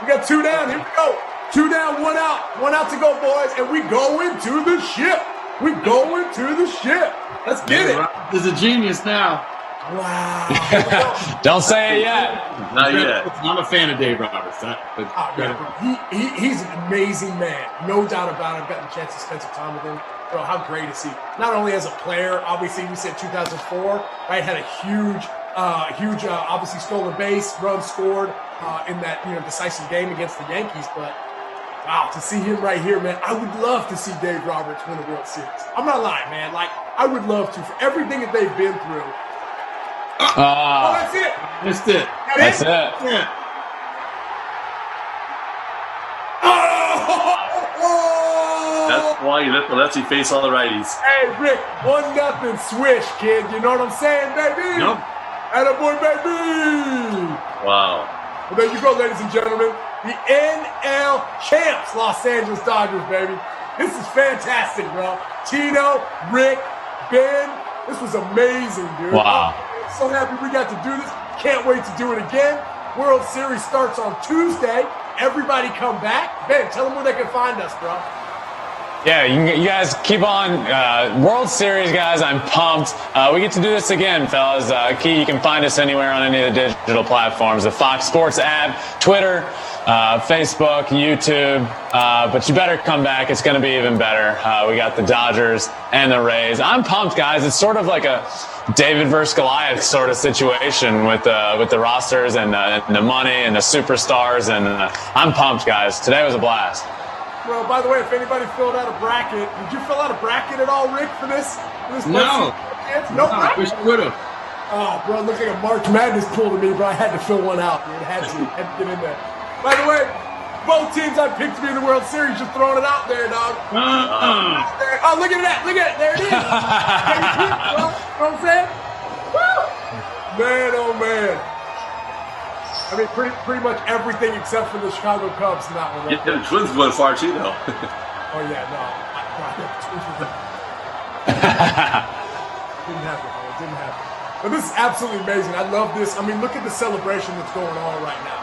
We got 2 down. Here we go. 2 down, 1 out. 1 out to go, boys. And we going to the ship. We going to the ship. Let's get it. He's a genius now. Wow. Don't say it yet. Not yet. I'm a fan of Dave Roberts. He's an amazing man. No doubt about it. I've gotten a chance to spend some time with him. Bro, how great is he? Not only as a player, obviously we said 2004, right? Had a huge, obviously stolen base, run scored in that decisive game against the Yankees. But wow, to see him right here, man, I would love to see Dave Roberts win a World Series. I'm not lying, man. Like I would love to for everything that they've been through. Oh, that's it. That's it. That's it. Yeah. That's why you let the lefty face all the righties. Hey, Rick, 1-0 swish, kid. You know what I'm saying, baby? Nope. Attaboy, baby. Wow. Well, there you go, ladies and gentlemen. The NL champs, Los Angeles Dodgers, baby. This is fantastic, bro. Tino, Rick, Ben, this was amazing, dude. Wow. I'm so happy we got to do this. Can't wait to do it again. World Series starts on Tuesday. Everybody come back. Ben, tell them where they can find us, bro. Yeah, you guys keep on. World Series, guys, I'm pumped. We get to do this again, fellas. Key, you can find us anywhere on any of the digital platforms. The Fox Sports app, Twitter, Facebook, YouTube. But you better come back. It's going to be even better. We got the Dodgers and the Rays. I'm pumped, guys. It's sort of like a David versus Goliath sort of situation with the rosters and the money and the superstars. And I'm pumped, guys. Today was a blast. Well, by the way, if anybody filled out a bracket, did you fill out a bracket at all, Rick, for this? No. No I bracket? wish I would have. Oh, bro, look like a March Madness pool to me, bro. I had to fill one out, dude. Had to get in there. By the way, both teams I picked to be in the World Series, just throwing it out there, dog. Oh, look at that. Look at it. There it is. You know what I'm saying? Woo! Man, oh, man. I mean, pretty much everything except for the Chicago Cubs in that one. Right? Yeah, the Twins went far too, though. Oh, yeah, no. Didn't happen, bro. It didn't happen. But this is absolutely amazing. I love this. I mean, look at the celebration that's going on right now.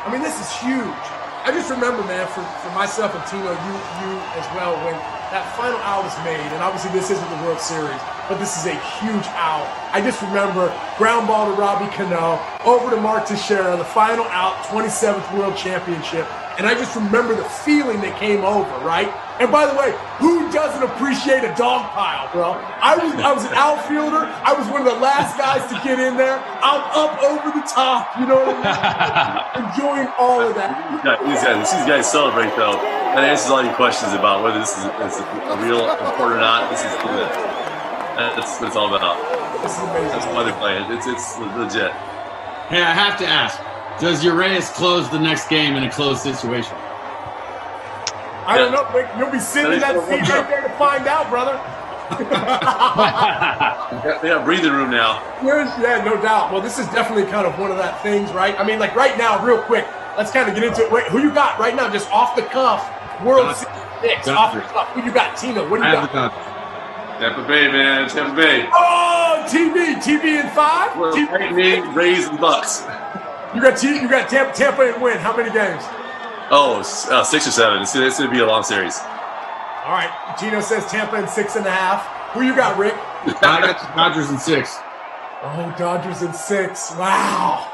I mean, this is huge. I just remember, man, for myself and Tino, you as well, when that final out was made, and obviously this isn't the World Series, but this is a huge out. I just remember ground ball to Robbie Cano, over to Mark Teixeira, the final out, 27th World Championship. And I just remember the feeling that came over, right? And by the way, who doesn't appreciate a dog pile, bro? I was an outfielder. I was one of the last guys to get in there. I'm up over the top, you know what I mean? Enjoying all of that. These guys celebrate, though. That answers all your questions about whether this is a real important or not. That's what it's all about. This is amazing. That's why they're playing. It's legit. Hey, I have to ask. Does Urias close the next game in a closed situation? I don't know, Rick. You'll be sitting in that seat right there to find out, brother. They got breathing room now. Yeah, no doubt. Well, this is definitely kind of one of that things, right? I mean, like right now, real quick, let's kind of get into it. Wait, who you got right now? Just off the cuff, World Series picks, off the cuff. Who you got, Tino? What do you got? Tampa Bay, man. Tampa Bay. Oh, TV in 5? Lightning, Rays, and Bucks. You got Tampa and win. How many games? Oh, 6 or 7. It's going to be a long series. All right. Tino says Tampa in 6.5. Who you got, Rick? I got the Dodgers in 6. Oh, Dodgers in 6. Wow.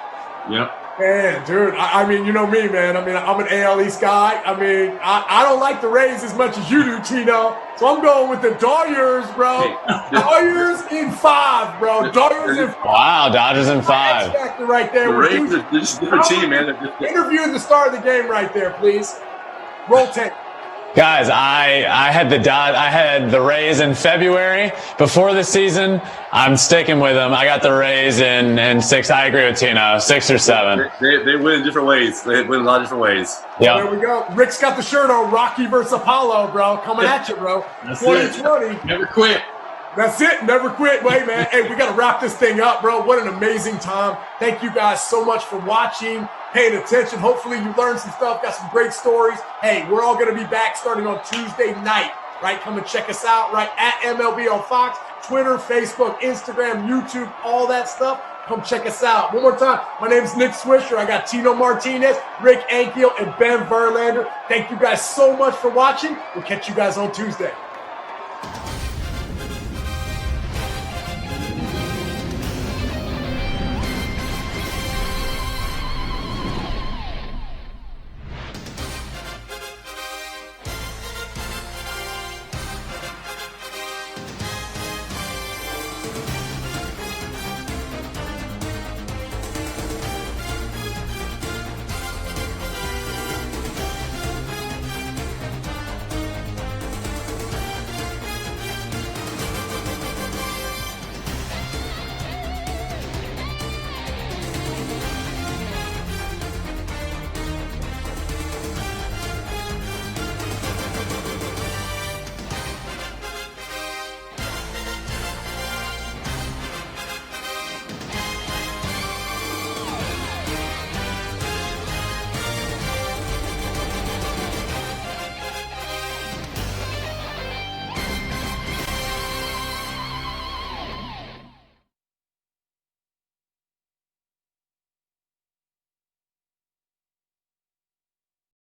Yep. Man, dude, I mean, you know me, man. I mean, I'm an AL East guy. I mean, I don't like the Rays as much as you do, Tino. So I'm going with the Dodgers, bro. Hey. Dodgers in 5, bro. Dodgers in 5. Wow, Dodgers in 5. X-factor right there. The Rays are just a different team, man. Interview at the start of the game right there, please. Roll tape. Guys, I had the Rays in February before the season. I'm sticking with them. I got the Rays in 6. I agree with Tino, 6 or 7. They win in different ways. They win a lot of different ways. Yeah. There we go. Rick's got the shirt on. Rocky versus Apollo, bro. Coming at you, bro. That's 2020. it. Never quit. That's it. Never quit. Wait, man. Hey, we got to wrap this thing up, bro. What an amazing time. Thank you guys so much for watching, paying attention. Hopefully you learned some stuff, got some great stories. Hey, we're all going to be back starting on Tuesday night, right? Come and check us out, right? At MLB on Fox, Twitter, Facebook, Instagram, YouTube, all that stuff. Come check us out. One more time. My name is Nick Swisher. I got Tino Martinez, Rick Ankiel, and Ben Verlander. Thank you guys so much for watching. We'll catch you guys on Tuesday.